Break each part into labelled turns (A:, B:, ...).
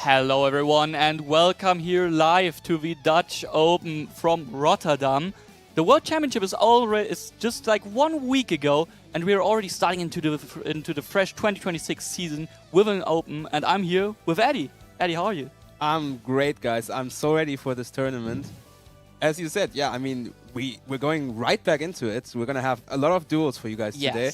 A: Hello everyone and welcome here live to the Dutch Open from Rotterdam. The World Championship is just like 1 week ago and we are already starting into the fresh 2026 season with an Open, and I'm here with Eddie. Eddie, how are you?
B: I'm great, guys. I'm so ready for this tournament. As you said, yeah, I mean, we're going right back into it. We're going to have a lot of duels for you guys today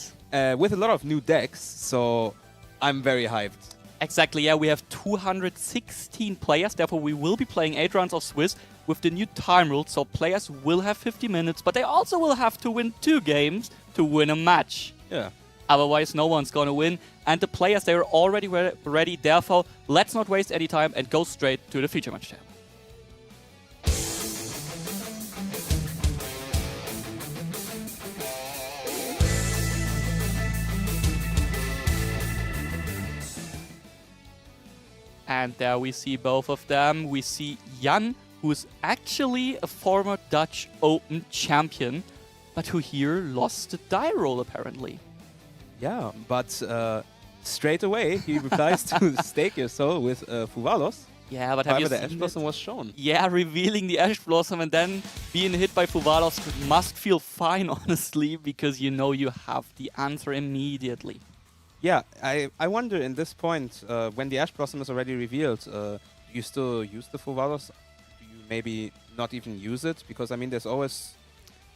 B: with a lot of new decks, so I'm very hyped.
A: Exactly, yeah, we have 216 players, therefore we will be playing 8 rounds of Swiss with the new time rules, so players will have 50 minutes, but they also will have to win 2 games to win a match.
B: Yeah.
A: Otherwise, no one's gonna win, and the players, they are already ready, therefore let's not waste any time and go straight to the feature match tab. And there we see both of them. We see Jan, who is actually a former Dutch Open champion, but who here lost the die roll apparently.
B: Yeah, but straight away he replies to Stake Your Soul with Fuvalos.
A: Yeah, but have you
B: the
A: seen
B: Ash Blossom was shown.
A: Yeah, revealing the Ash Blossom and then being hit by Fuvalos must feel fine, honestly, because you know you have the answer immediately.
B: Yeah, I wonder in this point, when the Ash Blossom is already revealed, do you still use the Fuvalos? Do you maybe not even use it? Because, I mean, there's always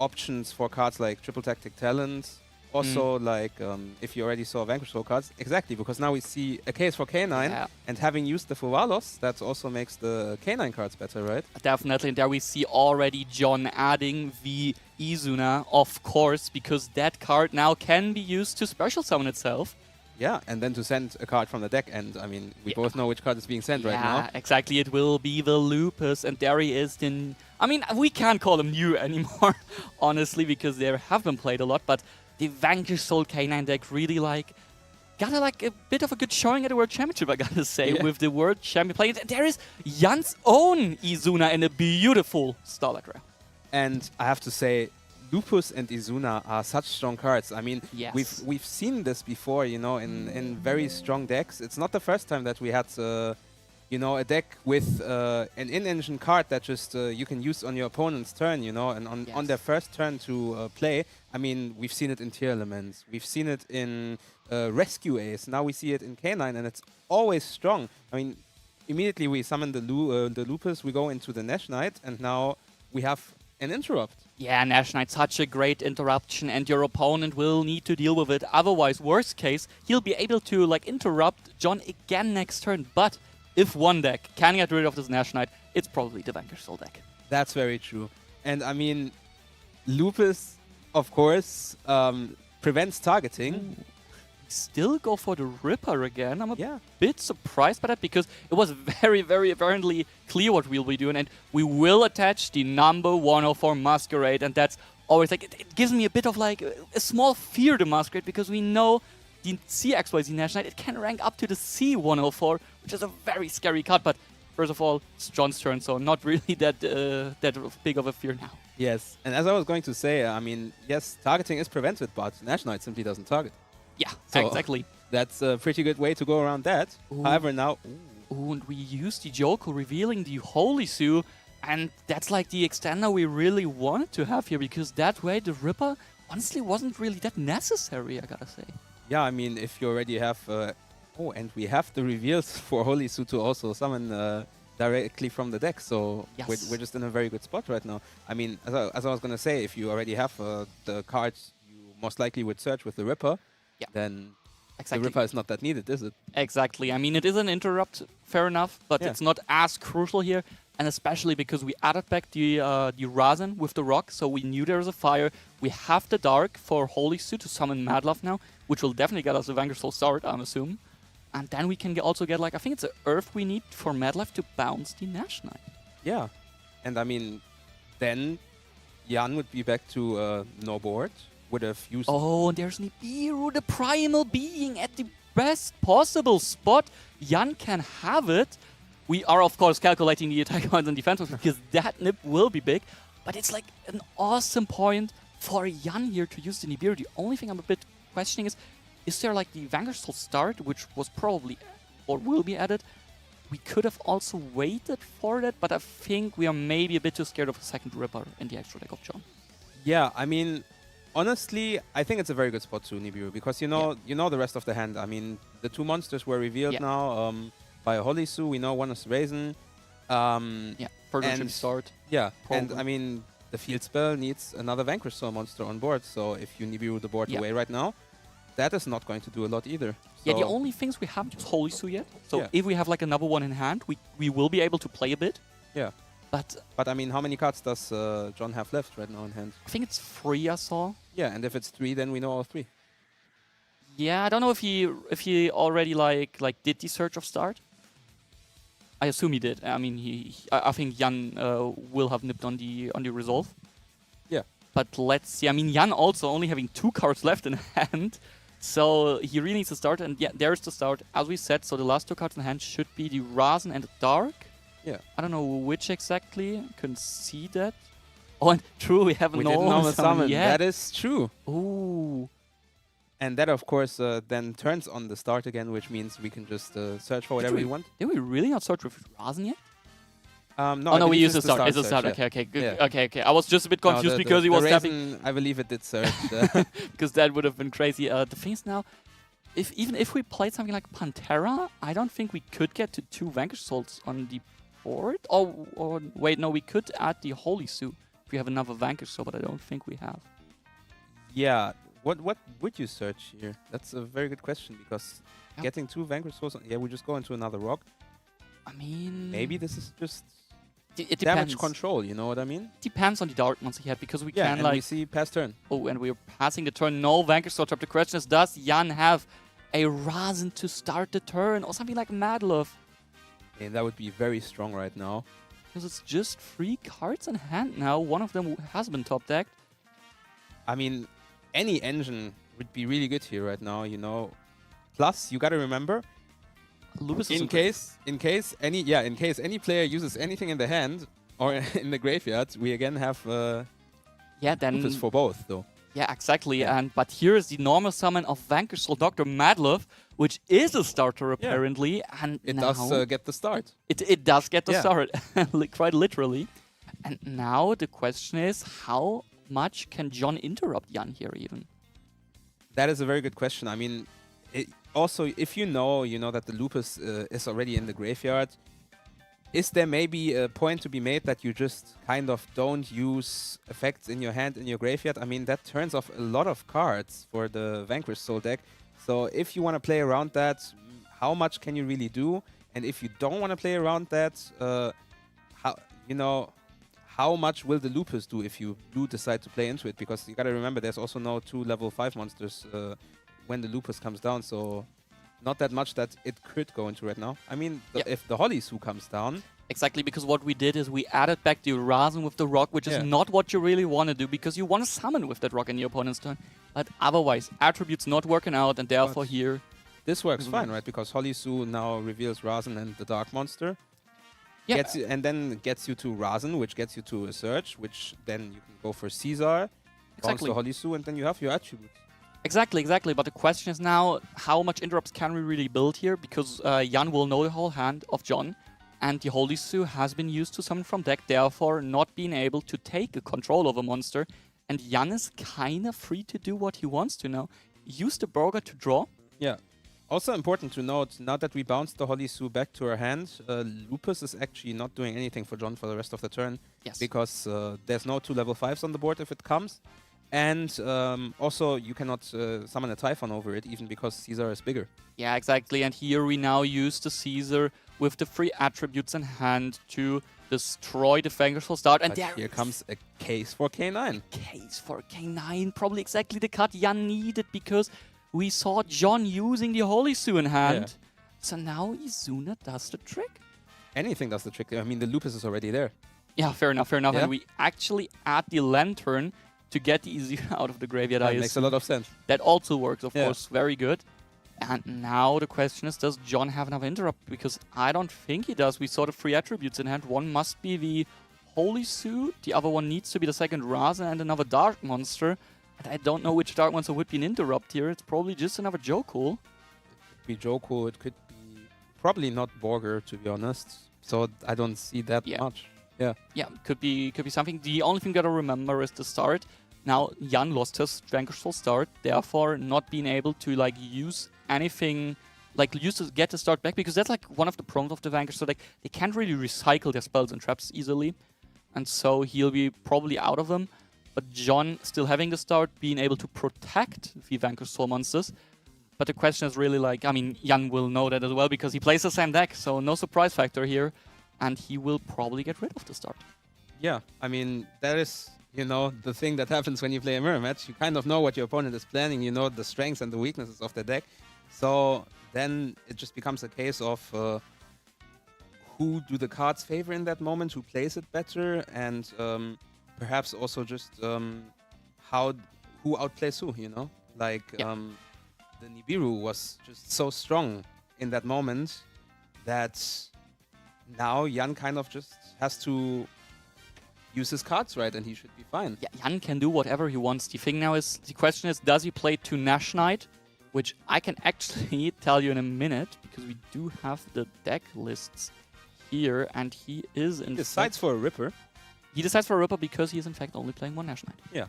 B: options for cards like Triple Tactic Talent. Also, like, if you already saw Vanquish Soul cards. Exactly, because now we see a case for K9. And having used the Fuvalos, that also makes the K9 cards better, right?
A: Definitely, and there we see already John adding the Izuna, of course, because that card now can be used to special summon itself.
B: Yeah, and then to send a card from the deck, and I mean, we both know which card is being sent right now.
A: Yeah, exactly, it will be the Lupus, and there he is. I mean, we can't call him new anymore, honestly, because they have been played a lot, but the Vanquish Soul K9 deck really, got a bit of a good showing at the World Championship, I gotta say, with the World Champion playing. There is Jan's own Izuna in a beautiful Starlight Rare.
B: And I have to say, Lupus and Izuna are such strong cards. I mean, we've seen this before, you know, in very strong decks. It's not the first time that we had, you know, a deck with an in-engine card that just you can use on your opponent's turn, you know, and on their first turn to play. I mean, we've seen it in Tier Elements. We've seen it in Rescue Ace. Now we see it in K9, and it's always strong. I mean, immediately we summon the Lupus, we go into the Nash Knight, and now we have an interrupt.
A: Yeah, Nash Knight, such a great interruption, and your opponent will need to deal with it. Otherwise, worst case, he'll be able to interrupt John again next turn. But if one deck can get rid of this Nash Knight, it's probably the Vanquish Soul deck.
B: That's very true. And I mean, Lupus, of course, prevents targeting.
A: Ooh. Still go for the Ripper again. I'm a bit surprised by that because it was very, very apparently clear what we'll be doing, and we will attach the number 104 Masquerade, and that's always it gives me a bit of a small fear to Masquerade because we know the CXYZ Nash Knight, it can rank up to the C104, which is a very scary card, but first of all, it's John's turn, so not really that big of a fear now.
B: Yes, and as I was going to say, I mean, yes, targeting is prevented, but Nash Knight simply doesn't target.
A: Yeah,
B: so
A: exactly.
B: That's a pretty good way to go around that.
A: Ooh.
B: However, now...
A: Ooh, and we used the Joker revealing the Holy Sue, and that's the extender we really wanted to have here, because that way the Ripper honestly wasn't really that necessary, I gotta say.
B: Yeah, I mean, if you already have... oh, and we have the reveals for Holy Sue to also summon directly from the deck, so we're just in a very good spot right now. I mean, as I was gonna say, if you already have the cards you most likely would search with the Ripper, then the Ripper is not that needed, is it?
A: Exactly. I mean, it is an interrupt, fair enough, but it's not as crucial here, and especially because we added back the Razen with the Rock, so we knew there was a fire. We have the Dark for Holy Sue to summon Madlove now, which will definitely get us a Vanquish Soul start, I'm assuming. And then we can also get, I think it's an Earth we need for Madlove to bounce the Nash Knight.
B: Yeah. And I mean, then Jan would be back to no board. Would have used...
A: Oh, and there's Nibiru, the primal being at the best possible spot. Jan can have it. We are, of course, calculating the attack points and defense points because that nip will be big. But it's an awesome point for Jan here to use the Nibiru. The only thing I'm a bit questioning is there the Vanquish Soul start, which was probably or will be added? we could have also waited for that, but I think we are maybe a bit too scared of a second Ripper in the extra deck of John.
B: Yeah, I mean, honestly, I think it's a very good spot to Nibiru because you know the rest of the hand. I mean, the 2 monsters were revealed now by Holisu. We know one is Raisin.
A: Further start.
B: Yeah, and I mean, the field spell needs another Vanquish Soul monster on board. So if you Nibiru the board away right now, that is not going to do a lot either. So
A: yeah, the only things we haven't used Holisu yet. So if we have like another one in hand, we will be able to play a bit.
B: Yeah. But I mean, how many cards does John have left right now in hand?
A: I think it's 3 I saw.
B: Yeah, and if it's 3, then we know all 3.
A: Yeah, I don't know if he already like did the Search of Start. I assume he did. I mean, I think Jan will have nipped on the resolve.
B: Yeah.
A: But let's see. I mean, Jan also only having 2 cards left in hand, so he really needs to start. And yeah, there's the start, as we said. So the last 2 cards in hand should be the Rasen and the Dark.
B: Yeah.
A: I don't know which exactly. Couldn't see that. Oh, and true, we haven't
B: normal summon
A: yet.
B: That is true.
A: Ooh.
B: And that, of course, then turns on the start again, which means we can just search for whatever we want.
A: Did we really not search with Rasen yet?
B: No,
A: oh, no, we used the start. It's the start. Okay, okay, good. Yeah. Okay. I was just a bit confused because he was tapping.
B: I believe it did search.
A: Because that would have been crazy. The thing is now, even if we played something like Pantera, I don't think we could get to 2 Vanquish Souls on the board. Or wait, no, we could add the Holisu if we have another Vanquish Soul, but I don't think we have.
B: Yeah. What would you search here? That's a very good question because getting 2 Vanquish Souls, we just go into another rock.
A: I mean,
B: maybe this is just
A: it
B: damage control. You know what I mean?
A: Depends on the Dark monster he had because we can
B: and we see pass turn.
A: Oh, and we're passing the turn. No Vanquish Soul trap. The question is, does Jan have a Rasen to start the turn or something like Madlove?
B: And that would be very strong right now.
A: Because it's just 3 cards in hand now. One of them has been top decked.
B: I mean, any engine would be really good here right now, you know. Plus, you gotta remember,
A: Lupus
B: in case any player uses anything in the hand or in the graveyard, we again have
A: then
B: Lupus for both, though.
A: Yeah, exactly. Yeah. But here is the normal summon of Vanquish Soul Dr. Madlove, which is a starter apparently, and
B: it does get the start.
A: It does get the start, quite literally. And now the question is, how much can John interrupt Jan here even?
B: That is a very good question. I mean, also, if you know that the Lupus is already in the graveyard, is there maybe a point to be made that you just kind of don't use effects in your hand in your graveyard? I mean, that turns off a lot of cards for the Vanquish Soul deck. So if you want to play around that, how much can you really do? And if you don't want to play around that, how much will the Lupus do if you do decide to play into it? Because you got to remember, there's also no 2 level 5 monsters when the Lupus comes down. So not that much that it could go into right now. I mean, if the Holisu comes down...
A: Exactly, because what we did is we added back the Rasen with the rock, which is not what you really want to do, because you want to summon with that rock in your opponent's turn. But otherwise, attributes not working out, and therefore here...
B: This works fine, right? Because Holisu now reveals Rasen and the Dark Monster. Yeah. Then gets you to Rasen, which gets you to a Search, which then you can go for Caesar, bounce to Holisu, and then you have your attributes.
A: Exactly. But the question is now, how much interrupts can we really build here? Because Jan will know the whole hand of John, and the Holisu has been used to summon from deck, therefore not being able to take a control of a monster. And Jan is kind of free to do what he wants to now. Use the Burger to draw.
B: Yeah. Also important to note, now that we bounced the Holisu back to our hand, Lupus is actually not doing anything for John for the rest of the turn.
A: Yes.
B: Because there's no 2 level 5s on the board if it comes. And also, you cannot summon a Typhon over it, even because Caesar is bigger.
A: Yeah, exactly. And here we now use the Caesar with the 3 attributes in hand to destroy the Vanquish Soul start. And
B: here comes a case for K9.
A: Case for K9. Probably exactly the card Jan needed, because we saw John using the Holisu in hand. Yeah. So now Izuna does the trick.
B: Anything does the trick. I mean, the Lupus is already there.
A: Yeah, fair enough. Yeah. And we actually add the Lantern to get the Izuna out of the graveyard.
B: That makes a lot of sense.
A: That also works, of course. Very good. And now the question is, does John have another interrupt? Because I don't think he does. We saw the 3 attributes in hand. One must be the Holisu. The other one needs to be the second Rasen and another Dark Monster. And I don't know which Dark Monster would be an interrupt here. It's probably just another Joku.
B: It could be Joku. It could be probably not Borger, to be honest. So I don't see that much. Yeah.
A: Yeah, could be something. The only thing you gotta remember is the start. Now Jan lost his Vanquish full start, therefore not being able to like use anything, like get the start back, because that's like one of the problems of the Vanquish. So like they can't really recycle their spells and traps easily, and so he'll be probably out of them. But John still having the start, being able to protect the Vanquish Soul monsters. But the question is really like, I mean, Jan will know that as well because he plays the same deck, so no surprise factor here. And he will probably get rid of the start.
B: Yeah, I mean, that is, you know, the thing that happens when you play a mirror match. You kind of know what your opponent is planning, you know the strengths and the weaknesses of the deck. So then it just becomes a case of who do the cards favor in that moment, who plays it better, and perhaps also just who outplays who, you know? Like, the Nibiru was just so strong in that moment that now Jan kind of just has to use his cards right and he should be fine.
A: Yeah, Jan can do whatever he wants. The question is, does he play to Nash Knight? Which I can actually tell you in a minute, because we do have the deck lists here, and he is in fact...
B: He decides for a Ripper.
A: He decides for a Ripper because he is in fact only playing one Nash Knight.
B: Yeah.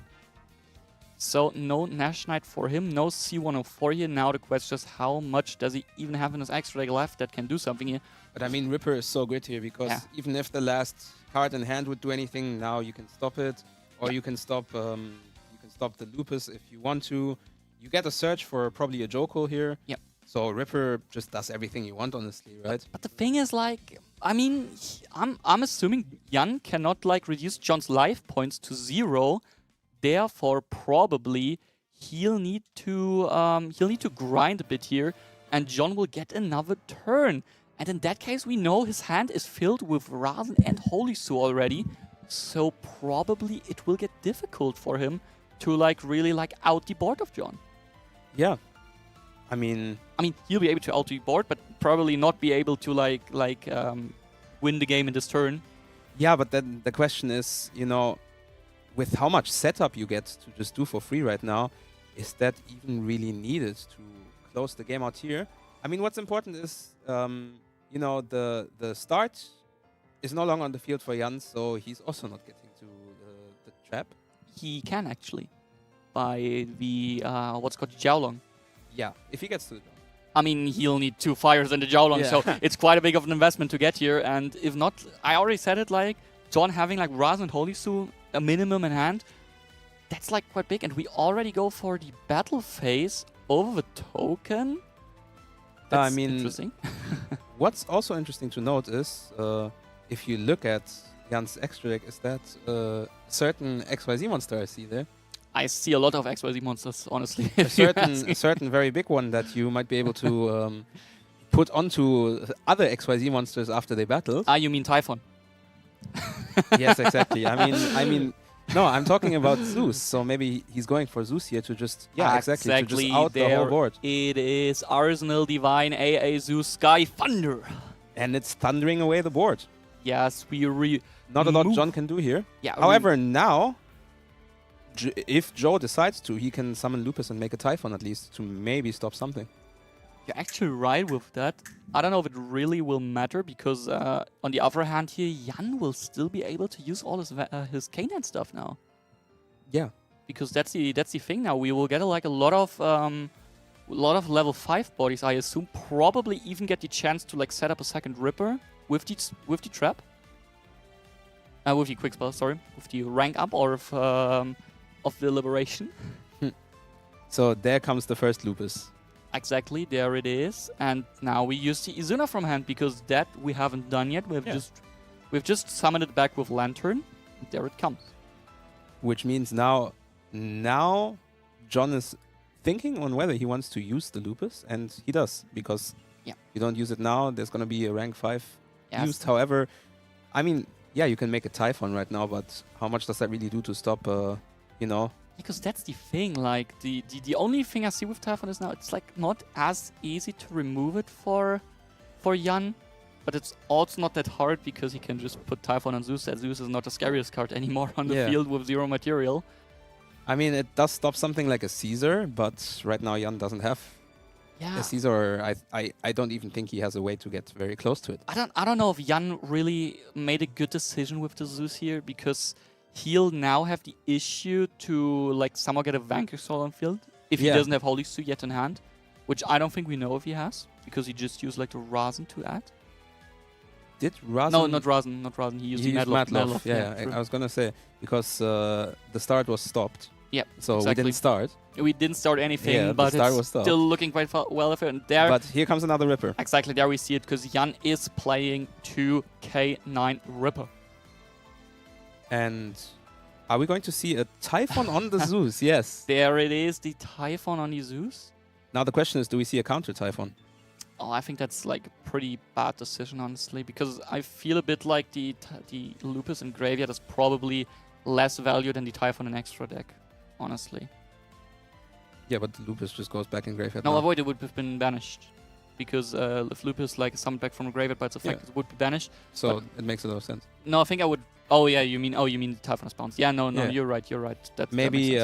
A: So no Nash Knight for him, no C104 here. Now the question is, how much does he even have in his extra deck left that can do something here?
B: But I mean, Ripper is so good here because even if the last card in hand would do anything, now you can stop it, or you can stop the Lupus if you want to. You get a search for probably a Joko here.
A: Yep.
B: So Ripper just does everything you want, honestly, right?
A: But the thing is, like, I mean, I'm assuming Jan cannot like reduce John's life points to 0. Therefore, probably he'll need to grind a bit here, and John will get another turn. And in that case, we know his hand is filled with Rasen and Holy Su already, so probably it will get difficult for him to like really like out the board of John.
B: Yeah, I mean
A: he'll be able to out the board, but probably not be able to win the game in this turn.
B: Yeah, but then the question is, you know, with how much setup you get to just do for free right now, is that even really needed to close the game out here? I mean, what's important is, you know, the start is no longer on the field for Jan, so he's also not getting to the trap.
A: He can actually, by the what's called Jiaolong.
B: Yeah, if he gets to the jump.
A: I mean, he'll need 2 fires in the Jiaolong, so it's quite a big of an investment to get here. And if not, I already said it, like, John having like Rasen and Holy Su a minimum in hand, that's like quite big. And we already go for the battle phase over the token. That's
B: I mean,
A: interesting.
B: What's also interesting to note is, if you look at Jan's extra deck, is that certain XYZ monster I see there.
A: I see a lot of XYZ monsters, honestly.
B: A certain very big one that you might be able to put onto other XYZ monsters after they battle.
A: Ah, you mean Typhon?
B: Yes, exactly. I mean, no, I'm talking about Zeus. So maybe he's going for Zeus here to just, exactly to just out the whole board.
A: It is Arsenal Divine AA Zeus Sky Thunder,
B: and it's thundering away the board.
A: Yes,
B: not a lot John can do here.
A: Yeah.
B: However, now, if Joe decides to, he can summon Lupus and make a Typhon at least to maybe stop something.
A: You're actually right with that. I don't know if it really will matter because on the other hand here, Jan will still be able to use all his Canaan stuff now.
B: Yeah.
A: Because that's the thing now. We will get a lot of level 5 bodies, I assume. Probably even get the chance to like set up a second Ripper with the trap. With the quick spell, sorry. With the rank up or of the liberation.
B: So there comes the first Lupus.
A: Exactly, there it is. And now we use the Izuna from hand because that we haven't done yet. We've just summoned it back with Lantern. And there it comes.
B: Which means now John is thinking on whether he wants to use the Lupus, and he does, because you don't use it now, there's going to be a rank 5 used. However, I mean, yeah, you can make a Typhon right now, but how much does that really do to stop, you know?
A: Because that's the thing, like, the only thing I see with Typhon is now it's, like, not as easy to remove it for Jan, but it's also not that hard because he can just put Typhon on Zeus, as Zeus is not the scariest card anymore on the field with 0 material.
B: I mean, it does stop something like a Caesar, but right now Jan doesn't have
A: Yeah.
B: Caesar, I don't even think he has a way to get very close to it.
A: I don't know if Jan really made a good decision with the Zeus here, because he'll now have the issue to like somehow get a Vanquish Soul on field if he doesn't have Holy Stew yet in hand, which I don't think we know if he has, because he just used like the Rasen to add.
B: Did Rasen?
A: No, not Rasen. He used Madloff.
B: Yeah, I was gonna say, because the start was stopped.
A: Yeah,
B: so
A: exactly.
B: we didn't start.
A: We didn't start anything, but
B: the start
A: it's
B: was
A: still looking quite well if it. There,
B: but here comes another Ripper.
A: Exactly, there we see it, because Jan is playing 2K9 Ripper.
B: And are we going to see a Typhon on the Zeus? Yes.
A: There it is, the Typhon on the Zeus.
B: Now the question is, do we see a counter Typhon?
A: Oh, I think that's like a pretty bad decision, honestly, because I feel a bit like the Lupus in Graveyard is probably less value than the Typhon in extra deck, honestly.
B: Yeah, but the Lupus just goes back in Graveyard.
A: No, Avoid it would have been banished, because if Lupus like summoned back from Graveyard by its effect, it would be banished.
B: So it makes a lot of sense.
A: No, I think I would. Oh yeah, you mean the Typhon is bounced. Yeah, no, you're right.
B: Maybe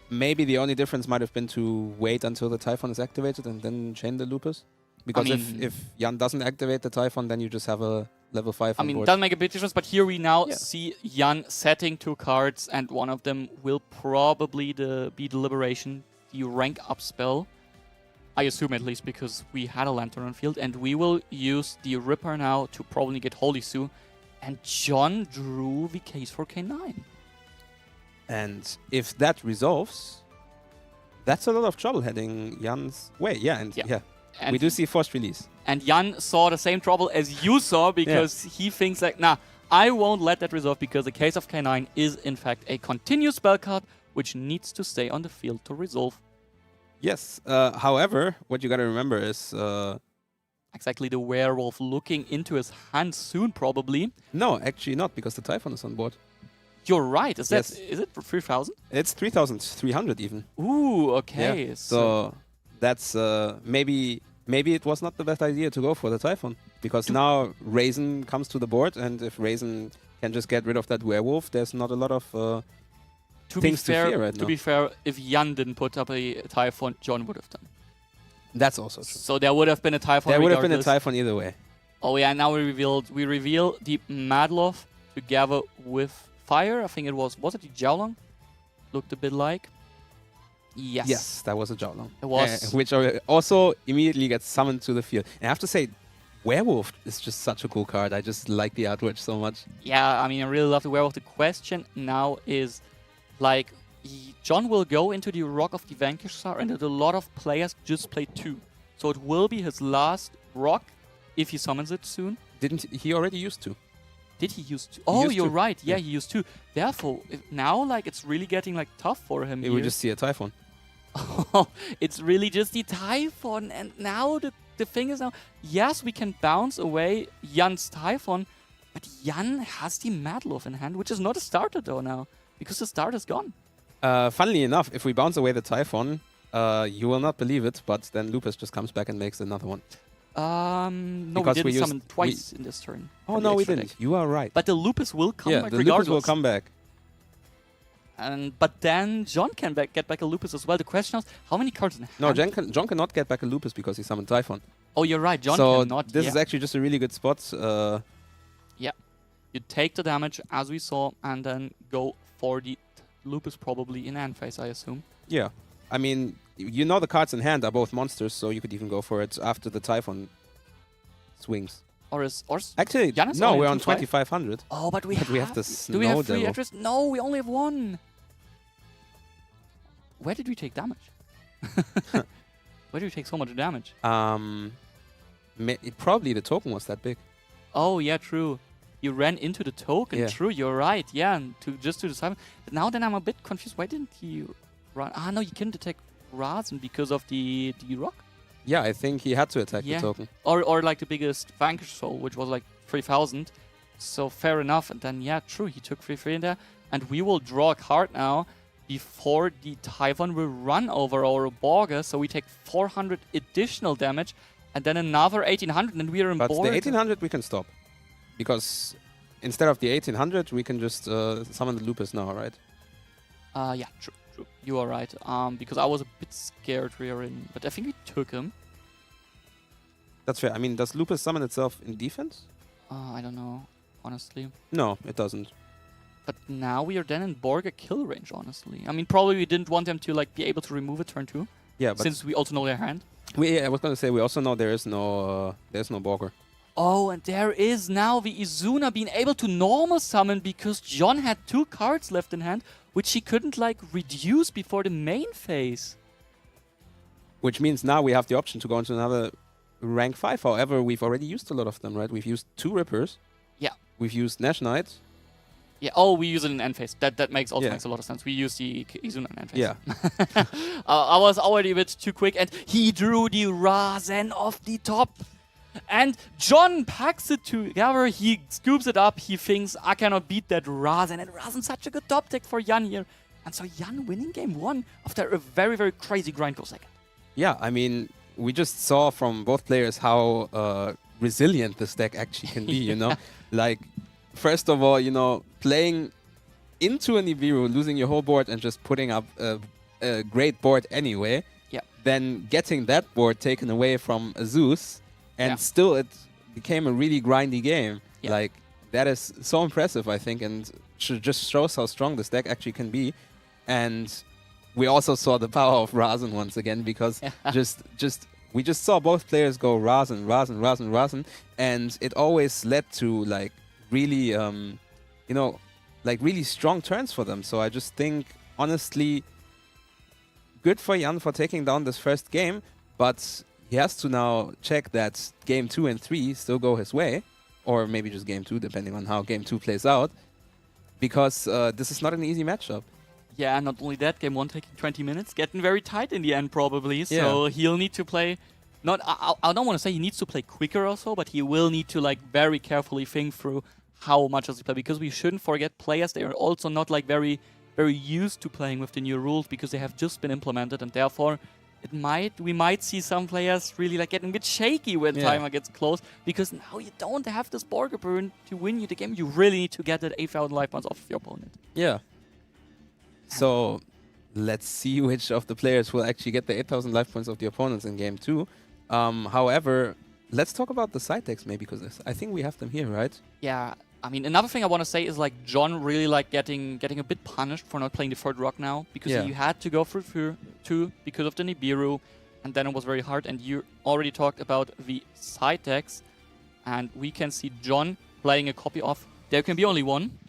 B: maybe the only difference might have been to wait until the Typhon is activated and then chain the Lupus. Because if Jan doesn't activate the Typhon, then you just have a level 5 on board.
A: Doesn't make a big difference, but here we now see Jan setting 2 cards, and one of them will probably be the Liberation, the rank up spell. I assume at least, because we had a Lantern on field, and we will use the Ripper now to probably get Holy Stew. And John drew the case for K9.
B: And if that resolves, that's a lot of trouble heading Jan's way. And we do see forced release.
A: And Jan saw the same trouble as you saw, because he thinks like, nah, I won't let that resolve, because the case of K9 is in fact a continuous spell card which needs to stay on the field to resolve.
B: Yes. However, what you gotta remember is
A: exactly the Werewolf looking into his hand soon, probably.
B: No, actually not, because the Typhon is on board.
A: You're right. Is it 3,000?
B: It's 3,300 even.
A: Ooh, okay.
B: Yeah. So that's maybe it was not the best idea to go for the Typhon, because now Raisin comes to the board, and if Raisin can just get rid of that Werewolf, there's not a lot of things to fear right now.
A: To be fair, if Jan didn't put up a Typhon, John would have done.
B: That's also true.
A: So there would have been a Typhon.
B: There would have been a Typhon either way.
A: Oh yeah, now we reveal the Madloff together with Fire. I think it was it the Jiaolong? Looked a bit like. Yes.
B: Yes, that was a Jiaolong.
A: It was.
B: Which also immediately gets summoned to the field. And I have to say, Werewolf is just such a cool card. I just like the artwork so much.
A: Yeah, I mean, I really love the Werewolf. The question now is, like, John will go into the Rock of the Vanquish Star, and a lot of players just play 2. So it will be his last Rock if he summons it soon.
B: Didn't he already used to?
A: Did he use 2? Oh, you're right. Yeah, he used 2. Therefore, now, like, it's really getting, like, tough for him.
B: We just see a Typhon.
A: Oh, it's really just the Typhon. And now the thing is now, yes, we can bounce away Jan's Typhon, but Jan has the Madloff in hand, which is not a starter, though, now, because the starter is gone.
B: Funnily enough, if we bounce away the Typhon, you will not believe it, but then Lupus just comes back and makes another one.
A: No, because we didn't summon twice in this turn.
B: Oh, no, we didn't. You are right.
A: But the Lupus will come back regardless.
B: Yeah, the Lupus will come back.
A: But then John can get back a Lupus as well. The question is, how many cards in hand?
B: No, John cannot get back a Lupus because he summoned Typhon.
A: Oh, you're right. John cannot.
B: This is actually just a really good spot.
A: Yeah. You take the damage, as we saw, and then go for the Lupus probably in hand phase, I assume.
B: Yeah. I mean, you know the cards in hand are both monsters, so you could even go for it after the Typhon swings.
A: Actually,
B: no, we're on 2,500.
A: Oh, but we
B: have the Snow
A: Do we have 3
B: Devil.
A: address? No, we only have 1. Where did we take damage? Where did we take so much damage?
B: Probably the token was that big.
A: Oh, yeah, true. You ran into the token. Yeah. True, you're right. Yeah, and just to the side. But now then I'm a bit confused. Why didn't he run? Ah, no, you couldn't attack Rasen because of the rock?
B: Yeah, I think he had to attack the token.
A: Or like the biggest Vanquish Soul, which was like 3,000. So fair enough. And then, yeah, true, he took 3/3 in there. And we will draw a card now before the Typhon will run over our Borger. So we take 400 additional damage and then another 1,800 and we are in board.
B: But the 1,800 we can stop. Because instead of the 1,800, we can just summon the Lupus now, right?
A: Yeah, true. True. You are right. Because I was a bit scared Rearin, but I think we took him.
B: That's fair. I mean, does Lupus summon itself in defense?
A: I don't know, honestly.
B: No, it doesn't.
A: But now we are then in Borga kill range, honestly. I mean, probably we didn't want them to like be able to remove a turn 2.
B: Yeah, but
A: since we also know their hand.
B: I was gonna say we also know there's no Borger.
A: Oh, and there is now the Izuna being able to normal summon because John had 2 cards left in hand, which he couldn't like reduce before the main phase.
B: Which means now we have the option to go into another rank 5. However, we've already used a lot of them, right? We've used 2 Rippers.
A: Yeah.
B: We've used Nash Knight.
A: Yeah. Oh, we use it in end phase. That makes a lot of sense. We use the Izuna in end phase.
B: Yeah.
A: I was already a bit too quick, and he drew the Razen off the top. And John packs it together. He scoops it up. He thinks, I cannot beat that Razen. And Razen's such a good top deck for Jan here. And so Jan winning game 1 after a very, very crazy grind go second.
B: Yeah, I mean, we just saw from both players how resilient this deck actually can be, you know? Like, first of all, you know, playing into an Nibiru, losing your whole board and just putting up a great board anyway.
A: Yeah.
B: Then getting that board taken away from a Zeus, and still it became a really grindy game. Yeah. Like, that is so impressive, I think, and just shows how strong this deck actually can be. And we also saw the power of Razen once again, because we just saw both players go Razen, and it always led to like really, you know, like really strong turns for them. So I just think, honestly, good for Jan for taking down this first game, but he has to now check that game 2 and 3 still go his way, or maybe just game 2, depending on how game 2 plays out, because this is not an easy matchup.
A: Yeah, not only that, game 1 taking 20 minutes, getting very tight in the end probably, so he'll need to play... I don't want to say he needs to play quicker or so, but he will need to like very carefully think through how much does he play, because we shouldn't forget players, they are also not like very used to playing with the new rules because they have just been implemented, and therefore we might see some players really like getting a bit shaky when timer gets close, because now you don't have this Borger burn to win you the game. You really need to get that 8,000 life points off of your opponent.
B: Yeah. So let's see which of the players will actually get the 8,000 life points of the opponents in game 2. However, let's talk about the side decks maybe, because I think we have them here, right?
A: Yeah. I mean, another thing I want to say is like John really like getting a bit punished for not playing the third rock now, because he had to go through 2 because of the Nibiru, and then it was very hard. And you already talked about the side decks, and we can see John playing a copy of There Can Be Only One.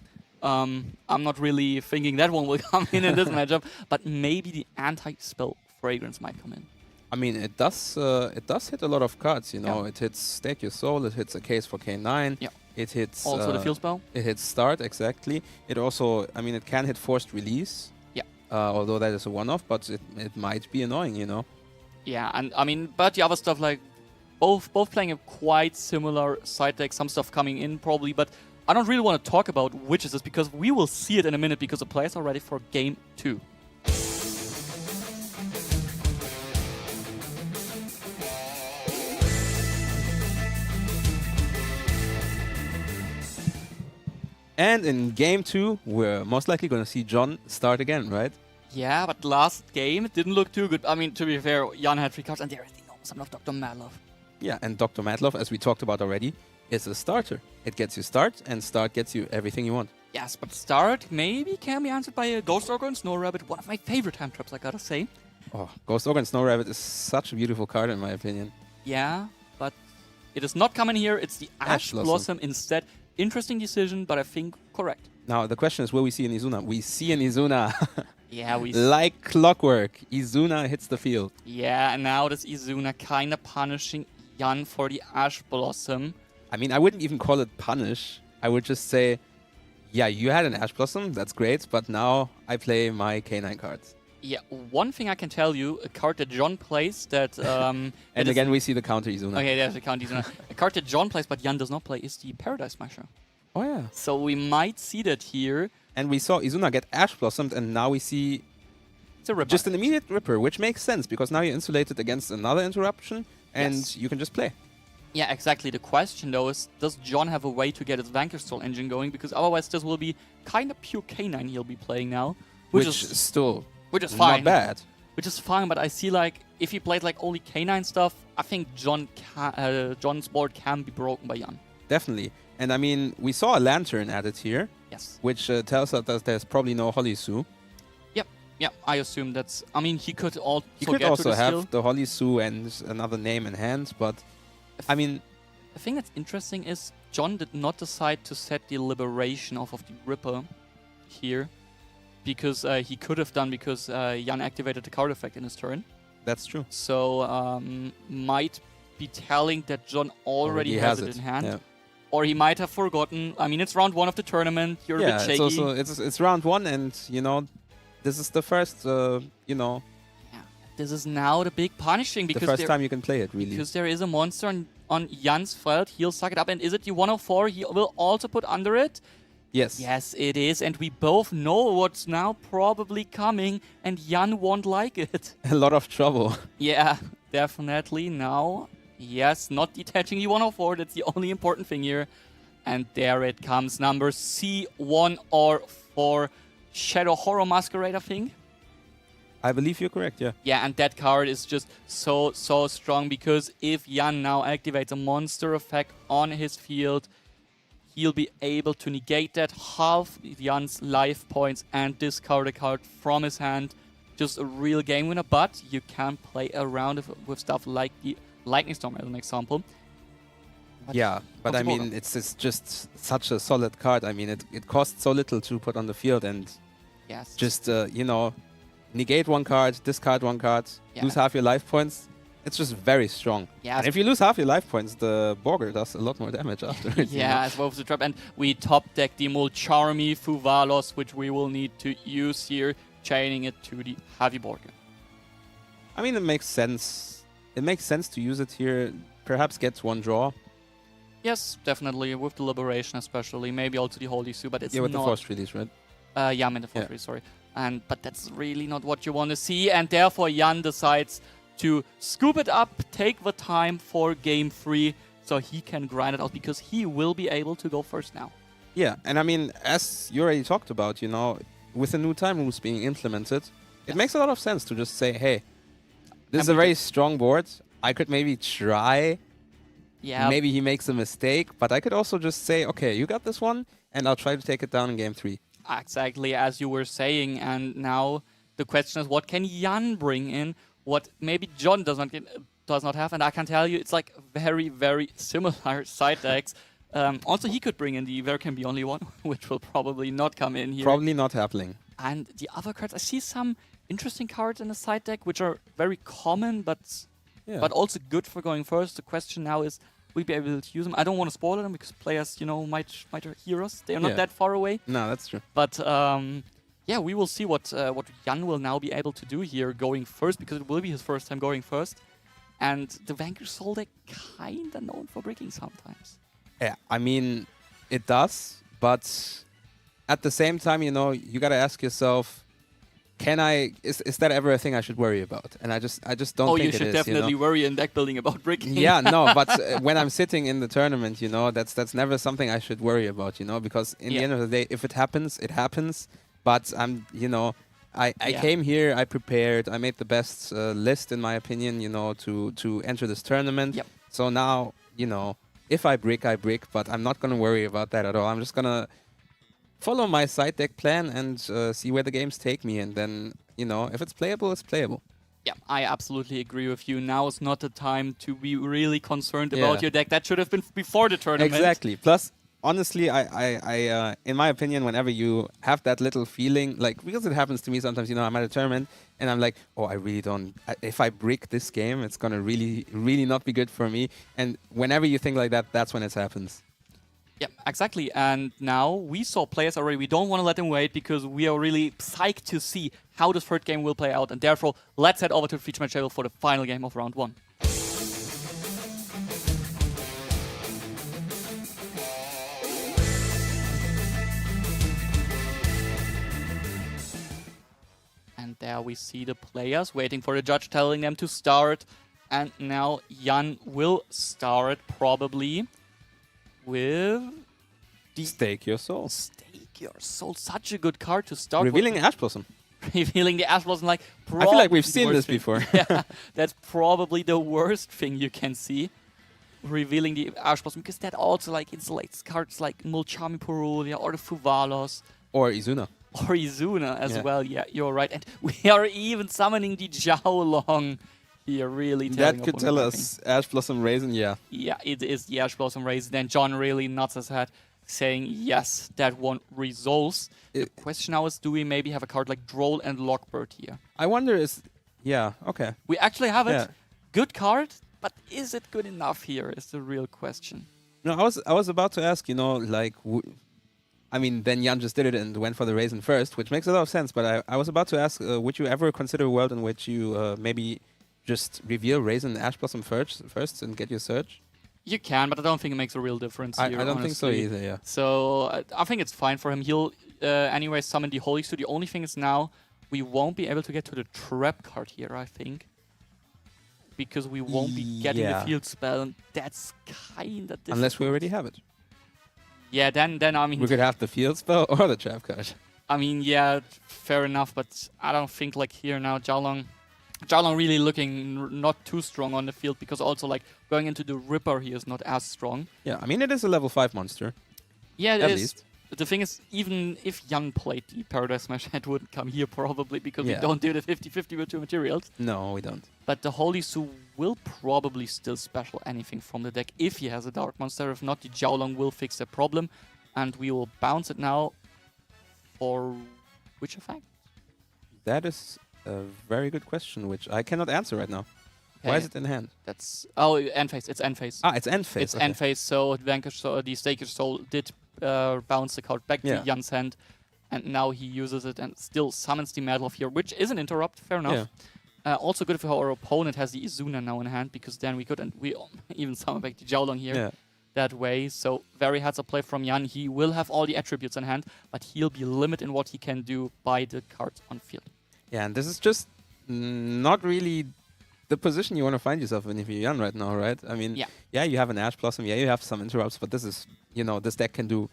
A: I'm not really thinking that one will come in this matchup, but maybe the anti-spell Fragrance might come in.
B: I mean, it does hit a lot of cards, you know. It hits Stake Your Soul, it hits a case for K9.
A: Yeah.
B: It hits...
A: Also the field spell.
B: It hits Start, exactly. It also... I mean, it can hit Forced Release.
A: Yeah.
B: Although that is a one-off, but it might be annoying, you know.
A: Yeah, and I mean, but the other stuff, like, both playing a quite similar side deck, some stuff coming in probably, but I don't really want to talk about which is this, because we will see it in a minute, because the players are ready for game 2.
B: And in game 2, we're most likely going to see John start again, right?
A: Yeah, but last game it didn't look too good. I mean, to be fair, Jan had 3 cards, and there is the enormous amount of Dr. Madlov. Yeah,
B: and Dr. Madlov, as we talked about already, is a starter. It gets you start, and start gets you everything you want.
A: Yes, but start maybe can be answered by a Ghost Ogre and Snow Rabbit, one of my favorite hand traps, I gotta say.
B: Oh, Ghost Ogre and Snow Rabbit is such a beautiful card in my opinion.
A: Yeah, but it is not coming here. It's the Ash Blossom instead. Interesting decision, but I think correct.
B: Now, the question is, will we see an Izuna? We see an Izuna.
A: Yeah, we
B: like clockwork, Izuna hits the field.
A: Yeah, and now this Izuna kind of punishing Jan for the Ash Blossom.
B: I mean, I wouldn't even call it punish. I would just say, yeah, you had an Ash Blossom, that's great, but now I play my K9 cards.
A: Yeah, one thing I can tell you, a card that John plays that...
B: and again, we see the counter Izuna.
A: Okay, there's the counter Izuna. A card that John plays but Jan does not play is the Paradise Smasher.
B: Oh, yeah.
A: So we might see that here.
B: And we saw Izuna get Ash Blossomed, and now we see
A: it's a Ripper.
B: Just an immediate Ripper, which makes sense, because now you're insulated against another interruption, and you can just play.
A: Yeah, exactly. The question, though, is does John have a way to get his Vanquish Soul engine going? Because otherwise this will be kind of pure K9 he'll be playing now.
B: Which is still
A: Which is fine.
B: Not bad.
A: Which is fine, but I see like if he played like only K9 stuff, I think John's board can be broken by Jan.
B: Definitely. And I mean, we saw a Lantern added here.
A: Yes.
B: Which tells us that there's probably no Holisu.
A: Yeah, I assume that's... I mean, he could also
B: have the Holisu and another name in hand, but I mean...
A: The thing that's interesting is John did not decide to set the Liberation off of the Ripper here, because he could have done, because Jan activated the card effect in his turn.
B: That's true.
A: So, might be telling that John already has it in hand. Yeah. Or he might have forgotten. I mean, it's round 1 of the tournament. You're a bit shaky.
B: Yeah, it's round 1, and, you know... This is the first, you know...
A: Yeah, this is now the big punishing, because...
B: The first time you can play it, really.
A: Because there is a monster on Jan's field. He'll suck it up. And is it the 104 he will also put under it?
B: Yes.
A: Yes, it is. And we both know what's now probably coming. And Jan won't like it.
B: A lot of trouble.
A: Yeah, definitely. Now, yes, not detaching the 104. That's the only important thing here. And there it comes. Number C1 or 4. Shadow Horror Masquerade, I think.
B: I believe you're correct, yeah.
A: Yeah, and that card is just so strong, because if Jan now activates a monster effect on his field, he'll be able to negate that, half Jan's life points, and discard a card from his hand. Just a real game winner, but you can play around with stuff like the Lightning Storm as an example.
B: But I mean, it's just such a solid card. I mean, it costs so little to put on the field, and just, you know, negate one card, discard one card, lose half your life points. It's just very strong. Yeah, and if you lose half your life points, the Borger does a lot more damage afterwards.
A: Yeah, as well as the trap. And we top deck the Mulcharmy Fuvalos, which we will need to use here, chaining it to the heavy Borger.
B: I mean, it makes sense. It makes sense to use it here. Perhaps get one draw.
A: Yes, definitely, with the Liberation especially. Maybe also the Holy Sue, but it's not...
B: Yeah, with the Forced Release, right?
A: Yeah, I meant the Forced Release, sorry. But that's really not what you want to see, and therefore Jan decides to scoop it up, take the time for Game 3, so he can grind it out, because he will be able to go first now.
B: Yeah, and I mean, as you already talked about, you know, with the new time rules being implemented, it makes a lot of sense to just say, hey, this is a very strong board. I could maybe try... Yeah. Maybe he makes a mistake, but I could also just say, okay, you got this one, and I'll try to take it down in Game 3.
A: Exactly, as you were saying. And now the question is, what can Jan bring in? What maybe John does not have? And I can tell you, it's like very, very similar side decks. Also, he could bring in the There Can Be Only One, which will probably not come in here.
B: Probably not happening.
A: And the other cards, I see some interesting cards in the side deck, which are very common, but also good for going first. The question now is, will we be able to use them? I don't want to spoil them, because players, you know, might hear us. They are not that far away.
B: No, that's true.
A: But yeah, we will see what Jan will now be able to do here going first, because it will be his first time going first. And the Vanquish Soul deck kinda known for breaking sometimes.
B: Yeah, I mean, it does, but at the same time, you know, you gotta ask yourself, is that ever a thing I should worry about? And I just don't think it is.
A: Oh, you should definitely worry in deck building about breaking.
B: Yeah, no, but when I'm sitting in the tournament, you know, that's never something I should worry about, you know, because in the end of the day, if it happens, it happens. But you know, I came here, I prepared, I made the best list, in my opinion, you know, to enter this tournament.
A: Yep.
B: So now, you know, if I brick, I brick, but I'm not gonna worry about that at all. I'm just gonna follow my side deck plan and see where the games take me, and then, you know, if it's playable, it's playable.
A: Yeah, I absolutely agree with you. Now is not the time to be really concerned about your deck. That should have been before the tournament.
B: Exactly. Plus, honestly, I in my opinion, whenever you have that little feeling, like, because it happens to me sometimes, you know, I'm at a tournament and I'm like, oh, I really don't, if I brick this game, it's gonna really, really not be good for me. And whenever you think like that, that's when it happens.
A: Yeah, exactly. And now we saw players already. We don't want to let them wait, because we are really psyched to see how this third game will play out. And therefore, let's head over to the feature match table for the final game of round 1. And there we see the players waiting for the judge telling them to start. And now Jan will start probably with
B: Stake Your Soul.
A: Stake Your Soul. Such a good card to start
B: Revealing Ash Blossom.
A: revealing the Ash Blossom. Like,
B: I feel like we've seen this before.
A: Yeah, that's probably the worst thing you can see. Revealing the Ash Blossom, because that also like insulates cards like Mulchami Purulia or the Fuvalos.
B: Or Izuna.
A: Or Izuna as well, yeah, you're right. And we are even summoning the Jiaolong here, really.
B: That could tell us Ash Blossom Raisin, yeah.
A: Yeah, it is the Ash Blossom Raisin. And John really nods his head, saying, yes, that one resolves. The question now is, do we maybe have a card like Droll and Lockbird here?
B: I wonder yeah, okay.
A: We actually have it. Good card, but is it good enough here is the real question.
B: No, I was about to ask, you know, like... I mean, then Jan just did it and went for the Raisin first, which makes a lot of sense. But I was about to ask, would you ever consider a world in which you maybe just reveal Raisin Ash Blossom first and get your search?
A: You can, but I don't think it makes a real difference here,
B: I don't think so either, yeah.
A: So I think it's fine for him. He'll anyway summon the Holy Suit. The only thing is now we won't be able to get to the Trap card here, I think. Because we won't be getting the Field Spell, and that's kind of difficult.
B: Unless we already have it.
A: Yeah, then I mean...
B: We could have the Field Spell or the Trap card.
A: I mean, yeah, fair enough, but I don't think like here now Jiaolong really looking not too strong on the field, because also like going into the Ripper here is not as strong.
B: Yeah, I mean it is a level 5 monster.
A: Yeah, it
B: is.
A: Least. But the thing is, even if Jan played the Paradise Smash, it wouldn't come here probably, because we don't do the 50-50 with two materials.
B: No, we don't.
A: But the Holy Su will probably still special anything from the deck if he has a Dark Monster. If not, the Jiaolong will fix the problem. And we will bounce it now for which effect?
B: That is a very good question, which I cannot answer right now. Okay. Why is it in hand?
A: That's end phase. It's end phase.
B: Ah, it's end phase.
A: It's end phase. So Vanquish Soul, the Stakish Soul did bounce the card back to Jan's hand, and now he uses it and still summons the Metal here, which is an interrupt. Fair enough. Yeah. Also good if our opponent has the Izuna now in hand, because then we could, and we even summon back the Jiaolong here that way. So very heads up play from Jan. He will have all the attributes in hand, but he'll be limited in what he can do by the cards on field. Yeah,
B: and this is just not really the position you want to find yourself in if you're Jan right now, right? I mean, you have an Ash Blossom, you have some interrupts, but this is, you know, this deck can do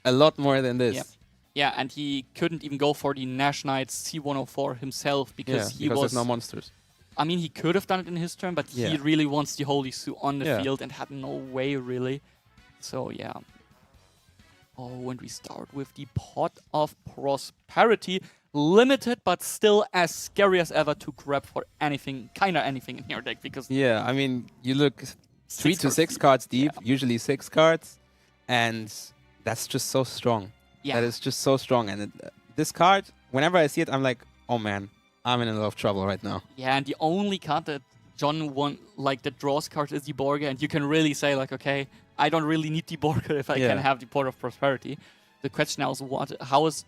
B: a lot more than this.
A: Yeah, and he couldn't even go for the Nash Knight C104 himself because
B: there's no monsters.
A: I mean, he could have done it in his turn, but he really wants the Holy Su on the field and had no way, really. So, yeah. Oh, and we start with the Pot of Prosperity. Limited, but still as scary as ever to grab for anything, kind of anything in your deck. Because
B: yeah, I mean, you look 3 to 6 cards deep, usually 6 cards, and that's just so strong. Yeah. That is just so strong. And this card, whenever I see it, I'm like, oh man, I'm in a lot of trouble right now.
A: Yeah, and the only card that John won, like that draws cards, is the Borga, and you can really say like, okay, I don't really need the Borga if I can have the Pot of Prosperity. The question now is how is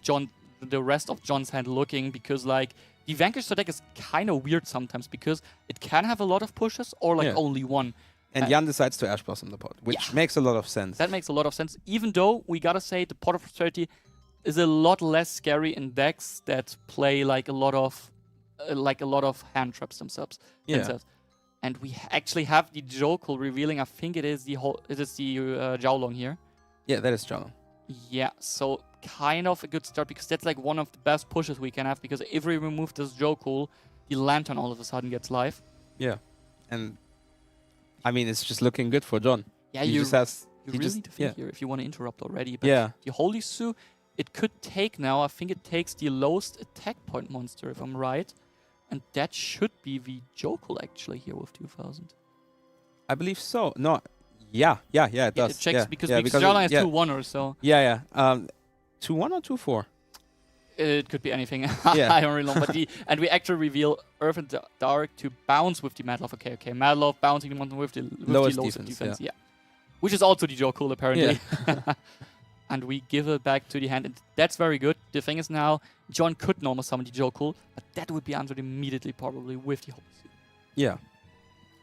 A: the rest of John's hand looking, because like the Vanquish deck is kind of weird sometimes, because it can have a lot of pushes or like only one.
B: And Jan decides to Ash Blossom the pot, which makes a lot of sense.
A: That makes a lot of sense, even though we gotta say the Pot of Prosperity is a lot less scary in decks that play like a lot of hand traps themselves. And we actually have the Jokul revealing. I think it is the Jiaolong here.
B: Yeah, that is Jiaolong.
A: Yeah, so kind of a good start, because that's like one of the best pushes we can have, because if we remove this Jokul, the Lantern all of a sudden gets live.
B: Yeah, and I mean, it's just looking good for John.
A: Yeah, you really need to think here if you want to interrupt already. But the Holy Su, it could take now, I think it takes the lowest attack point monster, if I'm right. And that should be the Jokul actually here with 2000.
B: I believe so. No. Yeah, it does.
A: It checks because Jiaolong has 2-1 or so.
B: 2-1 or 2-4?
A: It could be anything. I don't really know. But and we actually reveal Earth and Dark to bounce with the Madlove. Okay. Madlove bouncing the monster with the lowest defense. Yeah. Which is also the Jokul, apparently. Yeah. And we give it back to the hand. And that's very good. The thing is now, John could normal summon the Jokul, but that would be answered immediately probably with the Holy Su.
B: Yeah.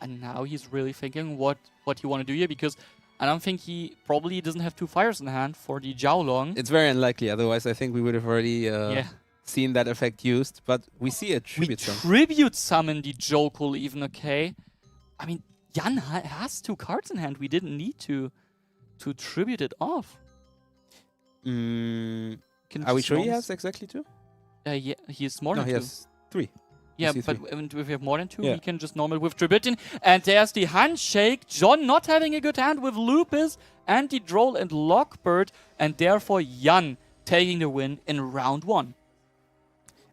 A: And now he's really thinking what he want to do here, because I don't think he probably doesn't have 2 fires in hand for the Jiaolong.
B: It's very unlikely, otherwise I think we would have already seen that effect used. But we see a tribute summon.
A: Tribute summon the Jokul even, okay. I mean, Jan has 2 cards in hand. We didn't need to tribute it off.
B: Are we sure he has exactly 2?
A: Yeah, he's more than
B: he
A: 2.
B: has 3.
A: Yeah,
B: DC3.
A: but if we have more than 2, we can just normal with Tributin. And there's the handshake. John not having a good hand with Lupus, Anti-Droll and Lockbird. And therefore Jan taking the win in round 1.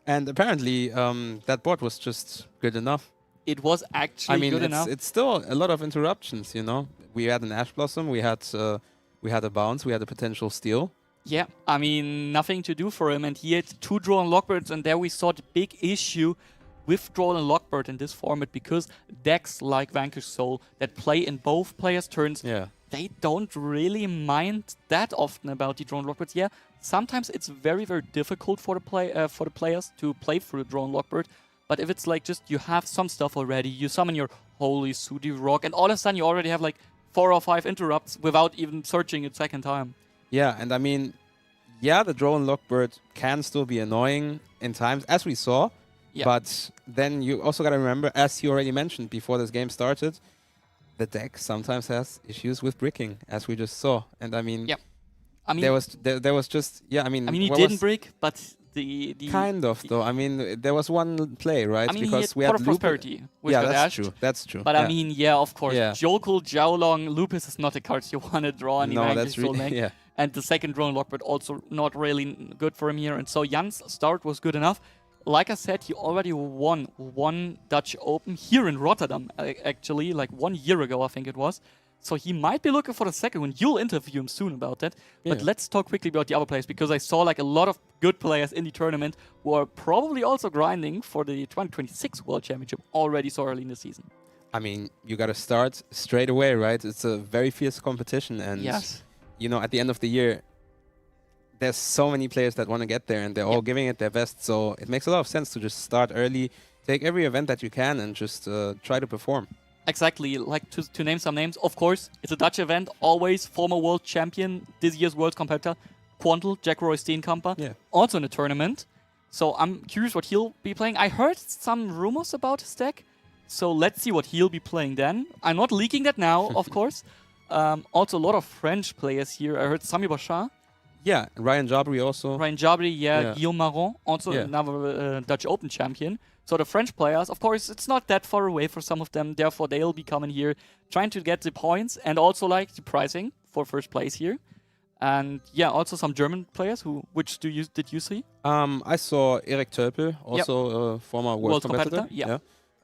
B: And apparently that board was just good enough.
A: It was actually good enough.
B: It's still a lot of interruptions, you know. We had an Ash Blossom, we had a bounce, we had a potential steal.
A: Yeah, I mean, nothing to do for him. And he had 2 Droll and Lockbirds. And there we saw the big issue with Droll and Lockbird in this format, because decks like Vanquish Soul that play in both players' turns, they don't really mind that often about the Droll and Lockbirds. Yeah, sometimes it's very, very difficult for the players to play through Droll and Lockbird. But if it's like just you have some stuff already, you summon your Holy Sooty Rock, and all of a sudden you already have like 4 or 5 interrupts without even searching it second time.
B: Yeah, and I mean, the Droll and Lockbird can still be annoying in times, as we saw. Yeah. But then you also got to remember, as you already mentioned before this game started, the deck sometimes has issues with bricking, as we just saw. And I mean, there was just
A: he didn't brick, but the
B: kind of though. I mean, there was one play, right?
A: I mean,
B: because
A: we had Pot of Prosperity.
B: That's true. That's true.
A: But I mean, of course, Jolkul, Jiaolong, Lupus is not the cards you want to draw in the Vanquish Soul deck. And the second Droll and Lockbird also not really good for him here. And so Jan's start was good enough. Like I said, he already won 1 Dutch Open here in Rotterdam, actually, like 1 year ago, I think it was. So he might be looking for the second one. You'll interview him soon about that. But let's talk quickly about the other players, because I saw like a lot of good players in the tournament who are probably also grinding for the 2026 World Championship already so early in the season.
B: I mean, you got to start straight away, right? It's a very fierce competition. And, you know, at the end of the year, there's so many players that want to get there, and they're all giving it their best. So it makes a lot of sense to just start early, take every event that you can, and just try to perform.
A: Exactly. Like to name some names, of course, it's a Dutch event. Always former world champion, this year's world competitor, Quantel, Jack Roy Steenkamper, also in the tournament. So I'm curious what he'll be playing. I heard some rumors about his deck, so let's see what he'll be playing then. I'm not leaking that now, of course. Also, a lot of French players here. I heard Sami Bachar.
B: Yeah, Ryan Jabri also.
A: Ryan Jabri, Guillaume Marron, also another Dutch Open champion. So the French players, of course, it's not that far away for some of them. Therefore, they'll be coming here, trying to get the points and also like the pricing for first place here. And also some German players. Which did you see?
B: I saw Erik Tölpel, also a former world competitor.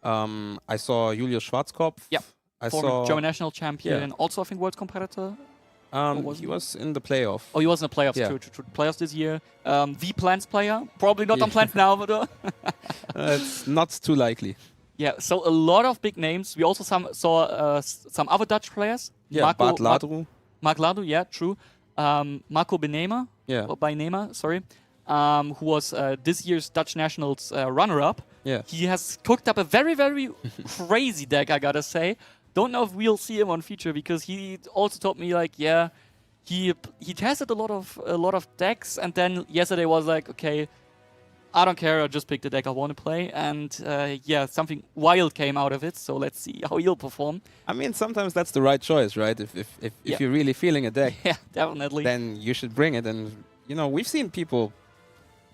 B: I saw Julius Schwarzkopf. I
A: former German national champion, and also I think world competitor.
B: He was in the playoff.
A: Oh, he was in the playoffs, true. Playoffs this year. V-Plants player. Probably not on Plants now, but...
B: it's not too likely.
A: Yeah, so a lot of big names. We also saw some other Dutch players.
B: Bart Ladru.
A: Mark Ladru, true. Marco Benema, who was this year's Dutch Nationals runner-up. He has cooked up a very, very crazy deck, I gotta say. Don't know if we'll see him on feature, because he also told me like, he tested a lot of decks, and then yesterday was like, okay, I don't care, I just picked the deck I want to play, and something wild came out of it. So let's see how he'll perform.
B: I mean, sometimes that's the right choice, right? If you're really feeling a deck,
A: definitely,
B: then you should bring it. And you know, we've seen people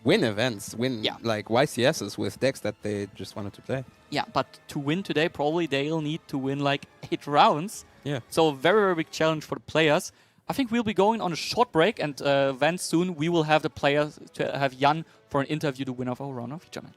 B: win events, like YCSs with decks that they just wanted to play.
A: Yeah, but to win today, probably they'll need to win like 8 rounds.
B: Yeah.
A: So very, very big challenge for the players. I think we'll be going on a short break, and then soon we will have the players to have Jan for an interview, the winner of our round of feature match.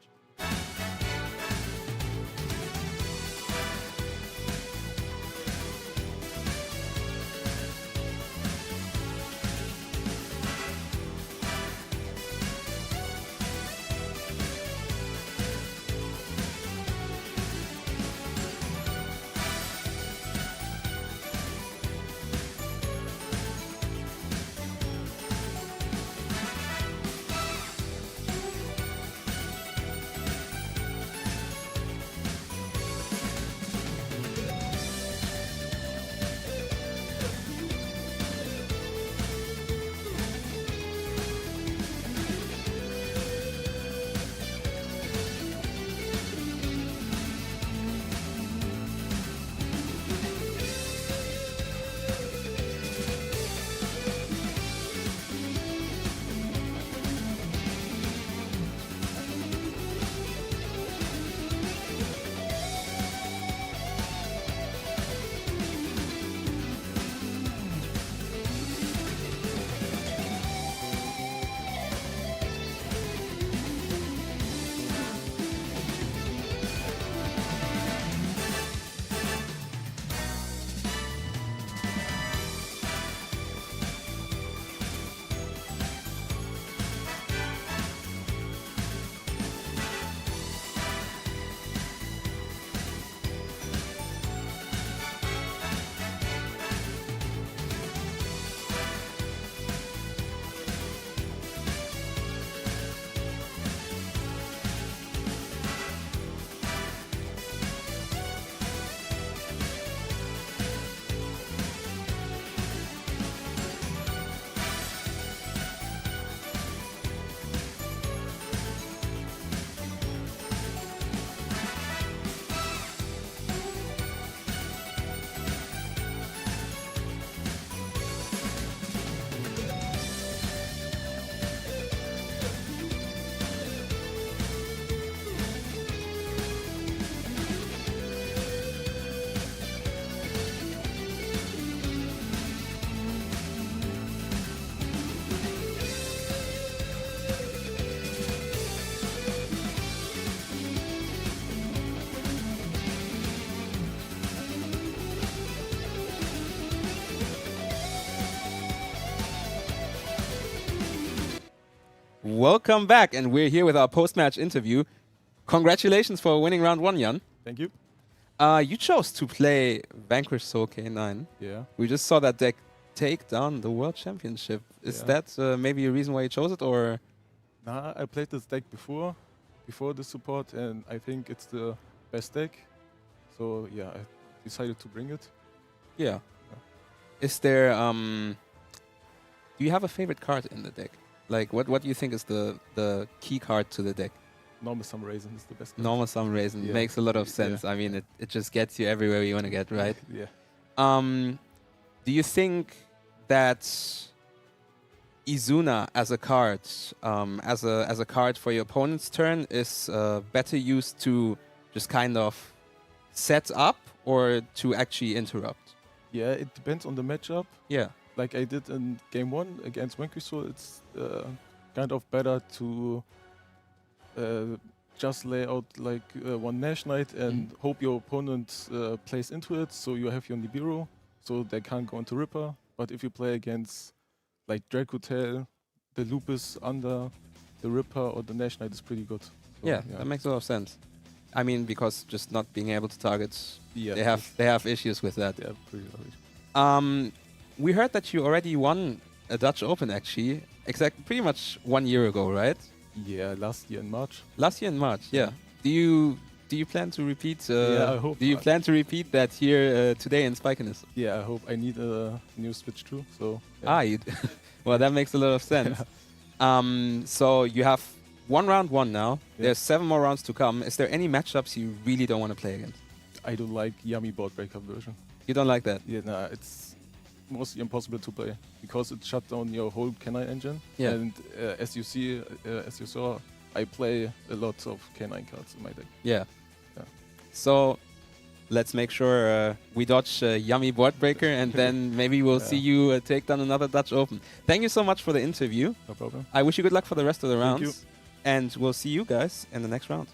B: Welcome back, and we're here with our post-match interview. Congratulations for winning round 1, Jan.
C: Thank you.
B: You chose to play Vanquish Soul K9.
C: Yeah.
B: We just saw that deck take down the World Championship. Is that maybe a reason why you chose it, or?
C: Nah, I played this deck before the support, and I think it's the best deck. So yeah, I decided to bring it.
B: Yeah. Is there do you have a favorite card in the deck? Like what do you think is the key card to the deck?
C: Normal Sum Raisin is the best card.
B: Normal Sum Raisin makes a lot of sense. I mean, it just gets you everywhere you want to get, right?
C: Yeah.
B: Do you think that Izuna as a card, as a card for your opponent's turn, is better used to just kind of set up or to actually interrupt?
C: Yeah, it depends on the matchup.
B: Yeah.
C: Like I did in game 1 against Vanquish Soul, it's kind of better to just lay out like one Nash Knight and hope your opponent plays into it, so you have your Nibiru, so they can't go into Ripper. But if you play against like Draco Tail, the Lupus under the Ripper or the Nash Knight is pretty good. So,
B: yeah, that makes a lot of sense. I mean, because just not being able to target,
C: yeah,
B: they have issues with that.
C: Yeah, pretty large.
B: We heard that you already won a Dutch Open, actually, pretty much 1 year ago, right?
C: Yeah, last year in March.
B: Last year in March, yeah. Do you plan to repeat?
C: Yeah, I hope.
B: Do you plan to repeat that here today in Spikeness?
C: Yeah, I hope. I need a new Switch too. So. Yeah.
B: Well, that makes a lot of sense. So you have round 1 now. Yeah. There's 7 more rounds to come. Is there any matchups you really don't want to play against?
C: I don't like Yummy Board Breaker version.
B: You don't like that?
C: Yeah, nah, it's mostly impossible to play because it shut down your whole K9 engine.
B: Yeah.
C: And as you saw, I play a lot of K9 cards in my deck.
B: Yeah. So let's make sure we dodge Yummy Board Breaker, and then maybe we'll see you take down another Dutch Open. Thank you so much for the interview.
C: No problem.
B: I wish you good luck for the rest of the rounds.
C: Thank you.
B: And we'll see you guys in the next round.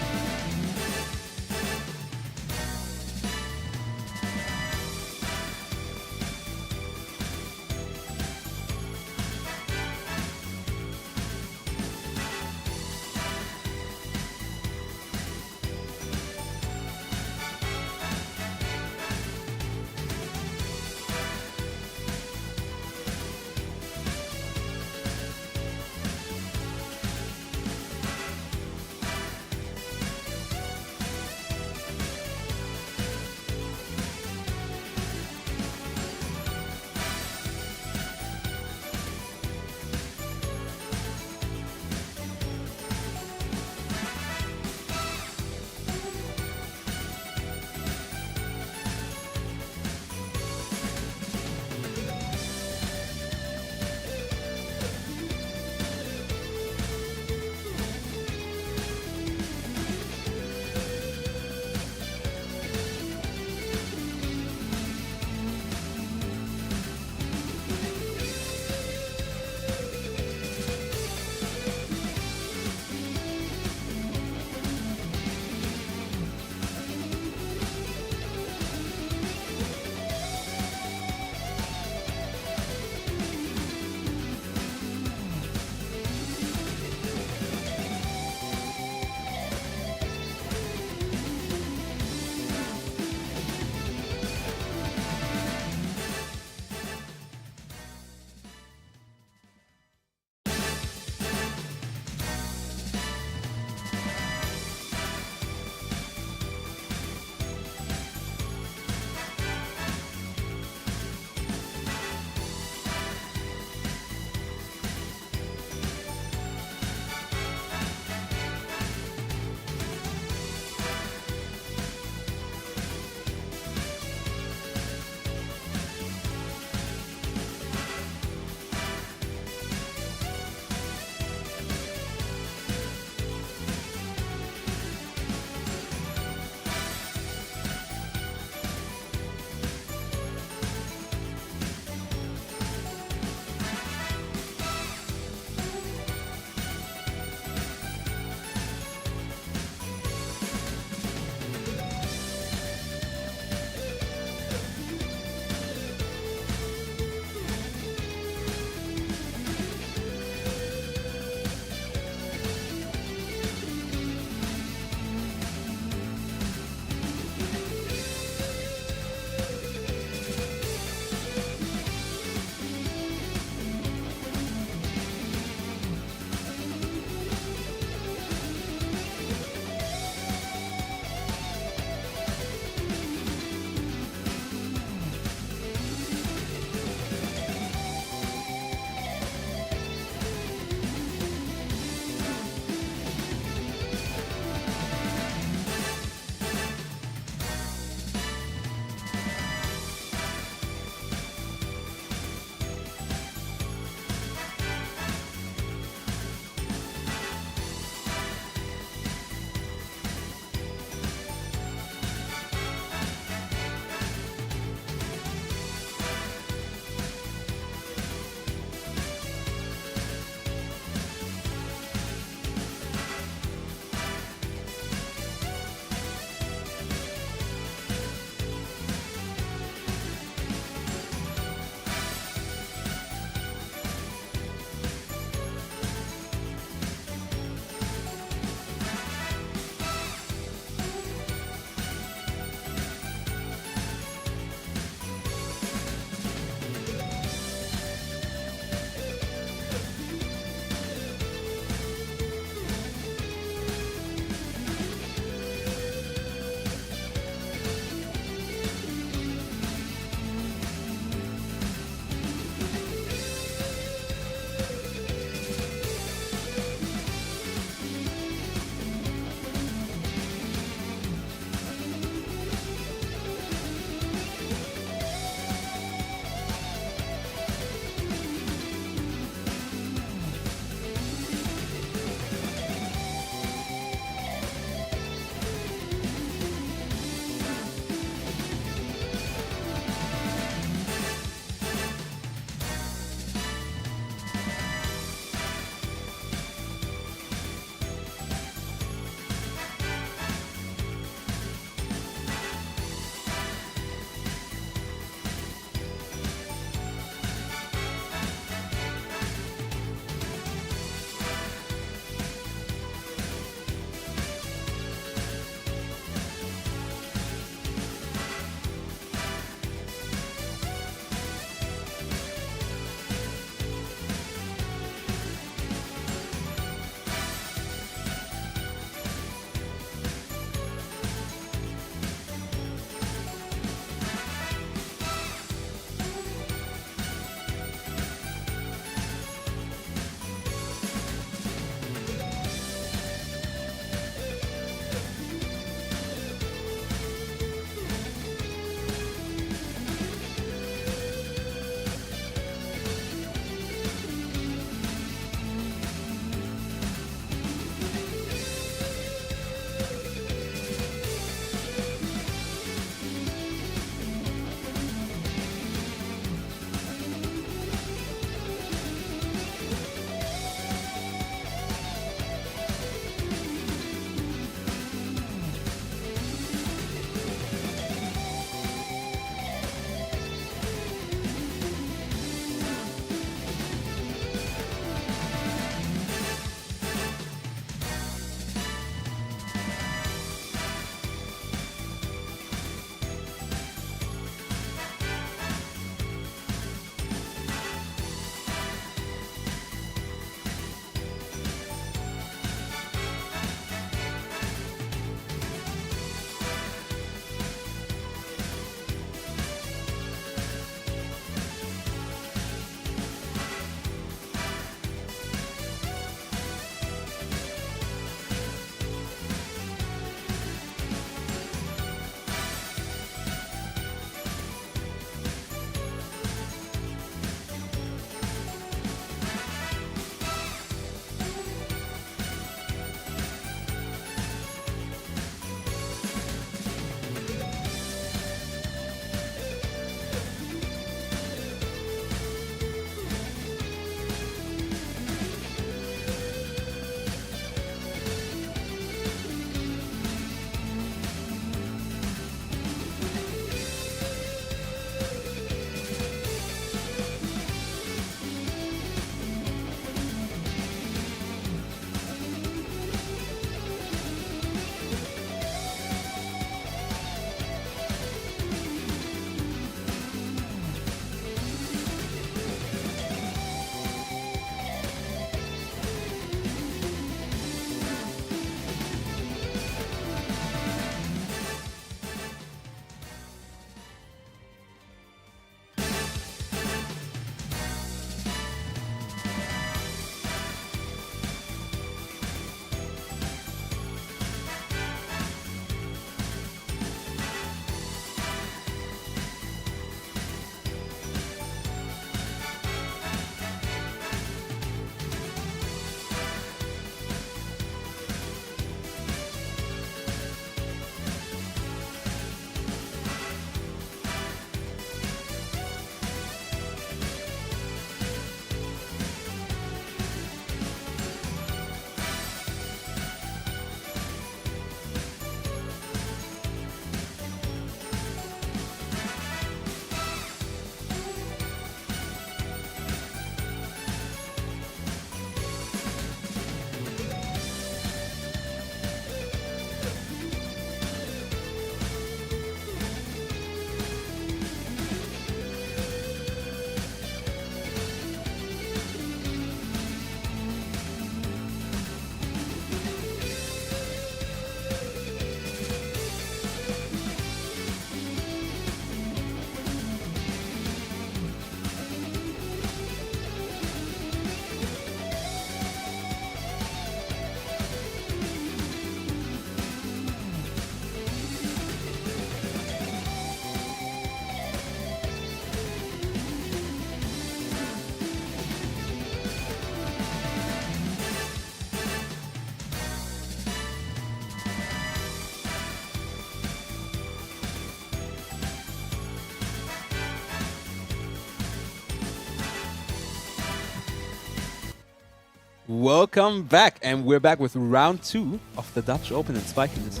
B: Welcome back, and we're back with round 2 of the Dutch Open in Spikiness.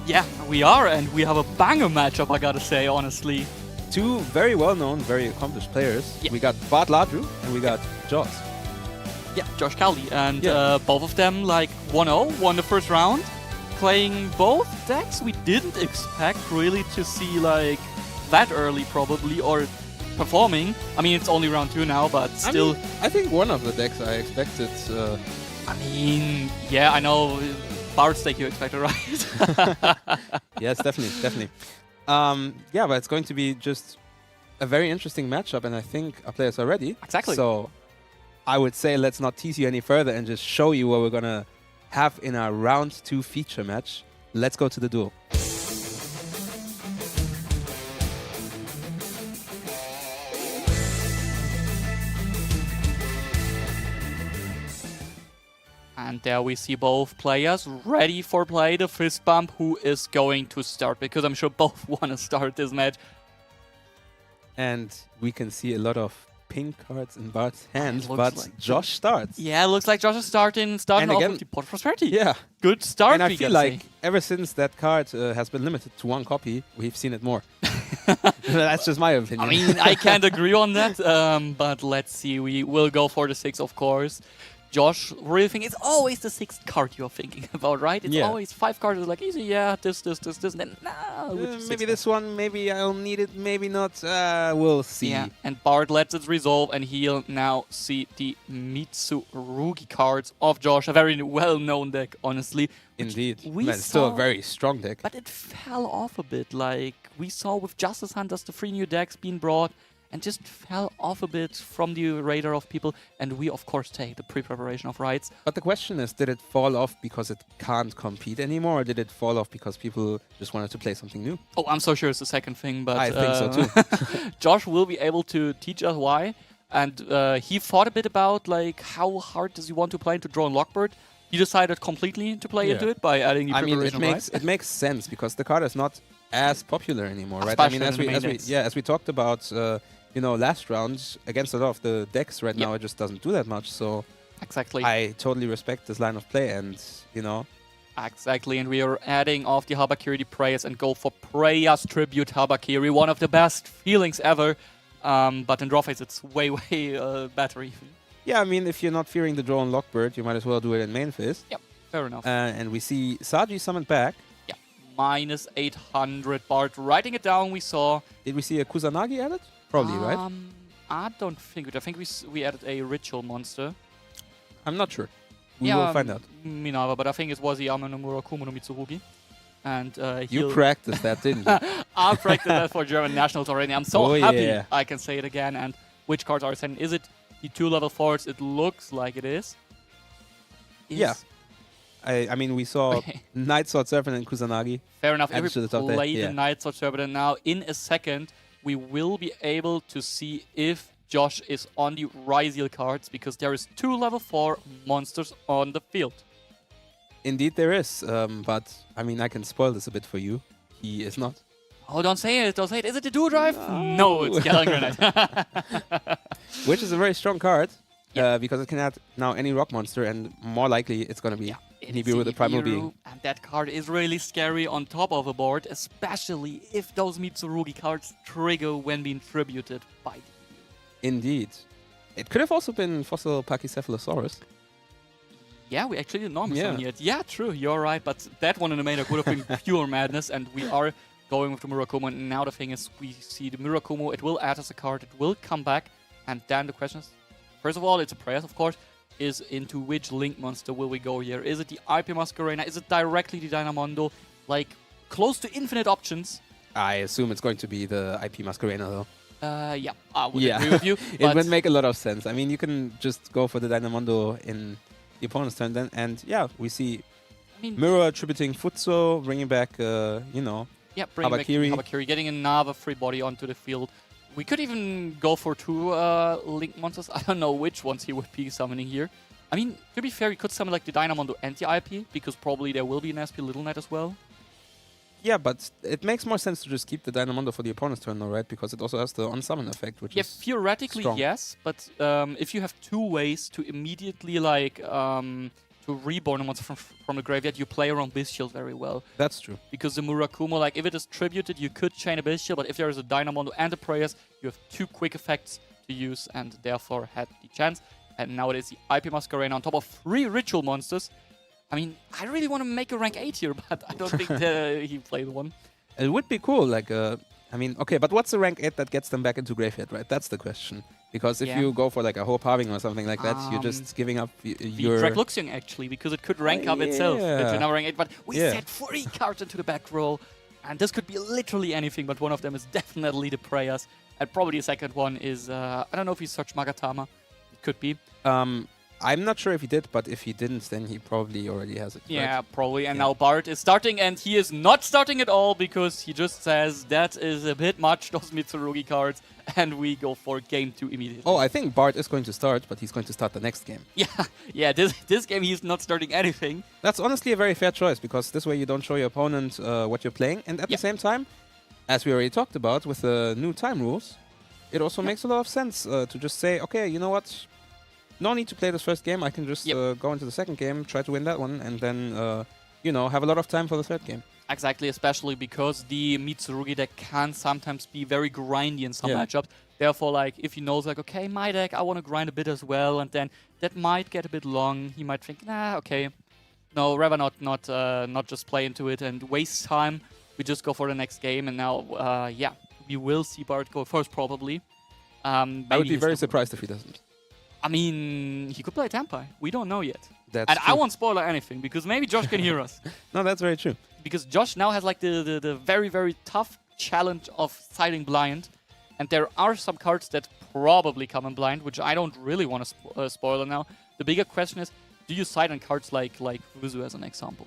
A: Yeah, we are, and we have a banger matchup, I gotta say, honestly.
B: Two very well-known, very accomplished players.
A: Yeah.
B: We got Bart Ladru and we got Josh.
A: Yeah, Josh Caldy, and both of them like 1-0, won the first round. Playing both decks we didn't expect really to see like that early probably, or performing. I mean, it's only round 2 now, but still.
B: I think one of the decks I expected.
A: I mean, yeah, I know. Bart's deck you expected, right?
B: Yes, definitely. Yeah, but it's going to be just a very interesting matchup, and I think our players are ready.
A: Exactly.
B: So I would say let's not tease you any further and just show you what we're going to have in our round 2 feature match. Let's go to the duel.
A: And there we see both players ready for play. The fist bump, who is going to start? Because I'm sure both want to start this match.
B: And we can see a lot of pink cards in Bart's hands, but
A: like
B: Josh starts.
A: Yeah, looks like Josh is starting off with the Pot of Prosperity.
B: Yeah.
A: Good start,
B: And I feel like ever since that card has been limited to 1 copy, we've seen it more. That's just my opinion.
A: I mean, I can't agree on that, but let's see. We will go for the 6, of course. Josh, really think it's always the 6th card you're thinking about, right? It's always 5 cards like easy, yeah, this, and then
B: maybe this one, maybe I'll need it, maybe not. We'll see.
A: Yeah, and Bart lets it resolve, and he'll now see the Mitsurugi cards of Josh, a very well-known deck, honestly.
B: Indeed. It's still a very strong deck.
A: But it fell off a bit, like we saw with Justice Hunters, the 3 new decks being brought, and just fell off a bit from the radar of people, and we of course take the pre-preparation of rights.
B: But the question is, did it fall off because it can't compete anymore, or did it fall off because people just wanted to play something new?
A: Oh, I'm so sure it's the second thing, but
B: I think so too.
A: Josh will be able to teach us why, and he thought a bit about like how hard does he want to play into Draw and Lockbird. He decided completely to play into it by adding the preparation of rights.
B: It makes sense because the card is not as popular anymore, right?
A: Especially
B: I mean, as we talked about. You know, last round against a lot of the decks right now, it just doesn't do that much. So
A: exactly,
B: I totally respect this line of play, and you know,
A: exactly. And we are adding off the Habakiri Prayers and go for Prayers Tribute Habakiri, one of the best feelings ever. But in draw phase, it's way better even.
B: Yeah, I mean, if you're not fearing the draw on Lockbird, you might as well do it in main phase.
A: Yep, fair enough.
B: And we see Saji summoned back.
A: Yeah, minus 800. Bart writing it down. We saw.
B: Did we see a Kusanagi added? Probably, right?
A: I don't think it. I think we added a ritual monster.
B: I'm not sure. We will find out.
A: Me neither, but I think it was the Amano Murakumo no Mitsurugi. And
B: you practiced that, didn't you?
A: I practiced that for German nationals already. I'm so happy I can say it again. And which cards are sending? Is it the 2 level 4s? It looks like it is.
B: Yeah. I mean, we saw Night Sword Serpent and Kusanagi.
A: Fair enough. If we play the Night Sword Serpent now, in a second, we will be able to see if Josh is on the Ryziel cards, because there is 2 level 4 monsters on the field.
B: Indeed there is, but I mean, I can spoil this a bit for you. He is not.
A: Oh, don't say it, don't say it. Is it the Duo Drive? No, it's Gallon Granite.
B: Which is a very strong card, because it can add now any rock monster, and more likely it's going to be Nibiru, the Primal Being.
A: And that card is really scary on top of a board, especially if those Mitsurugi cards trigger when being tributed by the
B: Indeed. It could have also been Fossil Pachycephalosaurus.
A: Yeah, we actually didn't normally summon yet. Yeah, true, you're right, but that one in the main deck would have been pure madness, and we are going with the Murakumo. And now the thing is, we see the Murakumo, it will add us a card, it will come back, and then the question is, first of all, it's a Prayers, of course, is into which Link monster will we go here? Is it the IP Masquerena? Is it directly the Dynamondo? Like, close to infinite options.
B: I assume it's going to be the IP Masquerena, though.
A: Yeah, I would agree with you.
B: It would make a lot of sense. I mean, you can just go for the Dynamondo in the opponent's turn then, and yeah, we see Mirror attributing Futso, bringing back, you know,
A: bringing
B: Habakiri.
A: Back Habakiri, getting another free body onto the field. We could even go for 2 Link monsters. I don't know which ones he would be summoning here. I mean, to be fair, he could summon like the Dynamondo and the IP, because probably there will be an SP Little Knight as well.
B: Yeah, but it makes more sense to just keep the Dynamondo for the opponent's turn, though, right? Because it also has the on-summon effect, which is
A: theoretically,
B: strong.
A: yes. But if you have 2 ways to immediately, like, to reborn a monster from the graveyard, you play around Bestial very well.
B: That's true.
A: Because the Murakumo, like, if it is tributed, you could chain a Bestial, but if there is a Dynamondo and a Prayers, you have 2 quick effects to use, and therefore had the chance. And now it is the IP Masquerade on top of 3 ritual monsters. I mean, I really want to make a rank 8 here, but I don't think he played one.
B: It would be cool, like, I mean, okay, but what's the rank 8 that gets them back into graveyard, right? That's the question. Because if you go for like a Hope Halving or something like that, you're just giving up your...
A: The Dragluxion, actually, because it could rank up itself into another rank 8, but we set 3 cards into the back row, and this could be literally anything, but one of them is definitely the Prayers, and probably the second one is, I don't know if he searched Magatama. It could be.
B: I'm not sure if he did, but if he didn't, then he probably already has it.
A: Yeah,
B: right?
A: probably. And now Bart is starting, and he is not starting at all because he just says that is a bit much, those Mitsurugi cards, and we go for game 2 immediately.
B: Oh, I think Bart is going to start, but he's going to start the next game.
A: Yeah. This game he's not starting anything.
B: That's honestly a very fair choice because this way you don't show your opponent what you're playing, and at the same time, as we already talked about with the new time rules, it also makes a lot of sense to just say, okay, you know what? No need to play this first game. I can just go into the second game, try to win that one, and then, you know, have a lot of time for the third game.
A: Exactly, especially because the Mitsurugi deck can sometimes be very grindy in some matchups. Therefore, like, if he knows, like, okay, my deck, I want to grind a bit as well, and then that might get a bit long. He might think, nah, okay, no, rather not just play into it and waste time. We just go for the next game, and now, yeah, we will see Bart go first, probably.
B: I would be very surprised if he doesn't.
A: I mean, he could play Tempai. We don't know yet.
B: That's
A: and
B: true.
A: I won't spoil anything, because maybe Josh can hear us.
B: No, that's very true.
A: Because Josh now has like the very, very tough challenge of siding blind. And there are some cards that probably come in blind, which I don't really want to spoil now. The bigger question is, do you side on cards like Vuzu as an example?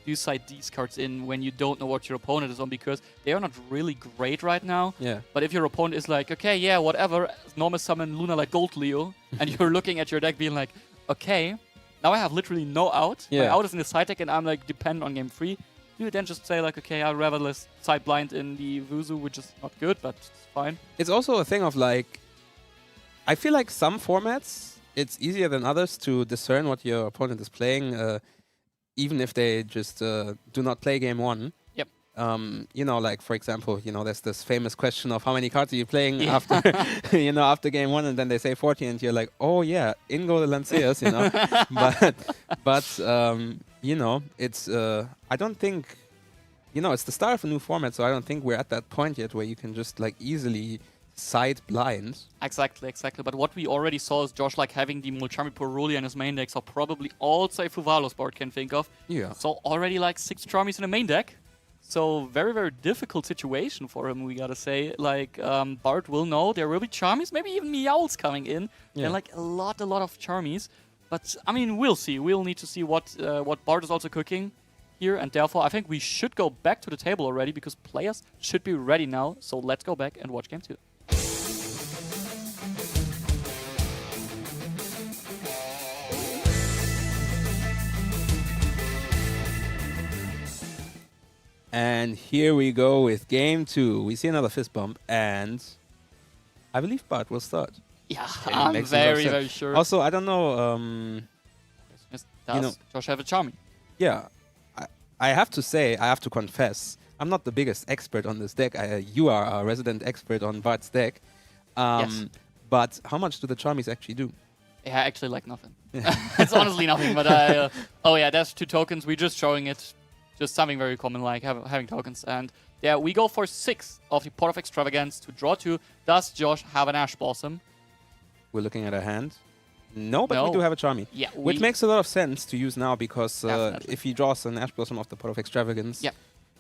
A: Do you side these cards in when you don't know what your opponent is on? Because they are not really great right now.
B: Yeah.
A: But if your opponent is like, okay, yeah, whatever, normal summon Luna like Gold Leo, and you're looking at your deck being like, okay, now I have literally no out. My out is in the side deck, and I'm like dependent on game 3. You then just say like, okay, I'd rather less side blind in the Vuzu, which is not good, but it's fine.
B: It's also a thing of like, I feel like some formats, it's easier than others to discern what your opponent is playing, even if they just do not play game 1.
A: Yep.
B: You know, like, for example, you know, there's this famous question of how many cards are you playing after, you know, after game 1, and then they say 40, and you're like, oh yeah, in go the Lanceas, you know. but you know, it's, I don't think, you know, it's the start of a new format, so I don't think we're at that point yet where you can just like easily side blind.
A: Exactly. But what we already saw is Josh like having the Mulcharmi Poruli in his main deck, so probably also a Fuvalos board can think of.
B: Yeah.
A: So already like 6 Charmies in the main deck. So very, very difficult situation for him, we gotta say. Like, Bart will know there will be Charmies, maybe even Meowls coming in. And like a lot of Charmies. But, I mean, we'll see. We'll need to see what Bart is also cooking here. And therefore, I think we should go back to the table already, because players should be ready now. So let's go back and watch game 2.
B: And here we go with game 2. We see another fist bump, and I believe Bart will start.
A: Yeah, I'm very, very sure.
B: Also, I don't know...
A: Does
B: you know,
A: Josh have a Charmy?
B: Yeah. I have to say, I have to confess, I'm not the biggest expert on this deck. You are a resident expert on Bart's deck.
A: Yes.
B: But how much do the Charmies actually do?
A: Yeah, actually like nothing. It's honestly nothing, but oh yeah, there's 2 tokens. We're just showing it. Just something very common, like having tokens. And yeah, we go for 6 of the Pot of Extravagance to draw 2. Does Josh have an Ash Blossom?
B: We're looking at a hand. No, but we do have a Charmy.
A: Yeah,
B: which makes a lot of sense to use now, because if he draws an Ash Blossom off the Pot of Extravagance...
A: Yeah,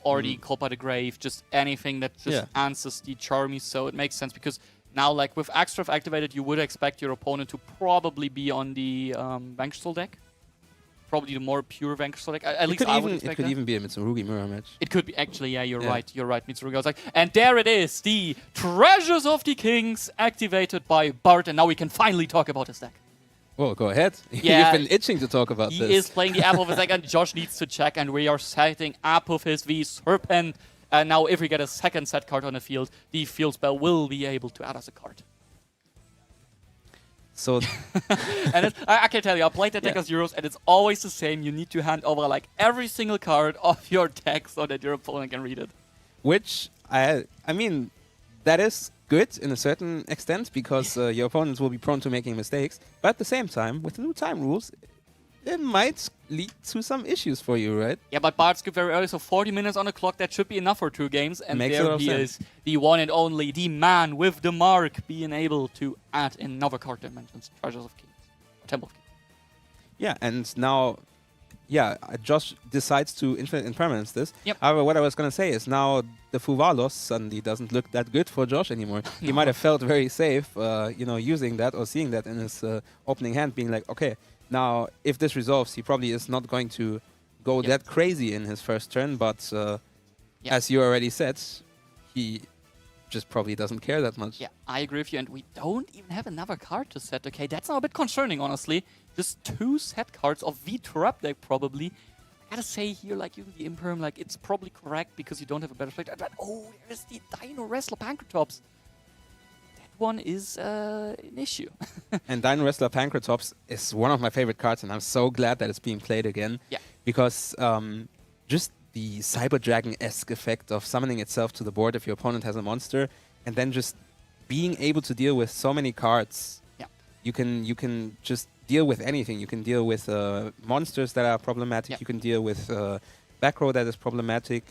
A: or the Call by the Grave, just anything that just answers the Charmy. So it makes sense, because now, like, with Extrav activated, you would expect your opponent to probably be on the Vanquish Soul deck. Probably the more pure Vanquish Soul deck. At least I would expect
B: it could even be a Mitsurugi mirror match.
A: It could be, actually, yeah, you're right. You're right, Mitsurugi was like, and there it is, the Treasures of the Kings activated by Bart, and now we can finally talk about his deck.
B: Well, go ahead.
A: Yeah,
B: You've been itching to talk about this.
A: He is playing the Apple of a second. Josh needs to check, and we are setting Apophis v Serpent. And now if we get a second set card on the field, the field spell will be able to add us a card.
B: So,
A: and I can tell you, I played that deck as Euros, and it's always the same. You need to hand over like every single card of your deck so that your opponent can read it.
B: Which, I mean, that is good in a certain extent because your opponents will be prone to making mistakes. But at the same time, with the new time rules, it might lead to some issues for you, right?
A: Yeah, but Bart skipped very early, so 40 minutes on the clock, that should be enough for 2 games. And
B: Makes
A: there he is, the one and only, the man with the mark, being able to add another card dimensions, Treasures of Kings, Temple of Kings.
B: Yeah, and now, Josh decides to infinite impermanence this.
A: Yep.
B: However, what I was going to say is now the Fuvalos suddenly doesn't look that good for Josh anymore. He might have felt very safe, using that or seeing that in his opening hand, being like, okay, now, if this resolves, he probably is not going to go that crazy in his first turn, but as you already said, he just probably doesn't care that much.
A: Yeah, I agree with you, and we don't even have another card to set. Okay, that's now a bit concerning, honestly. Just 2 set cards of V-Trap deck, probably. I gotta say here, like, using the Imperm, like, it's probably correct because you don't have a better play. But, oh, there's the Dino Wrestler Pancratops. One is an issue.
B: And Dino Wrestler Pancratops is one of my favorite cards, and I'm so glad that it's being played again.
A: Yeah.
B: Because just the Cyber Dragon-esque effect of summoning itself to the board if your opponent has a monster, and then just being able to deal with so many cards.
A: Yeah.
B: You can just deal with anything. You can deal with monsters that are problematic.
A: Yeah.
B: You can deal with back row that is problematic.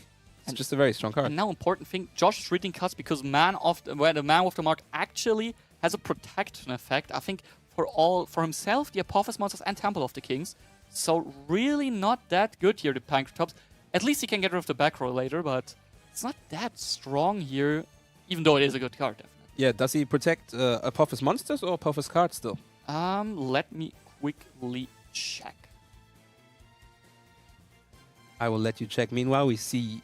B: It's just a very strong card.
A: And now, important thing, Josh is reading cards because the man of the mark actually has a protection effect. I think for himself, the Apophis monsters, and Temple of the Kings. So really not that good here, the Pancratops. At least he can get rid of the back row later, but it's not that strong here, even though it is a good card, definitely.
B: Yeah, does he protect Apophis monsters or Apophis cards still?
A: Let me quickly check.
B: I will let you check. Meanwhile, we see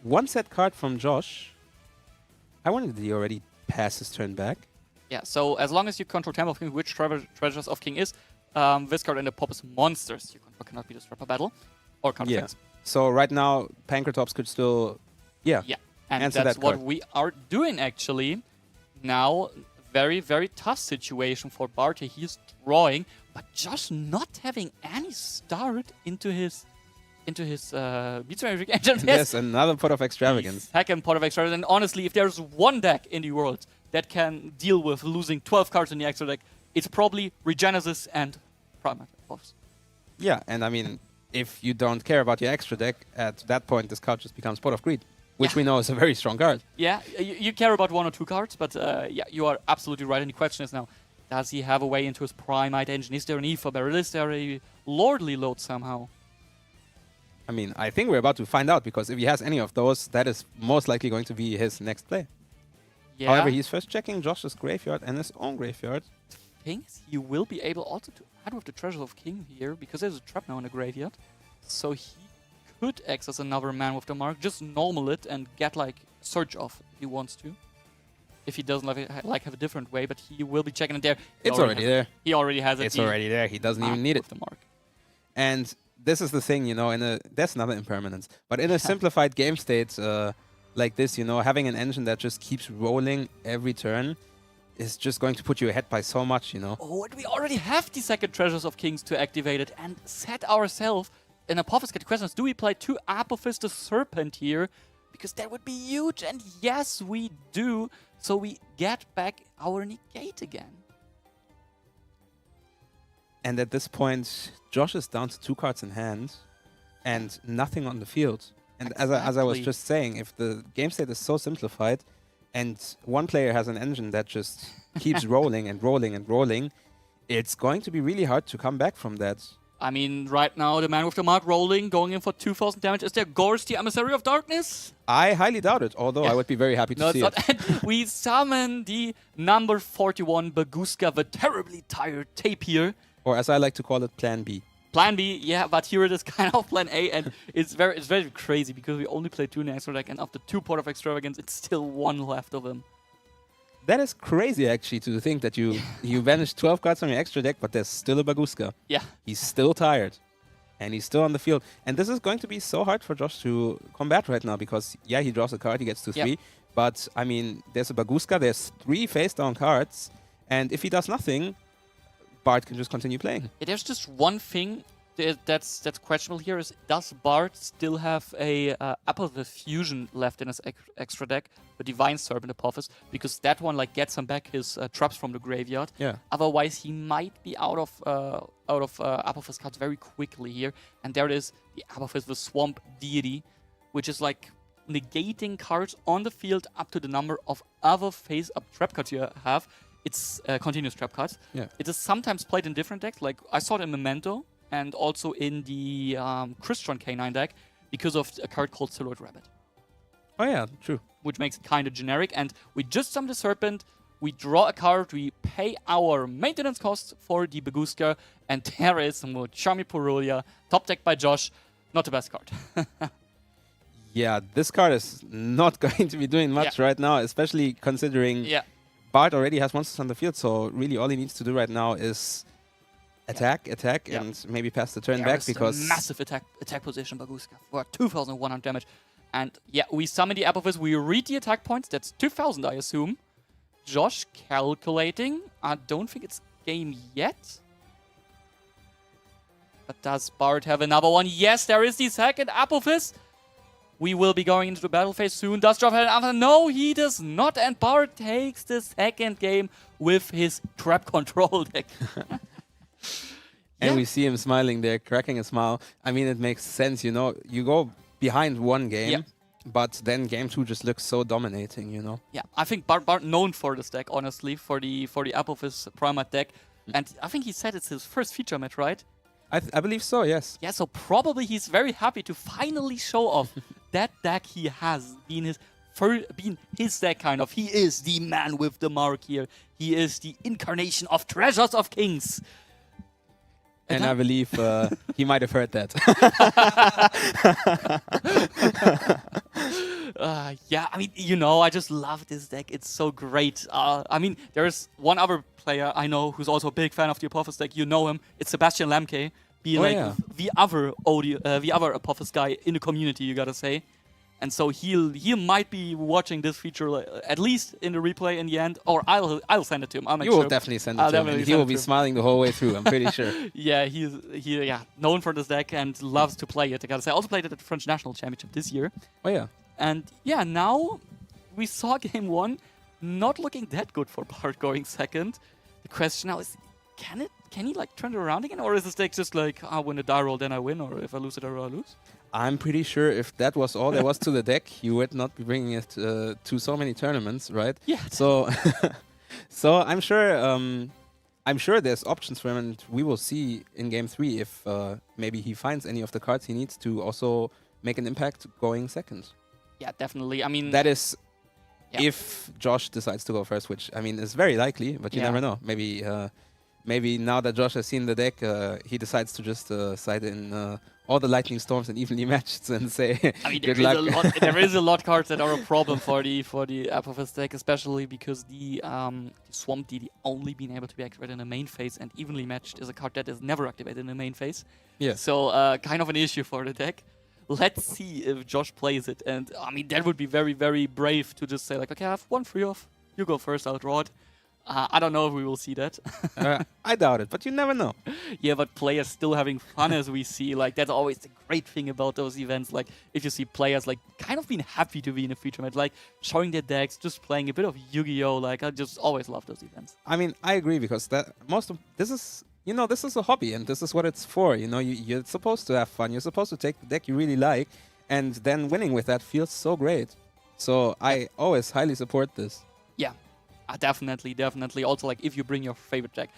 B: one set card from Josh. I wonder, did he already pass his turn back?
A: Yeah, so as long as you control Temple of King, which Treasures of King is, this card and the Apophis monsters you control cannot be disrupt a battle or conflicts.
B: Yeah. So right now, Pancratops could still,
A: and that's what we are doing actually. Now, very, very tough situation for Bart. He's drawing, but just not having any start into his Beatsmaric engine.
B: Yes, another pot of extravagance.
A: Second pot of extravagance. And honestly, if there's one deck in the world that can deal with losing 12 cards in the extra deck, it's probably Regenesis and Primate, of course.
B: Yeah, and I mean, if you don't care about your extra deck, at that point this card just becomes Pot of Greed, which we know is a very strong card.
A: Yeah, you care about 1 or 2 cards, but you are absolutely right. And the question is now, does he have a way into his Primate engine? Is there an Aether Barrel? Is there a Lordly Load somehow?
B: I mean, I think we're about to find out, because if he has any of those, that is most likely going to be his next play. Yeah. However, he's first checking Josh's graveyard and his own graveyard.
A: Things he will be able also to add with the Treasures of King here, because there's a trap now in the graveyard. So he could access another man with the mark, just normal it and get like Surge off if he wants to. If he doesn't have a different way, but he will be checking it there.
B: It's already there.
A: He already has it.
B: It's already there. He doesn't even need it.
A: The mark.
B: And this is the thing, you know, that's another impermanence. But in a simplified game state like this, you know, having an engine that just keeps rolling every turn is just going to put you ahead by so much, you know.
A: Oh, and we already have the second Treasures of Kings to activate it and set ourselves in Apophis. Get questions. Do we play 2 Apophis the Serpent here? Because that would be huge. And yes, we do. So we get back our negate again.
B: And at this point, Josh is down to 2 cards in hand and nothing on the field. And as I was just saying, if the game state is so simplified and one player has an engine that just keeps rolling and rolling and rolling, it's going to be really hard to come back from that.
A: I mean, right now, the man with the mark rolling, going in for 2,000 damage. Is there Gorse, the Emissary of Darkness?
B: I highly doubt it, although I would be very happy to see it.
A: We summon the number 41 Baguska, the terribly tired Tapir.
B: Or as I like to call it, Plan B.
A: Plan B, yeah, but here it is kind of Plan A, and it's very crazy because we only play 2 in the extra deck, and after 2 Pot of Extravagance, it's still 1 left of him.
B: That is crazy, actually, to think that you banished 12 cards from your extra deck, but there's still a Baguska.
A: Yeah.
B: He's still tired. And he's still on the field. And this is going to be so hard for Josh to combat right now because, yeah, he draws a card, he gets to 3. But, I mean, there's a Baguska, there's 3 face-down cards. And if he does nothing, Bart can just continue playing.
A: There's just one thing that's questionable here is, does Bart still have a Apophis Fusion left in his extra deck, the Divine Serpent Apophis, because that one like gets him back his traps from the graveyard.
B: Yeah.
A: Otherwise, he might be out of Apophis cards very quickly here. And there it is, the Apophis, the Swamp Deity, which is like negating cards on the field up to the number of other face-up trap cards you have. It's continuous trap cards.
B: Yeah.
A: It is sometimes played in different decks. Like I saw it in Memento and also in the Crystron K9 deck because of a card called Silhouette Rabbit.
B: Oh yeah, true.
A: Which makes it kind of generic. And we just summon the Serpent, we draw a card, we pay our maintenance costs for the Baguska, and there is Charmy Purulia, top deck by Josh. Not the best card.
B: Yeah, this card is not going to be doing much right now, especially considering Bart already has monsters on the field, so really all he needs to do right now is attack, and maybe pass the turn back because...
A: a massive attack position, Baguska, for 2,100 damage. And yeah, we summon the Apophis, we read the attack points, that's 2,000 I assume. Josh calculating, I don't think it's game yet. But does Bart have another one? Yes, there is the second Apophis. We will be going into the battle phase soon. Does Josh have another? No, he does not. And Bart takes the second game with his trap control deck.
B: And we see him smiling there, cracking a smile. I mean, it makes sense, you know. You go behind one game, but then game 2 just looks so dominating, you know.
A: Yeah, I think Bart known for this deck, honestly, for the Apophis Primat deck. And I think he said it's his first feature match, right?
B: I believe so, yes.
A: Yeah, so probably he's very happy to finally show off that deck he has been his deck kind of. He is the man with the mark here. He is the incarnation of Treasures of Kings.
B: And I believe he might have heard that.
A: Yeah, I mean, you know, I just love this deck. It's so great. I mean, there's one other player I know who's also a big fan of the Apophis deck. You know him. It's Sebastian Lemke. The other Apophis guy in the community, you gotta say. And so he might be watching this feature at least in the replay in the end, or I'll send it to him. I'll make
B: you
A: sure.
B: will definitely send it to him. And he will be smiling the whole way through. I'm pretty sure.
A: Yeah, he's known for this deck and loves to play it. I gotta say, I also played it at the French National Championship this year.
B: Oh yeah.
A: And yeah, now we saw game 1 not looking that good for Bart going second. The question now is, can he like turn it around again, or is this deck just like, I win a die roll, then I win, or if I lose a die roll, I lose?
B: I'm pretty sure if that was all there was to the deck, you would not be bringing it to so many tournaments, right?
A: Yeah.
B: So, so I'm sure there's options for him, and we will see in game 3 if maybe he finds any of the cards he needs to also make an impact going second.
A: Yeah, definitely. I mean,
B: that is if Josh decides to go first, which I mean is very likely, but you never know. Maybe now that Josh has seen the deck, he decides to just side in all the lightning storms and evenly matched and say,
A: I mean,
B: good luck.
A: There is a lot of cards that are a problem for the Apophis deck, especially because the Swamp Deity only being able to be activated in the main phase, and evenly matched is a card that is never activated in the main phase.
B: Yeah.
A: So kind of an issue for the deck. Let's see if Josh plays it, and I mean that would be very, very brave to just say like, okay, I have 1 free off. You go first, I'll draw it. I don't know if we will see that.
B: I doubt it, but you never know.
A: Yeah, but players still having fun, as we see. Like, that's always the great thing about those events. Like, if you see players, like, kind of being happy to be in a feature match, like, showing their decks, just playing a bit of Yu-Gi-Oh! Like, I just always love those events.
B: I mean, I agree, because this is, you know, this is a hobby, and this is what it's for. You know, you're supposed to have fun. You're supposed to take the deck you really like, and then winning with that feels so great. So I always highly support this.
A: Yeah. Definitely. Also, like, if you bring your favorite deck,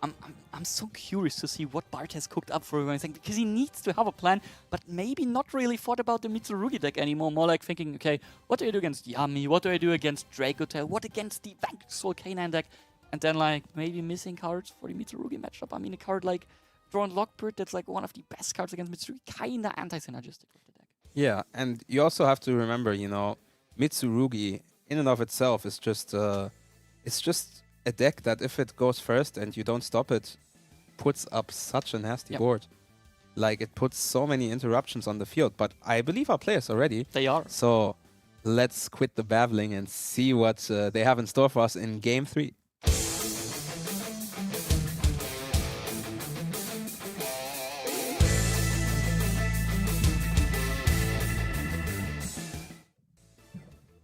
A: I'm so curious to see what Bart has cooked up for everything, because he needs to have a plan, but maybe not really thought about the Mitsurugi deck anymore. More like thinking, okay, what do I do against Yami? What do I do against Dracotail? What against the Vanquish Soul Canine deck? And then, like, maybe missing cards for the Mitsurugi matchup. I mean, a card like Drawn Lockbird, that's like one of the best cards against Mitsurugi, kinda anti-synergistic with the deck.
B: Yeah, and you also have to remember, you know, Mitsurugi in and of itself is just it's just a deck that if it goes first and you don't stop it, puts up such a nasty board. Like, it puts so many interruptions on the field. But I believe our players are ready.
A: They are.
B: So let's quit the babbling and see what they have in store for us in Game 3.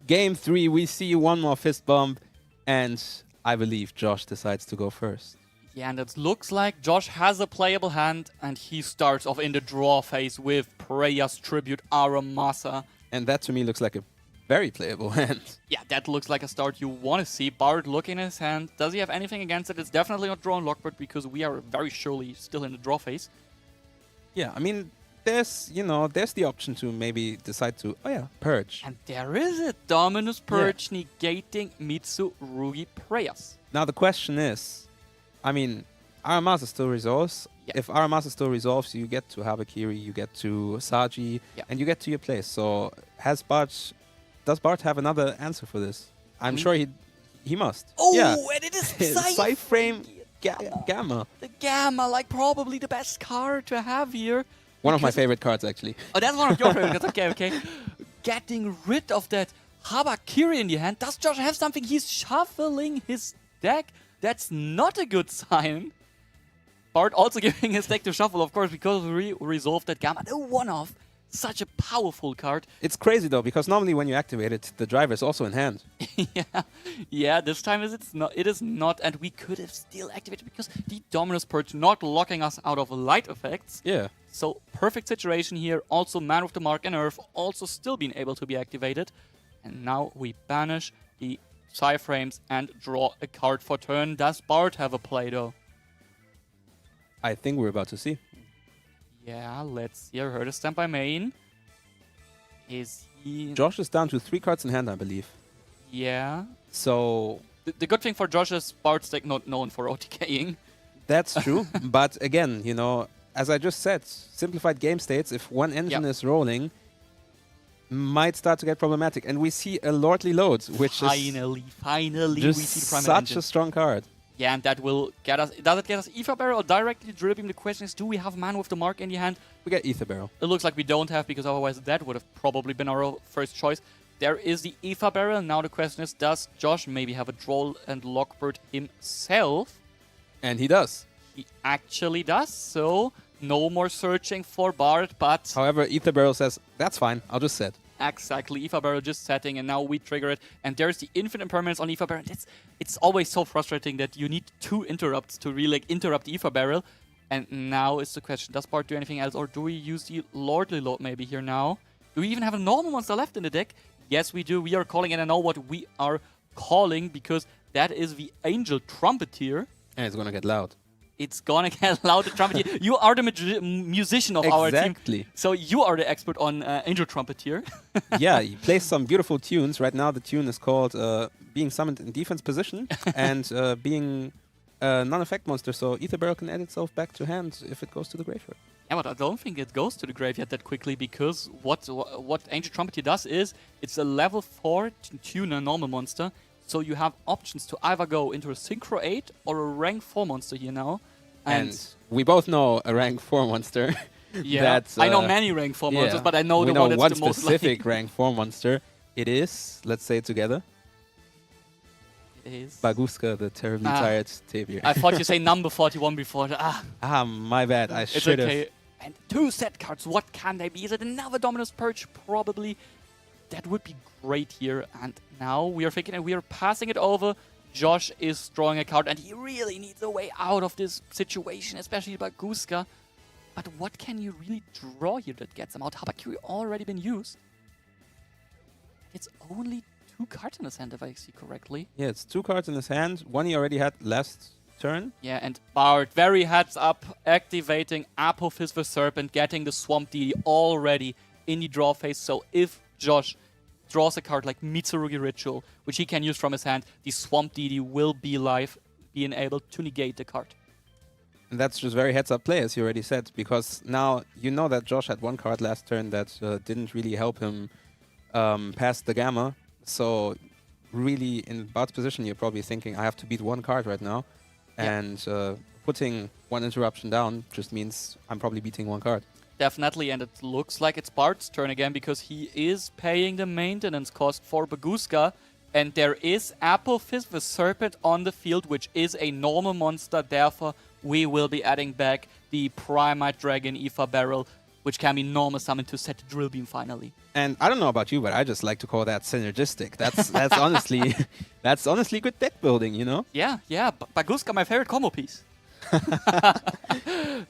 B: Game 3, we see one more fist bump, and I believe Josh decides to go first.
A: Yeah, and it looks like Josh has a playable hand, and he starts off in the draw phase with Preya's Tribute Aramasa.
B: And that to me looks like a very playable hand.
A: Yeah, that looks like a start you want to see. Bard looking at his hand. Does he have anything against it? It's definitely not draw and Lockbird because we are very surely still in the draw phase.
B: Yeah, I mean, there's the option to maybe decide to, Purge.
A: And there is it. Dominus Purge negating Mitsurugi Preyas.
B: Now the question is, I mean, Aramasa still resolves.
A: Yeah.
B: If Aramasa still resolves, you get to Habakiri, you get to Saji, and you get to your place. So does Bart have another answer for this? I'm sure he must.
A: Oh,
B: yeah.
A: And it is
B: Psyframe Gamma.
A: The Gamma, like probably the best card to have here.
B: One of my favorite cards, actually.
A: Oh, that's one of your favorite cards. Okay. Getting rid of that Habakiri in the hand. Does Josh have something? He's shuffling his deck. That's not a good sign. Bart also giving his deck to shuffle, of course, because we resolved that Gamma. The one-off. Such a powerful card.
B: It's crazy, though, because normally when you activate it, the driver is also in hand.
A: Yeah, this time it is not, and we could have still activated because the Dominus Purge not locking us out of light effects.
B: Yeah.
A: So, perfect situation here. Also, Man with the Mark and Earth also still being able to be activated. And now we banish the Psyframes and draw a card for turn. Does Bart have a play, though?
B: I think we're about to see.
A: Yeah, let's see. I heard a standby main. Is he...
B: Josh is down to 3 cards in hand, I believe.
A: Yeah.
B: So...
A: The good thing for Josh is Bart's deck not known for OTKing.
B: That's true. But again, as I just said, simplified game states, if one engine is rolling, might start to get problematic. And we see a Lordly Load, which
A: finally,
B: we see the primary engine. A strong card.
A: Yeah, and that will get us... Does it get us Ether Barrel or directly Drill Beam? The question is, do we have Man with the Mark in the hand?
B: We get Ether Barrel.
A: It looks like we don't have, because otherwise that would have probably been our first choice. There is the Ether Barrel. Now the question is, does Josh maybe have a Droll and Lockbird himself?
B: And he does.
A: He actually does, so no more searching for Bart, but...
B: However, Ether Barrel says, that's fine, I'll just set.
A: Exactly, Ether Barrel just setting, and now we trigger it. And there's the infinite impermanence on Ether Barrel. It's always so frustrating that you need 2 interrupts to really interrupt the Ether Barrel. And now is the question, does Bart do anything else? Or do we use the Lordly Load maybe here now? Do we even have a normal monster left in the deck? Yes, we do. We are calling, and I know what we are calling, because that is the Angel Trumpeteer.
B: And it's gonna get loud.
A: It's gonna get loud, the Trumpeteer. You are the musician of our team.
B: Exactly.
A: So you are the expert on Angel Trumpeteer.
B: Yeah, he plays some beautiful tunes. Right now the tune is called Being Summoned in Defense Position and being a non-effect monster, so Ether Barrel can add itself back to hand if it goes to the graveyard.
A: Yeah, but I don't think it goes to the graveyard that quickly, because what Angel Trumpeteer does is, it's a level 4 tuner normal monster. So you have options to either go into a Synchro 8 or a rank 4 monster here now.
B: And we both know a rank 4 monster.
A: Yeah, I know many rank 4 monsters, but I know the one that's the most
B: specific rank 4 monster. It is, let's say it together.
A: It is
B: Baguska, the terribly tired Tavier.
A: I thought you say number 41 before.
B: My bad. I should have.
A: Okay. And 2 set cards, what can they be? Is it another Dominus Purge? Probably. That would be great here. And now we are thinking, and we are passing it over. Josh is drawing a card, and he really needs a way out of this situation, especially Baguska. But what can you really draw here that gets him out? Habakiri already been used. It's only 2 cards in his hand, if I see correctly.
B: Yeah, it's 2 cards in his hand. One he already had last turn.
A: Yeah, and Bart, very heads up, activating Apophis the Serpent, getting the Swamp Deity already in the draw phase. So if Josh draws a card like Mitsurugi Ritual, which he can use from his hand, the Swamp Deity will be live, being able to negate the card.
B: And that's just very heads-up play, as you already said, because now you know that Josh had 1 card last turn that didn't really help him past the Gamma. So really in Bart's position, you're probably thinking, I have to beat one card right now. And putting one interruption down just means I'm probably beating one card.
A: Definitely, and it looks like it's Bart's turn again because he is paying the maintenance cost for Baguska. And there is Apophis the Serpent on the field, which is a normal monster. Therefore, we will be adding back the Primate Dragon Aether Barrel, which can be normal summoned to set the Drill Beam finally.
B: And I don't know about you, but I just like to call that synergistic. That's honestly good deck building, you know?
A: Yeah. Baguska, my favorite combo piece.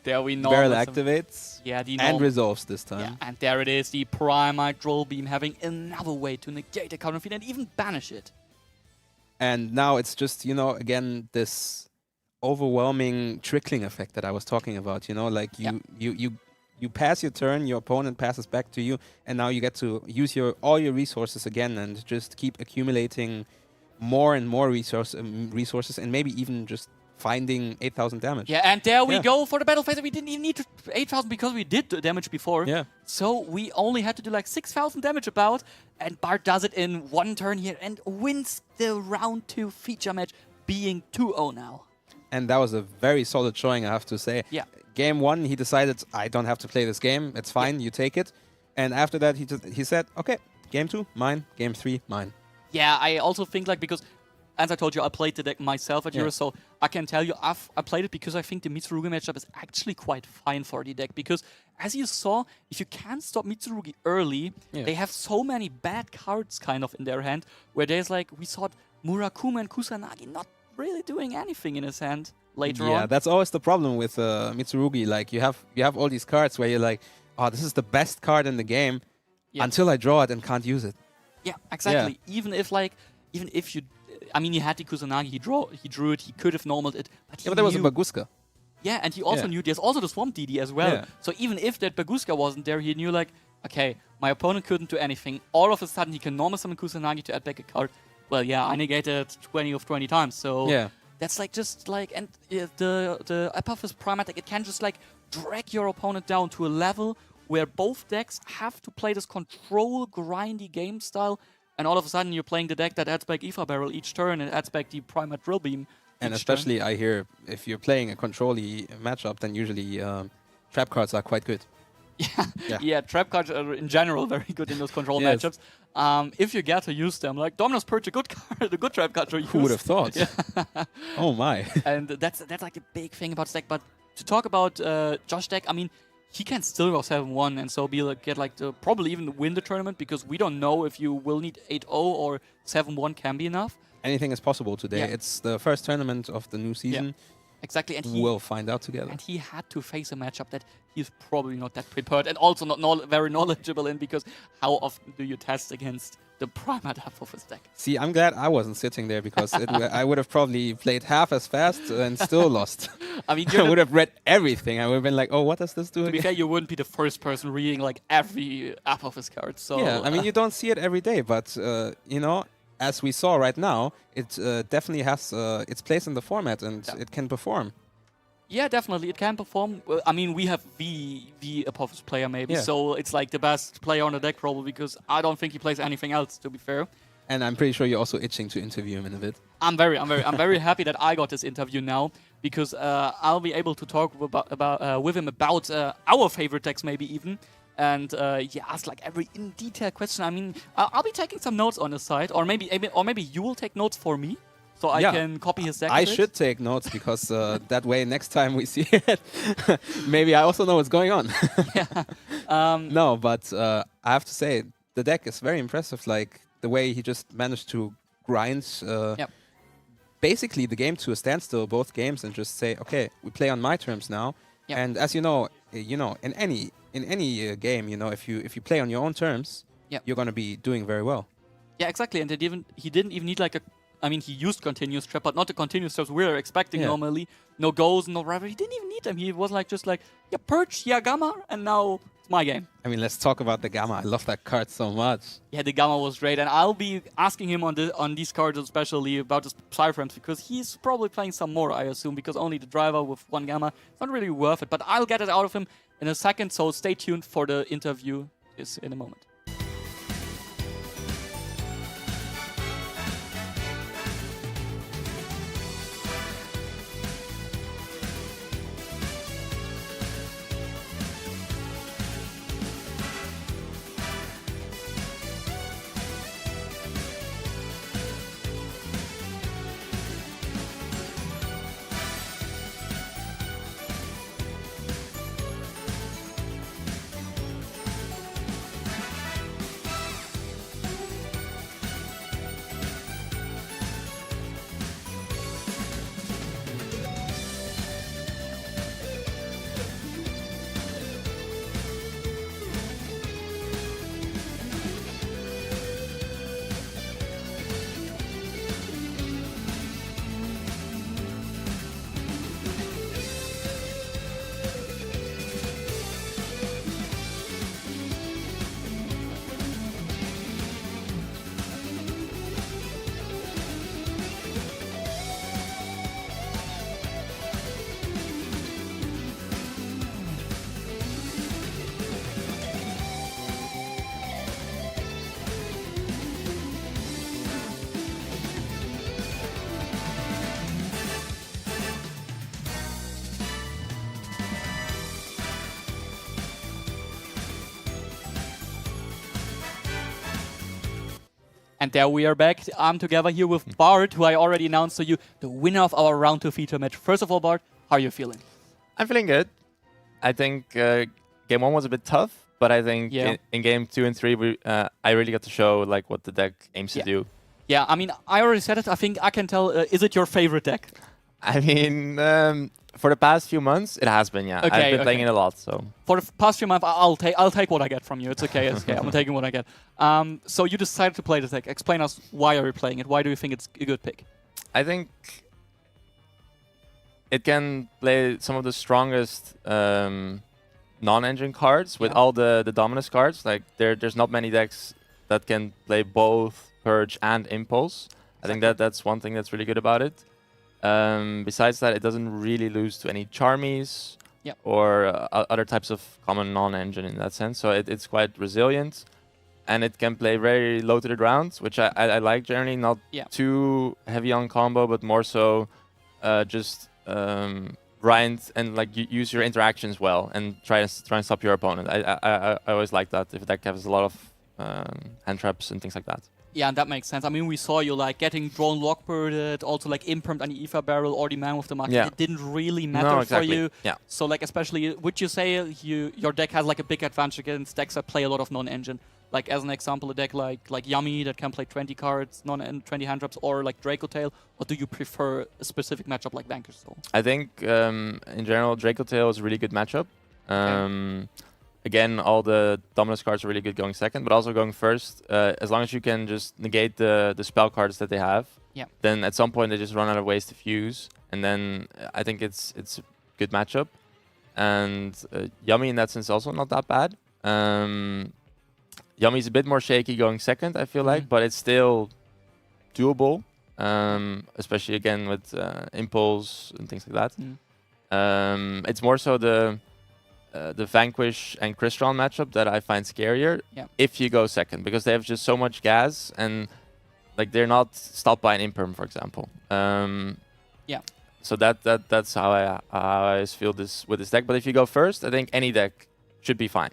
A: There we know.
B: Barrel activates
A: and
B: resolves this time.
A: Yeah, and there it is, the Primate Drill Beam having another way to negate the counter feed and even banish it.
B: And now it's just, again, this overwhelming trickling effect that I was talking about, like you pass your turn, your opponent passes back to you, and now you get to use all your resources again and just keep accumulating more and more resources and maybe even just finding 8,000 damage.
A: Yeah, and there we go for the battle phase. We didn't even need 8,000 because we did the damage before.
B: Yeah.
A: So we only had to do like 6,000 damage about, and Bart does it in one turn here and wins the round 2 feature match, being 2-0 now.
B: And that was a very solid showing, I have to say.
A: Yeah.
B: Game 1, he decided, I don't have to play this game. It's fine, you take it. And after that, he said, okay, game 2, mine. Game 3, mine.
A: Yeah, I also think because, as I told you, I played the deck myself at Euro, so I can tell you I played it because I think the Mitsurugi matchup is actually quite fine for the deck. Because, as you saw, if you can't stop Mitsurugi early, they have so many bad cards kind of in their hand, where there's we saw Murakuma and Kusanagi not really doing anything in his hand later on.
B: Yeah, that's always the problem with Mitsurugi. Like, you have all these cards where you're like, oh, this is the best card in the game until I draw it and can't use it.
A: Yeah, exactly. Yeah. Even if you... I mean, he had the Kusanagi, he drew it, he could have normaled it, but
B: there was a Baguska.
A: Yeah, and he also knew there's also the Swamp DD as well. Yeah. So even if that Baguska wasn't there, he knew okay, my opponent couldn't do anything. All of a sudden, he can normal summon Kusanagi to add back a card. Well, yeah, I negated 20 of 20 times, so that's and the Apophis Primate, it can just drag your opponent down to a level where both decks have to play this control grindy game style. And all of a sudden, you're playing the deck that adds back Aether Barrel each turn and adds back the Primate Drill Beam.
B: And especially, I hear, if you're playing a control-y matchup, then usually trap cards are quite good.
A: Yeah, trap cards are in general very good in those control matchups. If you get to use them, Dominus Purge, a good card, a good trap card to use.
B: Who would have thought? Oh my!
A: And that's a big thing about this deck. But to talk about Josh's deck, I mean, he can still go 7-1 and so probably even win the tournament, because we don't know if you will need 8-0 or 7-1 can be enough.
B: Anything is possible today. Yeah. It's the first tournament of the new season.
A: Yeah. Exactly, and
B: we'll find out together.
A: And he had to face a matchup that he's probably not that prepared and also not very knowledgeable in, because how often do you test against the Primate Apophis deck?
B: See, I'm glad I wasn't sitting there, because I would have probably played half as fast and still lost.
A: I mean,
B: I would have read everything. I would have been like, oh, what does this do again?
A: To be fair, you wouldn't be the first person reading every Apophis card. So
B: yeah, I mean, you don't see it every day, but as we saw right now, it definitely has its place in the format, and it can perform.
A: Yeah, definitely, it can perform. I mean, we have the Apophis player maybe, so it's the best player on the deck probably, because I don't think he plays anything else, to be fair.
B: And I'm pretty sure you're also itching to interview him in a bit.
A: I'm very happy that I got this interview now, because I'll be able to talk with him about our favorite decks maybe even. And ask every in detail question. I mean, I'll be taking some notes on his side, or maybe you will take notes for me, so I can copy his deck.
B: I should take notes, because that way next time we see it, maybe I also know what's going on. No, but I have to say the deck is very impressive. The way he just managed to grind basically the game to a standstill, both games, and just say, okay, we play on my terms now. Yep. And as you know, in any game, if you play on your own terms, you're going to be doing very well.
A: Yeah, exactly. And he didn't even need I mean, he used continuous trap, but not the continuous traps we're expecting normally. No goes, no whatever. He didn't even need them. He was Purge, Gamma, and now it's my game.
B: I mean, let's talk about the Gamma. I love that card so much.
A: Yeah, the Gamma was great, and I'll be asking him on these cards especially about his Psyframes, because he's probably playing some more, I assume, because only the driver with one Gamma is not really worth it. But I'll get it out of him in a second, so stay tuned for the interview in a moment. And there we are back. I'm together here with Bart, who I already announced to you, the winner of our Round 2 feature match. First of all, Bart, how are you feeling?
D: I'm feeling good. I think game 1 was a bit tough, but I think in game 2 and 3, I really got to show like what the deck aims to do.
A: Yeah, I mean, I already said it. I think I can tell. Is it your favorite deck?
D: I mean, for the past few months, it has been, yeah.
A: Okay,
D: I've been playing it a lot, so.
A: For the past few months, I'll take what I get from you. It's okay, it's okay. I'm taking what I get. So you decided to play this deck. Explain us, why are you playing it? Why do you think it's a good pick?
D: I think it can play some of the strongest non-engine cards with all the Dominus cards. Like there's not many decks that can play both Purge and Impulse. I think that's one thing that's really good about it. Besides that, it doesn't really lose to any Charmies or other types of common non-engine in that sense. So it's quite resilient, and it can play very low to the ground, which I like generally. Not too heavy on combo, but more so just grind and like use your interactions well and try and stop your opponent. I always like that if a deck has a lot of hand traps and things like that.
A: Yeah, and that makes sense. I mean, we saw you like getting drone lockbirded, also like impermed on the Ether barrel or the man with the mark.
D: Yeah.
A: It didn't really matter for you.
D: Yeah.
A: So like especially, would you say your deck has like a big advantage against decks that play a lot of non-engine? Like as an example, a deck like Yummy that can play 20 cards, 20 hand traps, or like Draco Tail, or do you prefer a specific matchup like Vanquish Soul?
D: I think in general, Draco Tail is a really good matchup. Again, all the Dominus cards are really good going second, but also going first. As long as you can just negate the spell cards that they have, then at some point they just run out of ways to fuse, and then I think it's a good matchup. And Yummy in that sense also not that bad. Yummy's a bit more shaky going second, I feel like, but it's still doable, especially again with Impulse and things like that. It's more so the Vanquish and Crystron matchup that I find scarier if you go second, because they have just so much gas and like they're not stopped by an Imperm, for example. So that's how I always feel this with this deck. But if you go first, I think any deck should be fine.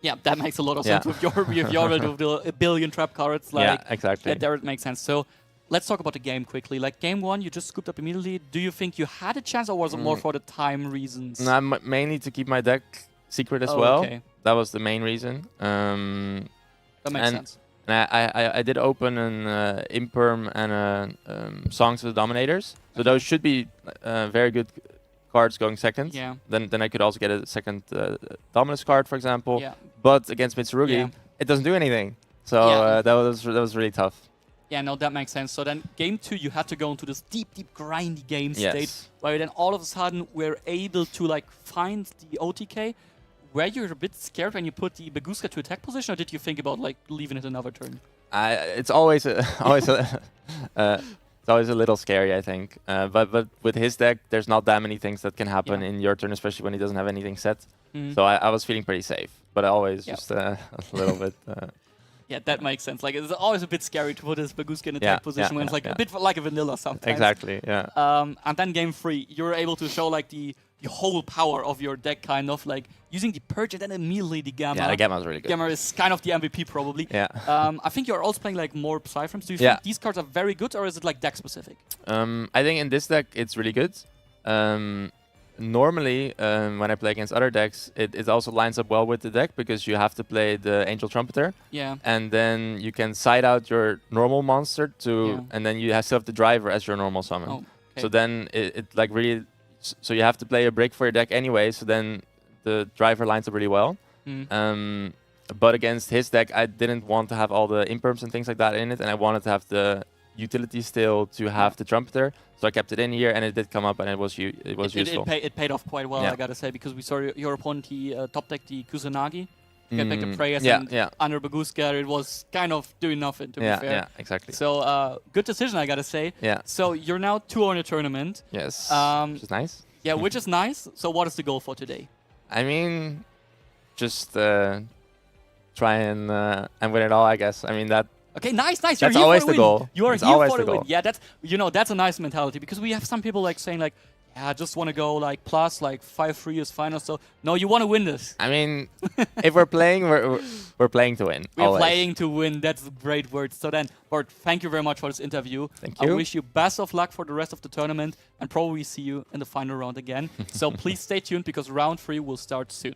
A: Yeah, that makes a lot of sense with your with a billion trap cards. Like,
D: exactly.
A: There it makes sense. So let's talk about the game quickly. Like game 1, you just scooped up immediately. Do you think you had a chance, or was it more for the time reasons?
D: No, mainly to keep my deck secret as well. Okay. That was the main reason.
A: That makes sense.
D: And I did open an Imperm and a Songs of the Dominators. So those should be very good cards going second. Yeah. Then I could also get a second Dominus card, for example. Yeah. But against Mitsurugi, it doesn't do anything. So that was really tough.
A: Yeah, no, that makes sense. So then game 2, you had to go into this deep grindy game state, where then all of a sudden we're able to like find the OTK. Were you a bit scared when you put the Baguska to attack position, or did you think about like leaving it another turn?
D: It's always it's always a little scary, I think. But with his deck, there's not that many things that can happen in your turn, especially when he doesn't have anything set. So I was feeling pretty safe, but always just a little bit.
A: Yeah, that makes sense. Like it's always a bit scary to put his Baguska in attack position when it's like a bit like a vanilla sometimes.
D: Exactly. Yeah.
A: And then game 3, you're able to show like the whole power of your deck, kind of like using the Purge and then immediately the Gamma.
D: Yeah, the Gamma is really good.
A: Gamma is kind of the MVP probably.
D: Yeah.
A: I think you're also playing like more Psyframes. Do you think these cards are very good, or is it like deck specific?
D: I think in this deck it's really good. Normally, when I play against other decks, it also lines up well with the deck, because you have to play the Angel Trumpeter. Yeah. And then you can side out your normal monster and then you still have the driver as your normal summon. Oh, okay. So then it like really, so you have to play a break for your deck anyway, so then the driver lines up really well. But against his deck, I didn't want to have all the Imperms and things like that in it, and I wanted to have the utility still to have the Trumpeter. So I kept it in here, and it did come up, and it was useful.
A: It paid off quite well, I gotta say, because we saw your opponent, he top decked the Kusanagi, get back the Prayers, and under Baguska, it was kind of doing nothing, to be fair.
D: Yeah, exactly.
A: So good decision, I gotta say. Yeah. So you're now 2-0 in the tournament.
D: Yes, which is nice.
A: Yeah, which is nice. So what is the goal for today?
D: I mean, just try and win it all, I guess. I mean, that...
A: Okay, nice.
D: That's always the goal.
A: You are here for the win. Yeah, that's a nice mentality, because we have some people like saying like, I just want to go like plus, like 5-3 is fine or so. No, you want to win this.
D: I mean, if we're playing, we're playing to win.
A: We're
D: always.
A: playing to win. That's a great word. So then, Bart, thank you very much for this interview.
D: Thank you.
A: I wish you best of luck for the rest of the tournament and probably see you in the final round again. So please stay tuned because round 3 will start soon.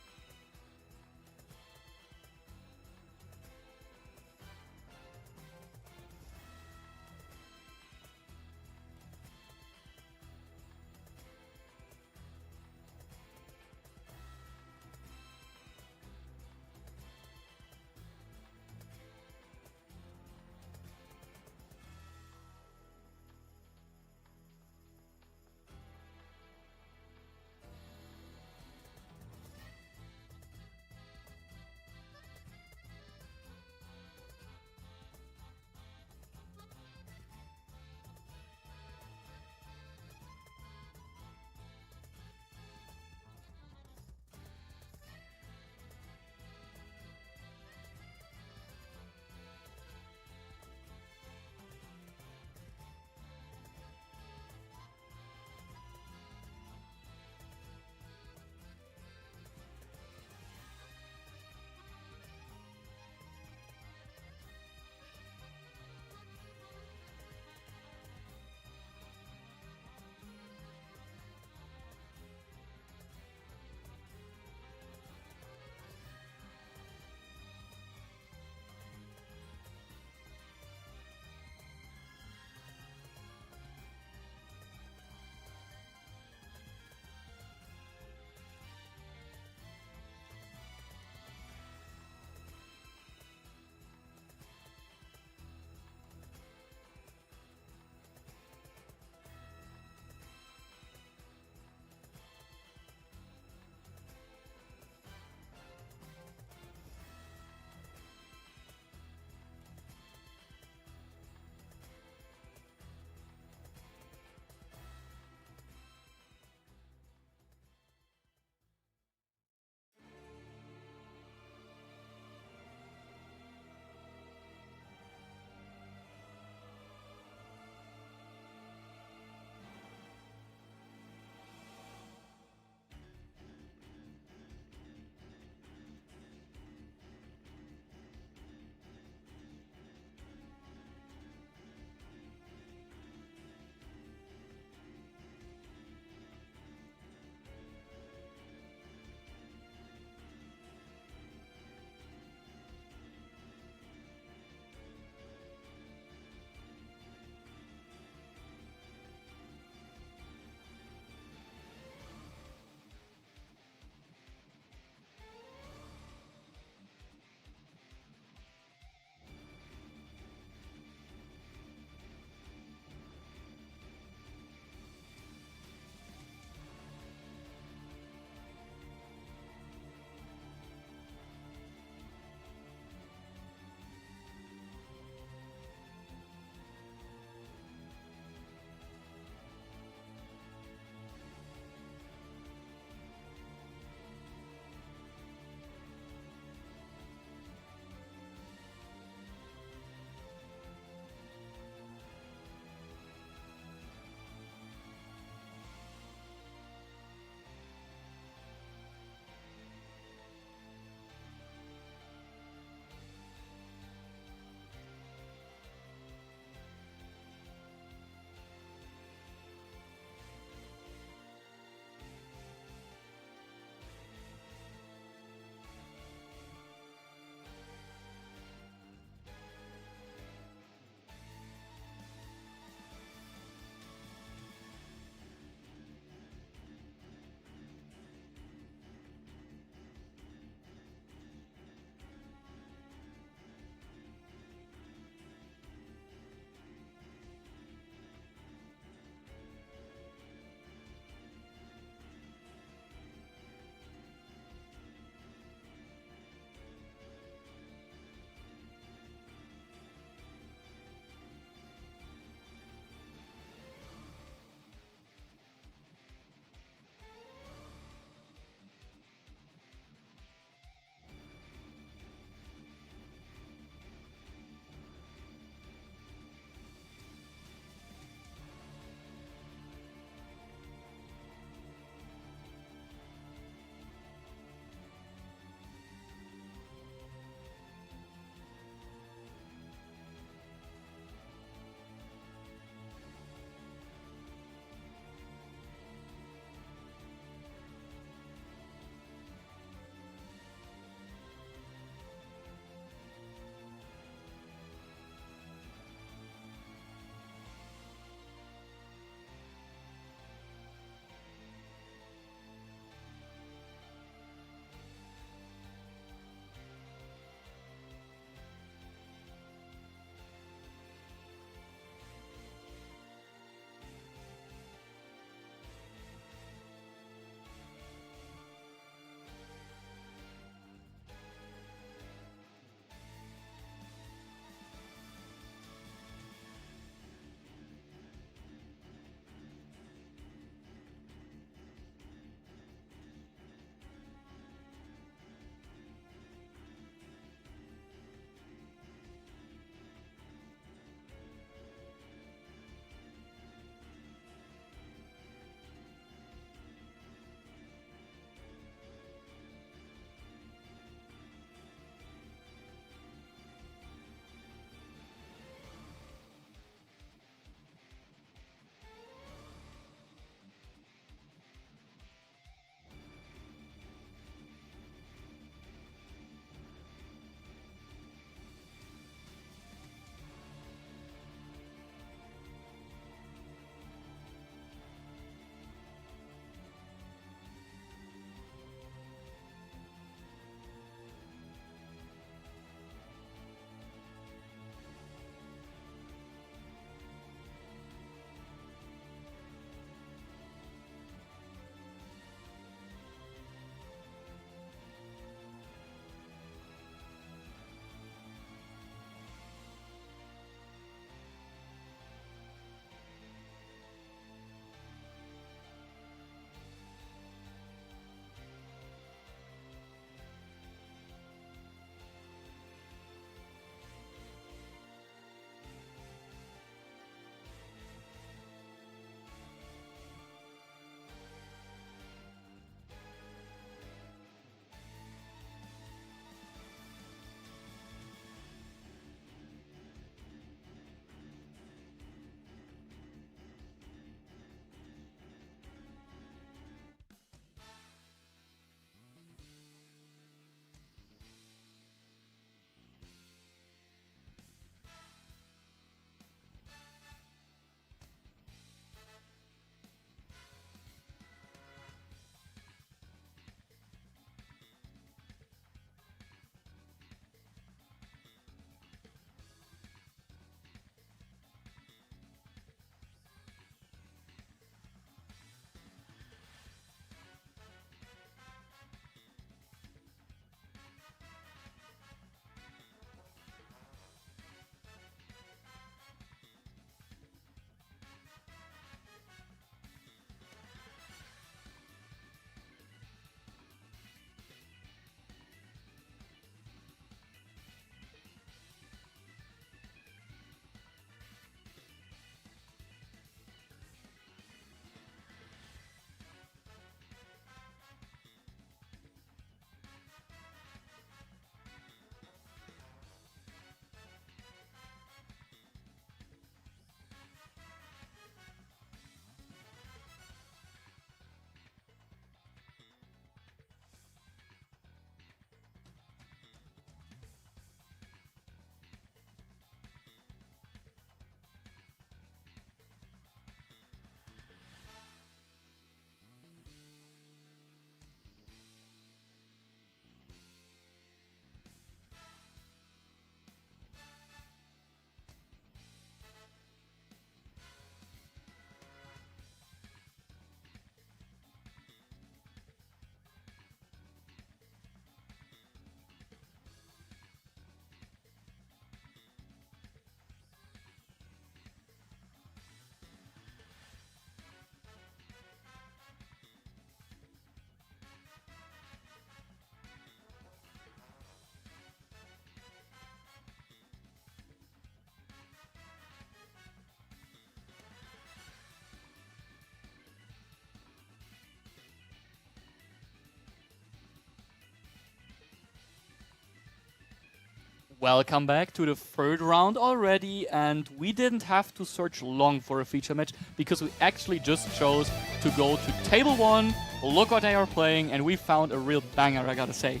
A: Welcome back to the third round already, and we didn't have to search long for a feature match because we actually just chose to go to table 1, look what they are playing, and we found a real banger, I gotta say.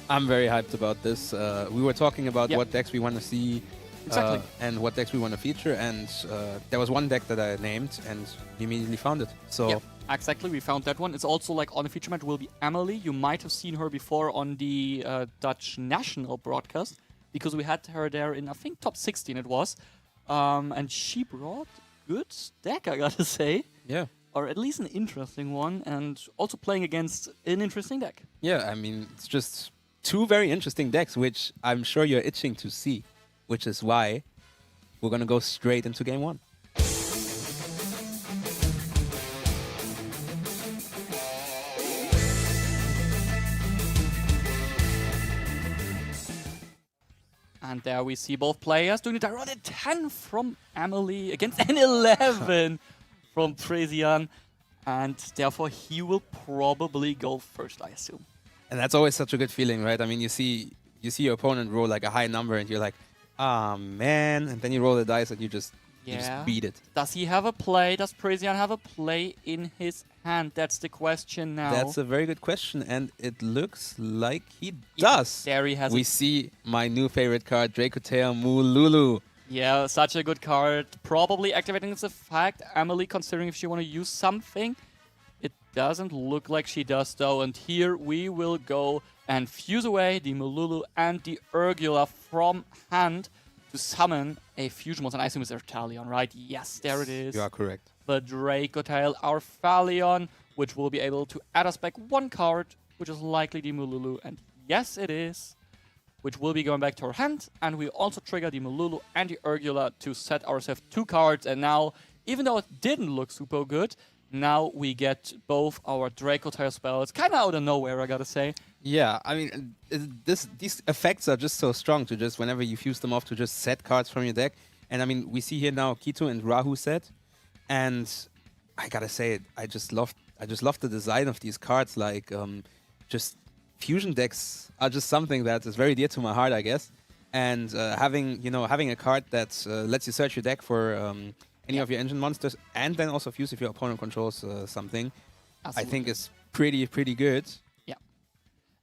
B: I'm very hyped about this. We were talking about what decks we want to see and what decks we want to feature, and there was one deck that I named and we immediately found it. So
A: exactly, we found that one. It's also like on the feature match will be Emily. You might have seen her before on the Dutch national broadcast, because we had her there in, I think, top 16 it was. And she brought a good deck, I gotta say.
B: Yeah.
A: Or at least an interesting one, and also playing against an interesting deck.
B: Yeah, I mean, it's just 2 very interesting decks, which I'm sure you're itching to see, which is why we're gonna go straight into game 1.
A: And there we see both players doing it. I rolled a 10 from Emily against an 11 from Presian. And therefore, he will probably go first, I assume.
B: And that's always such a good feeling, right? I mean, you see your opponent roll like a high number and you're like, ah, man. And then you roll the dice and you just beat it.
A: Does he have a play? Does Presian have a play in his hand? That's the question now.
B: That's a very good question, and it looks like he does.
A: There he has
B: We see my new favorite card, Dracotail Mululu.
A: Yeah, such a good card. Probably activating its effect. Emily considering if she want to use something. It doesn't look like she does, though. And here we will go and fuse away the Mululu and the Urgula from hand to summon a fusion monster. And I assume it's Ertalion, right? Yes, there it is.
B: You are correct.
A: The Dracotail Arphalion, which will be able to add us back 1 card, which is likely the Mululu. And yes, it is. Which will be going back to our hand. And we also trigger the Mululu and the Urgula to set ourselves 2 cards. And now, even though it didn't look super good, now we get both our Dracotail spells kind of out of nowhere, I gotta say.
B: Yeah, I mean, these effects are just so strong to just, whenever you fuse them off, to just set cards from your deck. And I mean, we see here now Kito and Rahu set. And I gotta say, I just love the design of these cards. Like, just fusion decks are just something that is very dear to my heart, I guess. And having a card that lets you search your deck for any of your engine monsters, and then also fuse if your opponent controls something, I think is pretty good.
A: Yeah.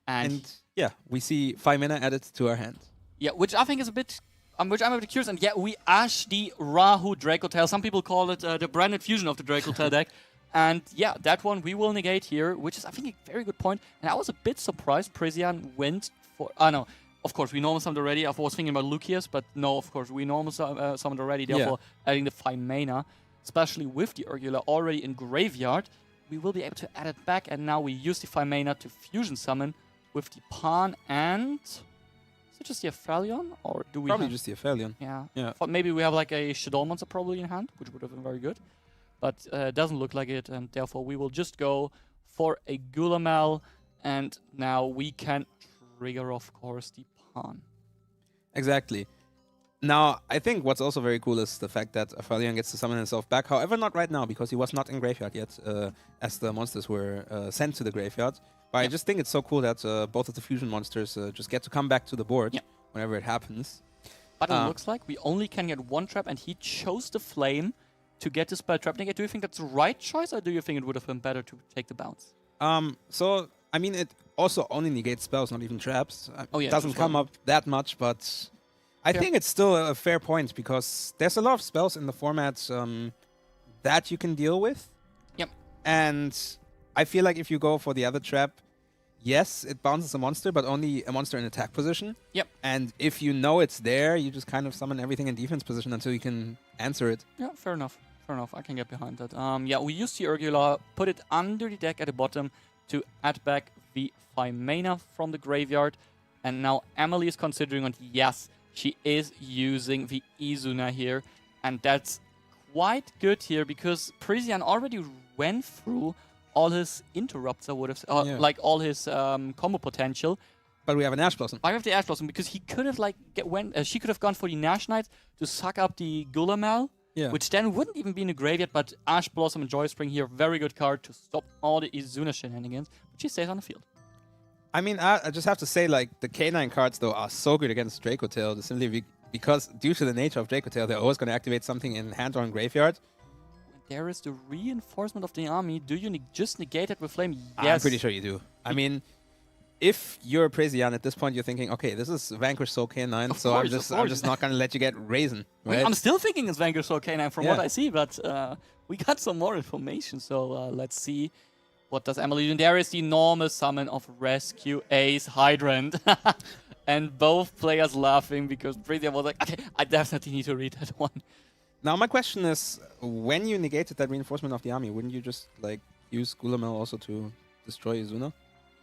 B: And yeah, we see 5 mana added to our hand.
A: Yeah, which I think is a bit... which I'm a bit curious. And yeah, we ash the Rahu Dracotail. Some people call it the branded fusion of the Dracotail deck. And yeah, that one we will negate here, which is, I think, a very good point. And I was a bit surprised Presian went for... no. Of course, we normal summoned already. I was thinking about Lucius, but no, of course, we normal summoned already. Therefore, adding the 5 mana, especially with the Urgula already in graveyard, we will be able to add it back. And now we use the 5 mana to fusion summon with the Pawn and... Is it just the Aphelion? Or do we
B: Probably just the Aphelion.
A: Yeah. Thought maybe we have like a Shadow monster probably in hand, which would have been very good. But it doesn't look like it, and therefore we will just go for a Gulamel. And now we can trigger, of course, the Pawn.
B: Exactly. Now, I think what's also very cool is the fact that Aphelion gets to summon himself back. However, not right now, because he was not in graveyard yet, as the monsters were sent to the graveyard. But I just think it's so cool that both of the fusion monsters just get to come back to the board whenever it happens.
A: But it looks like we only can get 1 trap, and he chose the Flame to get the spell trap negate. Do you think that's the right choice, or do you think it would have been better to take the bounce?
B: So, I mean, it also only negates spells, not even traps. It doesn't come up that much, but I think it's still a fair point, because there's a lot of spells in the format that you can deal with.
A: Yep.
B: And I feel like if you go for the other trap, yes, it bounces a monster, but only a monster in attack position.
A: Yep.
B: And if you know it's there, you just kind of summon everything in defense position until you can answer it.
A: Yeah, fair enough. Fair enough. I can get behind that. Yeah, we used the Urgula, put it under the deck at the bottom to add back the 5 mana from the graveyard. And now Emily is considering, and yes, she is using the Izuna here. And that's quite good here, because Presian already went through all his interrupts, I would have said, like all his combo potential.
B: But we have an Ash Blossom.
A: I have the Ash Blossom, because he could have she could have gone for the Nash Knight to suck up the Gulamel, which then wouldn't even be in the graveyard. But Ash Blossom and Joy Spring here, very good card to stop all the Izuna shenanigans, but she stays on the field.
B: I mean, I just have to say, like, the K9 cards, though, are so good against Draco Tail, simply because due to the nature of Draco Tail, they're always going to activate something in hand or in graveyard.
A: There is the reinforcement of the army. Do you just negate it with Flame? Yes.
B: I'm pretty sure you do. I mean, if you're Presian at this point, you're thinking, okay, this is Vanquish Soul K9, so I'm just not going to let you get Raisin. Right?
A: I'm still thinking it's Vanquish Soul K9 from what I see, but we got some more information, so let's see. What does Emily do? There is the normal summon of Rescue Ace Hydrant. And both players laughing because Presian was like, okay, I definitely need to read that one.
B: Now, my question is, when you negated that reinforcement of the army, wouldn't you just, like, use Gulamel also to destroy Izuna?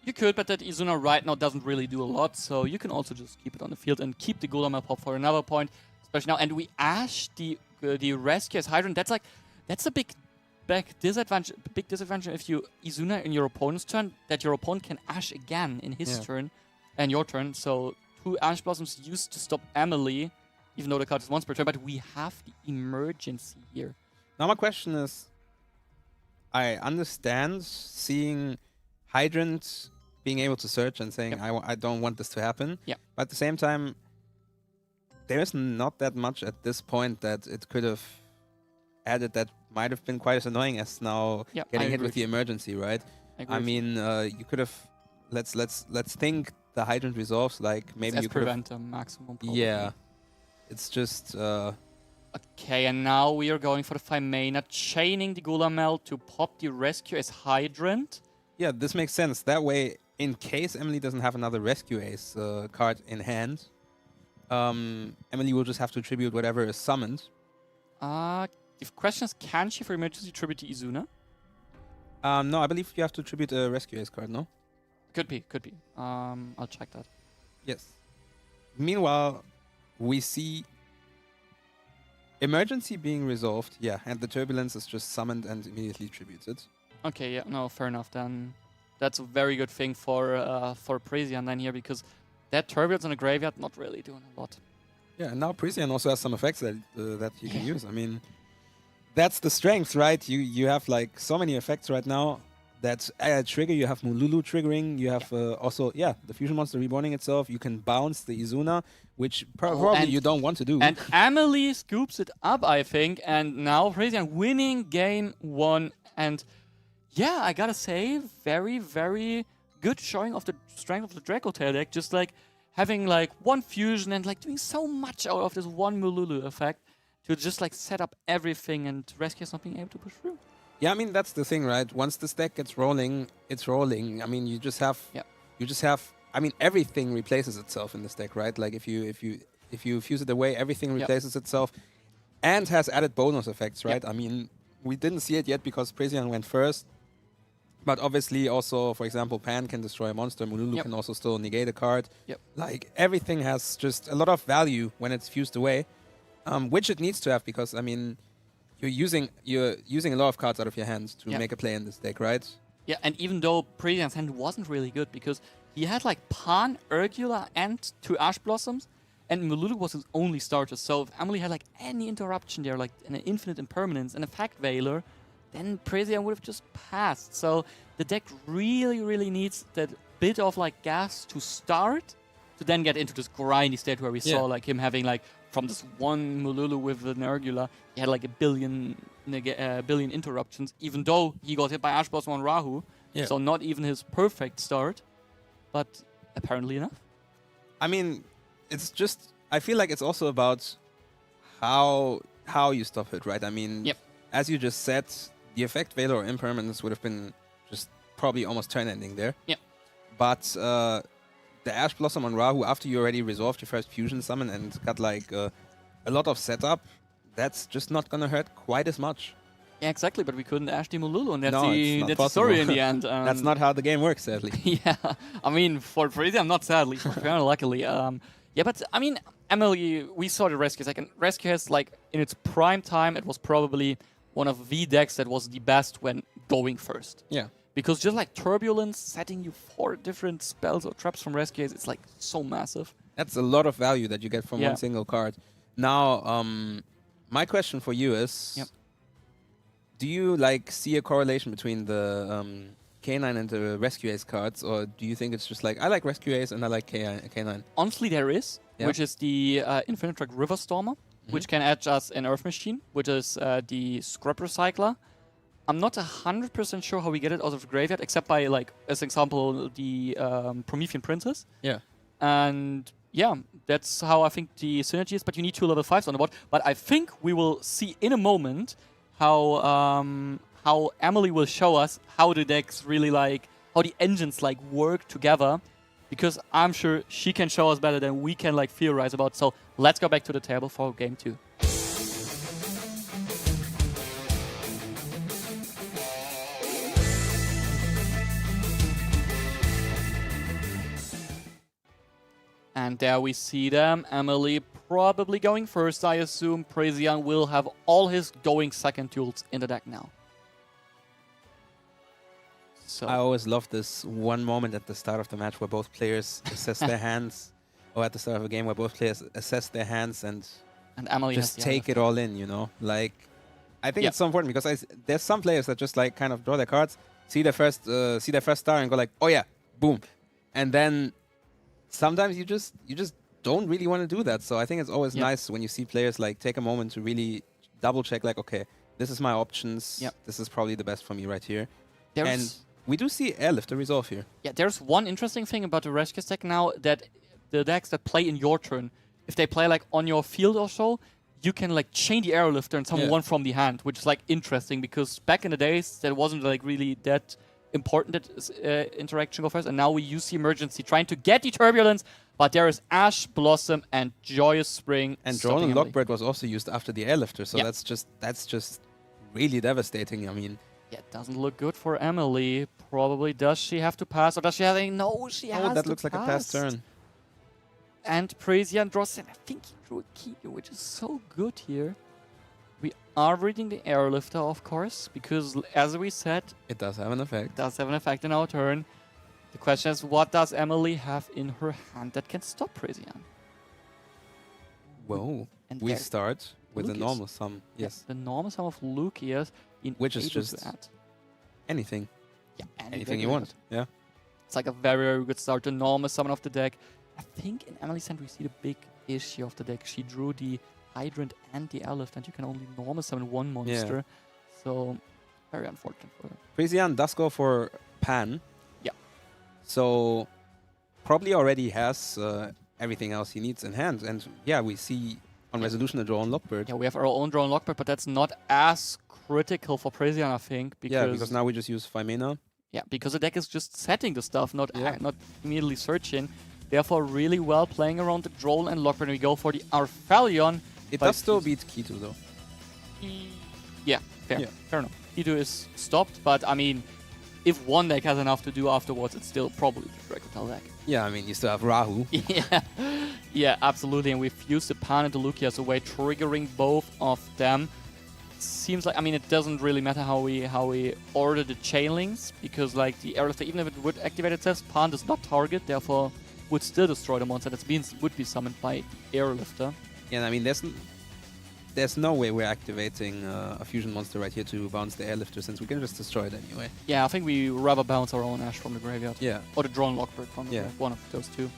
A: You could, but that Izuna right now doesn't really do a lot, so you can also just keep it on the field and keep the Gulamel pop for another point, especially now. And we Ash the Rescue as Hydrant. That's a big disadvantage if you Izuna in your opponent's turn, that your opponent can Ash again in his turn and your turn. So 2 Ash Blossoms used to stop Emily, even though the card is once per turn, but we have the emergency here.
B: Now my question is, I understand seeing Hydrant being able to search and saying, I don't want this to happen.
A: Yeah.
B: But at the same time, there is not that much at this point that it could have added that might have been quite as annoying as now getting hit with the emergency, right?
A: I
B: mean, you could have, let's think the Hydrant resolves, like maybe you could
A: prevent a maximum problem.
B: Yeah. It's just...
A: Okay, and now we are going for the 5 mana, chaining the Gulamel to pop the Rescue as Hydrant.
B: Yeah, this makes sense. That way, in case Emily doesn't have another Rescue Ace card in hand, Emily will just have to tribute whatever is summoned.
A: The question is, can she for emergency tribute to Izuna?
B: No, I believe you have to tribute a Rescue Ace card, no?
A: Could be. I'll check that.
B: Yes. Meanwhile, we see emergency being resolved, and the Turbulence is just summoned and immediately tributed.
A: Okay, yeah, no, fair enough then. That's a very good thing for Presian then here, because that Turbulence in the graveyard not really doing a lot.
B: Yeah, and now Presian also has some effects that you can use. I mean, that's the strength, right? You have like so many effects right now that trigger. You have Mululu triggering. You have also, the Fusion Monster reborning itself. You can bounce the Izuna, which probably you don't want to do.
A: And Emily scoops it up, I think. And now Presian winning game 1. And yeah, I gotta say, very, very good showing of the strength of the Draco Tail deck. Just like having like 1 fusion and like doing so much out of this 1 Mululu effect to just like set up everything, and Rescue not being able to push through.
B: Yeah, I mean, that's the thing, right? Once this deck gets rolling, it's rolling. I mean, you just have, I mean, everything replaces itself in this deck, right? Like if you fuse it away, everything replaces itself and has added bonus effects, right? I mean, we didn't see it yet because Presian went first, but obviously also, for example, Pan can destroy a monster, Mululu can also still negate a card. Like everything has just a lot of value when it's fused away, which it needs to have because, I mean, you're using a lot of cards out of your hands to make a play in this deck, right? Yeah,
A: and even though Presian's hand wasn't really good because he had like Pan, Urgula, and 2 Ash Blossoms, and Mululu was his only starter. So if Emily had like any interruption there, like an infinite impermanence, an effect Veiler, then Presian would have just passed. So the deck really, really needs that bit of like gas to start to then get into this grindy state where we saw like him having like from this 1 Mululu with an Urgula, he had like a billion interruptions, even though he got hit by Ash Blossom on Rahu. So not even his perfect start, but apparently enough.
B: I mean, it's just, I feel like it's also about how you stop it, right? I mean, as you just said, the effect Veiler or Impermanence would have been just probably almost turn-ending there. But the Ash Blossom on Rahu, after you already resolved your first fusion summon and got like a lot of setup, that's just not gonna hurt quite as much.
A: Yeah, exactly, but we couldn't Ash the Mululu, and that's the story in the end.
B: That's not how the game works, sadly.
A: I mean, for Presian, not sadly, for Fiona, luckily. But I mean, Emily, we saw the Rescue second. Rescue has, like, in its prime time, it was probably one of the decks that was the best when going first. Because just like Turbulence, setting you 4 different spells or traps from Rescue, it's like so massive.
B: That's a lot of value that you get from one single card. Now, my question for you is, do you like see a correlation between the K9 and the Rescue Ace cards, or do you think it's just like, I like Rescue Ace and I like K9?
A: Honestly, there is, which is the Infinite Track River Stormer, which can add us an Earth Machine, which is the Scrap Recycler. I'm not 100% sure how we get it out of the graveyard, except by, like, as example, the Promethean Princess.
B: Yeah.
A: And yeah, that's how I think the synergy is, but you need 2 level 5s on the board. But I think we will see in a moment how Emily will show us how the decks really, like, how the engines, like, work together, because I'm sure she can show us better than we can, like, theorize about. So let's go back to the table for game 2. And there we see them. Emily probably going first, I assume. Presian will have all his going second tools in the deck now. So
B: I always love this one moment at the start of the match where both players assess their hands, or at the start of a game where both players assess their hands and
A: Emily
B: just take it all in, you know? Like, I think it's so important because there's some players that just like kind of draw their cards, see their first star and go like, oh yeah, boom. And then sometimes you just don't really want to do that. So I think it's always nice when you see players like take a moment to really double check, like, okay, this is my options. This is probably the best for me right here. And we do see Airlifter resolve here. Yeah,
A: there's one interesting thing about the Rescue deck now, that the decks that play in your turn, if they play like on your field or so, you can like chain the Airlifter and summon one from the hand, which is like interesting because back in the days that wasn't like really that important that interaction go first, and now we use the emergency trying to get the Turbulence, but there is Ash, Blossom, and Joyous Spring.
B: And Drone and Lockbird was also used after the Airlifter, so that's just really devastating. I mean,
A: yeah, it doesn't look good for Emily. Probably does she have to pass, or does she have a... No, she has to pass.
B: Oh, that looks like a pass turn.
A: And Presian draws in. I think he drew a key, which is so good here. We are reading the Airlifter, of course, because as we said...
B: It does have an effect.
A: It does have an effect in our turn. The question is, what does Emily have in her hand that can stop Presian?
B: Whoa. And we start with the normal sum. Yes.
A: The normal sum of Lucius.
B: Which is just anything.
A: Yeah,
B: anything you want. Yeah.
A: It's like a very, very good start. The normal summon of the deck. I think in Emily's hand we see the big issue of the deck. She drew the Hydrant and the Airlift, and you can only normal summon one monster. Yeah. So, very unfortunate for her.
B: Presian does go for Pan.
A: Yeah.
B: So, probably already has everything else he needs in hand. And yeah, we see on Resolution a Drone Lockbird.
A: Yeah, we have our own Drone Lockbird, but that's not as critical for Presian, I think.
B: Because now we just use 5 mana.
A: Yeah, because the deck is just setting the stuff, not immediately searching. Therefore, really well playing around the Drone and Lockbird. We go for the Arphalion.
B: It does still beat Kitu, though.
A: Yeah, fair enough. Kitu is stopped, but I mean, if one deck has enough to do afterwards, it's still probably the Dracotel deck.
B: Yeah, I mean, you still have Rahu.
A: Yeah, absolutely. And we've used the Pan and the Lucia as a way, triggering both of them. Seems like, I mean, it doesn't really matter how we order the chain links, because like the Airlifter, even if it would activate itself, Pan does not target, therefore would still destroy the monster that would be summoned by Airlifter.
B: Yeah, I mean, there's no way we're activating a fusion monster right here to bounce the Airlifter, since we can just destroy it anyway.
A: Yeah, I think we rather bounce our own Ash from the graveyard.
B: Yeah.
A: Or the Drone Lockbird from the graveyard, one of those two.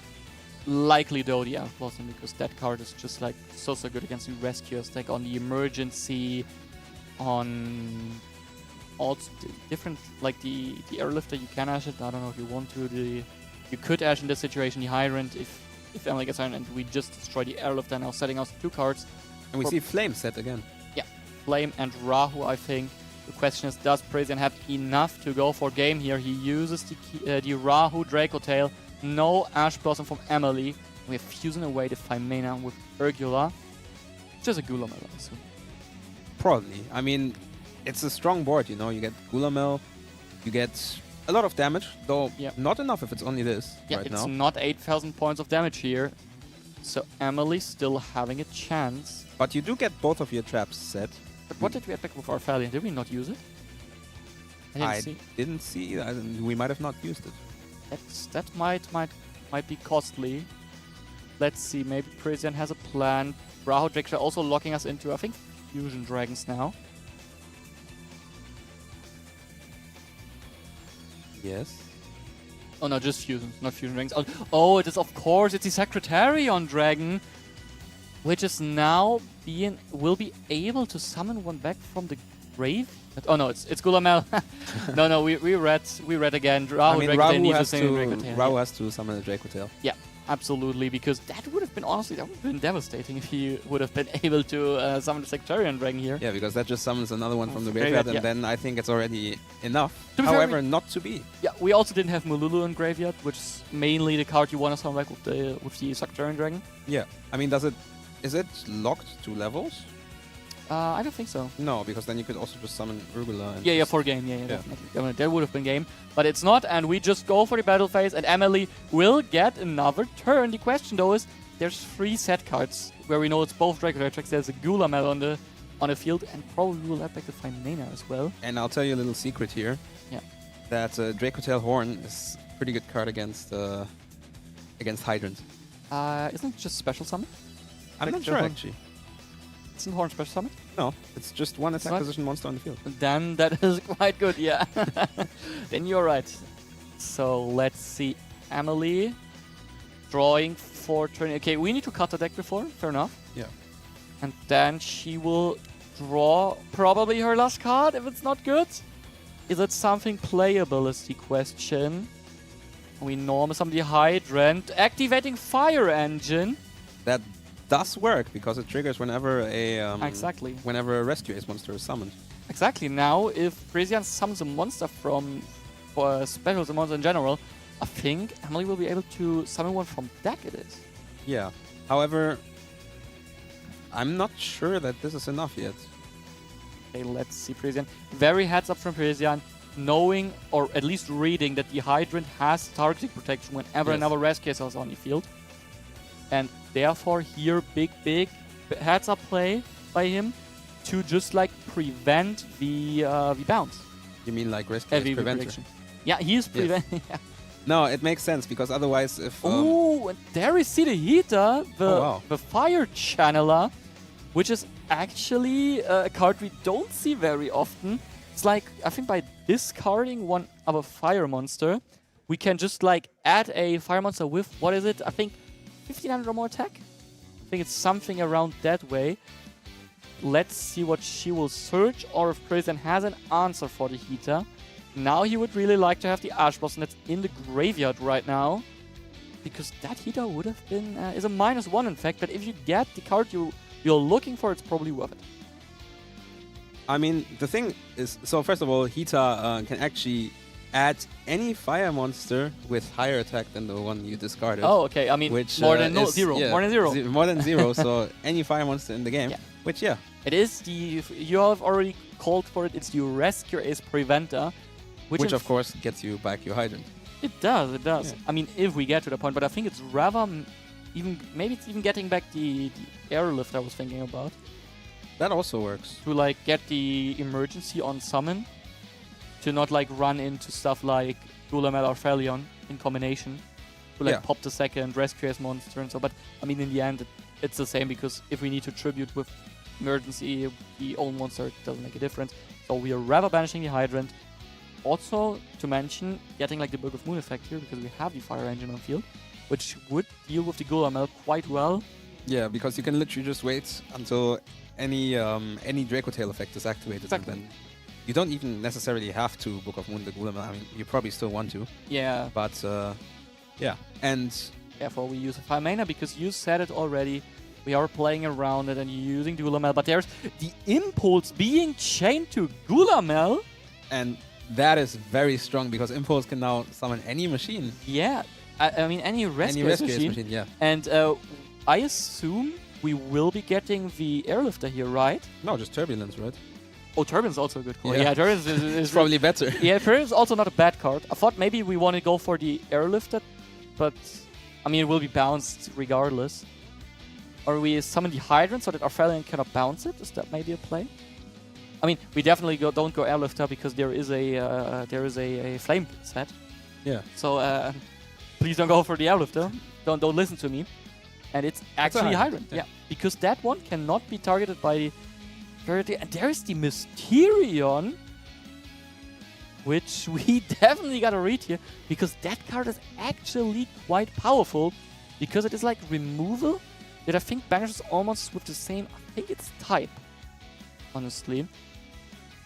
A: Likely though the Ash Blossom, because that card is just like so good against the Rescuers, like on the emergency, on all different, like the Airlifter, you can Ash it. I don't know if you want to. You could Ash in this situation the Hydrant if Emily gets Hydrant, and we just destroy the Airlifter now, setting out 2 cards.
B: And we see Flame set again.
A: Yeah, Flame and Rahu, I think. The question is, does Presian have enough to go for game here? He uses the Rahu Dracotail. No Ash Blossom from Emily. We're fusing away the 5 mana with Urgula. Just a Gulamel, I assume.
B: Probably. I mean, it's a strong board, you know. You get Gulamel, you get a lot of damage, though not enough if it's only this right now.
A: It's not 8,000 points of damage here. So Emily still having a chance.
B: But you do get both of your traps set.
A: But what did we attack with Arphalion? Did we not use it?
B: I didn't see. We might have not used it.
A: That might be costly. Let's see. Maybe Presian has a plan. Rahu Drake also locking us into, I think, Fusion Dragons now.
B: Yes.
A: Oh no, just fusion, not fusion dragons. Oh, it is of course, it's the Secretarion Dragon, which is now will be able to summon one back from the grave. Oh no, it's Gulamel. no, we read again.
B: Rahu has to summon a Dracotail.
A: Yeah, absolutely, because that would have been devastating if he would have been able to summon the Sectarian Dragon here.
B: Yeah, because that just summons another one from the graveyard, and then I think it's already enough.
A: However,
B: not to be.
A: Yeah, we also didn't have Mululu in graveyard, which is mainly the card you want to summon back with the Sectarian Dragon.
B: Yeah, I mean, is it locked to levels?
A: I don't think so.
B: No, because then you could also just summon Urgula. And
A: yeah, for game. Yeah, definitely. There would have been game. But it's not, and we just go for the battle phase, and Emily will get another turn. The question, though, is there's 3 set cards where we know it's both Draco tracks. There's a Gulamel on the field, and probably we'll add back the Fine Mana as well.
B: And I'll tell you a little secret here.
A: Yeah.
B: That Dracotail Horn is a pretty good card against Hydrant.
A: Isn't it just special summon?
B: I'm not sure, actually.
A: Isn't Horn special summon?
B: No, it's just one attack position monster on the field.
A: Then that is quite good, yeah. Then you're right. So let's see. Emily drawing for turn. Okay, we need to cut the deck before. Fair enough.
B: Yeah.
A: And then she will draw probably her last card if it's not good. Is it something playable is the question. We normal summon the Hydrant. Activating Fire Engine.
B: That does work because it triggers whenever a Rescue Ace monster is summoned.
A: Exactly. Now, if Presian summons a monster from specials and monsters in general, I think Emily will be able to summon one from deck. It is.
B: Yeah. However, I'm not sure that this is enough yet.
A: Okay, let's see Presian. Very heads up from Presian, knowing or at least reading that the Hydrant has targeting protection whenever another Rescue Ace is on the field. And therefore here big heads up play by him to just like prevent the bounce.
B: You mean like Rescue Ace Preventer?
A: Yeah, he is preventing.
B: Yes. No, it makes sense because otherwise if...
A: Ooh, and there is Hita, the Fire Channeler, which is actually a card we don't see very often. It's like, I think by discarding one of a fire monster, we can just like add a fire monster with, what is it? I think 1500 or more attack? I think it's something around that way. Let's see what she will search, or if Prison has an answer for the Hita. Now he would really like to have the Ash Blossom that's in the graveyard right now, because that Hita would have been is a -1 in fact. But if you get the card you're looking for, it's probably worth it.
B: I mean, the thing is, so first of all, Hita can actually add any fire monster with higher attack than the one you discarded.
A: Oh, okay. I mean,
B: which,
A: more than zero.
B: Yeah,
A: more than zero.
B: More than zero. So any fire monster in the game. Yeah. Which, yeah.
A: It is you have already called for it. It's the Rescue Ace Preventer.
B: Which of course gets you back your Hydrant.
A: It does. Yeah. I mean, if we get to the point, but I think it's rather maybe it's even getting back the Airlift I was thinking about.
B: That also works.
A: To like get the emergency on summon, to not like run into stuff like Gulamel or Felion in combination, to like pop the second Rescue Ace monster and so. But I mean, in the end, it's the same, because if we need to tribute with emergency the own monster, it doesn't make a difference. So we are rather banishing the Hydrant. Also, to mention, getting like the Book of Moon effect here, because we have the Fire Engine on field, which would deal with the Gulamel quite well.
B: Yeah, because you can literally just wait until any Dracotail effect is activated.
A: Exactly.
B: And then you don't even necessarily have to Book of Moon the Gulamel. I mean, you probably still want to.
A: Yeah.
B: But, yeah. And
A: therefore, we use a 5 mana, because you said it already. We are playing around it and using Gulamel, but there's the Impulse being chained to Gulamel.
B: And that is very strong, because Impulse can now summon any machine.
A: Yeah, I mean any rescue machine.
B: Yeah.
A: And I assume we will be getting the Airlifter here, right?
B: No, just Turbulence, right?
A: Oh, Turbulence is also a good call. Yeah, Turbulence is
B: probably better.
A: Yeah, Turbulence is also not a bad card. I thought maybe we want to go for the Airlifter, but I mean it will be bounced regardless. Or we summon the Hydrant so that our Felion cannot bounce it. Is that maybe a play? I mean, we definitely don't go Airlifter, because there is a flame set.
B: Yeah.
A: So please don't go for the Airlifter. Don't listen to me. And it's actually Hydrant. Yeah. Because that one cannot be targeted by the. And there is the Mysterion. which we definitely gotta read here, because that card is actually quite powerful, because it is like removal that I think banishes almost with the same, I think it's type, honestly.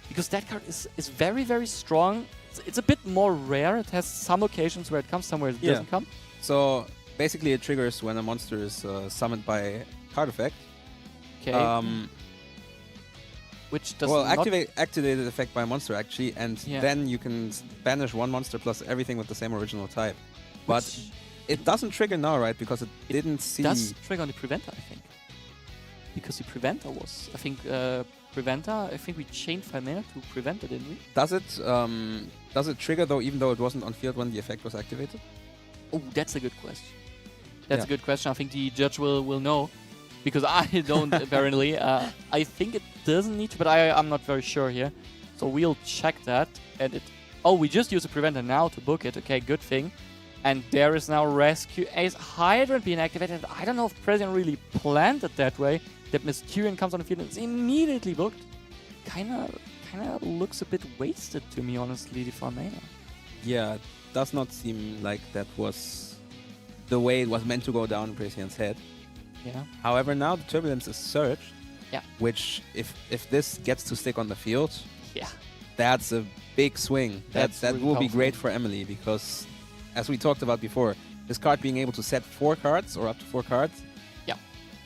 A: Because that card is very, very strong. It's a bit more rare. It has some occasions where it comes, somewhere it doesn't come.
B: So basically it triggers when a monster is summoned by card effect.
A: Okay. Which does
B: activated effect by a monster actually, and then you can banish one monster plus everything with the same original type. But it doesn't trigger now, right? Because it didn't see...
A: It does trigger on the Preventer, I think. Because the Preventer was... I think Preventer, I think we chained 5 mana to Preventer, didn't we?
B: Does it trigger though, even though it wasn't on field when the effect was activated?
A: Oh, that's a good question. That's a good question. I think the judge will know. Because I don't, apparently. I think it doesn't need to, but I'm not very sure here. So we'll check that. And it... Oh, we just use a Preventer now to book it. Okay, good thing. And there is now Rescue Ace Hydrant being activated. I don't know if President really planned it that way. That Mysterion comes on the field and it's immediately booked. Kinda looks a bit wasted to me, honestly, the 4 mana.
B: Yeah, it does not seem like that was the way it was meant to go down in Presian's head.
A: Yeah.
B: However, now the Turbulence is surged.
A: Yeah.
B: Which, if this gets to stick on the field,
A: yeah,
B: that's a big swing. That
A: really
B: will be great for Emily, because, as we talked about before, this card being able to set 4 cards or up to 4 cards.
A: Yeah.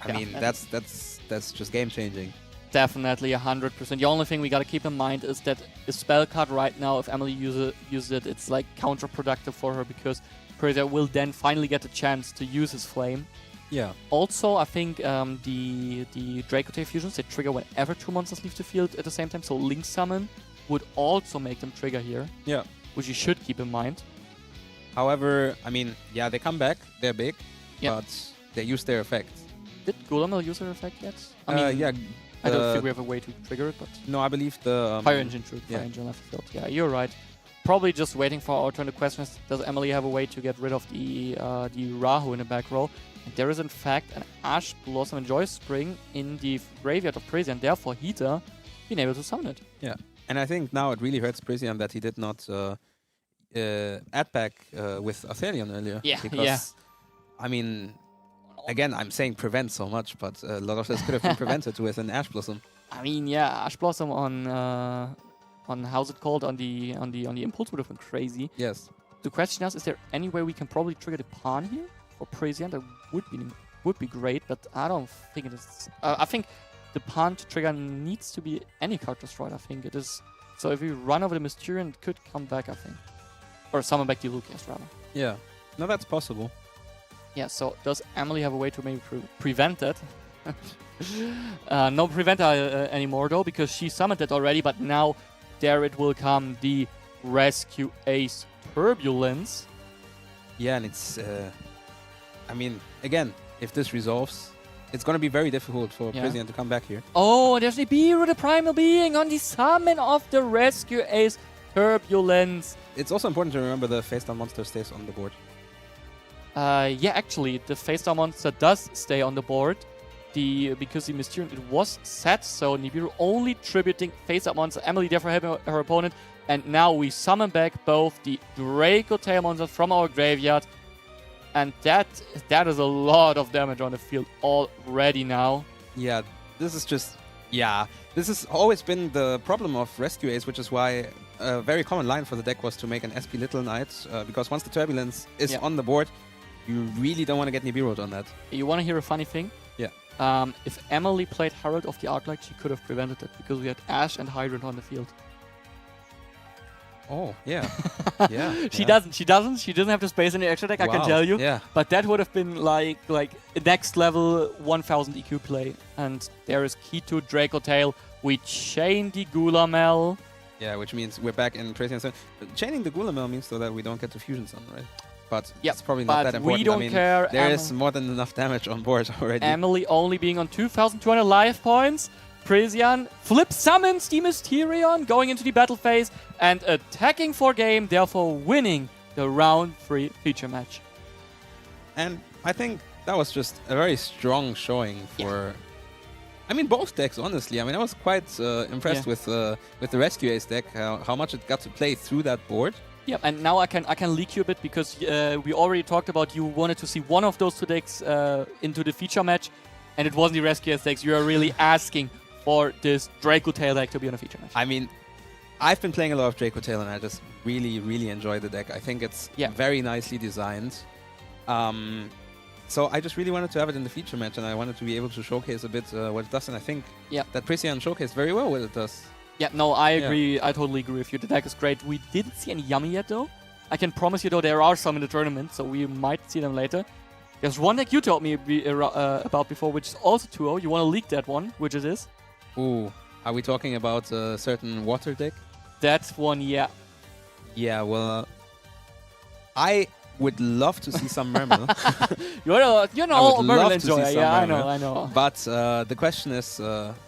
B: I mean, that's just game changing.
A: Definitely 100%. The only thing we gotta keep in mind is that a spell card right now, if Emily uses it, it's like counterproductive for her, because Persia will then finally get a chance to use his flame.
B: Yeah.
A: Also, I think the Dracote fusions, they trigger whenever 2 monsters leave the field at the same time. So Link Summon would also make them trigger here.
B: Yeah.
A: Which you should keep in mind.
B: However, I mean, yeah, they come back. They're big. Yeah. But they use their effects.
A: Did Gulamel use her effect yet? I mean,
B: yeah.
A: I don't think we have a way to trigger it, but...
B: No, I believe the...
A: Fire Engine, true. Fire Engine left the field. Yeah, you're right. Probably just waiting for our turn. The question is, does Emily have a way to get rid of the Rahu in the back row? And there is, in fact, an Ash Blossom and Joy Spring in the graveyard of Presian, and therefore Heater being able to summon it.
B: Yeah, and I think now it really hurts Presian that he did not add back with Athelion earlier.
A: Yeah,
B: because, I mean, again, I'm saying prevent so much, but a lot of this could have been prevented with an Ash Blossom.
A: I mean, yeah, Ash Blossom on how's it called, on the Impulse would have been crazy.
B: Yes.
A: The question is there any way we can probably trigger the Pawn here for Presian? That would be great, but I don't think it is. I think the Pawn to trigger needs to be any card destroyed. I think it is. So if we run over the Mysterion, it could come back, I think, or summon back the Lucius rather.
B: Yeah. No, that's possible.
A: Yeah. So does Emily have a way to maybe prevent it? No Preventer anymore though, because she summoned it already. But now there it will come, the Rescue Ace Turbulence. Yeah,
B: and it's. I mean, again, if this resolves, it's going to be very difficult for Presian to come back here.
A: Oh, there's Nibiru, the Primal Being, on the summon of the Rescue Ace Turbulence.
B: It's also important to remember the face-down monster stays on the board.
A: Yeah, actually, the face-down monster does stay on the board. Because the Mysterion, it was set, so Nibiru only tributing face-up monster. Emily therefore helping her opponent. And now we summon back both the Draco Tail monsters from our graveyard. And that is a lot of damage on the field already now.
B: Yeah, this is just... Yeah, this has always been the problem of Rescue Ace, which is why a very common line for the deck was to make an SP Little Knight. Because once the Turbulence is on the board, you really don't want to get Nibiru'd on that.
A: You want to hear a funny thing?
B: Yeah.
A: If Emily played Herald of the Arclight, she could have prevented it, because we had Ash and Hydrant on the field.
B: Oh, yeah. Yeah.
A: She doesn't. She doesn't have the space in the extra deck, I can tell you.
B: Yeah.
A: But that would have been like next level 1000 EQ play. And there is key to Draco Tail. We chain the Gulamel.
B: Yeah, which means we're back in Presian. So chaining the Gulamel means though that we don't get the Fusion Sun, right? But it's probably not that important.
A: We don't care.
B: There is more than enough damage on board already.
A: Emily only being on 2,200 life points. Presian flip summons the Mysterion, going into the battle phase and attacking for game, therefore winning the round 3 feature match.
B: And I think that was just a very strong showing I mean, both decks, honestly. I mean, I was quite impressed with the Rescue Ace deck, how much it got to play through that board.
A: Yeah, and now I can leak you a bit because we already talked about you wanted to see one of those two decks into the feature match, and it wasn't the Rescue Ace decks. You are really asking for this Draco Tail deck to be on a feature match.
B: I mean, I've been playing a lot of Draco Tail, and I just really, really enjoy the deck. I think it's very nicely designed. So I just really wanted to have it in the feature match, and I wanted to be able to showcase a bit what it does, and I think that Precian showcased very well what it does.
A: Yeah, no, I agree. I totally agree with you. The deck is great. We didn't see any Yummy yet, though. I can promise you, though, there are some in the tournament, so we might see them later. There's one deck you told me about before, which is also 2-0. You want to leak that one, which it is?
B: Ooh, are we talking about a certain water deck?
A: That one, yeah.
B: Yeah, well, I would love to see some Mermel.
A: you're a Mermel enjoyer. Yeah, I know.
B: But the question is,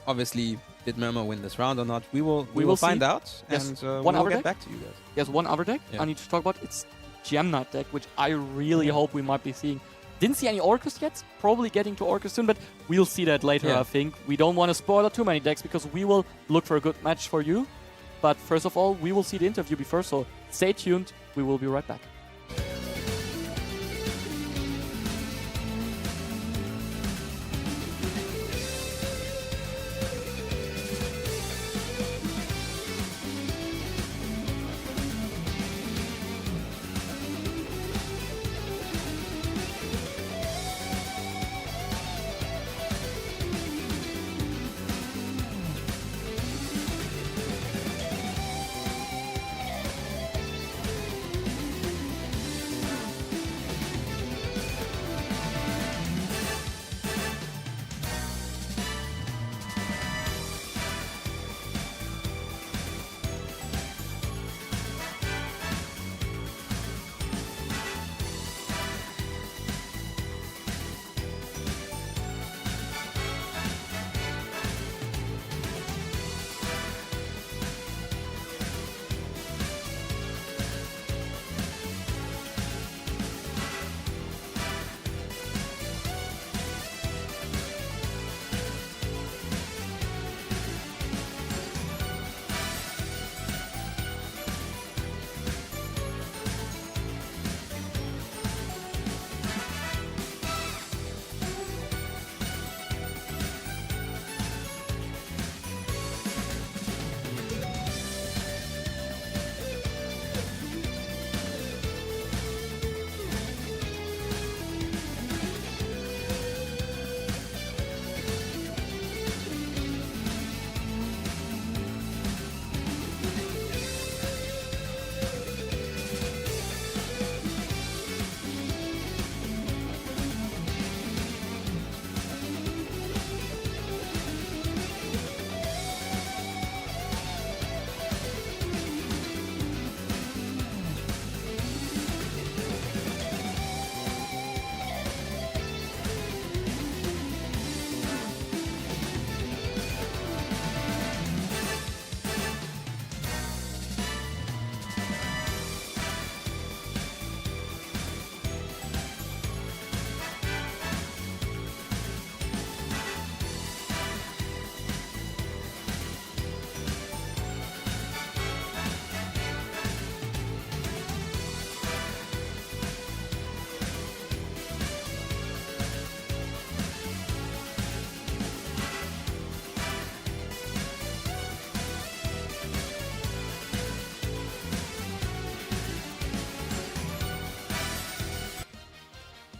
B: obviously, did Mermel win this round or not? We will find out, and we'll get back to you guys.
A: There's one other deck I need to talk about. It's Gem Knight deck, which I really hope we might be seeing. Didn't see any Orcus yet. Probably getting to Orcus soon, but we'll see that later, I think. We don't want to spoil too many decks because we will look for a good match for you. But first of all, we will see the interview before, so stay tuned. We will be right back.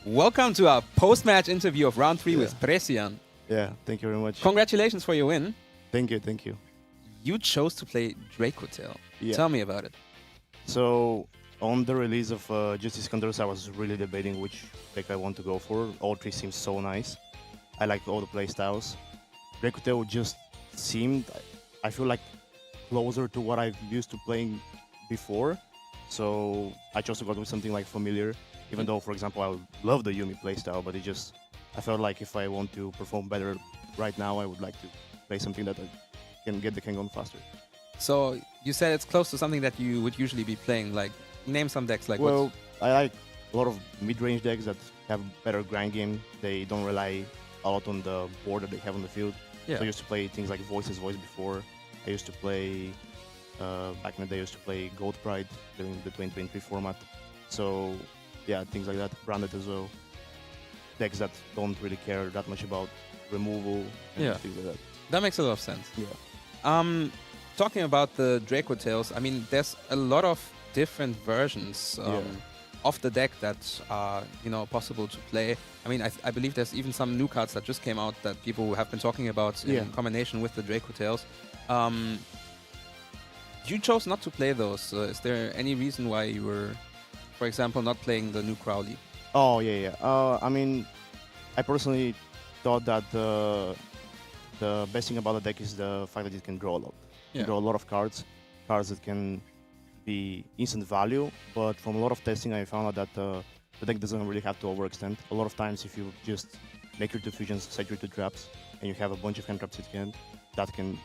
B: Welcome to our post-match interview of round 3 with Precian.
E: Yeah, thank you very much.
B: Congratulations for your win.
E: Thank you, thank you.
B: You chose to play Draco Tail.
E: Yeah.
B: Tell me about it.
E: So, on the release of Justice Condors, I was really debating which deck I want to go for. All three seem so nice. I like all the playstyles. Draco Tail just seemed, I feel like, closer to what I've used to playing before. So, I chose to go with something like familiar. Even though, for example, I love the Yumi playstyle, but I felt like if I want to perform better right now, I would like to play something that I can get the hang on faster.
B: So you said it's close to something that you would usually be playing. Like, name some decks. Like,
E: well, I like a lot of mid-range decks that have better grind game. They don't rely a lot on the board that they have on the field. So I used to play things like Voice before. I used to play, back in the day, I used to play Gold Pride during the 2023 format. So yeah, things like that, branded as well. Decks that don't really care that much about removal and things like that.
B: That makes a lot of sense.
E: Yeah.
B: Talking about the Draco Tales, I mean, there's a lot of different versions of the deck that are, possible to play. I mean, I believe there's even some new cards that just came out that people have been talking about in combination with the Draco Tales. You chose not to play those. Is there any reason why you were, for example, not playing the new Crowley?
E: Oh, yeah. I mean, I personally thought that the best thing about the deck is the fact that it can draw a lot. You draw a lot of cards that can be instant value, but from a lot of testing I found out that the deck doesn't really have to overextend. A lot of times if you just make your 2 fusions, set your 2 traps, and you have a bunch of hand traps at hand, that can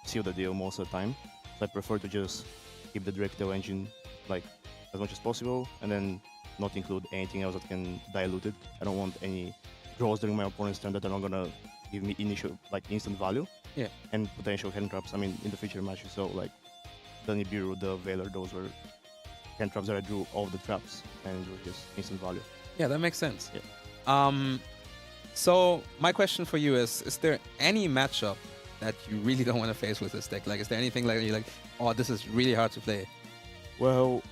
E: seal the deal most of the time. So I prefer to just keep the Draco engine like as much as possible, and then not include anything else that can dilute it. I don't want any draws during my opponent's turn that are not gonna give me initial instant value.
B: Yeah.
E: And potential hand traps. I mean, in the future matches, so like the Nibiru, the Veiler, those were hand traps that I drew all the traps, and it was just instant value.
B: Yeah, that makes sense.
E: Yeah.
B: So my question for you is there any matchup that you really don't want to face with this deck? Like, is there anything like you're like, oh, this is really hard to play?
E: Well,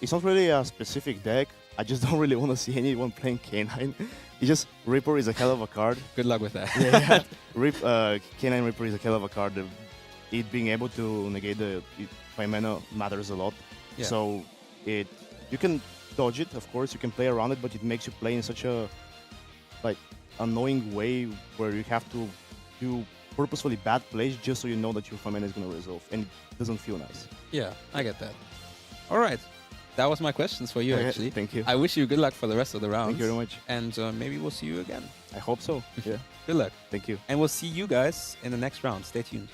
E: it's not really a specific deck. I just don't really want to see anyone playing K9. It's just Ripper is a hell of a card.
B: Good luck with that.
E: Yeah, K9 Ripper is a hell of a card. It being able to negate the 5 mana matters a lot.
B: Yeah.
E: So you can dodge it, of course. You can play around it, but it makes you play in such a annoying way where you have to do purposefully bad plays just so you know that your 5 mana is going to resolve, and it doesn't feel nice.
B: Yeah, I get that. All right. That was my questions for you,
E: Okay,
B: actually.
E: thank you.
B: I wish you good luck for the rest of the rounds.
E: Thank you very much.
B: And maybe we'll see you again.
E: I hope so. Yeah.
B: Good luck.
E: Thank you.
B: And we'll see you guys in the next round. Stay tuned.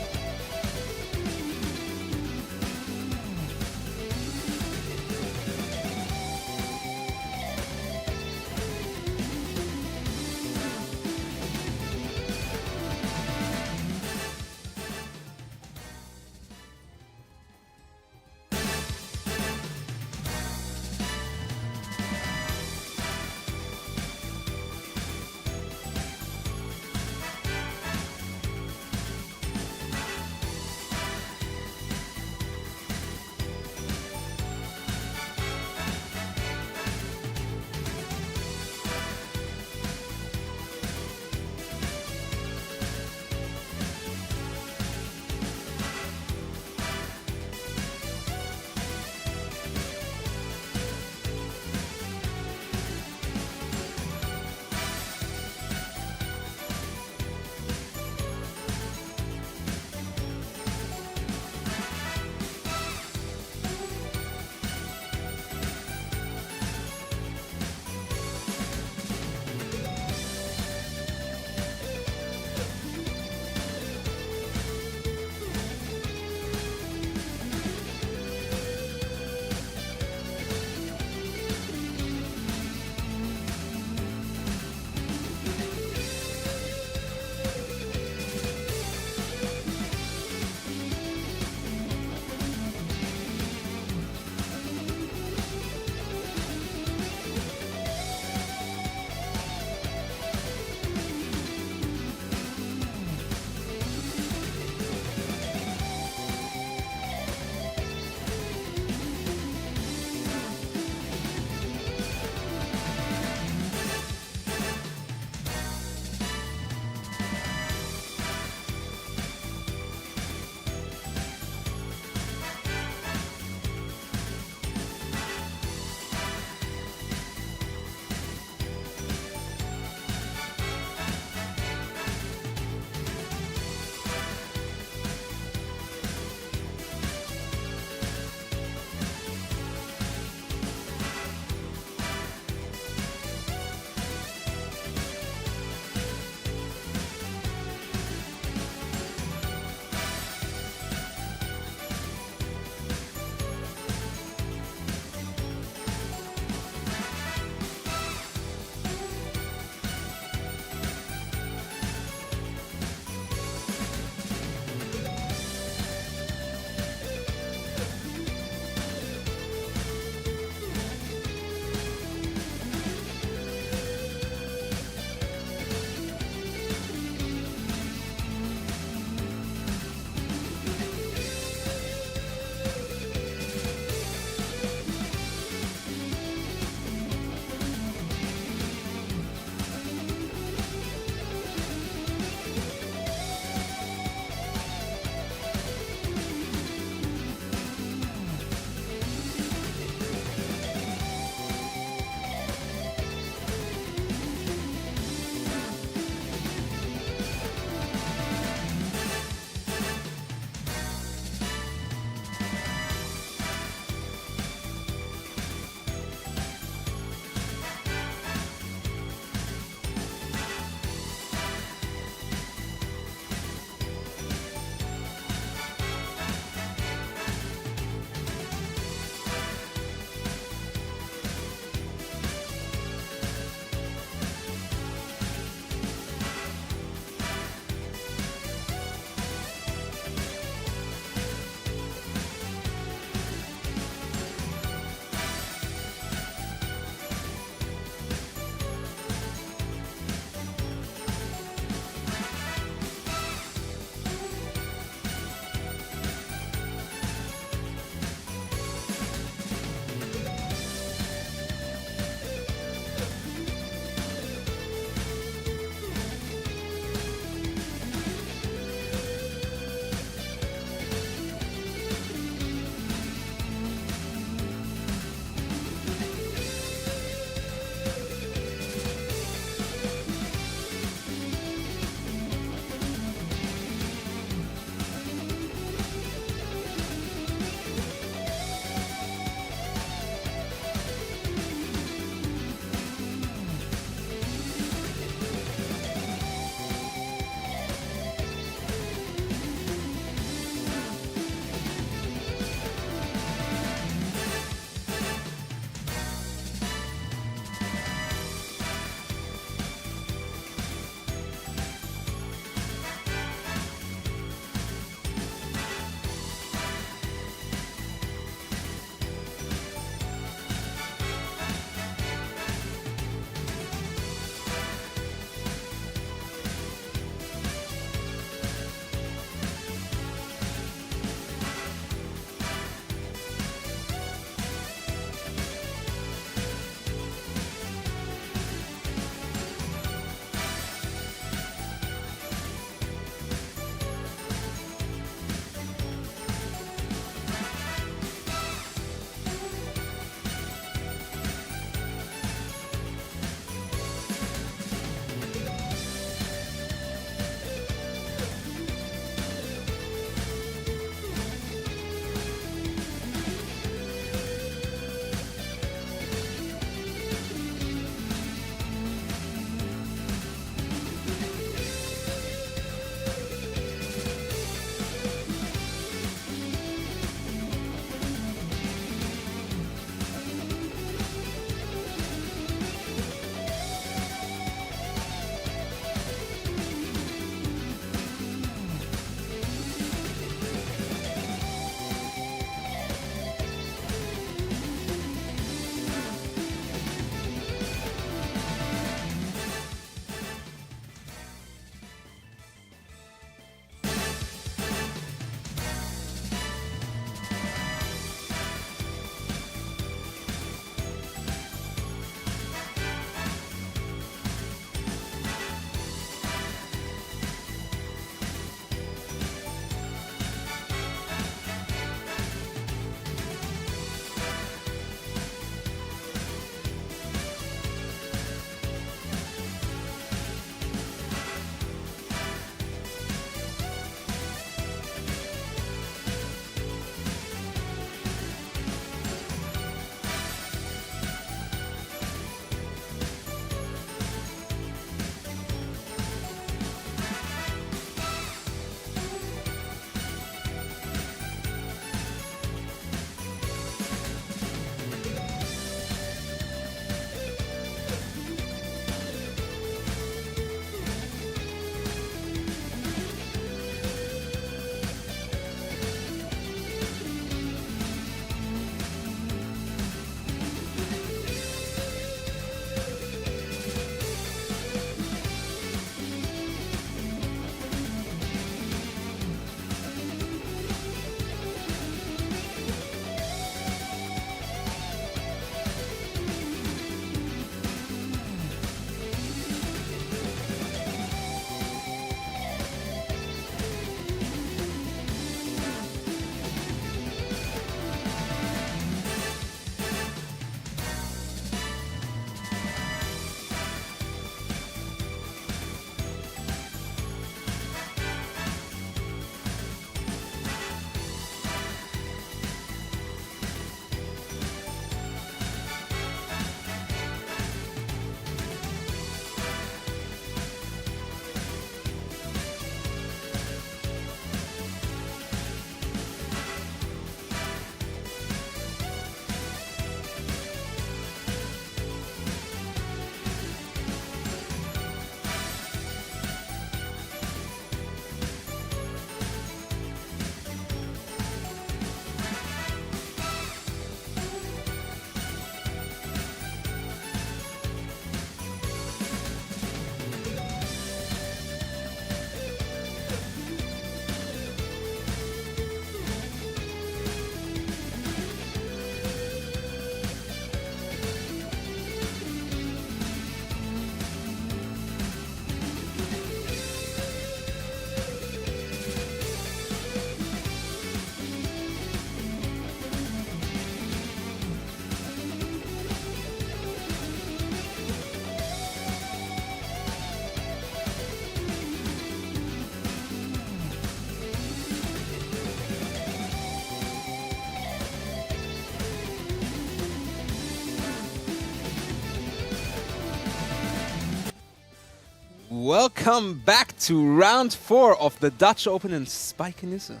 B: welcome back to round 4 of the Dutch Open in Spijkenisse.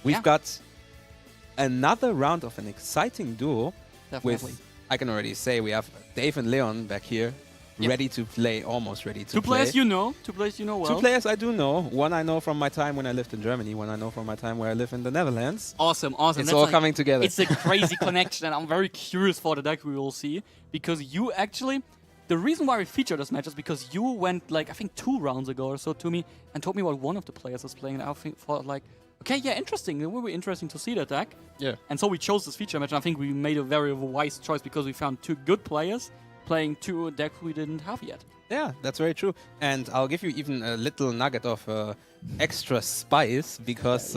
B: We've got another round of an exciting duel.
A: Definitely.
B: With, I can already say, we have Dave and Leon back here, ready to play, almost ready to play.
A: Two players you know well.
B: Two players I do know. One I know from my time when I lived in Germany, one I know from my time where I live in the Netherlands.
A: Awesome.
B: It's
A: That's
B: all coming together.
A: It's a crazy connection, and I'm very curious for the deck we will see, because you actually... The reason why we feature this match is because you went, like, I think 2 rounds ago or so to me and told me what one of the players is playing, and I thought, like, okay, yeah, interesting. It will be interesting to see that deck.
B: Yeah.
A: And so we chose this feature match, and I think we made a very wise choice because we found 2 good players playing 2 decks we didn't have yet.
B: Yeah, that's very true. And I'll give you even a little nugget of extra spice because,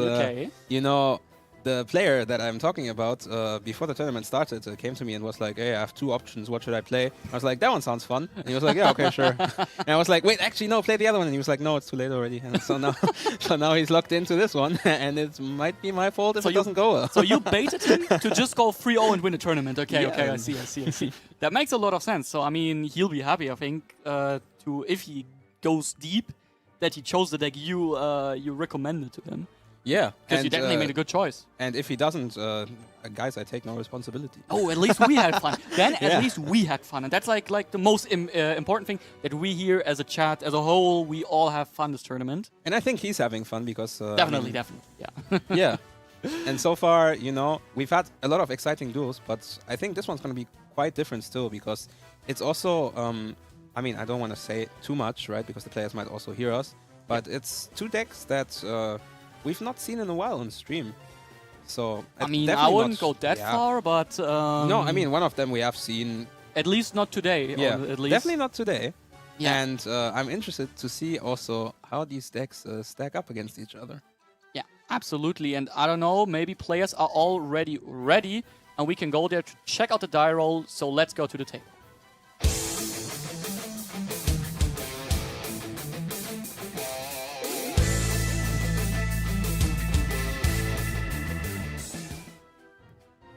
B: you know, the player that I'm talking about before the tournament started came to me and was like, hey, I have 2 options. What should I play? I was like, that one sounds fun. And he was like, yeah, okay, sure. And I was like, wait, actually, no, play the other one. And he was like, no, it's too late already. And so now, he's locked into this one. And it might be my fault if it doesn't go well.
A: So you baited him to just go 3-0 and win a tournament. Okay, I see. That makes a lot of sense. So, I mean, he'll be happy, I think, if he goes deep, that he chose the deck you recommended to him.
B: Yeah.
A: Because you definitely made a good choice.
B: And if he doesn't, guys, I take no responsibility.
A: Oh, at least we had fun. Then at least we had fun. And that's like the most important thing, that we here as a chat, as a whole, we all have fun this tournament.
B: And I think he's having fun because...
A: definitely, yeah.
B: Yeah. And so far, you know, we've had a lot of exciting duels, but I think this one's going to be quite different still because it's also... I mean, I don't want to say too much, right? Because the players might also hear us. But it's 2 decks that... we've not seen in a while on stream. So
A: I mean, I wouldn't go that far, but...
B: no, I mean, one of them we have seen...
A: At least not today.
B: Yeah,
A: at least.
B: definitely not today.
A: Yeah.
B: And I'm interested to see also how these decks stack up against each other.
A: Yeah, absolutely. And I don't know, maybe players are already ready, and we can go there to check out the die roll. So let's go to the table.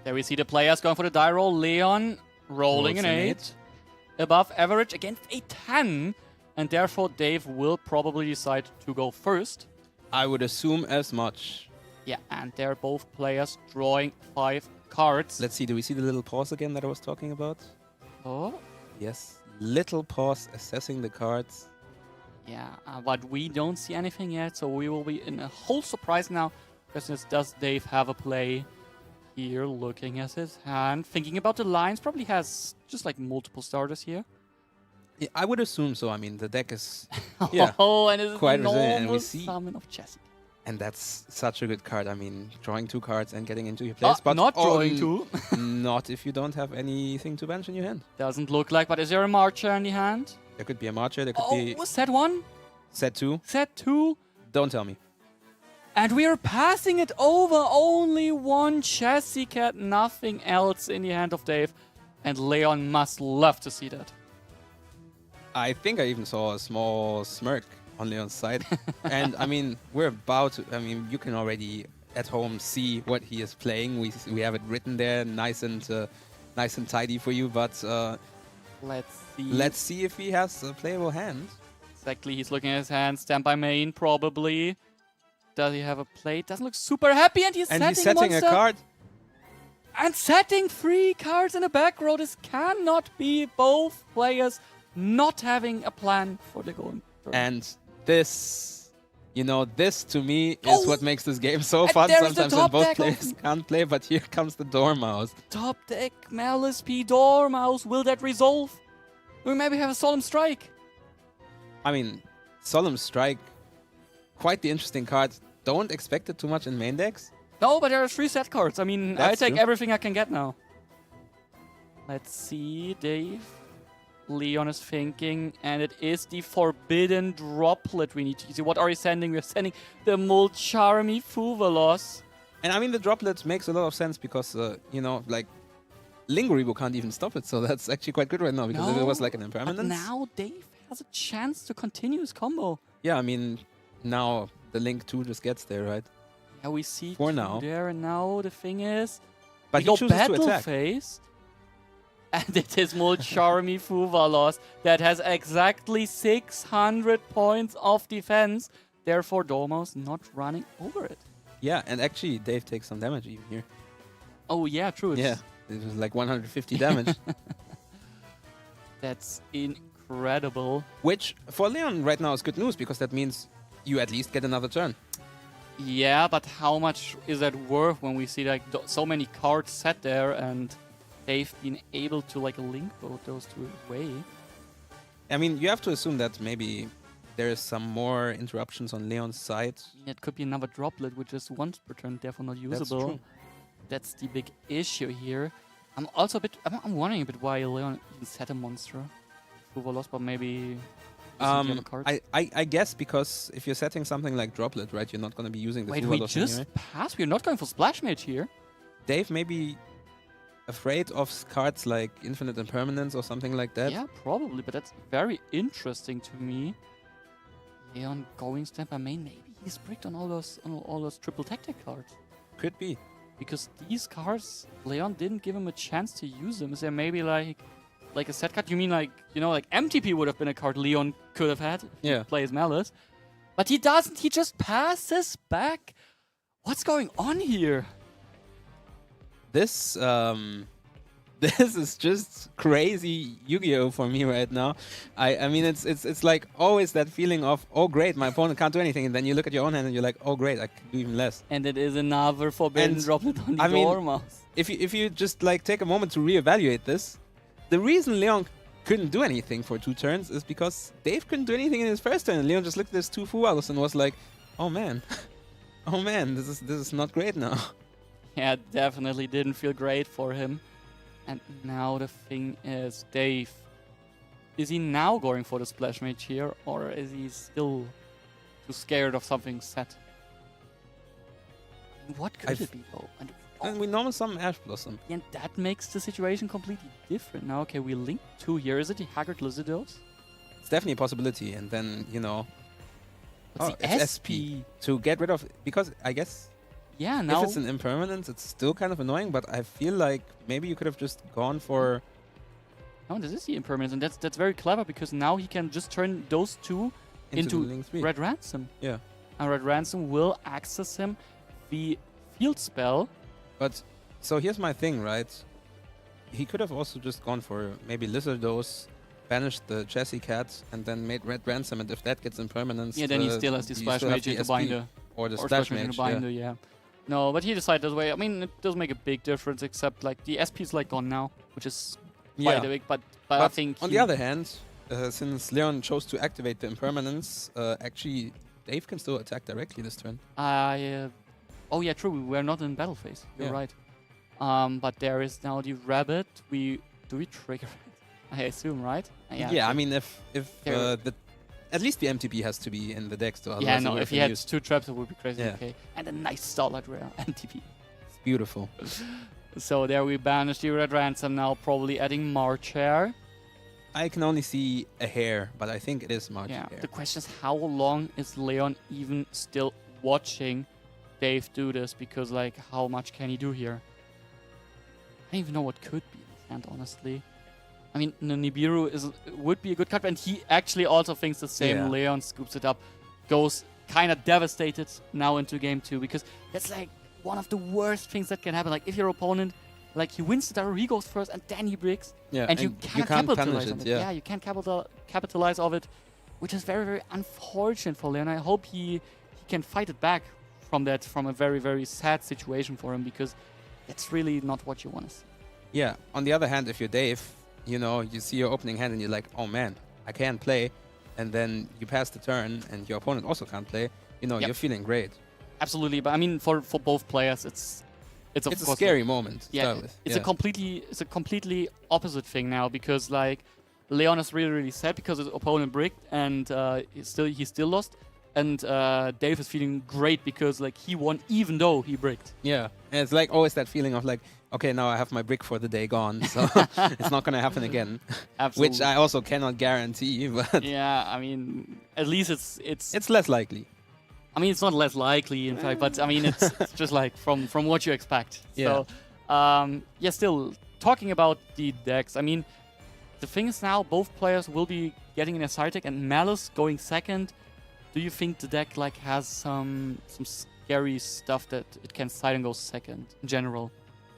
A: There we see the players going for the die roll. Leon rolling an 8. Above average against a 10. And therefore, Dave will probably decide to go first.
B: I would assume as much.
A: Yeah, and they're both players drawing 5 cards.
B: Let's see, do we see the little pause again that I was talking about?
A: Oh.
B: Yes, little pause assessing the cards.
A: Yeah, but we don't see anything yet, so we will be in a whole surprise now. Question is, does Dave have a play? Here, looking at his hand, thinking about the lines, probably has just like multiple starters here.
B: Yeah, I would assume so. I mean, the deck is
A: and it's
B: quite
A: an
B: resilient, and we
A: enormous
B: see.
A: summon of Jesse.
B: And that's such a good card. I mean, drawing 2 cards and getting into your place, but
A: not drawing 2.
B: Not if you don't have anything to bench in your hand.
A: Doesn't look like, but is there a Marcher in the hand?
B: There could be a Marcher. There could be
A: set 1,
B: set 2.
A: Set 2.
B: Don't tell me.
A: And we are passing it over. Only 1 Chassis Cat, nothing else in the hand of Dave. And Leon must love to see that.
B: I think I even saw a small smirk on Leon's side. And I mean, we're about to, I mean, you can already at home see what he is playing. We have it written there, nice and tidy for you. But let's see if he has a playable hand.
A: Exactly, he's looking at his hand. Standby main, probably. Does he have a play? Doesn't look super happy, and he's setting
B: a card.
A: And setting 3 cards in the back row. This cannot be both players not having a plan for the going turn.
B: And this, you know, this to me is what makes this game so fun. Sometimes when both players can't play, but here comes the Dormouse.
A: Top deck, Malice P, Dormouse. Will that resolve? We maybe have a Solemn Strike.
B: I mean, Solemn Strike, quite the interesting card. Don't expect it too much in main decks.
A: No, but there are 3 set cards. I mean, I take everything I can get now. Let's see, Dave. Leon is thinking, and it is the forbidden droplet we need to see. What are we sending? We're sending the Mulcharmy Fuvalos.
B: And I mean, the droplet makes a lot of sense because, you know, like, Linguribu can't even stop it, so that's actually quite good right now because if it was like an impermanence.
A: But now Dave has a chance to continue his combo.
B: Yeah, I mean, now the Link 2 just gets there, right?
A: Yeah, we see
B: for now
A: there, and now the thing is,
B: but
A: we go battle phase. And it is Mulcharmy Fuvalos that has exactly 600 points of defense. Therefore, Domo's not running over it.
B: Yeah, and actually, Dave takes some damage even here.
A: Oh, yeah, true.
B: Yeah, it was like 150 damage.
A: That's incredible.
B: Which, for Leon right now, is good news, because that means you at least get another turn.
A: Yeah, but how much is that worth when we see like so many cards set there and they've been able to like link both those two away?
B: I mean, you have to assume that maybe there is some more interruptions on Leon's side.
A: It could be another droplet, which is once per turn, therefore not usable.
B: That's true.
A: That's the big issue here. I'm also a bit. I'm wondering a bit why Leon even set a monster. Fuvalos, but maybe.
B: I guess because if you're setting something like droplet, right, you're not going to be using the
A: Wait, we
B: Fuvalos
A: just
B: anyway.
A: passed? We're not going for Splash Mage here?
B: Dave may be afraid of cards like Infinite Impermanence or something like that.
A: Yeah, probably, but that's very interesting to me. Leon going stand by main, maybe he's bricked on all those triple tactic cards.
B: Could be.
A: Because these cards, Leon didn't give him a chance to use them. Is there maybe like a set card? You mean like, you know, like MTP would have been a card Leon could have had to play his Malice. But he doesn't, he just passes back. What's going on here?
B: This this is just crazy Yu-Gi-Oh for me right now. I mean it's like always that feeling of, oh great, my opponent can't do anything, and then you look at your own hand and you're like, oh great, I can do even less.
A: And it is another forbidden droplet on the Dormouse.
B: If you just like take a moment to reevaluate this, the reason Leon couldn't do anything for 2 turns is because Dave couldn't do anything in his first turn, and Leon just looked at his 2 Fuvalos and was like, oh man, oh man, this is not great now.
A: Yeah, definitely didn't feel great for him. And now the thing is, Dave, is he now going for the Splash Mage here, or is he still too scared of something set? What could it be, though?
B: And we normal summon Ash Blossom.
A: And that makes the situation completely different. Now, okay, we link 2 here. Is it the Haggard Lizardos?
B: It's definitely a possibility, and then, you know...
A: What's the
B: it's
A: SP?
B: To get rid of... Because, I guess...
A: Yeah, now...
B: If it's an impermanence, it's still kind of annoying, but I feel like maybe you could have just gone for...
A: Oh, this is the impermanence, and that's very clever, because now he can just turn those 2 into Red Ransom.
B: Yeah.
A: And Red Ransom will access him the field spell.
B: But, so here's my thing, right? He could have also just gone for maybe Lizardos, banished the Chassis Cat, and then made Red Ransom, and if that gets impermanence...
A: Yeah, then he still has the Splash Mage into Binder.
B: Or the Splash Mage,
A: Binder, yeah. No, but he decided this way. I mean, it doesn't make a big difference, except like the SP is like gone now, which is quite big. But I think
B: on the other hand, since Leon chose to activate the impermanence, actually Dave can still attack directly this turn.
A: Oh yeah, true. We're not in battle phase. You're right. But there is now the rabbit. Do we trigger it? I assume, right?
B: Yeah. I mean, if at least the MTP has to be in the decks to
A: yeah, no, if he had 2 traps, it would be crazy.
B: Yeah.
A: Okay. And a nice Starlight Rare MTP.
B: It's beautiful.
A: So there we banish the Red Ransom, now probably adding March Hare.
B: I can only see a hair, but I think it is March Hare.
A: The question is, how long is Leon even still watching Dave do this? Because, like, how much can he do here? I don't even know what could be in his hand, honestly. I mean, Nibiru would be a good card, and he actually also thinks the same.
B: Yeah.
A: Leon scoops it up, goes kind of devastated now into game 2, because that's like one of the worst things that can happen. Like, if your opponent, like, he wins the Daru, he goes first, and then he breaks, and you can't capitalize on it. Yeah, you can't capitalize of it, which is very, very unfortunate for Leon. I hope he can fight it back from a very, very sad situation for him, because that's really not what you want to see.
B: Yeah, on the other hand, if you're Dave, you know, you see your opening hand and you're like, oh man, I can't play. And then you pass the turn and your opponent also can't play. You know, you're feeling great.
A: Absolutely. But I mean, for both players, it's a
B: scary moment.
A: Yeah, it's a completely opposite thing now, because like Leon is really, really sad because his opponent bricked and he still lost. And Dave is feeling great because like he won even though he bricked.
B: Yeah, and it's like always that feeling of like, okay, now I have my brick for the day gone, so it's not going to happen again.
A: Absolutely.
B: Which I also cannot guarantee. But
A: yeah, I mean, at least it's
B: less likely.
A: I mean, it's not less likely, in fact, but I mean, it's just like from what you expect.
B: Yeah.
A: So, still talking about the decks, I mean, the thing is now both players will be getting in a side deck, and Malice going second. Do you think the deck like has some scary stuff that it can side and go second in general?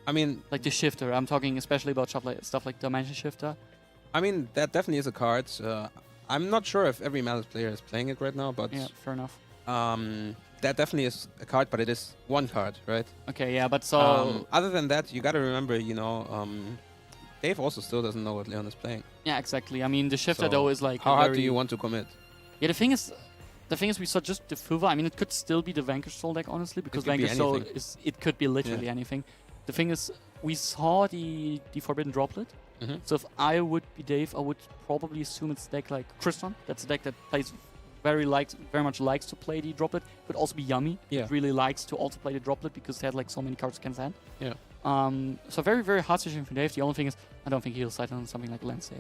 B: I mean,
A: like the shifter. I'm talking especially about stuff like Dimension Shifter.
B: I mean, that definitely is a card. I'm not sure if every Malice player is playing it right now, but
A: yeah, fair enough.
B: That definitely is a card, but it is one card, right?
A: Okay, yeah, but so
B: other than that, you got to remember, Dave also still doesn't know what Leon is playing.
A: Yeah, exactly. I mean, the shifter though is like
B: how hard do you want to commit?
A: Yeah, the thing is, we saw just the Fuva. I mean, it could still be the Vanquish Soul deck, honestly, because Vanquish Soul it could be literally anything. The thing is, we saw the Forbidden Droplet. So if I would be Dave, I would probably assume it's a deck like Crystal. That's a deck that plays very much likes to play the Droplet. Could also be Yummy.
B: Yeah.
A: It really likes to also play the Droplet because it had like so many cards it can send.
B: Yeah.
A: So very, very hard situation for Dave. The only thing is, I don't think he'll side on something like Lancea.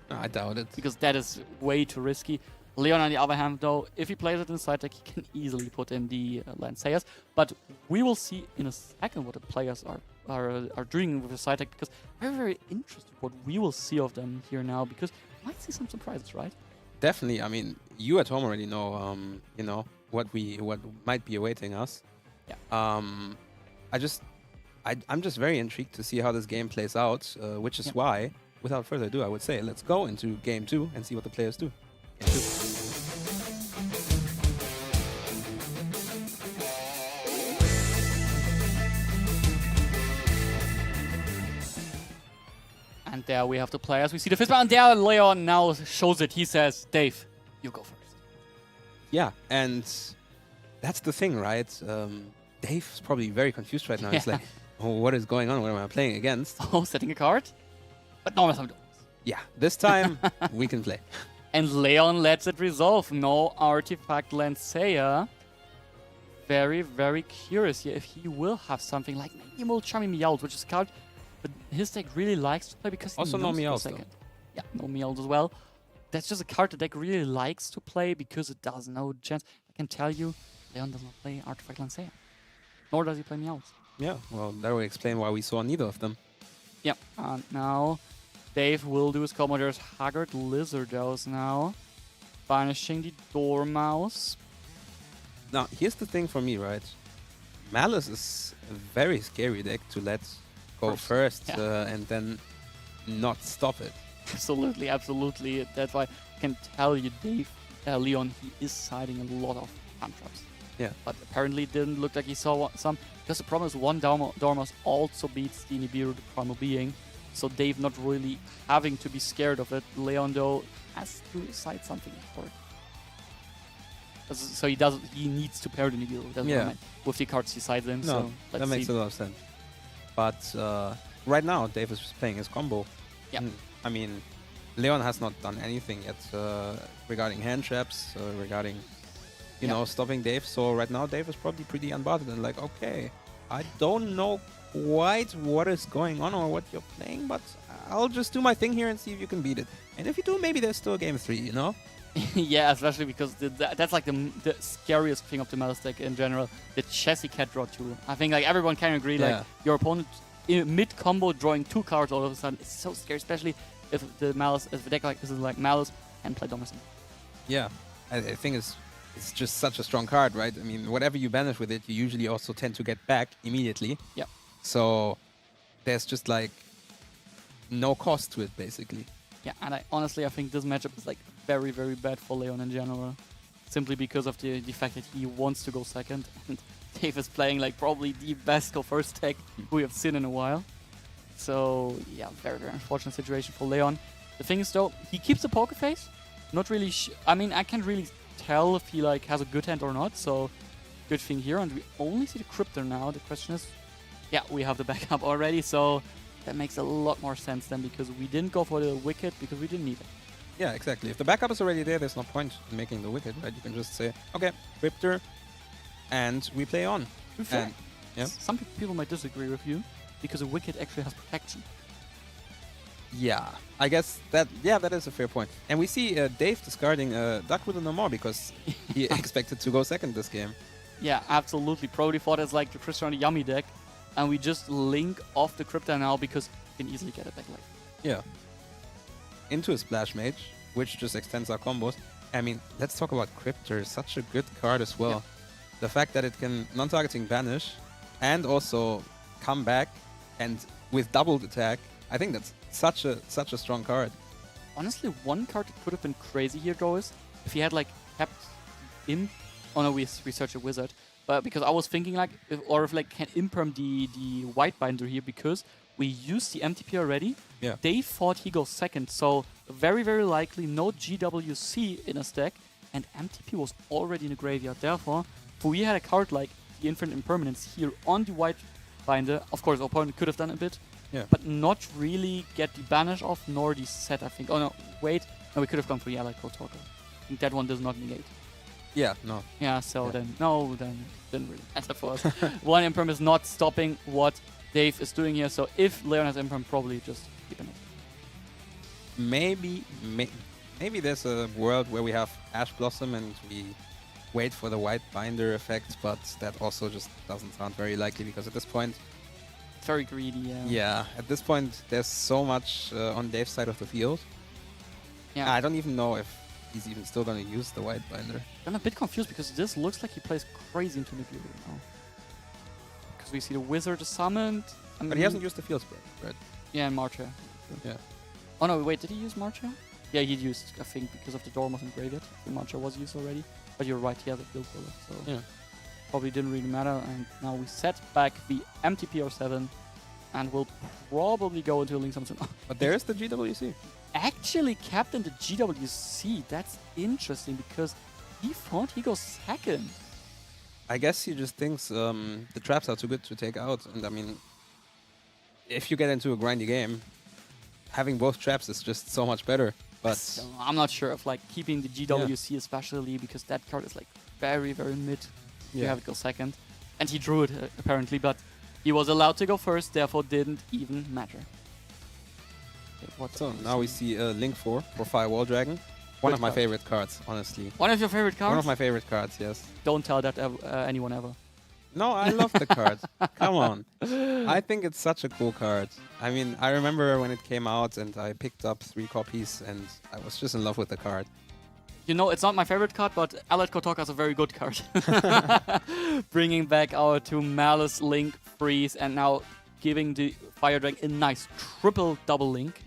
B: No, I doubt it.
A: Because that is way too risky. Leon, on the other hand, though, if he plays it in side deck, he can easily put in the Lanceas. But we will see in a second what the players are doing with the side deck, because I'm very interested what we will see of them here now, because we might see some surprises, right?
B: Definitely. I mean, you at home already know, what might be awaiting us.
A: Yeah.
B: I'm just very intrigued to see how this game plays out, which is why, without further ado, I would say let's go into game 2 and see what the players do. Game 2.
A: And there we have the players. We see the fist bump, and there Leon now shows it. He says, Dave, you go first.
B: Yeah, and that's the thing, right? Dave's probably very confused right now. He's like, oh, what is going on? What am I playing against?
A: Oh, setting a card? But no,
B: yeah, this time we can play.
A: And Leon lets it resolve. No Artifact Lancea. Very, very curious here if he will have something like maybe Mulchami Meowth, which is a card but his deck really likes to play because he
B: also no Meowth.
A: Yeah, no Meowth as well. That's just a card the deck really likes to play because it does no chance. I can tell you, Leon does not play Artifact Lancea. Nor does he play Meowth.
B: Yeah, well, that will explain why we saw neither of them.
A: Yep, and now Dave will do his combo. There's Haggard Lizardos now. Banishing the Dormouse.
B: Now, here's the thing for me, right? Malice is a very scary deck to let go first and then not stop it.
A: Absolutely, absolutely. That's why I can tell you, Dave, Leon, he is siding a lot of hand traps.
B: Yeah.
A: But apparently it didn't look like he saw some. Because the problem is one Dormouse also beats the Nibiru, the Primal Being. So Dave not really having to be scared of it. Leon, though, has to side something for it. So he needs to pair the Nibiru. That's what I meant. With the cards he sides in.
B: No,
A: so let's
B: that makes a lot of sense. But right now, Dave is playing his combo.
A: Yeah.
B: I mean, Leon has not done anything yet regarding hand traps, regarding, stopping Dave. So right now, Dave is probably pretty unbothered and like, okay, I don't know quite what is going on or what you're playing, but I'll just do my thing here and see if you can beat it. And if you do, maybe there's still game 3, you know?
A: Yeah, especially because that's like the scariest thing of the Malice deck in general. The Chessy Cat draw 2. I think like everyone can agree, like your opponent mid-combo drawing 2 cards all of a sudden is so scary, especially if the deck like this is like Malice and play Domicile.
B: Yeah, I think it's just such a strong card, right? I mean, whatever you banish with it, you usually also tend to get back immediately.
A: Yeah.
B: So there's just like no cost to it, basically.
A: Yeah, and I think this matchup is like very, very bad for Leon in general. Simply because of the fact that he wants to go second. And Dave is playing like probably the best go first deck we have seen in a while. So yeah, very, very unfortunate situation for Leon. The thing is though, he keeps the poker face. Not really I mean, I can't really tell if he like has a good hand or not. So good thing here. And we only see the Cryptor now. The question is, yeah, we have the backup already. So that makes a lot more sense then, because we didn't go for the Wicked because we didn't need it.
B: Yeah, exactly. If the backup is already there, there's no point in making the Wicked, right? You can just say, okay, Cryptor, and we play on.
A: And, yeah. Some people might disagree with you, because a Wicked actually has protection.
B: Yeah, I guess that is a fair point. And we see Dave discarding Darkwood no more because he expected to go second this game.
A: Yeah, absolutely. Probably thought it's like the Christian Yummy deck, and we just link off the Cryptor now because can easily get it back like.
B: Yeah. Into a Splash Mage, which just extends our combos. I mean, let's talk about Cryptor. Such a good card as well. Yeah. The fact that it can non-targeting banish and also come back and with doubled attack, I think that's such a strong card.
A: Honestly, one card that could have been crazy here though is if he had like kept Imp. Oh no, we searched a Wizard. But because I was thinking like, if like can Imperm the White Binder here because we used the MTP already.
B: Yeah.
A: They thought he goes second, so very, very likely no GWC in a stack, and MTP was already in the graveyard. Therefore, if we had a card like the Infinite Impermanence here on the White Binder, of course, our opponent could have done a bit, but not really get the Banish off, nor the set, I think. Oh no, wait. No, we could have gone for the Allied Code Talker. I think that one does not negate.
B: Yeah, no.
A: Yeah, so then didn't really matter for us. One Imperm is not stopping what Dave is doing here, so if Leon has Imperm, probably just keeping it.
B: Maybe there's a world where we have Ash Blossom and we wait for the White Binder effect, but that also just doesn't sound very likely because at this point...
A: It's very greedy, yeah.
B: Yeah, at this point there's so much on Dave's side of the field.
A: Yeah.
B: I don't even know if he's even still going to use the White Binder.
A: I'm a bit confused because this looks like he plays crazy into Nibiru now. Because we see the Wizard summoned.
B: But he hasn't used the field spread, right?
A: Yeah, and Marcha.
B: Yeah.
A: Oh no, wait, did he use Marcha? Yeah, he used, I think, because of the Dormoth and Graveyard. The Marcha was used already. But you're right, he has a field bullet, so
B: yeah.
A: Probably didn't really matter. And now we set back the MTP07 and we'll probably go into a Link Summon.
B: But there's the GWC.
A: Actually captain the GWC. That's interesting because he thought he goes second.
B: I guess he just thinks the traps are too good to take out. And I mean, if you get into a grindy game, having both traps is just so much better. But
A: so I'm not sure if like keeping the GWC especially because that card is like very, very mid. You have it go second. And he drew it apparently, but he was allowed to go first, therefore didn't even matter.
B: So now we see Link 4 for Firewall Dragon. One of my favorite cards, honestly.
A: One of your favorite cards?
B: One of my favorite cards, yes.
A: Don't tell that anyone ever.
B: No, I love the card. Come on. I think it's such a cool card. I mean, I remember when it came out and I picked up 3 copies and I was just in love with the card.
A: You know, it's not my favorite card, but Allied Kotoka is a very good card. Bringing back our 2 Malice, Link, Freeze, and now giving the Fire Dragon a nice triple double Link.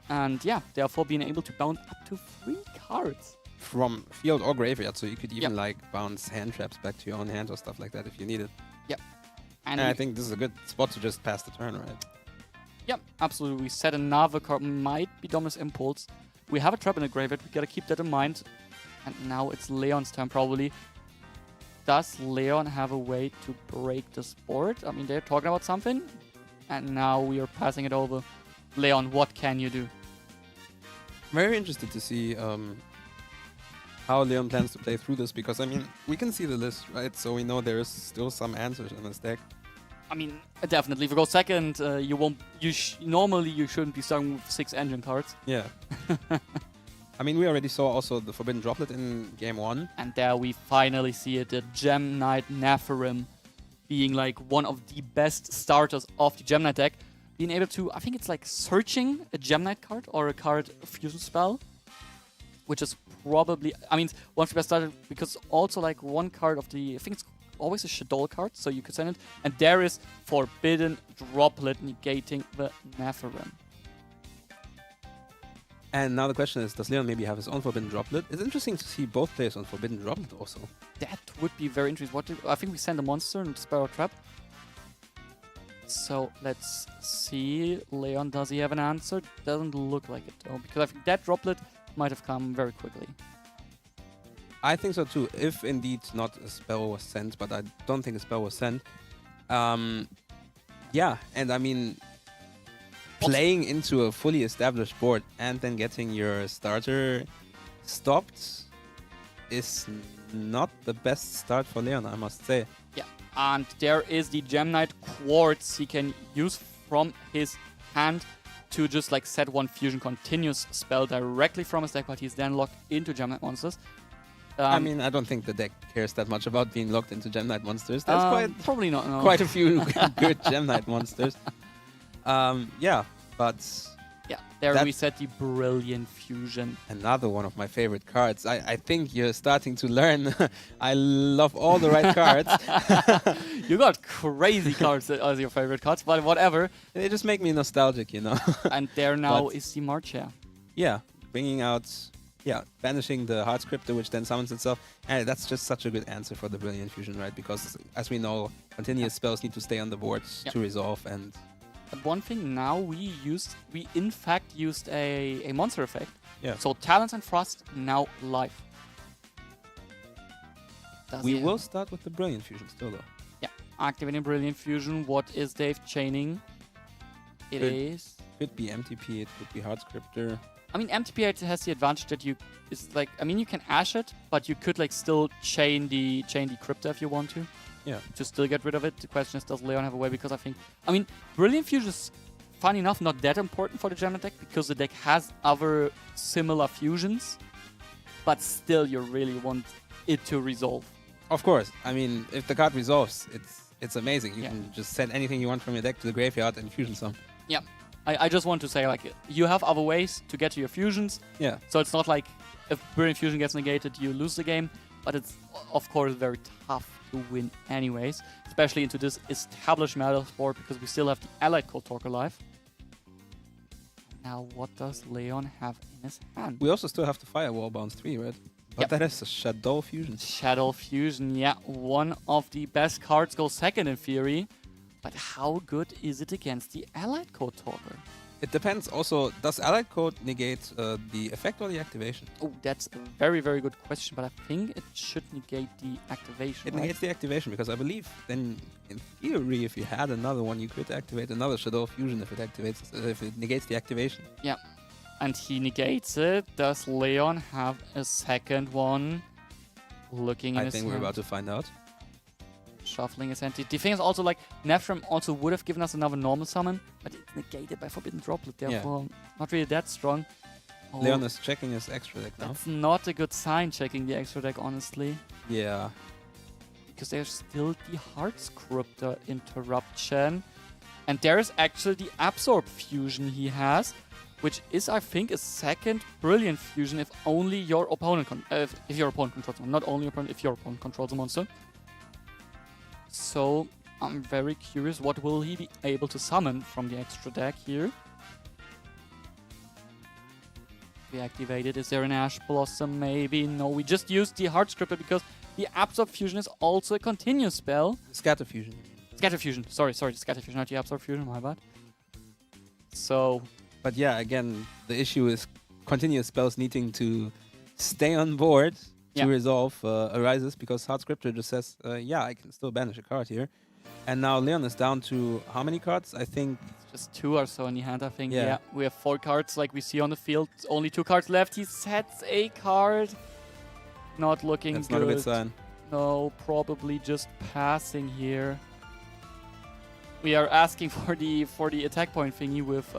A: And yeah, therefore being able to bounce up to 3 cards.
B: From field or graveyard, so you could even like bounce hand traps back to your own hand or stuff like that if you need it.
A: Yep.
B: And I think this is a good spot to just pass the turn, right?
A: Yep, absolutely. We set another card, might be Dominus Impulse. We have a trap in the graveyard, we gotta keep that in mind. And now it's Leon's turn probably. Does Leon have a way to break this board? I mean, they're talking about something. And now we are passing it over. Leon, what can you do?
B: Very interested to see how Leon plans to play through this, because, I mean, we can see the list, right? So we know there is still some answers in this deck.
A: I mean, definitely. If you go second, you won't. Normally you shouldn't be starting with 6 engine cards.
B: Yeah. I mean, we already saw also the Forbidden Droplet in game 1.
A: And there we finally see it, the Gem Knight Nephirim being like one of the best starters of the Gem Knight deck. Being able to, I think it's like searching a Gem Knight card or a card fusion spell, which is probably, I mean, one of the best starters because also like one card of the, I think it's always a Shadow card, so you could send it. And there is Forbidden Droplet negating the Nephirim.
B: And now the question is, does Leon maybe have his own Forbidden Droplet? It's interesting to see both players on Forbidden Droplet also.
A: That would be very interesting. I think we send a monster and Sparrow Trap. So let's see. Leon, does he have an answer? Doesn't look like it though, because I think that Droplet might have come very quickly.
B: I think so too, if indeed not a spell was sent, but I don't think a spell was sent. Yeah, and I mean, playing into a fully established board and then getting your starter stopped is not the best start for Leon, I must say.
A: Yeah, and there is the Gem Knight Quartz he can use from his hand to just like set one Fusion Continuous spell directly from his deck, but he's then locked into Gem Knight monsters.
B: I mean, I don't think the deck cares that much about being locked into Gem Knight monsters. There's
A: probably not. No.
B: Quite a few good Gem Knight monsters. Yeah, but...
A: Yeah, there we said the Brilliant Fusion.
B: Another one of my favorite cards. I think you're starting to learn. I love all the right cards.
A: You got crazy cards as your favorite cards, but whatever.
B: They just make me nostalgic, you know.
A: And there now is the Marcher.
B: Yeah, bringing out... Yeah, banishing the Heart Scripter, which then summons itself. And that's just such a good answer for the Brilliant Fusion, right? Because, as we know, continuous spells need to stay on the board to resolve. And
A: but one thing now, we in fact used a monster effect.
B: Yeah.
A: So Talons and Frost now live.
B: We will start with the Brilliant Fusion still, though.
A: Yeah, activating Brilliant Fusion. What is Dave chaining? It is...
B: Could be MTP, it could be Heart Scripter.
A: I mean, MTP has the advantage that you you can Ash it, but you could like still chain the Crypta if you want to.
B: Yeah.
A: To still get rid of it. The question is, does Leon have a way? Because I mean, Brilliant Fusion is, funny enough, not that important for the Gem deck because the deck has other similar fusions, but still you really want it to resolve.
B: Of course. I mean, if the card resolves, it's amazing. You can just send anything you want from your deck to the graveyard and fusion some.
A: Yeah. I just want to say, like, you have other ways to get to your fusions.
B: Yeah.
A: So it's not like if Brilliant Fusion gets negated, you lose the game. But it's, of course, very tough to win anyways. Especially into this established meta sport because we still have the Allied Code Talk alive. Now, what does Leon have in his hand?
B: We also still have the Firewall Bounce 3, right? But that is a Shadow Fusion.
A: Shadow Fusion, yeah. One of the best cards goes second in theory. But how good is it against the Allied Code Talker?
B: It depends. Also, does Allied Code negate the effect or the activation?
A: Oh, that's a very, very good question, but I think it should negate the activation.
B: It negates the activation because I believe then, in theory, if you had another one, you could activate another Shadow Fusion if it negates the activation.
A: Yeah, and he negates it. Does Leon have a second one? Looking in his hand.
B: I think we're about to find out.
A: Shuffling his hand. The thing is also like Nephrem also would have given us another normal summon, but it's negated by Forbidden Droplet, therefore not really that strong.
B: Oh. Leon is checking his extra deck now.
A: That's not a good sign, checking the extra deck, honestly.
B: Yeah.
A: Because there's still the Heart Scripter interruption. And there is actually the Absorb Fusion he has, which is, I think, a second Brilliant Fusion if only your opponent if your opponent controls one. Not only your opponent, if your opponent controls a monster. So I'm very curious, what will he be able to summon from the extra deck here? We activated. Is there an Ash Blossom? Maybe. No, we just used the Heart Scripter because the Absorb Fusion is also a continuous spell.
B: Scatter Fusion.
A: Scatter Fusion. Sorry, Scatter Fusion, not the Absorb Fusion, my bad. So...
B: But yeah, again, the issue is continuous spells needing to stay on board to resolve arises because Heart Scripter just says, yeah, I can still banish a card here. And now Leon is down to how many cards? I think...
A: Just 2 or so in the hand, I think. Yeah, we have 4 cards like we see on the field. Only 2 cards left. He sets a card. Not looking good.
B: That's not a good sign.
A: No, probably just passing here. We are asking for the attack point thingy with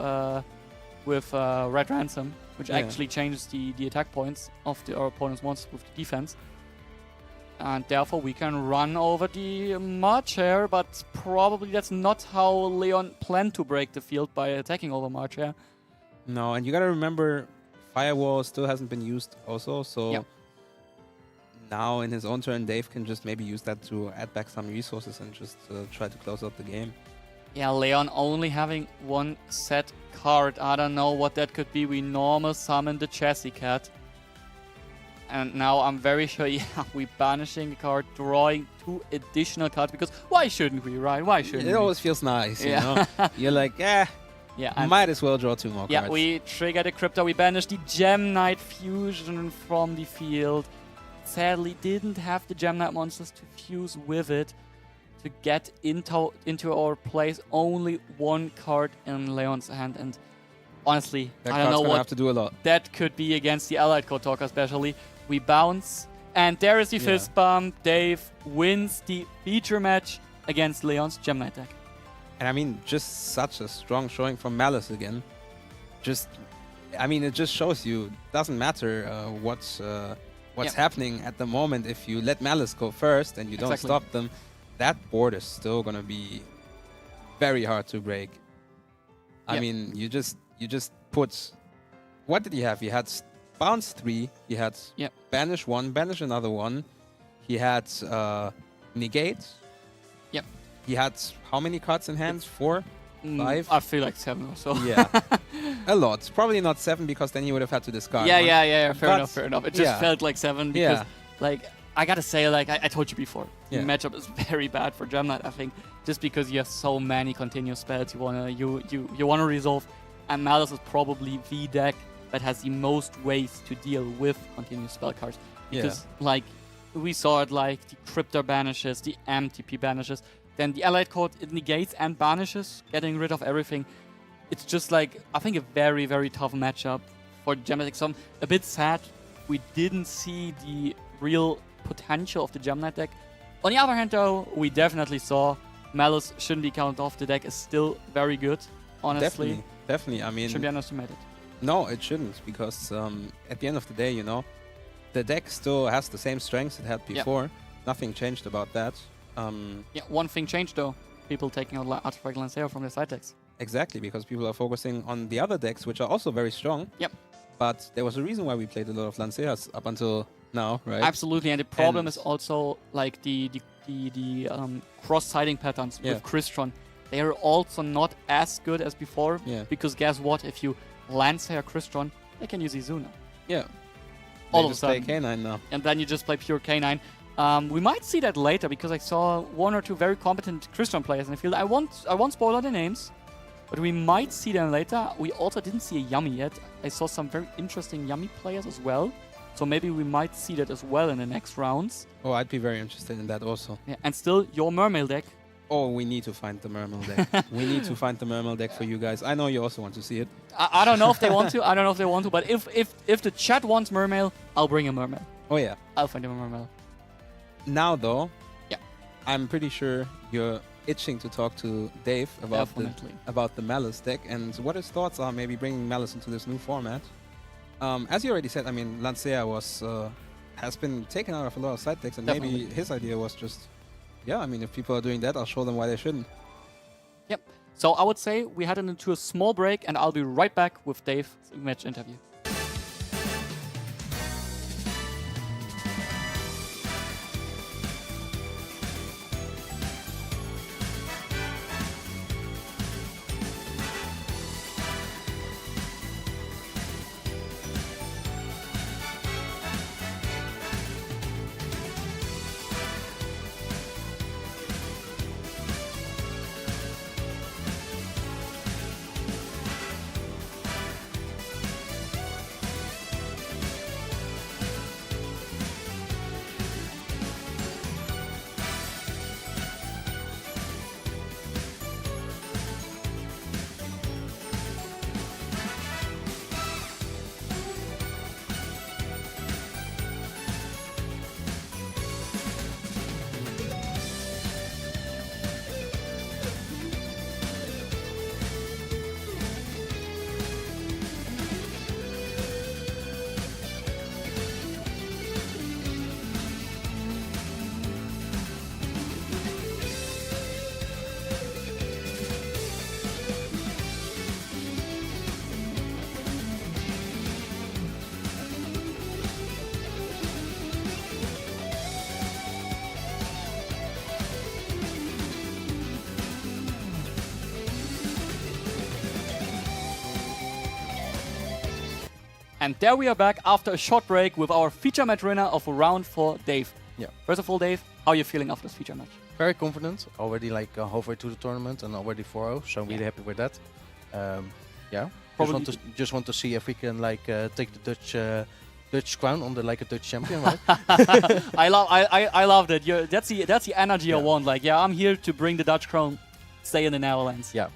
A: Red Ransom, which actually changes the attack points of our opponent's monsters with the defense. And therefore we can run over the Marcher, but probably that's not how Leon planned to break the field by attacking over Marcher.
B: No, and you gotta remember, Firewall still hasn't been used also, so now in his own turn, Dave can just maybe use that to add back some resources and just try to close out the game.
A: Yeah, Leon only having 1 set card. I don't know what that could be. We normal summon the Chassis Cat. And now I'm very sure, we're banishing the card, drawing 2 additional cards, because why shouldn't we, right? Why shouldn't we?
B: It always feels nice, you know? You're like, might as well draw 2 more cards.
A: Yeah, we trigger the Crypto, we banish the Gem Knight Fusion from the field. Sadly, didn't have the Gem Knight monsters to fuse with it to get into our place. Only 1 card in Leon's hand, and honestly, I don't know what
B: have to do a lot.
A: That could be against the Allied Code Talker especially. We bounce, and there is the fist bump. Dave wins the feature match against Leon's Gem Knight deck.
B: And I mean, just such a strong showing from Malice again. It just shows you, doesn't matter what's happening at the moment. If you let Malice go first and you don't stop them, that board is still going to be very hard to break. I mean, you just put. What did he have? He had bounce 3. He had banish 1, banish another 1. He had negate.
A: Yep.
B: He had how many cards in hand? 4, 5.
A: I feel like 7 or so.
B: Yeah, a lot. Probably not 7 because then he would have had to discard.
A: Yeah. Fair enough. It just felt like 7 because, like, I gotta say, like I told you before, the matchup is very bad for Gemknight. I think just because you have so many continuous spells you wanna resolve, and Malice is probably the deck that has the most ways to deal with continuous spell cards. Because like we saw it, like the Cryptor banishes, the MTP banishes, then the Allied Code it negates and banishes, getting rid of everything. It's just like I think a very, very tough matchup for Gemknight. So I'm a bit sad we didn't see the real potential of the Gemknight deck. On the other hand, though, we definitely saw Malice shouldn't be counted off. The deck is still very good, honestly.
B: Definitely. I mean,
A: shouldn't be underestimated.
B: No, it shouldn't, because at the end of the day, you know, the deck still has the same strengths it had before. Nothing changed about that.
A: One thing changed though: people taking out Artifact Lanceo from their side decks.
B: Exactly, because people are focusing on the other decks, which are also very strong.
A: Yep.
B: But there was a reason why we played a lot of Lanceas up until now, right?
A: Absolutely, and the problem is also like the cross-siding patterns with Crystron. They are also not as good as before. Because guess what? If you Lancer Crystron, they can use Izuna.
B: Yeah.
A: All of a sudden.
B: Play K9 now.
A: And then you just play pure K9. We might see that later because I saw 1 or 2 very competent Crystron players in the field. I won't spoil the names, but we might see them later. We also didn't see a Yummy yet. I saw some very interesting Yummy players as well. So maybe we might see that as well in the next rounds.
B: Oh, I'd be very interested in that also.
A: Yeah, and still, your Mermail deck.
B: Oh, we need to find the Mermail deck. We need to find the Mermail deck for you guys. I know you also want to see it.
A: I don't know if they want to. But if the chat wants Mermail, I'll bring a Mermail.
B: Oh yeah.
A: I'll find a Mermail.
B: Now though, I'm pretty sure you're itching to talk to Dave about the Malice deck and what his thoughts are maybe bringing Malice into this new format. As you already said, I mean, Lancea has been taken out of a lot of side decks, and maybe his idea was just, I mean, if people are doing that, I'll show them why they shouldn't.
A: Yep. So I would say we head into a small break, and I'll be right back with Dave's match interview. And there we are back after a short break with our feature match winner of round 4, Dave.
F: Yeah.
A: First of all, Dave, how are you feeling after this feature match?
F: Very confident. Already like halfway to the tournament and already 4-0, so I'm really happy with that. Just want to see if we can like take the Dutch crown on the like a Dutch champion, right?
A: I love that. That's the energy I want. Like, I'm here to bring the Dutch crown. Stay in the Netherlands.
F: Yeah.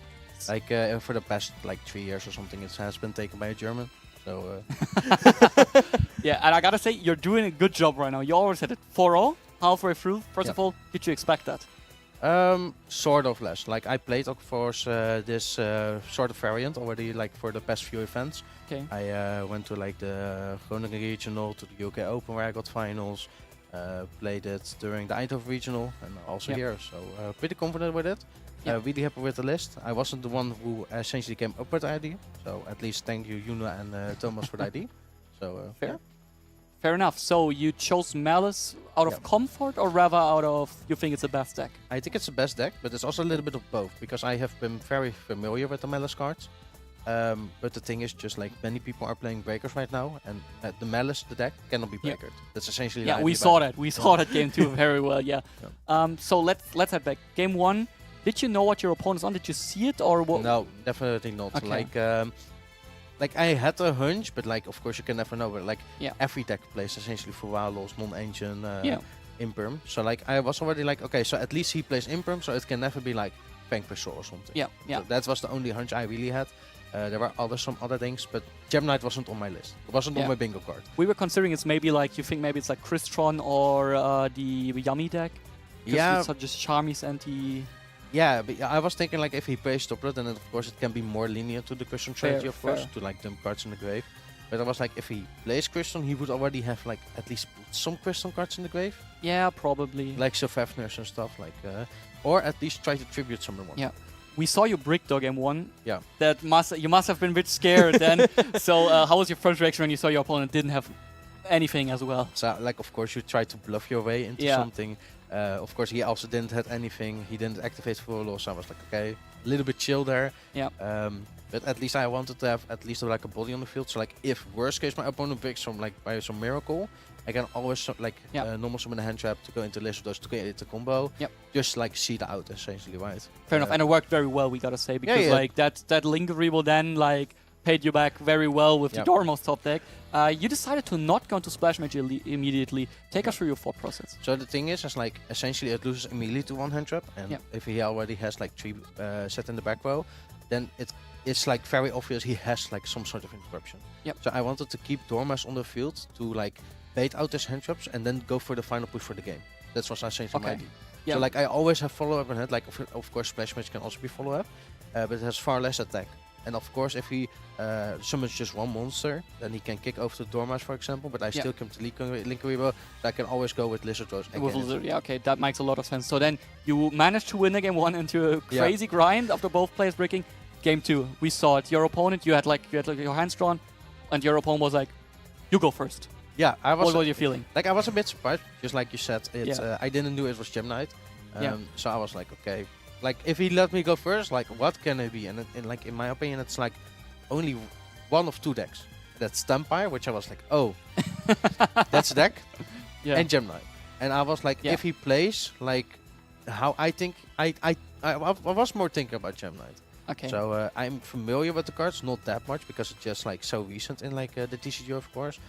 F: Like for the past like 3 years or something, it has been taken by a German. So
A: yeah, and I gotta say, you're doing a good job right now. You always had it 4-0 halfway through. First of all, did you expect that?
F: Sort of less. Like I played, of course, this sort of variant already, like for the past few events.
A: Okay.
F: I went to like the Groningen Regional, to the UK Open where I got finals. Played it during the Eindhoven Regional and also here. So pretty confident with it. Really happy with the list. I wasn't the one who essentially came up with the idea. So at least thank you, Yuna and Thomas, for the idea. So
A: Fair. Fair enough. So you chose Malice out of comfort, or rather out of you think it's the best deck?
F: I think it's the best deck, but it's also a little bit of both, because I have been very familiar with the Malice cards. But the thing is, just like many people are playing Breakers right now, and the Malice, the deck, cannot be Breakered. That's essentially
A: yeah. We saw that. We saw that game 2 very well. Yeah. So let's head back. Game 1. Did you know what your opponent's on? Did you see it, or what?
F: No, definitely not.
A: Okay.
F: Like I had a hunch, but like of course you can never know. But like every deck plays essentially for Walos, non-engine, Imperm. So like I was already like, okay, so at least he plays Imperm, so it can never be like Vanquish or something.
A: Yeah, yeah.
F: So that was the only hunch I really had. There were some other things, but Gem Knight wasn't on my list. It wasn't on my bingo card.
A: We were considering it's maybe like, you think maybe it's like Crystron or the Yummy deck?
F: Yeah.
A: It's just Charmies anti...
F: Yeah, but I was thinking like if he plays Toplet, then of course it can be more lenient to the Crystron strategy, of course, to like dump cards in the grave. But I was like, if he plays Crystron, he would already have like at least put some Crystron cards in the grave.
A: Yeah, probably.
F: Like Sylvefners and stuff like, or at least try to tribute someone.
A: Yeah. We saw you brick dog M1.
F: Yeah.
A: You must have been a bit scared then. So how was your first reaction when you saw your opponent didn't have anything as well?
F: So like of course you try to bluff your way into something. Of course he also didn't have anything. He didn't activate full loss. So I was like, okay, a little bit chill there.
A: Yeah.
F: But at least I wanted to have at least like a body on the field. So like if worst case my opponent breaks from like by some miracle, I can always normal summon a hand trap to go into list of those to create a combo.
A: Yep.
F: Just like see it out essentially, right?
A: Fair enough, and it worked very well, we gotta say, because like that Lingerie will then like paid you back very well with the Dormouse top deck. You decided to not go into Splash Mage immediately. Take us through your thought process.
F: So the thing is like essentially it loses immediately to one hand trap, and if he already has like 3 set in the back row, then it's like very obvious he has like some sort of interruption.
A: Yep.
F: So I wanted to keep Dormouse on the field to like bait out his hand traps and then go for the final push for the game. That's what I changed my idea. Yeah. So like I always have follow up on it. Like of course Splash Mage can also be follow up, but it has far less attack. And of course if he summons just one monster, then he can kick over to Dormouse, for example. But I still come to Lingerie, so I can always go with Lizard Rose again.
A: Yeah, okay, that makes a lot of sense. So then you managed to win the game 1 into a crazy grind after both players breaking. Game 2, we saw it. Your opponent, you had like your hands drawn, and your opponent was like, "You go first."
F: Yeah, I was.
A: What was your feeling?
F: Like I was a bit surprised, just like you said. I didn't know it was Gem Knight, so I was like, okay. Like if he let me go first, like what can it be? And like in my opinion, it's like only one of 2 decks. That's Stampire, which I was like, oh, that's a deck, and Gem Knight. And I was like, if he plays like how I think, I was more thinking about Gem Knight.
A: Okay.
F: So I'm familiar with the cards, not that much because it's just like so recent in like the TCG, of course.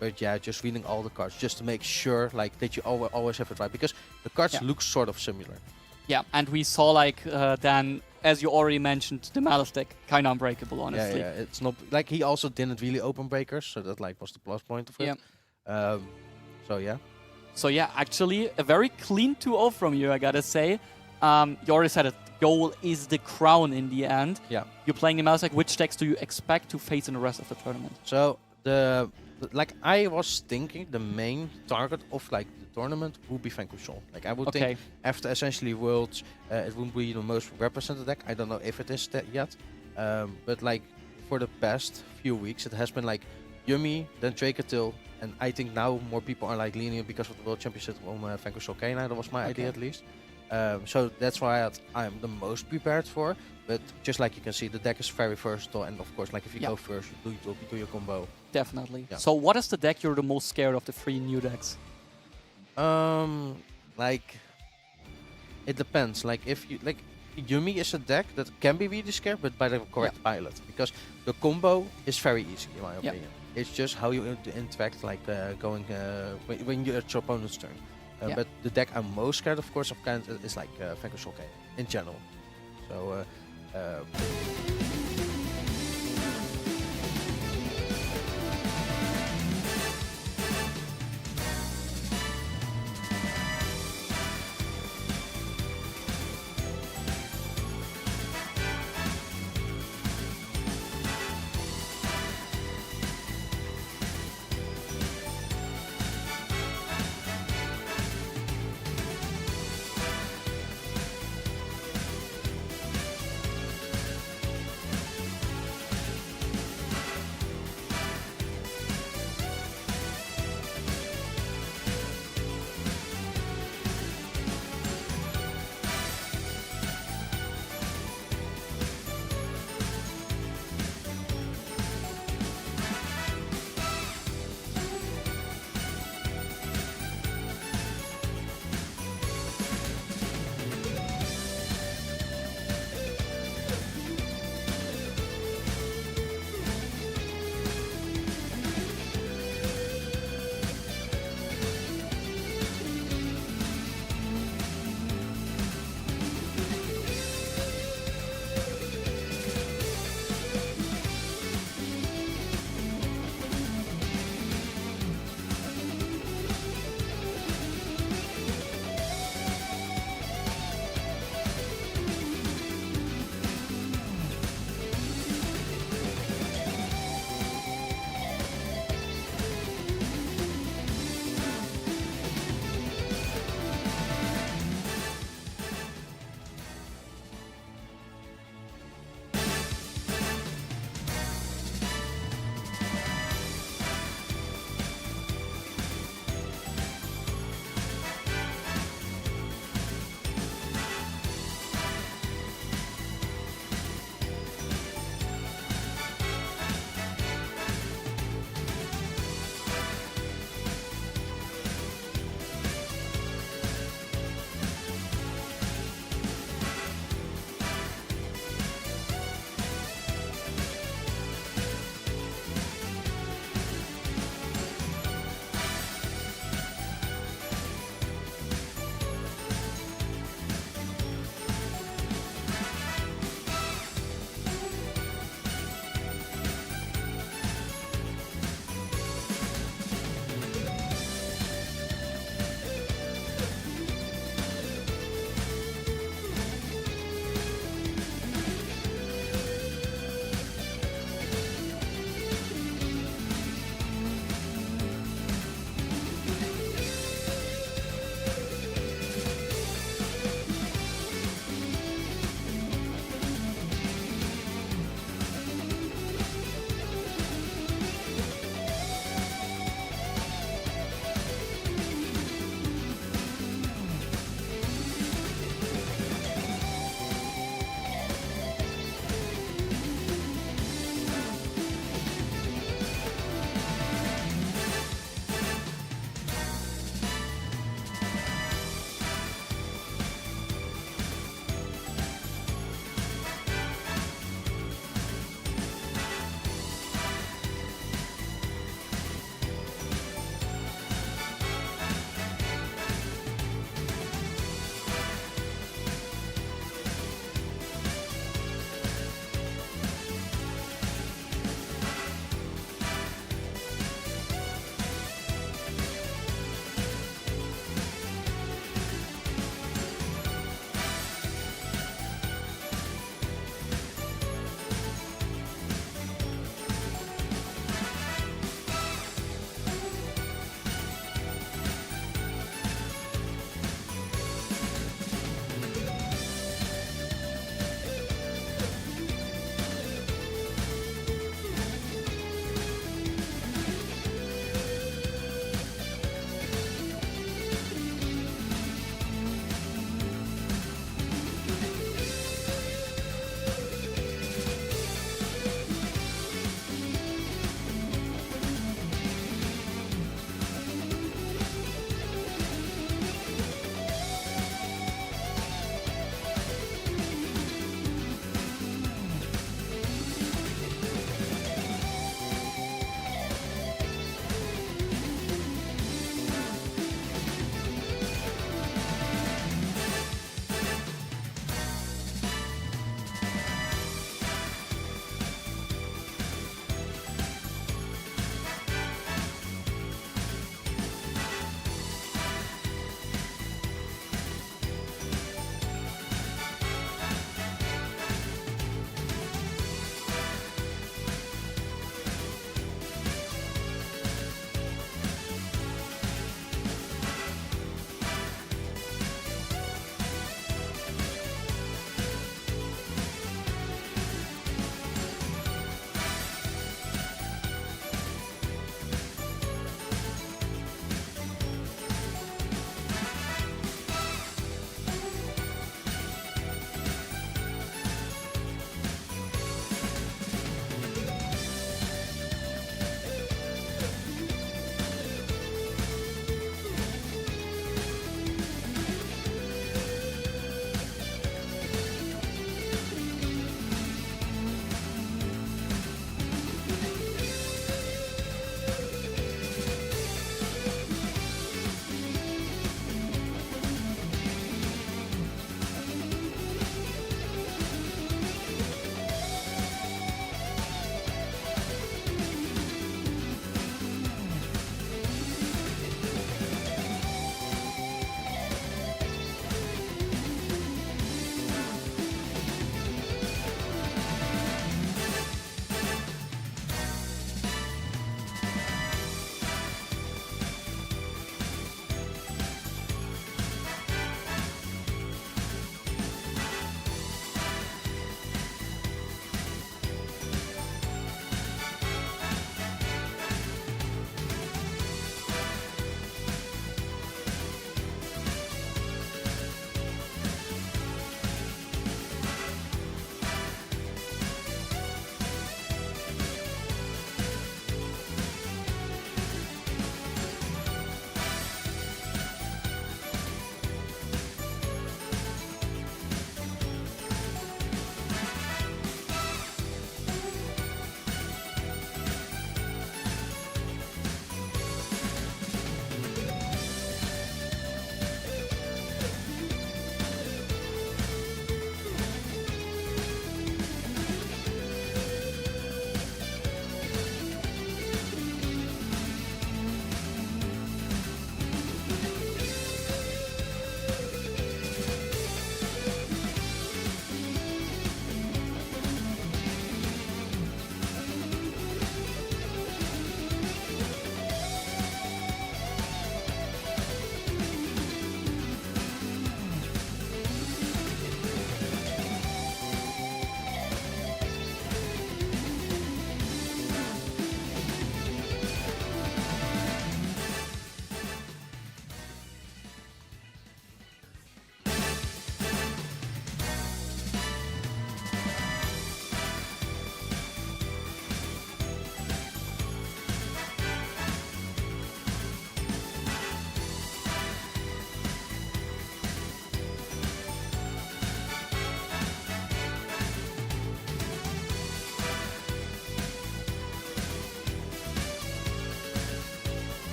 F: But yeah, just reading all the cards just to make sure like that you always have it right, because the cards look sort of similar.
A: Yeah, and we saw like then, as you already mentioned, the Malice deck kind of unbreakable, honestly.
F: Yeah, it's not like he also didn't really open breakers, so that like was the plus point of it.
A: So yeah, actually a very clean 2-0 from you, I gotta say. You already said it. Goal is the crown in the end.
F: Yeah.
A: You're playing the Mouse deck. Which decks do you expect to face in the rest of the tournament?
F: So like I was thinking the main target of like the tournament would be Vanquish. Like I would think after essentially Worlds, it would be the most represented deck. I don't know if it is that yet, but like for the past few weeks, it has been like Yummy, then Dracotil, and I think now more people are like leaning because of the World Championship on Vanquish K9. That was my idea at least. So that's why I'm the most prepared for. But just like you can see, the deck is very versatile, and of course, like if you go first, you do your combo.
A: Definitely. Yeah. So what is the deck you're the most scared of, the 3 new decks?
F: Like it depends. Like if you like, Yumi is a deck that can be really scared, but by the correct pilot, because the combo is very easy in my opinion. It's just how you interact, like going when you're at your opponent's turn. But the deck I'm most scared, of course, is like Vanquish K in general. So.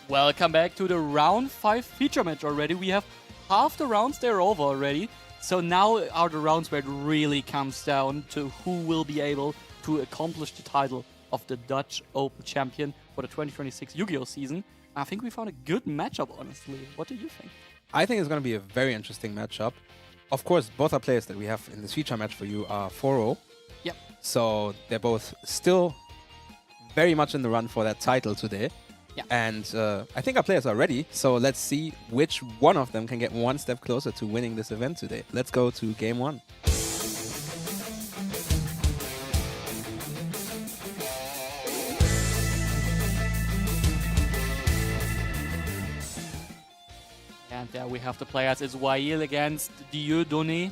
A: Welcome back to the round 5 feature match already. We have half the rounds there over already. So now are the rounds where it really comes down to who will be able to accomplish the title of the Dutch Open champion for the 2026 Yu-Gi-Oh! Season. I think we found a good matchup, honestly. What do you think?
B: I think it's going to be a very interesting matchup. Of course, both our players that we have in this feature match for you are 4-0.
A: Yep.
B: So they're both still very much in the run for that title today.
A: Yeah.
B: And I think our players are ready, so let's see which one of them can get one step closer to winning this event today. Let's go to game 1.
A: And there we have the players. It's Wael against Dieudonné.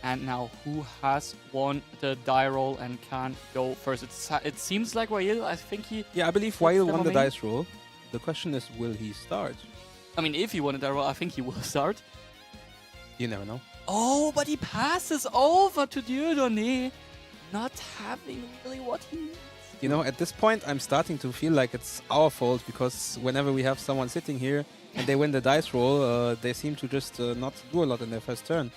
A: And now who has won the die roll and can go first? It seems like Wael, I think he...
B: Yeah, I believe Wael won the dice roll. The question is, will he start?
A: I mean, if he won a die roll, I think he will start.
B: You never know.
A: Oh, but he passes over to Dieudonné, not having really what he needs.
B: You know, at this point, I'm starting to feel like it's our fault, because whenever we have someone sitting here and they win the dice roll, they seem to just not do a lot in their first turn.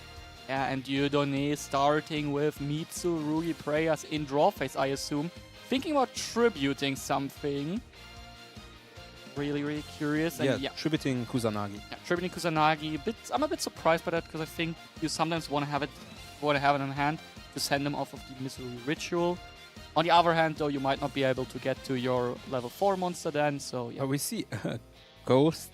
A: Yeah, and Dieudonné starting with Mitsu, Rugi, Prayas in draw phase, I assume. Thinking about tributing something. Really, really curious. And
B: Yeah, tributing Kusanagi.
A: Yeah, tributing Kusanagi. I'm a bit surprised by that, because I think you sometimes want to have it in hand to send them off of the Misery Ritual. On the other hand, though, you might not be able to get to your level 4 monster then, so yeah.
B: But we see Ghost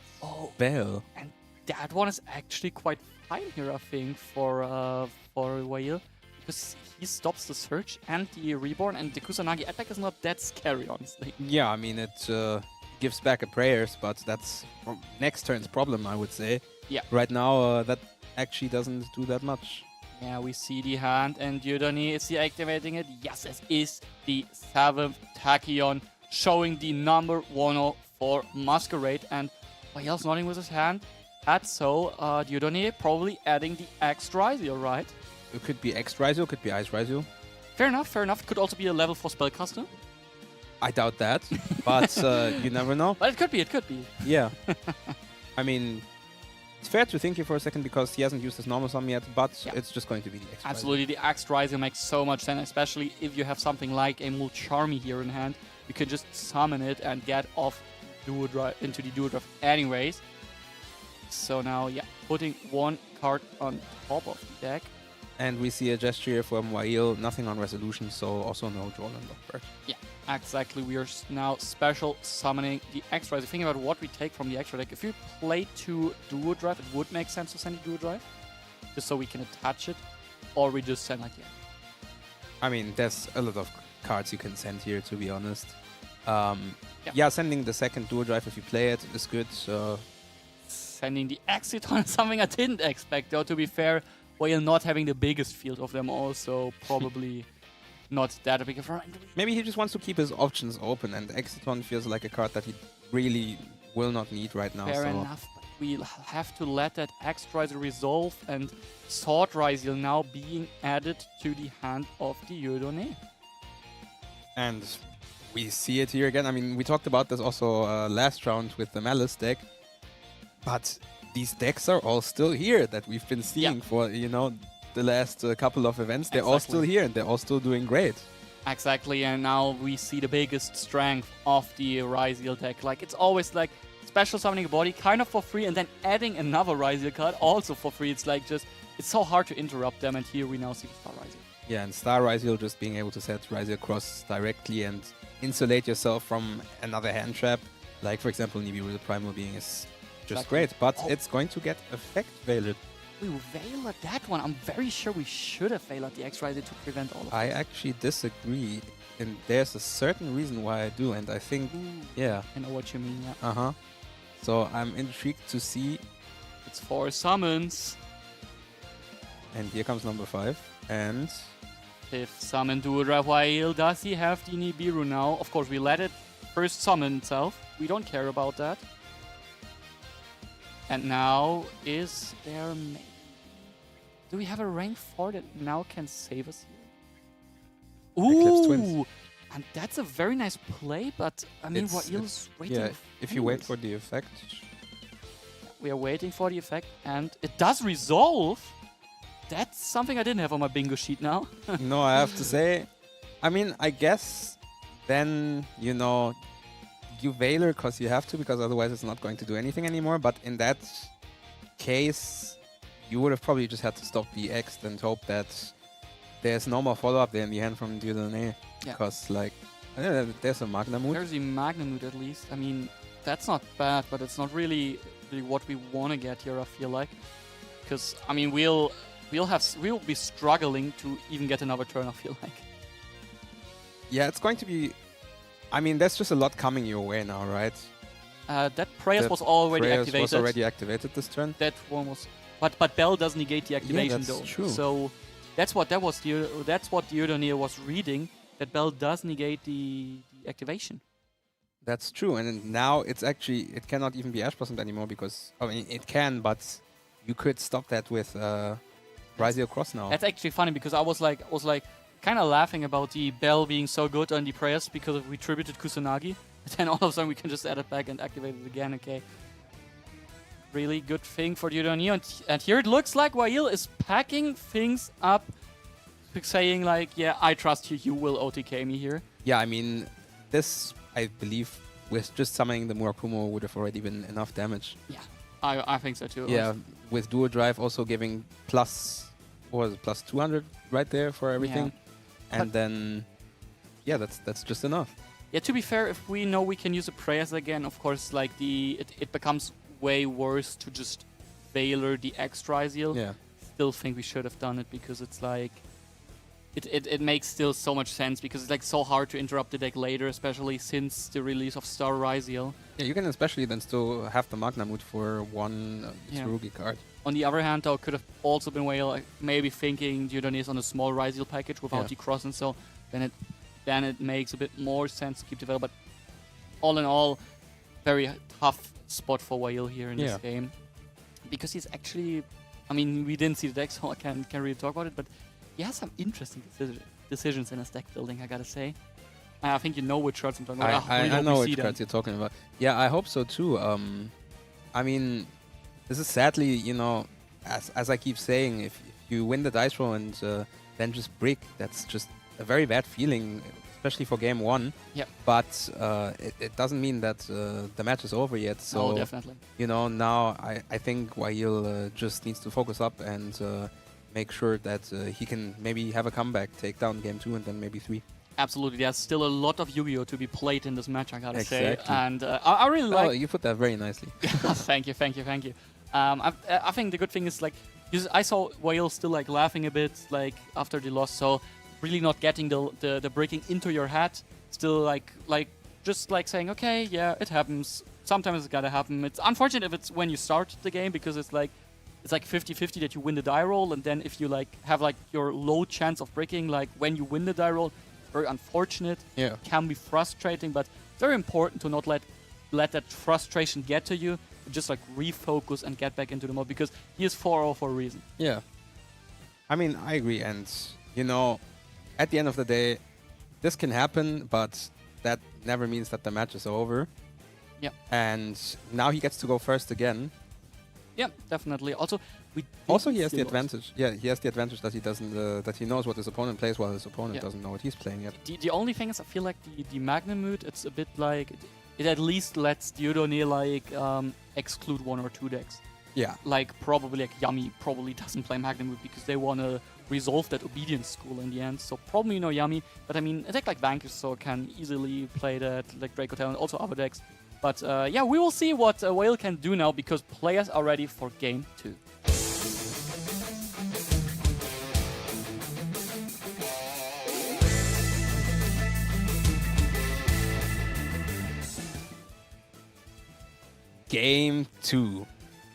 B: Bell.
A: And that one is actually quite fine here, I think, for Wael, because he stops the Search and the Reborn, and the Kusanagi attack is not that scary, honestly.
B: Yeah, I mean, it gives back a prayers, but that's next turn's problem, I would say.
A: Yeah.
B: Right now, that actually doesn't do that much.
A: Yeah, we see the hand, and Dieudonné, is he activating it? Yes, it is the 7th Tachyon, showing the number 104 Masquerade, and Wael's nodding with his hand. So Dieudonné probably adding the X Ryziel, right?
B: It could be X Ryziel, could be Ice Ryziel.
A: Fair enough, fair enough. Could also be a level 4 spellcaster.
B: I doubt that, but you never know.
A: But it could be, it could be.
B: Yeah. I mean, it's fair to think here for a second, because he hasn't used his normal summon yet, but it's just going to be the X Ryziel.
A: Absolutely, the X Ryziel makes so much sense, especially if you have something like a Mulcharmy here in hand. You can just summon it and get off into the Duo Drive anyways. So now, yeah, putting one card on top of the deck.
B: And we see a gesture here from Wael, nothing on resolution, so also no draw land of bird.
A: Yeah, exactly. We are now special summoning the X Ryziel. Thinking about what we take from the extra deck. If you play 2 Duo Drive, it would make sense to send a Duo Drive, just so we can attach it, or we just send like,
B: I mean, there's a lot of cards you can send here, to be honest. Yeah, sending the second Duo Drive if you play it is good.
A: Sending the Exiton is something I didn't expect, though, to be fair. While not having the biggest field of them also, probably not that big of a...
B: Maybe he just wants to keep his options open, and Exiton feels like a card that he really will not need right now.
A: Fair enough, but we'll have to let that X Ryziel resolve, and Sword Ryziel now being added to the hand of the Dieudonné.
B: And we see it here again. I mean, we talked about this also last round with the Malice deck, but these decks are all still here that we've been seeing for, you know, the last couple of events. They're all still here, and they're all still doing great.
A: Exactly, and now we see the biggest strength of the Ryziel deck. Like, it's always like special summoning a body kind of for free, and then adding another Ryziel card also for free. It's like just, it's so hard to interrupt them, and here we now see Star Ryziel.
B: Yeah, and Star Ryziel just being able to set Ryziel cross directly and insulate yourself from another hand trap. Like, for example, Nibiru the Primal Being is just great, but it's going to get effect veiled.
A: We veiled that one. I'm very sure we should have veiled the X Ryziel to prevent all of this.
B: I actually disagree, and there's a certain reason why I do, and I think, yeah.
A: I know what you mean, yeah.
B: Uh-huh. So I'm intrigued to see.
A: It's 4 summons.
B: And here comes number 5, and...
A: 5th summon Duo Drive Wael. Does he have the Nibiru now? Of course, we let it first summon itself. We don't care about that. And now, is there... Do we have a rank 4 that now can save us here?
B: Eclipse
A: Ooh!
B: Twins.
A: And that's a very nice play, but I mean, Wail's waiting.
B: Yeah, if you wait for the effect.
A: We are waiting for the effect, and it does resolve. That's something I didn't have on my bingo sheet now.
B: No, I have to say, I mean, I guess then, you know, you Veiler because you have to, because otherwise it's not going to do anything anymore. But in that case, you would have probably just had to stop the X and hope that there's no more follow-up there in the hand from Dieudonné.
A: Yeah.
B: Because, like, there's a Magnamut.
A: There's the Magnamut at least. I mean, that's not bad, but it's not really what we want to get here, I feel like. Because, I mean, we'll be struggling to even get another turn, I feel like.
B: Yeah, it's going to be... I mean, there's just a lot coming your way now, right?
A: That Prayers was already activated.
B: Was already activated this turn.
A: That one was... But Bell does negate the activation,
B: that's
A: though.
B: True.
A: So that's what Dieudonné was reading, that Bell does negate the activation.
B: That's true, and now it's actually... It cannot even be Ash Blossomed anymore because... I mean, it can, but you could stop that with Ryziel Cross now.
A: That's actually funny because I was like kind of laughing about the Bell being so good on the Prayers because we tributed Kusanagi. And then all of a sudden we can just add it back and activate it again, okay. Really good thing for Dieudonné. And here it looks like Wail is packing things up, saying like, yeah, I trust you, you will OTK me here.
B: Yeah, I mean, this, I believe, with just summoning the Murakumo would have already been enough damage.
A: Yeah, I think so too.
B: Yeah, with Dual Drive also giving plus, what was it, plus 200 right there for everything.
A: Yeah.
B: And then, yeah, that's just enough.
A: Yeah, to be fair, if we know we can use the Prayers again, of course, like it becomes way worse to just Veiler the X-Ryziel.
B: Yeah.
A: Still think we should have done it because it's like... It makes still so much sense because it's like so hard to interrupt the deck later, especially since the release of Star Ryziel.
B: Yeah, you can especially then still have the Magnamut for one Tsurugi card.
A: On the other hand, though, could have also been Wail maybe thinking Dieudonné is on a small Ryziel package without the cross, and so then it makes a bit more sense to keep the Veil. But all in all, very tough spot for Wail here in this game because he's actually, I mean, we didn't see the deck, so I can't really talk about it, but he has some interesting decisions in his deck building, I gotta say. I think you know which cards I'm talking about.
B: I know which cards you're talking about. Yeah, I hope so too. I mean, this is sadly, you know, as I keep saying, if you win the dice roll and then just brick, that's just a very bad feeling, especially for game one.
A: Yep.
B: But it doesn't mean that the match is over yet. So,
A: definitely.
B: You know, now I think Wail just needs to focus up and make sure that he can maybe have a comeback, take down game 2 and then maybe 3.
A: Absolutely, there's still a lot of Yu-Gi-Oh! To be played in this match, I gotta say.
B: Exactly.
A: And I really like...
B: Oh, you put that very nicely.
A: Thank you. I think the good thing is, like, I saw Wail still, like, laughing a bit, like, after the loss, so really not getting the breaking into your head. Still, like, just, like, saying, okay, yeah, it happens. Sometimes it's gotta happen. It's unfortunate if it's when you start the game, because it's like 50-50 that you win the die roll, and then if you, like, have, like, your low chance of breaking, like, when you win the die roll, very unfortunate.
B: Yeah.
A: Can be frustrating, but it's very important to not let that frustration get to you. Just like refocus and get back into the mode because he is 4-0 for a reason.
B: Yeah. I mean, I agree, and you know, at the end of the day, this can happen, but that never means that the match is over.
A: Yeah.
B: And now he gets to go first again.
A: Yeah, definitely. Also,
B: he has the advantage. Yeah, he has the advantage that he doesn't that he knows what his opponent plays while his opponent doesn't know what he's playing yet.
A: The only thing is, I feel like the Magnamut, it's a bit like it at least lets Dieudonné like exclude 1 or 2 decks.
B: Yeah.
A: Like probably like Yami probably doesn't play Magnamut because they want to resolve that obedience school in the end. So probably Yami, but I mean a deck like Vanquish so can easily play that, like Draco Tail and also other decks. But yeah, we will see what Wail can do now because players are ready for game 2.
B: Game 2.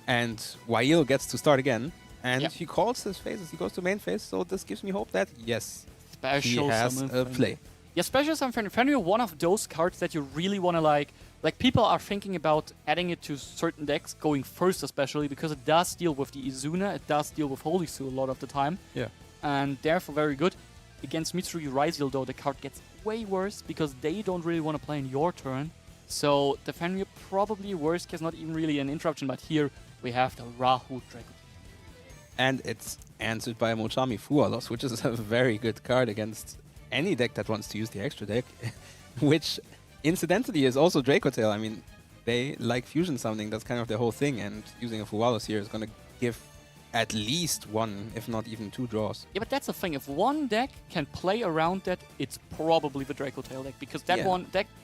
B: And Wail gets to start again. And he calls his phases. He goes to main phase. So this gives me hope that, yes,
A: Special
B: he has a play.
A: Yeah, Special Summon Fenrir, one of those cards that you really want to like people are thinking about adding it to certain decks, going first especially, because it does deal with the Izuna, it does deal with Holy Su a lot of the time.
B: Yeah.
A: And therefore very good. Against Mitsuru Ryziel though, the card gets way worse because they don't really want to play in your turn. So the Fenrir probably worst case, not even really an interruption, but here we have the Rahu Dragon.
B: And it's answered by a Mochami Fualos, which is a very good card against any deck that wants to use the extra deck, which incidentally is also Dracotail. I mean, they like fusion summoning, that's kind of the whole thing, and using a Fualos here is going to give at least one, if not even two draws.
A: Yeah, but that's the thing. If one deck can play around that, it's probably the Dracotail deck, because that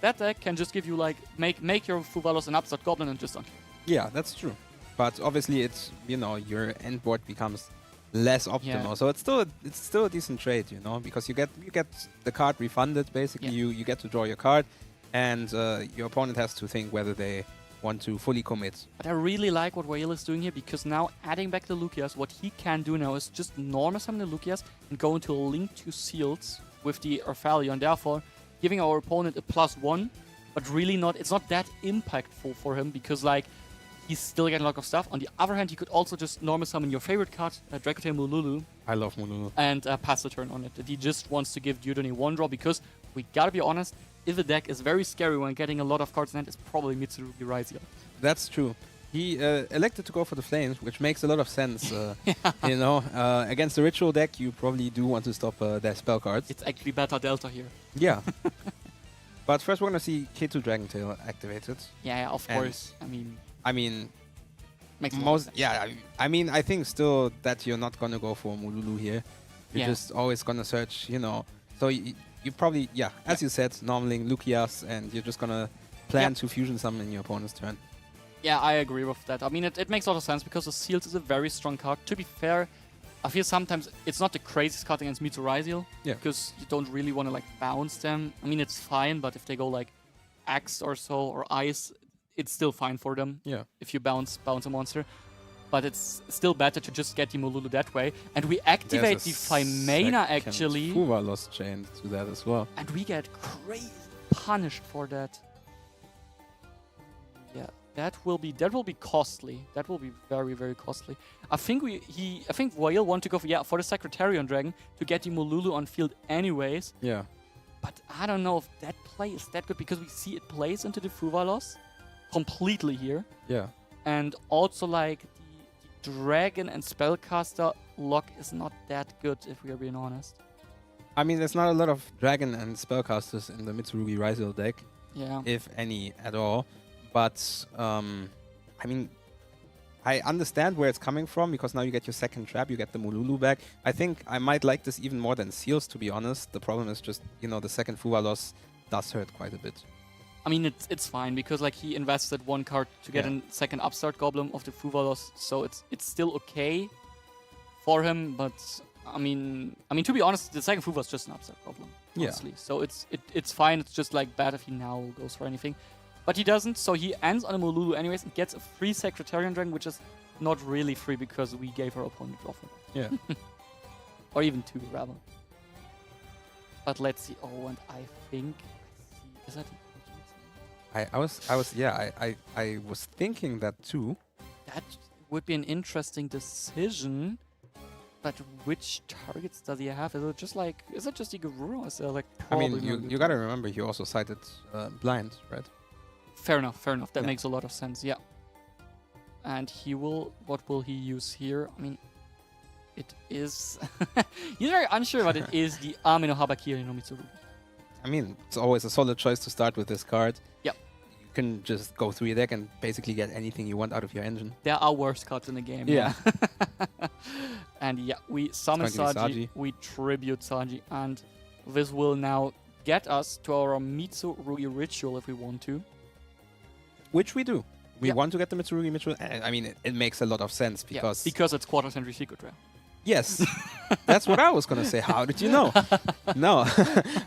A: that deck can just give you like make your Fuvalos an upstart goblin and just unkill.
B: Yeah, that's true. But obviously, it's your end board becomes less optimal. Yeah. So it's still a decent trade, because you get the card refunded. Basically, you get to draw your card, and your opponent has to think whether they want to fully commit.
A: But I really like what Whale is doing here, because now adding back the Lugias, what he can do now is just normal summon the Lugias and go into a Link to Seals with the Orphalio, and therefore giving our opponent a +1, but really it's not that impactful for him, because like he's still getting a lot of stuff. On the other hand, you could also just normal summon your favorite card, Dracotail Mululu.
B: I love Mululu.
A: And pass the turn on it. He just wants to give Dieudonné one draw, because we gotta be honest, if a deck is very scary when getting a lot of cards in hand, it's probably Mitsurugi Raizio.
B: That's true. He elected to go for the Flames, which makes a lot of sense. Against the Ritual deck, you probably do want to stop their spell cards.
A: It's actually Beta Delta here.
B: Yeah. But first we're going to see K2 Dragontail activated.
A: Yeah, of course.
B: I mean,
A: makes most.
B: Yeah, I think still that you're not going to go for Mululu here. You're just always going to search, So you probably, as you said, normaling Lugias, and you're just going to plan to fusion summon in your opponent's turn.
A: Yeah, I agree with that. I mean, it makes a lot of sense, because the Seals is a very strong card. To be fair, I feel sometimes it's not the craziest card against Mitsurugi, because you don't really want to like bounce them. I mean, it's fine, but if they go like Axe or so, or Ice, it's still fine for them.
B: Yeah.
A: If you bounce a monster. But it's still better to just get the Mululu that way. And we activate the Phimena, actually.
B: Fuvalos chain to that as well.
A: And we get crazy punished for that. Yeah, that will be costly. That will be very, very costly. I think Voyal want to go for the Secretarian Dragon to get the Mululu on field anyways.
B: Yeah.
A: But I don't know if that play is that good, because we see it plays into the Fuvalos completely here.
B: Yeah.
A: And also like the Dragon and Spellcaster lock is not that good, if we are being honest.
B: I mean, there's not a lot of Dragon and Spellcasters in the Mitsurugi Raizio deck.
A: Yeah.
B: If any at all. But, I understand where it's coming from, because now you get your second trap, you get the Mululu back. I think I might like this even more than Seals, to be honest. The problem is just, the second Fuvalos does hurt quite a bit.
A: I mean, it's fine, because like he invested one card to get a second upstart goblin of the Fuvalos, so it's still okay for him. But I mean, to be honest, the second Fuvalos is just an upstart goblin, honestly. Yeah. So it's fine. It's just like bad if he now goes for anything, but he doesn't. So he ends on a Mululu anyways and gets a free Secretarian Dragon, which is not really free, because we gave our opponent draw for that.
B: Yeah,
A: or even two rather. But let's see. Oh, and I think is that.
B: I was thinking that too.
A: That would be an interesting decision. But which targets does he have? Is it just Igorura, or is there like?
B: I mean, you gotta remember he also cited blind, right?
A: Fair enough. That makes a lot of sense. Yeah. And what will he use here? I mean, it is. He's very unsure, but it is the Ame no Habakiri no Mitsurugi.
B: I mean, it's always a solid choice to start with this card.
A: Yep.
B: You can just go through your deck and basically get anything you want out of your engine.
A: There are worse cards in the game.
B: Yeah.
A: And we summon Saji, we tribute Saji, and this will now get us to our Mitsurugi Ritual if we want to.
B: Which we do. We want to get the Mitsurugi Ritual. I mean, it makes a lot of sense, because...
A: Yeah, because it's Quarter Century Secret Rare.
B: Yes, that's what I was going to say. How did you know? No,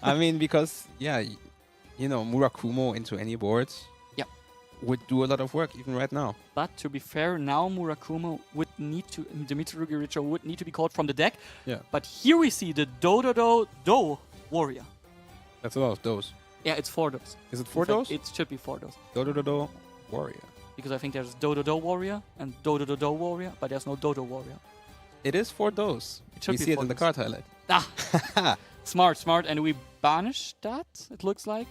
B: I mean, because, Murakumo into any board would do a lot of work even right now.
A: But to be fair, now Murakumo would need to, the Mitsurugi Ritual would need to be called from the deck.
B: Yeah.
A: But here we see the Do Warrior.
B: That's a lot of those.
A: Yeah, it's 4 those.
B: Is it 4 those?
A: It should be 4 those.
B: Do Warrior.
A: Because I think there's Do Warrior and Do Warrior, but there's no Dodo Warrior.
B: It is 4 those.
A: It should
B: we
A: be
B: see it in the card highlight.
A: Ah! Smart, smart. And we banish that, it looks like.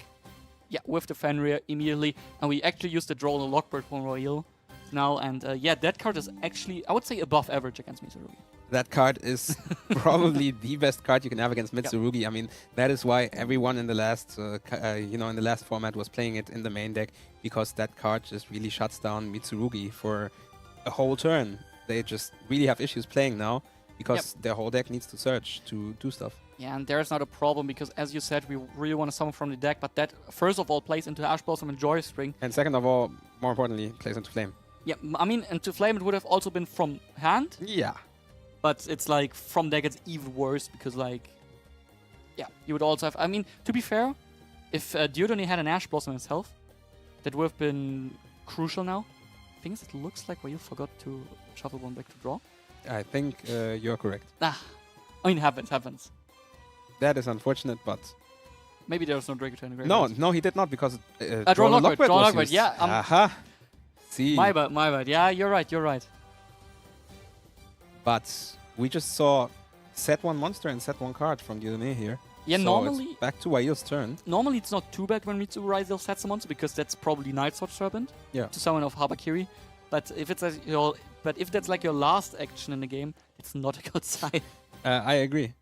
A: Yeah, with the Fenrir immediately. And we actually used the Droll and Lockbird from Royal now. And yeah, that card is actually, I would say, above average against Mitsurugi.
B: That card is probably the best card you can have against Mitsurugi. Yep. I mean, that is why everyone in the last, in the last format was playing it in the main deck, because that card just really shuts down Mitsurugi for a whole turn. They just really have issues playing now because their whole deck needs to search to do stuff.
A: Yeah, and there's not a problem because, as you said, we really want to summon from the deck, but that first of all plays into Ash Blossom and Joy String.
B: And second of all, more importantly, plays into Flame.
A: Yeah, I mean, into Flame it would have also been from hand.
B: Yeah.
A: But it's like, from deck it's even worse because, like, yeah, you would also have... I mean, to be fair, if Dieudonné had an Ash Blossom himself, that would have been crucial now. I think it looks like you forgot to shuffle one back to draw.
B: I think you're correct.
A: I mean, happens.
B: That is unfortunate, but...
A: Maybe there's no Draco Tail.
B: No, he did not, because
A: Draw Lockbird, yeah.
B: Aha. See.
A: My bad. Yeah, you're right.
B: But we just saw set one monster and set one card from Dieudonné here.
A: Yeah,
B: so
A: normally...
B: It's back to Wail's turn.
A: Normally it's not too bad when Mitsurugi sets a monster, because that's probably Night Sword Serpent to summon off Habakiri. But if it's if that's like your last action in the game, it's not a good sign.
B: I agree.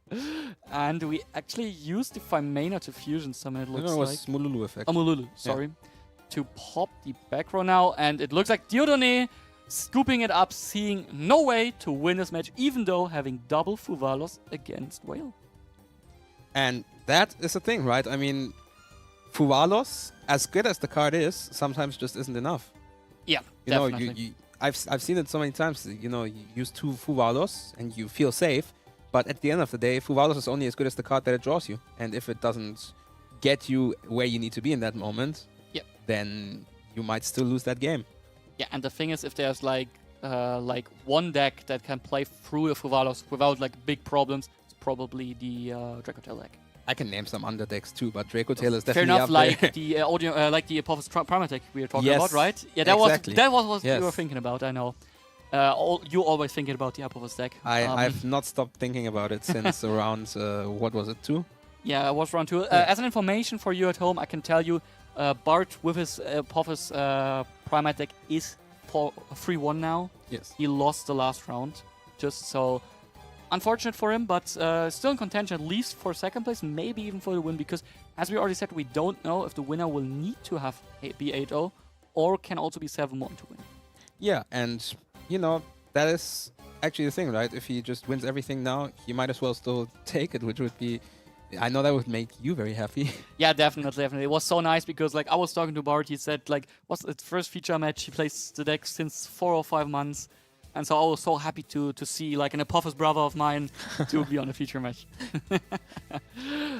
A: And we actually used the Fimana to fusion summon, it looks like.
B: No, it was Mululu effect.
A: Oh, Mululu, sorry. To pop the back row now, and it looks like Dieudonné scooping it up, seeing no way to win this match, even though having double Fuvalos against Wail.
B: And that is the thing, right? I mean, Fuvalos, as good as the card is, sometimes just isn't enough.
A: Yeah,
B: you know, I've seen it so many times. You know, you use two Fuvalos and you feel safe, but at the end of the day, Fuvalos is only as good as the card that it draws you. And if it doesn't get you where you need to be in that moment, then you might still lose that game.
A: Yeah, and the thing is, if there's like one deck that can play through a Fuvalos without like big problems, it's probably the Draco Tail deck.
B: I can name some under decks too, but Draco Tail is
A: fair
B: definitely
A: enough.
B: up
A: Like
B: there.
A: the audio, like the Apophis Primal deck we were talking
B: Yes,
A: about, right? Yeah, that
B: exactly.
A: was what you were thinking about. I know. You always thinking about the Apophis deck.
B: I've not stopped thinking about it since around what was it, 2?
A: Yeah, it was round 2. As an information for you at home, I can tell you, Bart with his Apophis Primal deck is for 3-1 now.
B: Yes.
A: He lost the last round, just so. Unfortunate for him, but still in contention, at least for second place, maybe even for the win, because as we already said, we don't know if the winner will need to have be 8-0 or can also be 7-1 to win.
B: Yeah, and you know, that is actually the thing, right? If he just wins everything now, he might as well still take it, which would be... I know that would make you very happy.
A: Yeah, definitely. It was so nice because, like, I was talking to Bart, he said, like, what's its first feature match? He plays the deck since 4 or 5 months. And so I was so happy to see like an Apophis brother of mine to be on a feature match.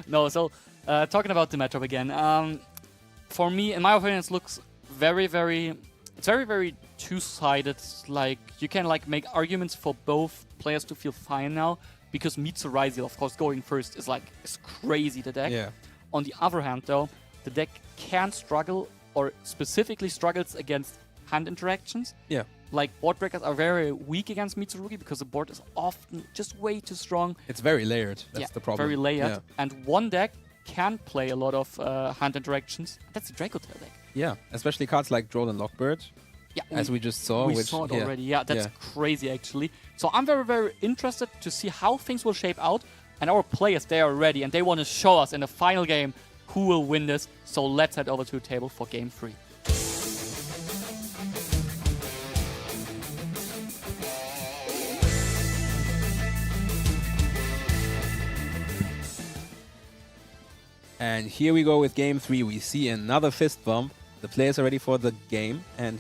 A: No, so talking about the matchup again. For me, in my opinion, it looks very, very two-sided. Like you can like make arguments for both players to feel fine now because Mitsurugi, of course, going first is crazy the deck.
B: Yeah.
A: On the other hand, though, the deck can struggle or specifically struggles against hand interactions.
B: Yeah.
A: Like, board breakers are very weak against Mitsurugi because the board is often just way too strong.
B: It's very layered. That's the problem.
A: Very layered.
B: Yeah.
A: And one deck can play a lot of hand interactions. That's the Draco Tail deck.
B: Yeah, especially cards like Droll and Lockbird.
A: Yeah,
B: as we just saw.
A: We saw it already. Yeah, that's crazy, actually. So I'm very, very interested to see how things will shape out. And our players, they are ready. And they want to show us in the final game who will win this. So let's head over to the table for Game 3.
B: And here we go with Game 3. We see another fist bump. The players are ready for the game, and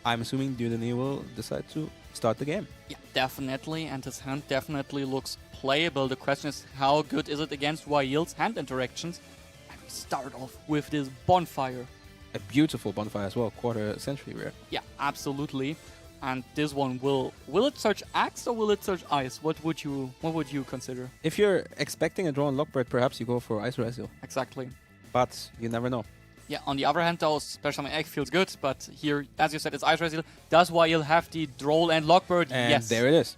B: I'm assuming Dieudonné will decide to start the game.
A: Yeah, definitely, and his hand definitely looks playable. The question is, how good is it against Wail's hand interactions? And we start off with this bonfire.
B: A beautiful bonfire as well, quarter century rare.
A: Yeah, absolutely. And this one will it search Axe or will it search Ice? What would you consider?
B: If you're expecting a draw on Lockbird, perhaps you go for Ice Resil.
A: Exactly.
B: But you never know.
A: Yeah, on the other hand though, Special Summon Egg feels good, but here, as you said, it's Ice Resil. Does Wail have the Droll and Lockbird?
B: And
A: yes.
B: there it is.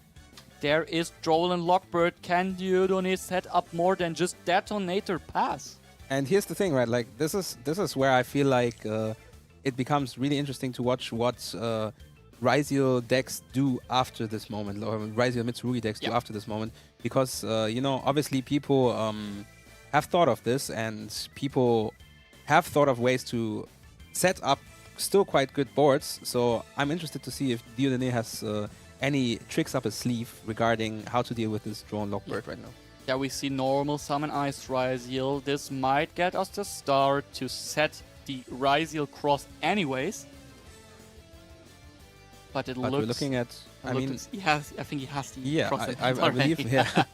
A: there is Droll and Lockbird. Can Dieudonné set up more than just Detonator Pass?
B: And here's the thing, right? Like this is where I feel like it becomes really interesting to watch what Ryziel decks do after this moment, or Ryziel Mitsurugi decks do after this moment, because you know, obviously people have thought of this, and people have thought of ways to set up still quite good boards. So I'm interested to see if Dieudonné has any tricks up his sleeve regarding how to deal with this drone Lockbird right now.
A: Yeah, we see normal summon Ice Ryziel. This might get us the start to set the Ryziel cross anyways. But it looks...
B: we're looking at... I mean...
A: I think he has the cross in hand
B: I believe, yeah.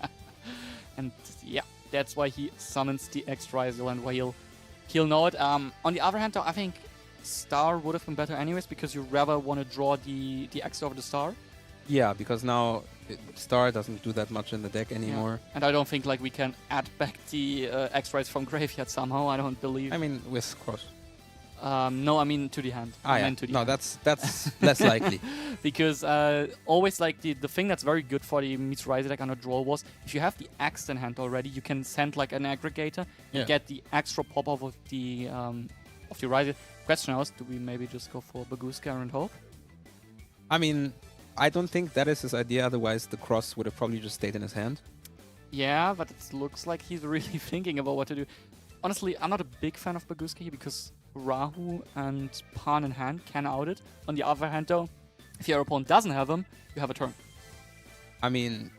A: And yeah, that's why he summons the X Ryziel and why he'll know it. On the other hand, though, I think Star would have been better anyways, because you rather want to draw the X over the Star.
B: Yeah, because now Star doesn't do that much in the deck anymore.
A: Yeah. And I don't think like we can add back the X-Rays from graveyard somehow. I don't believe.
B: I mean, with cross.
A: No, I mean to the hand. To the hand.
B: That's less likely.
A: Because always like the thing that's very good for the Mitsurugi deck under draw was if you have the Axe in hand already, you can send like an aggregator and get the extra pop off of the Ryziel. Question is, do we maybe just go for Baguska and hope?
B: I mean, I don't think that is his idea, otherwise the cross would have probably just stayed in his hand.
A: Yeah, but it looks like he's really thinking about what to do. Honestly, I'm not a big fan of Baguska here because Rahu and Pan in hand can out it. On the other hand though, if your opponent doesn't have him, you have a turn.
B: I mean,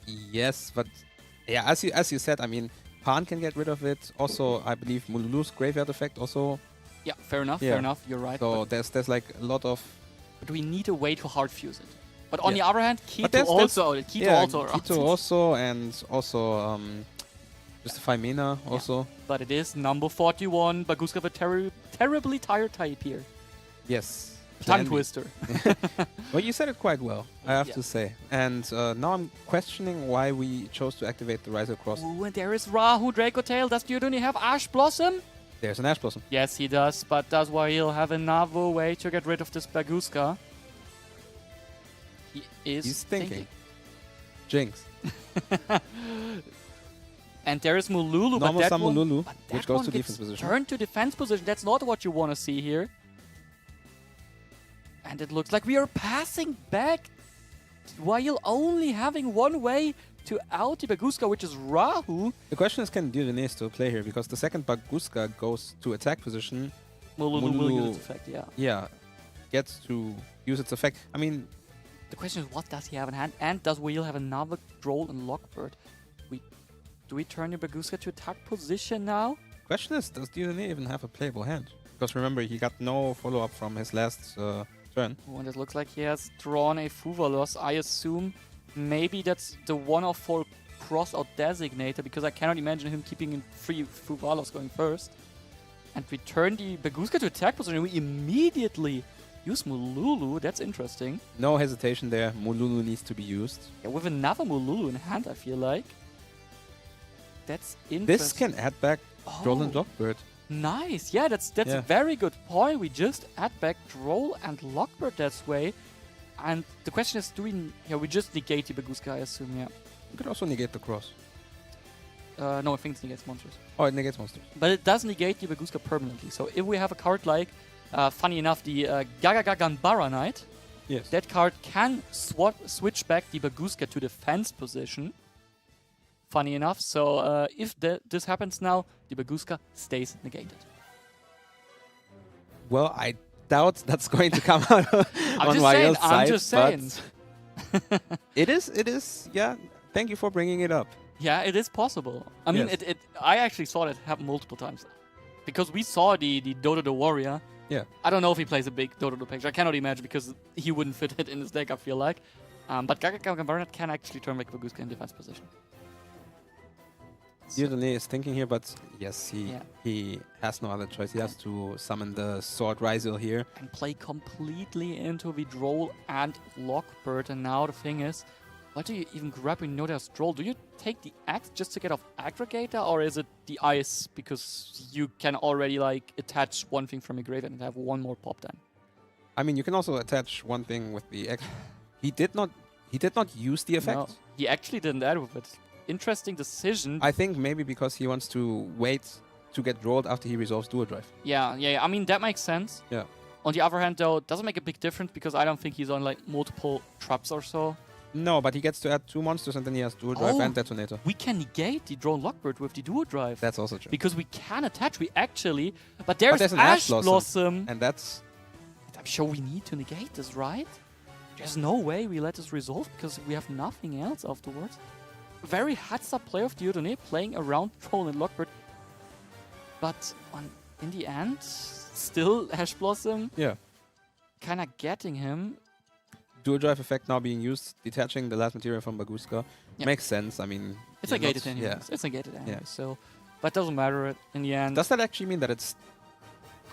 B: yes, but yeah, as you said, I mean, Pan can get rid of it. Also, I believe Mululu's graveyard effect also.
A: Yeah, fair enough, fair enough, you're right.
B: So there's like a lot of...
A: But we need a way to hard fuse it. But on the other hand, Keto also,
B: Keto also, and also Justify Mena also.
A: But it is number 41, Baguska with terribly tired type here.
B: Yes.
A: Tongue twister.
B: Well, you said it quite well, I have to say. And now I'm questioning why we chose to activate the Ryziel Cross.
A: Ooh, and there is Rahu, Draco Tail. Does Dieudonné have Ash Blossom?
B: There's an Ash Blossom.
A: Yes, he does, but does Wail have another way to get rid of this Baguska? He's thinking.
B: Jinx.
A: And there is Mululu,
B: normal
A: but
B: Mululu,
A: which
B: goes to defense position.
A: Turn to defense position. That's not what you want to see here. And it looks like we are passing back while only having one way to out the Baguska, which is Rahu.
B: The question is, can Dieudonné still play here? Because the second Baguska goes to attack position.
A: Mululu will use its effect, yeah.
B: Yeah, gets to use its effect. I mean...
A: The question is, what does he have in hand? And does Wheel have another Droll and Lockbird? Do we turn the Baguska to attack position now?
B: Question is, does Dieudonné even have a playable hand? Because remember, he got no follow-up from his last turn.
A: Oh, and it looks like he has drawn a Fuvalos. I assume maybe that's the 1 of 4 cross-out designator, because I cannot imagine him keeping in 3 Fuvalos going first. And we turn the Baguska to attack position. We immediately use Mululu. That's interesting.
B: No hesitation there. Mululu needs to be used.
A: Yeah, with another Mululu in hand, I feel like. That's interesting.
B: This can add back Droll and Lockbird.
A: Nice. Yeah, that's a very good point. We just add back Droll and Lockbird that way. And the question is, do we... Yeah, we just negate the Baguska, I assume, yeah.
B: You could also negate the cross.
A: No, I think it negates monsters.
B: Oh, it negates monsters.
A: But it does negate the Baguska permanently. So if we have a card like, funny enough, the Gagagagambara Knight,
B: yes,
A: that card can switch back the Baguska to defense position. Funny enough. So if this happens now, the Baguska stays negated.
B: Well, I doubt that's going to come out on Wail's side.
A: I'm just saying.
B: It is, yeah. Thank you for bringing it up.
A: Yeah, it is possible. I mean, I actually saw that happen multiple times. Because we saw the Dodo the Warrior.
B: Yeah.
A: I don't know if he plays a big Dodo the picture. I cannot imagine because he wouldn't fit it in his deck, I feel like. But Gagagagambara can actually turn back Baguska in defense position.
B: Dieudonné is thinking here, but yes, he has no other choice. He has to summon the Sword Ryziel here.
A: And play completely into the Droll and Lockbird. And now the thing is, why do you even grab when you know there's Droll? Do you take the Axe just to get off Aggregator, or is it the Ice because you can already like attach one thing from your graveyard and have one more pop then?
B: I mean, you can also attach one thing with the Axe. He did not He did not use the effect.
A: No, he actually didn't add with it. Interesting decision.
B: I think maybe because he wants to wait to get rolled after he resolves Dual Drive.
A: Yeah. I mean, that makes sense.
B: Yeah.
A: On the other hand, though, it doesn't make a big difference because I don't think he's on like multiple traps or so.
B: No, but he gets to add 2 monsters and then he has Dual Drive and Detonator.
A: We can negate the Drone Lockbird with the Dual Drive.
B: That's also true.
A: Because we can attach. We actually... But there's
B: an
A: Ash Blossom.
B: And that's...
A: I'm sure we need to negate this, right? There's no way we let this resolve because we have nothing else afterwards. Very heads-up play of Dieudonné playing around Drone and Lockbird. But in the end, still Ash Blossom.
B: Yeah.
A: Kind of getting him.
B: Dual Drive effect now being used, detaching the last material from Baguska.
A: Yeah.
B: Makes sense. I mean,
A: it's negated anyway.
B: Yeah.
A: It's negated anyway. Yeah. So, but doesn't matter in the end.
B: Does that actually mean that it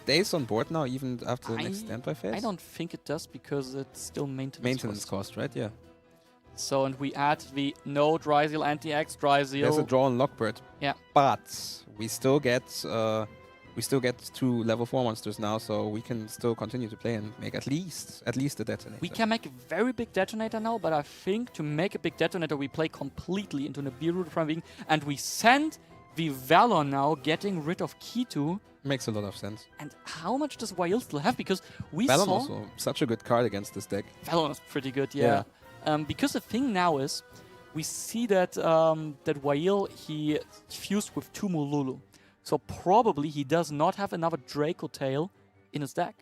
B: stays on board now, even after the next standby phase?
A: I don't think it does because it's still
B: maintenance cost, right? Yeah.
A: So, and we add the no Dryzeal anti-X Dryzeal.
B: There's a draw on Lockbird.
A: Yeah.
B: But we still get 2 level 4 monsters now, so we can still continue to play and make at least a detonator.
A: We can make a very big detonator now, but I think to make a big detonator, we play completely into Nibiru from being, and we send the Valor now, getting rid of Kitu.
B: Makes a lot of sense.
A: And how much does Wail still have? Because we
B: Valor
A: saw...
B: also such a good card against this deck.
A: Valor is pretty good, yeah. Because the thing now is, we see that that Wail, he fused with 2 Mululu. So probably he does not have another Draco Tail in his deck.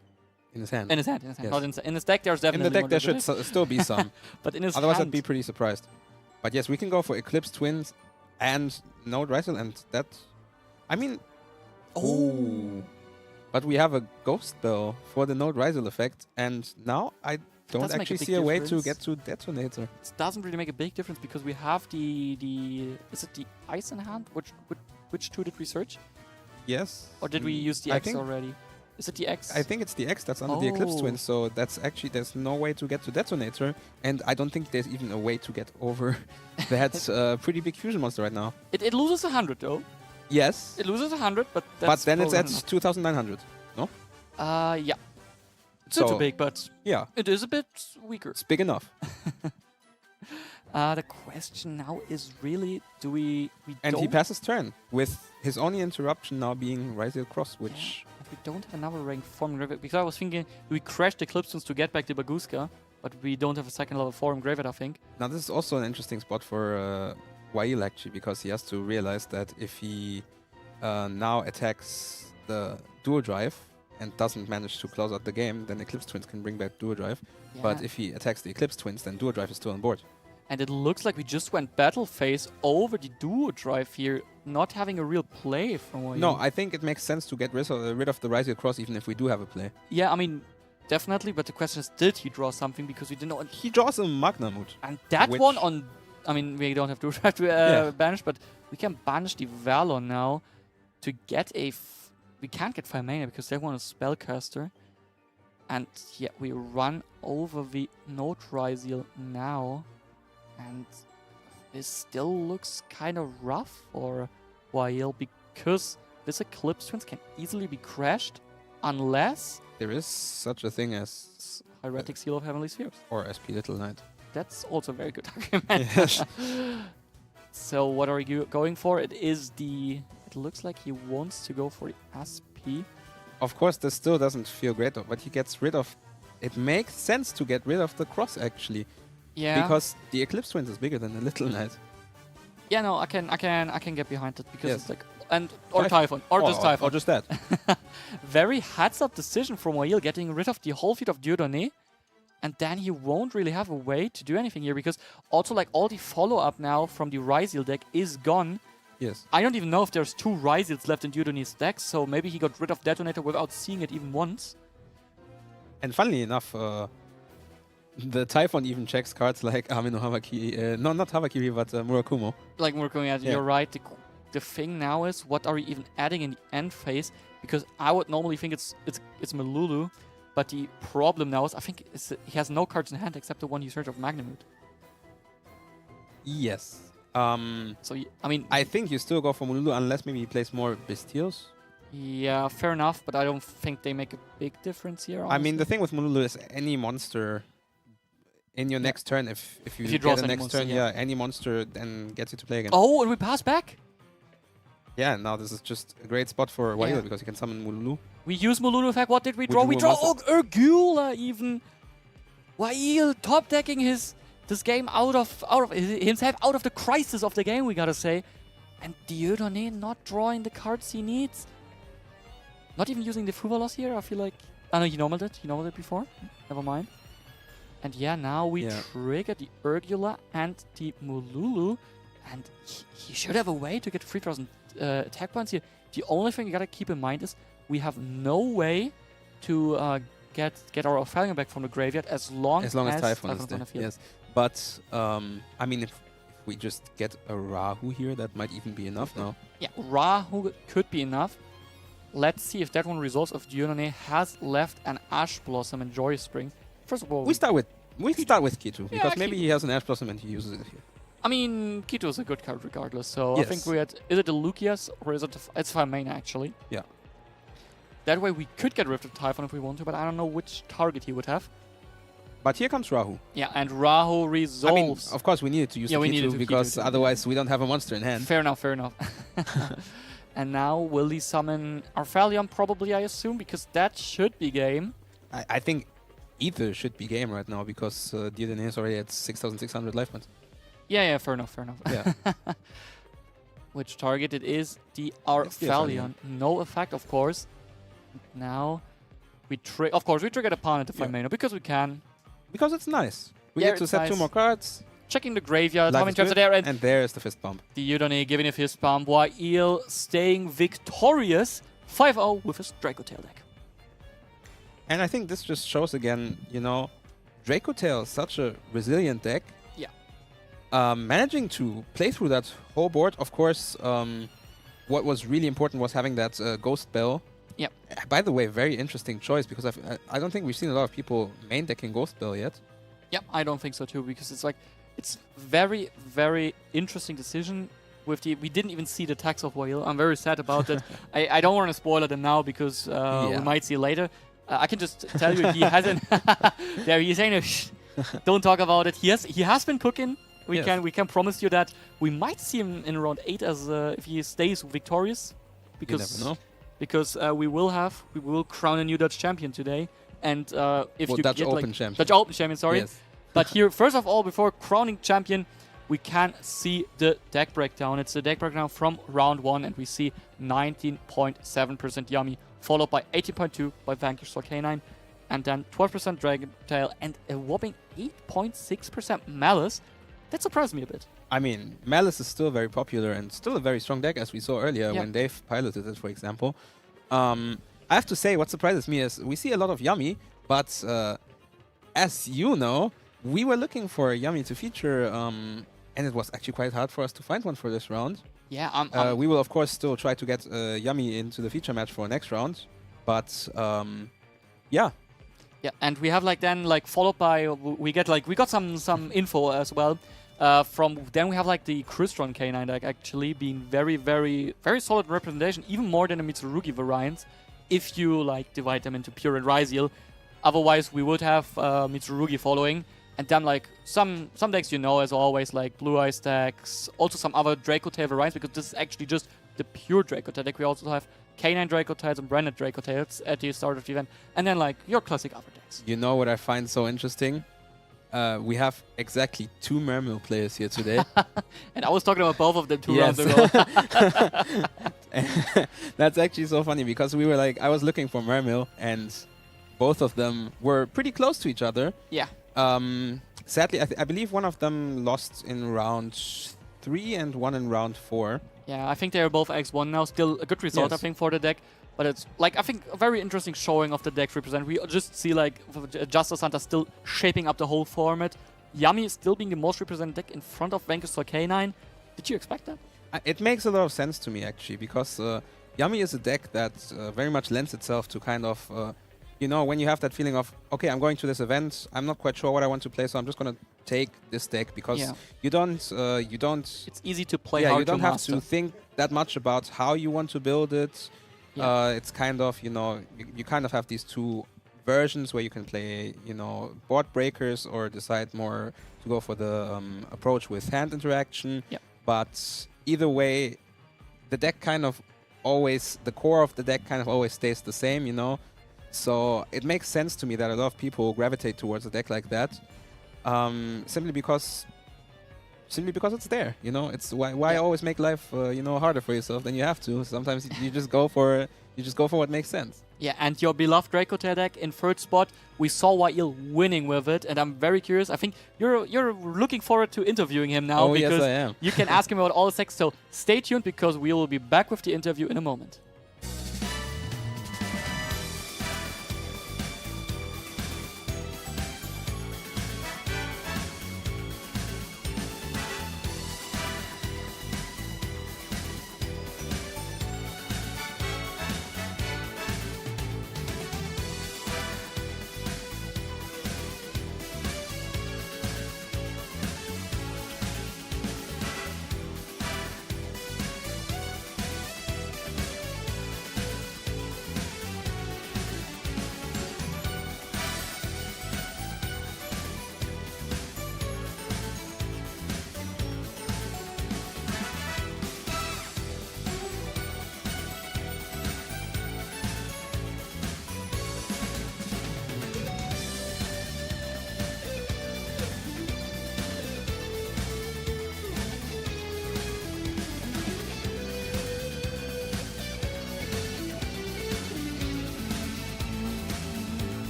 B: In his hand.
A: In his hand.
B: Yes.
A: Not in his deck, there's definitely
B: in the deck there should still be some.
A: But in his
B: Otherwise
A: hand.
B: I'd be pretty surprised. But yes, we can go for Eclipse Twins and no Dryzeal, and that... I mean... Oh! But we have a Ghost Spell for the no Dryzeal effect, and now I don't actually see a way to get to Detonator.
A: It doesn't really make a big difference because we have the... Is it the Ice in hand? Which 2 did we search?
B: Yes.
A: Or did we use the X already? Is it the X?
B: I think it's the X that's under the Eclipse Twin, so that's actually, there's no way to get to Detonator, and I don't think there's even a way to get over that pretty big fusion monster right now.
A: It loses 100 though.
B: Yes.
A: It loses 100, but that's...
B: But then it's at 2,900, no?
A: Yeah. It's not too big, but
B: yeah,
A: it is a bit weaker.
B: It's big enough.
A: The question now is really, do we
B: and he passes turn with his only interruption now being Dryzeal Cross, which...
A: Yeah, we don't have another rank forming graveyard, because I was thinking we crashed the Eclipse to get back the Baguska, but we don't have a second level 4 in graveyard, I think.
B: Now this is also an interesting spot for Wail actually, because he has to realize that if he now attacks the Dual Drive and doesn't manage to close out the game, then Eclipse Twins can bring back Dual Drive. Yeah. But if he attacks the Eclipse Twins, then Dual Drive is still on board.
A: And it looks like we just went battle phase over the Dual Drive here, not having a real play from Wail.
B: No, I think it makes sense to get rid of the Dryzeal Cross even if we do have a play.
A: Yeah, I mean, definitely, but the question is, did he draw something? Because we didn't know.
B: He draws a Magnamut.
A: And that one on... I mean, we don't have to banish, but we can banish the Valor now to get a... we can't get 5 mana because they want a Spellcaster. And yeah, we run over the no Dryzeal now. And this still looks kind of rough for Wail because this Eclipse Twins can easily be crashed unless...
B: there is such a thing as...
A: Hieratic Seal of Heavenly Spheres.
B: Or SP Little Knight.
A: That's also a very good argument. Yes. So what are you going for? It is the... It looks like he wants to go for the SP.
B: Of course, this still doesn't feel great, though, but he gets rid of... It makes sense to get rid of the cross, actually.
A: Yeah.
B: Because the Eclipse Twins is bigger than the Little Knight.
A: Yeah, no, I can get behind it because it's like... Or Typhon. Or just Typhon.
B: Or just that.
A: Very heads-up decision from Wail, getting rid of the whole fleet of Dieudonné. And then he won't really have a way to do anything here because also like all the follow-up now from the Dryzeal deck is gone.
B: Yes.
A: I don't even know if there's 2 Dryzeals left in Dieudonné's deck, so maybe he got rid of Detonator without seeing it even once.
B: And funnily enough, the Typhon even checks cards like Amino Havaki, no, not Havakiri, but Murakumo.
A: Like Murakumo, yeah, you're right. The thing now is, what are we even adding in the end phase? Because I would normally think it's Melulu, but the problem now is I think he has no cards in hand except the one you search of Magnamut.
B: Yes.
A: So I mean,
B: I think you still go for Melulu unless maybe he plays more Bestials.
A: Yeah, fair enough, but I don't think they make a big difference here. Honestly.
B: I mean, the thing with Melulu is any monster in your next turn, if you
A: draw
B: get a next
A: monster,
B: turn, any monster then gets you to play again.
A: Oh, and we pass back?
B: Yeah, now this is just a great spot for Wail because you can summon Mululu.
A: We use Mululu. In fact, what did we draw?
B: drew
A: We
B: a
A: draw
B: monster.
A: Urgula even. Wail top decking this game out of himself out of the crisis of the game, we gotta say. And Dieudonné not drawing the cards he needs. Not even using the Fuvalos here, I feel like. Oh no, he normaled it. He normaled it before. Never mind. And yeah, now we trigger the Urgula and the Mululu. And he should have a way to get 3,000 attack points here. The only thing you gotta keep in mind is we have no way to get our Ophelia back from the graveyard as long as
B: Typhon is there. Yes, but I mean, if we just get a Rahu here, that might even be enough now.
A: Yeah, Rahu could be enough. Let's see if that one resolves. If Dieudonné has left an Ash Blossom and Joy Spring. First of all,
B: we start with Kitu because maybe he has an Ash Blossom and he uses it here.
A: I mean, Kitu is a good card regardless. So I think we had. Is it the Lucius or is it? It's Farmane actually.
B: Yeah.
A: That way we could get rid of Typhon if we want to, but I don't know which target he would have.
B: But here comes Rahu.
A: Yeah, and Rahu resolves.
B: I mean, of course we needed to use the Kitu because otherwise we don't have a monster in hand.
A: Fair enough, fair enough. And now will he summon Arphalion probably, I assume, because that should be game.
B: I think either should be game right now because Dieudonné is already at 6,600 life points.
A: Yeah, fair enough, fair enough.
B: Yeah.
A: Which target it is? The Arphalion. No effect, of course. Now we trigger the pawn at the Farmane because we can.
B: Because it's nice. We get to set 2 more cards.
A: Checking the graveyard. How many turns are there?
B: And there is the fist bump.
A: Dieudonné giving a fist bump. Wail staying victorious 5-0 with his Draco Tail deck.
B: And I think this just shows again, you know, Draco Tail is such a resilient deck.
A: Yeah.
B: Managing to play through that whole board, of course, what was really important was having that Ghost Bell.
A: Yep.
B: By the way, very interesting choice because I don't think we've seen a lot of people main decking Ghost Bell yet.
A: Yep, I don't think so too because it's very, very interesting decision. We didn't even see the attacks of Wail. I'm very sad about it. I don't want to spoil them now because we might see later. I can just tell you he hasn't. There he's saying, don't talk about it. He has been cooking. We can promise you that we might see him in round 8 as if he stays victorious. Because
B: you never know.
A: Because we will crown a new Dutch champion today. And if you
B: Dutch
A: get
B: Open champion.
A: Dutch Open champion, sorry.
B: Yes.
A: But here, first of all, before crowning champion, we can see the deck breakdown. It's the deck breakdown from round 1, and we see 19.7% Yummy, followed by 18.2 by Vanquish Sword K9, and then 12% Dragon Tail, and a whopping 8.6% Malice. That surprised me a bit.
B: I mean, Malice is still very popular and still a very strong deck, as we saw earlier when Dave piloted it, for example. I have to say, what surprises me is we see a lot of Yummy, but as you know, we were looking for a Yummy to feature, and it was actually quite hard for us to find one for this round.
A: Yeah,
B: we will, of course, still try to get Yummy into the feature match for next round, but yeah.
A: Yeah, and we have followed by we got some info as well. Then we have the Crystron K9 deck actually being very, very, very solid representation, even more than the Mitsurugi variants, if you divide them into Pure and Ryzeal. Otherwise, we would have Mitsurugi following, and then some decks as always Blue Eyes decks, also some other Draco Tail variants, because this is actually just the pure Draco Tail deck. We also have K9 Draco Tails and branded Draco Tails at the start of the event, and then your classic other decks.
B: You know what I find so interesting? We have exactly 2 Mermill players here today.
A: And I was talking about both of them 2 rounds ago.
B: That's actually so funny because we were I was looking for Mermill and both of them were pretty close to each other.
A: Yeah.
B: Sadly, I believe one of them lost in round 3 and one in round 4.
A: Yeah, I think they are both X1 now. Still a good result, I think, for the deck. But it's, I think, a very interesting showing of the decks represent. We just see, Justice Hunter still shaping up the whole format. Yummy still being the most represented deck in front of Vanquish Sword K9. Did you expect that?
B: It makes a lot of sense to me, actually, because Yummy is a deck that very much lends itself to kind of, when you have that feeling of, okay, I'm going to this event, I'm not quite sure what I want to play, so I'm just going to take this deck, because you don't...
A: It's easy to play,
B: you don't have to think that much about how you want to build it. It's kind of, you kind of have these 2 versions where you can play, you know, board breakers or decide more to go for the approach with hand interaction.
A: Yep.
B: But either way, the deck kind of always, the core of the deck kind of always stays the same, you know. So it makes sense to me that a lot of people gravitate towards a deck like that, simply because it's there, you know. It's why always make life, you know, harder for yourself than you have to. Sometimes you just go for what makes sense.
A: Yeah, and your beloved Dracotail deck in third spot, we saw Wail winning with it, and I'm very curious. I think you're looking forward to interviewing him now, because
B: yes, I am.
A: You can ask him about all the decks. So stay tuned, because we will be back with the interview in a moment.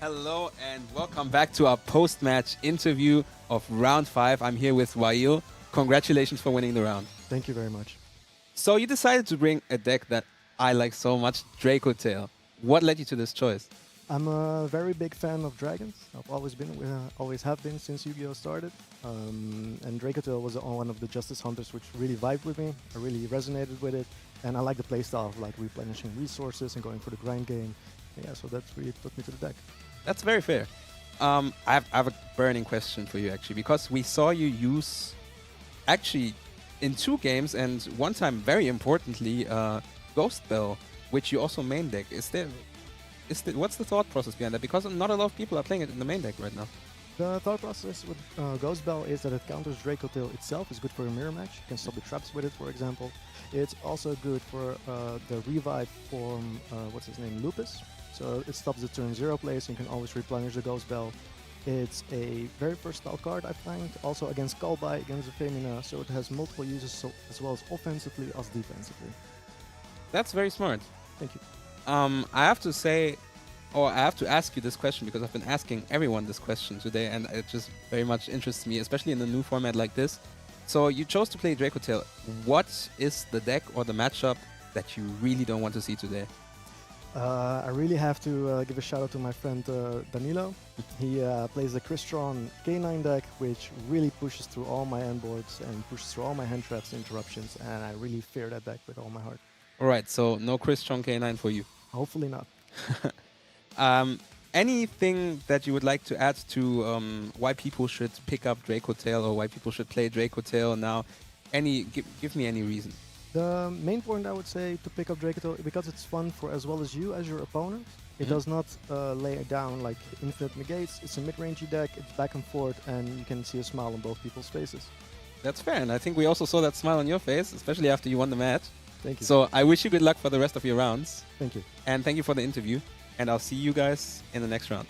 B: Hello and welcome back to our post-match interview of round 5. I'm here with Wail. Congratulations for winning the round.
G: Thank you very much.
B: So you decided to bring a deck that I like so much, Dracotail. What led you to this choice?
G: I'm a very big fan of dragons. I've always have been since Yu-Gi-Oh started. And Dracotail was one of the Justice Hunters which really vibed with me. I really resonated with it, and I like the playstyle of like replenishing resources and going for the grind game. Yeah, so that's really took me to the deck.
B: That's very fair. I have a burning question for you, actually, because we saw you use, actually, in 2 games, and one time, very importantly, Ghost Bell, which you also main deck. What's the thought process behind that? Because not a lot of people are playing it in the main deck right now.
G: The thought process with Ghost Bell is that it counters Dracotail itself. It's good for a mirror match. You can stop the traps with it, for example. It's also good for the revive form, what's his name, Lupus. So it stops the turn 0 plays, and you can always replenish the Ghost Bell. It's a very versatile card, I find, also against Callby, against the Femina, so it has multiple uses, so as well as offensively as defensively.
B: That's very smart.
G: Thank you.
B: I have to say, or I have to ask you this question, because I've been asking everyone this question today, and it just very much interests me, especially in a new format like this. So you chose to play Dracotail. What is the deck or the matchup that you really don't want to see today?
G: I really have to give a shout out to my friend Danilo. He plays the Crystron K9 deck, which really pushes through all my end boards and pushes through all my hand traps and interruptions, and I really fear that deck with all my heart.
B: Alright, so no Crystron K9 for you.
G: Hopefully not.
B: Anything that you would like to add to why people should pick up Dracotail or why people should play Dracotail now? Give me any reason.
G: The main point I would say to pick up Dracotail, because it's fun for as well as you as your opponent. It does not lay down like infinite negates. It's a mid-rangey deck, it's back and forth, and you can see a smile on both people's faces.
B: That's fair, and I think we also saw that smile on your face, especially after you won the match.
G: Thank you.
B: So I wish you good luck for the rest of your rounds.
G: Thank you.
B: And thank you for the interview. And I'll see you guys in the next round.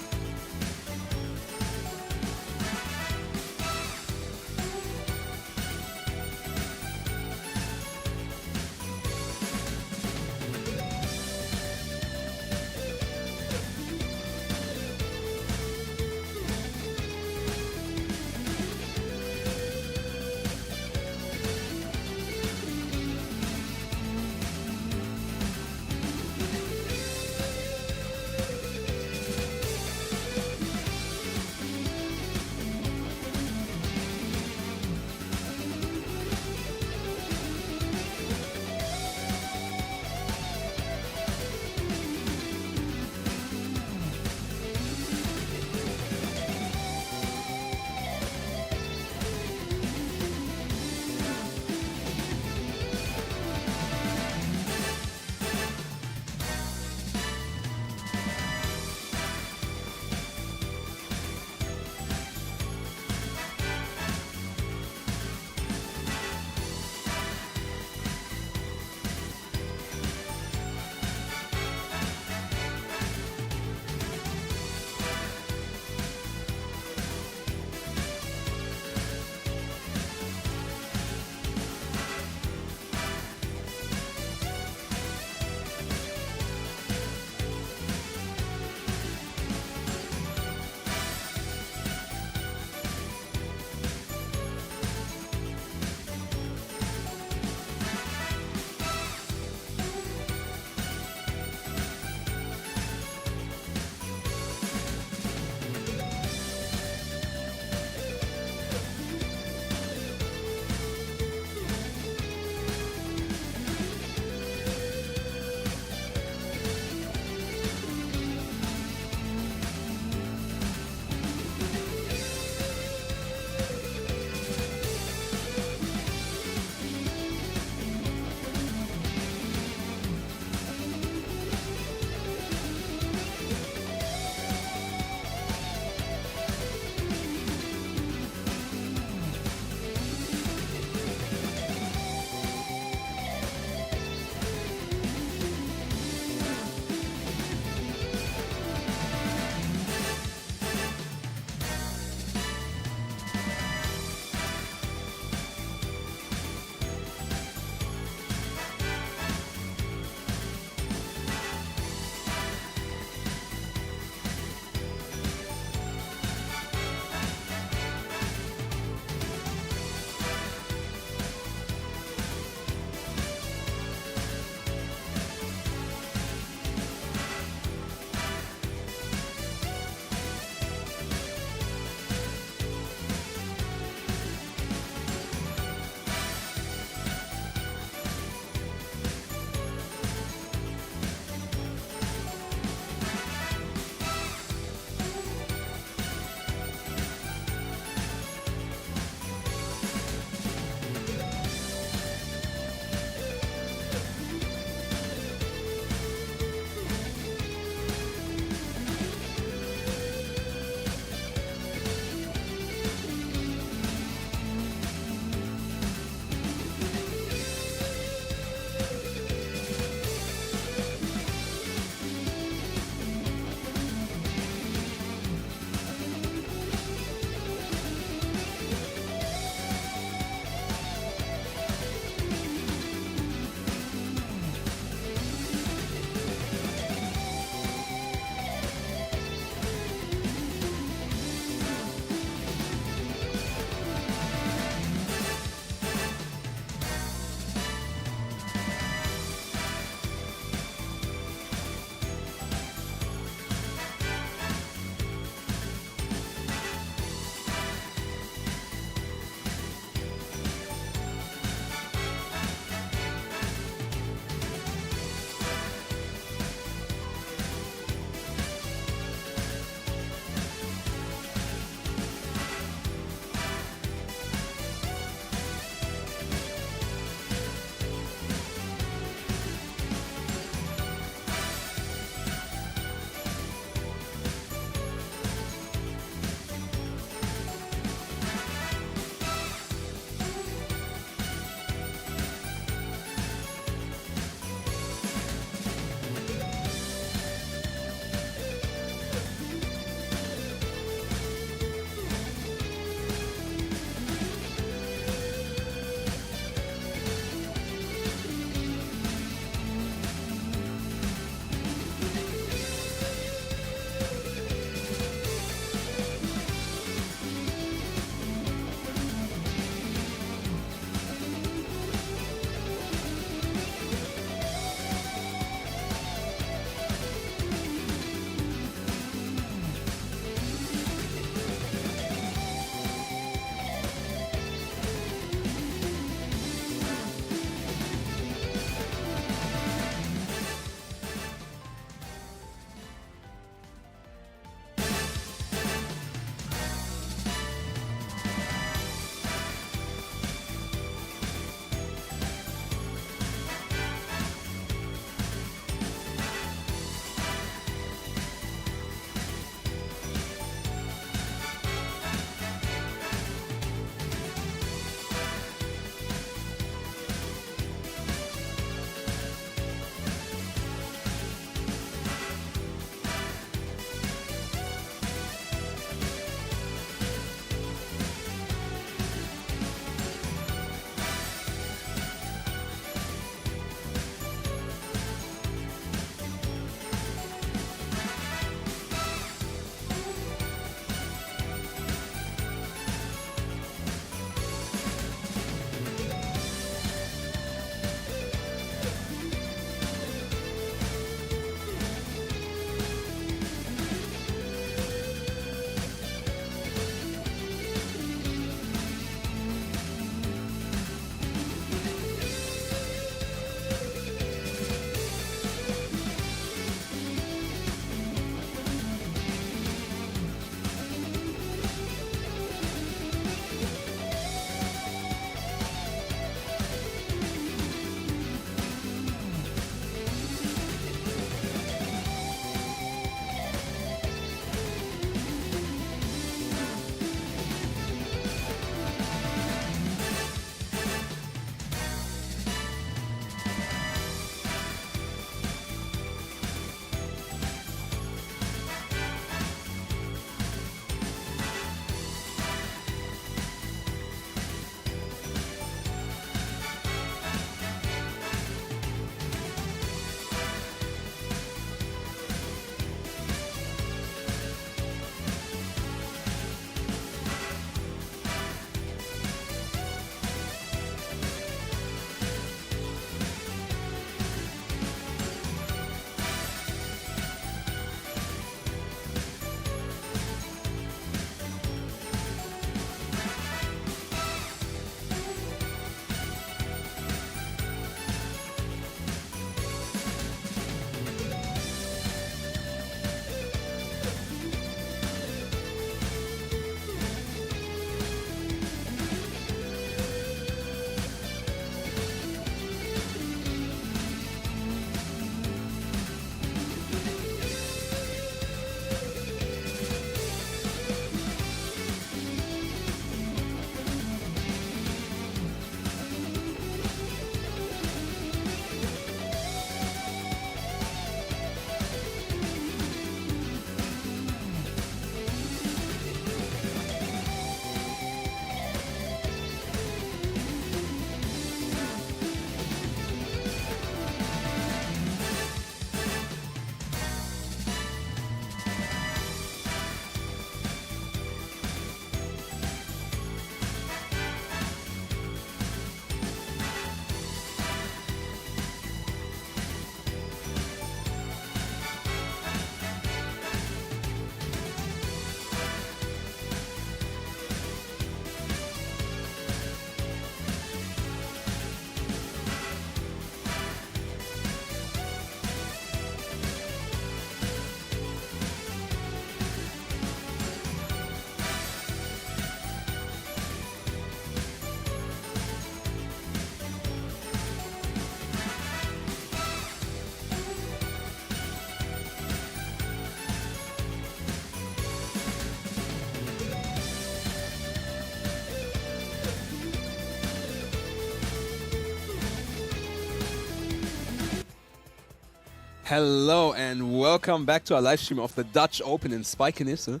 B: Hello and welcome back to our live stream of the Dutch Open in Spijkenisse.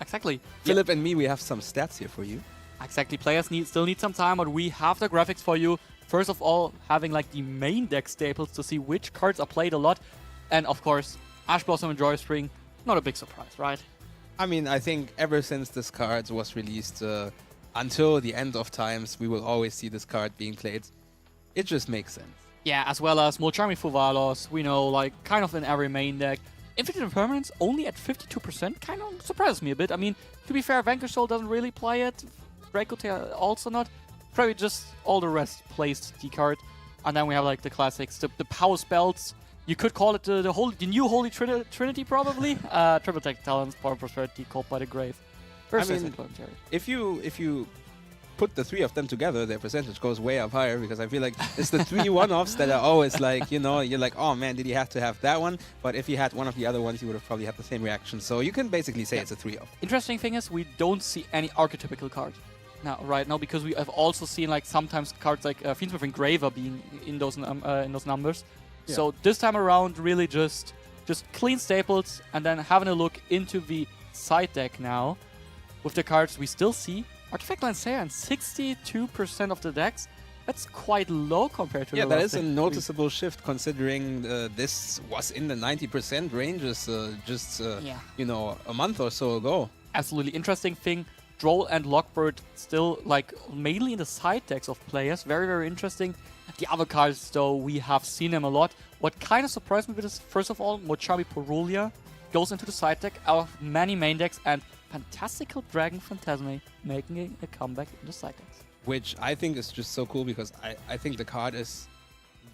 A: Exactly.
B: Philip and me, we have some stats here for you.
A: Exactly. Players still need some time, but we have the graphics for you. First of all, having like the main deck staples to see which cards are played a lot. And of course, Ash Blossom and Joy Spring, not a big surprise, right?
B: I mean, I think ever since this card was released until the end of times, we will always see this card being played. It just makes sense.
A: Yeah, as well as Molchami Fuvalos, we know, like, kind of in every main deck. Infinite Impermanence only at 52% kind of surprises me a bit. I mean, to be fair, Vanquish Soul doesn't really play it. Dracotail also not. Probably just all the rest placed the card. And then we have, like, the classics, the power spells. You could call it the new Holy Trinity, probably. Triple Tech Talents, Power Prosperity, Called by the Grave.
B: I mean, if you put the three of them together, their percentage goes way up higher, because I feel like it's the three one-offs that are always like, you know, you're like, oh man, did he have to have that one? But if he had one of the other ones, you would have probably had the same reaction. So you can basically say it's a three-off.
A: Interesting thing is, we don't see any archetypical card right now, because we have also seen like sometimes cards like Fiendsmith Engraver being in those numbers. Yeah. So this time around, really just clean staples, and then having a look into the side deck now with the cards we still see. Artifact Lancea in 62% of the decks. That's quite low compared to the
B: that is a noticeable shift, considering this was in the 90% ranges you know, a month or so ago.
A: Absolutely interesting thing. Droll and Lockbird still like mainly in the side decks of players. Very, very interesting. The other cards, though, we have seen them a lot. What kind of surprised me with this, first of all, Mochami Porulia goes into the side deck out of many main decks, and Fantastical Dragon Phantasme making a comeback in the side decks.
B: Which I think is just so cool, because I think the card is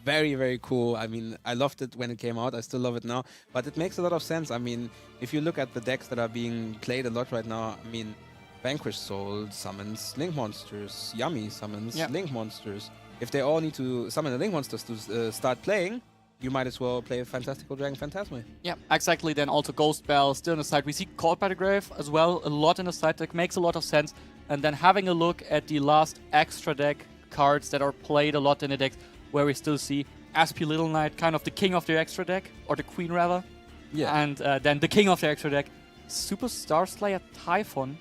B: very, very cool. I mean, I loved it when it came out. I still love it now. But it makes a lot of sense. I mean, if you look at the decks that are being played a lot right now, I mean, Vanquish Soul summons Link Monsters, Yummy summons Link Monsters. If they all need to summon the Link Monsters to start playing, you might as well play a Fantastical Dragon Phantasme. Yeah,
A: exactly. Then also Ghost Bell still in the side. We see Caught by the Grave as well, a lot in the side deck. Makes a lot of sense. And then having a look at the last extra deck cards that are played a lot in the decks, where we still see SP Little Knight, kind of the king of the extra deck, or the queen rather. Yeah. And then the king of the extra deck, Super Star Slayer Typhon.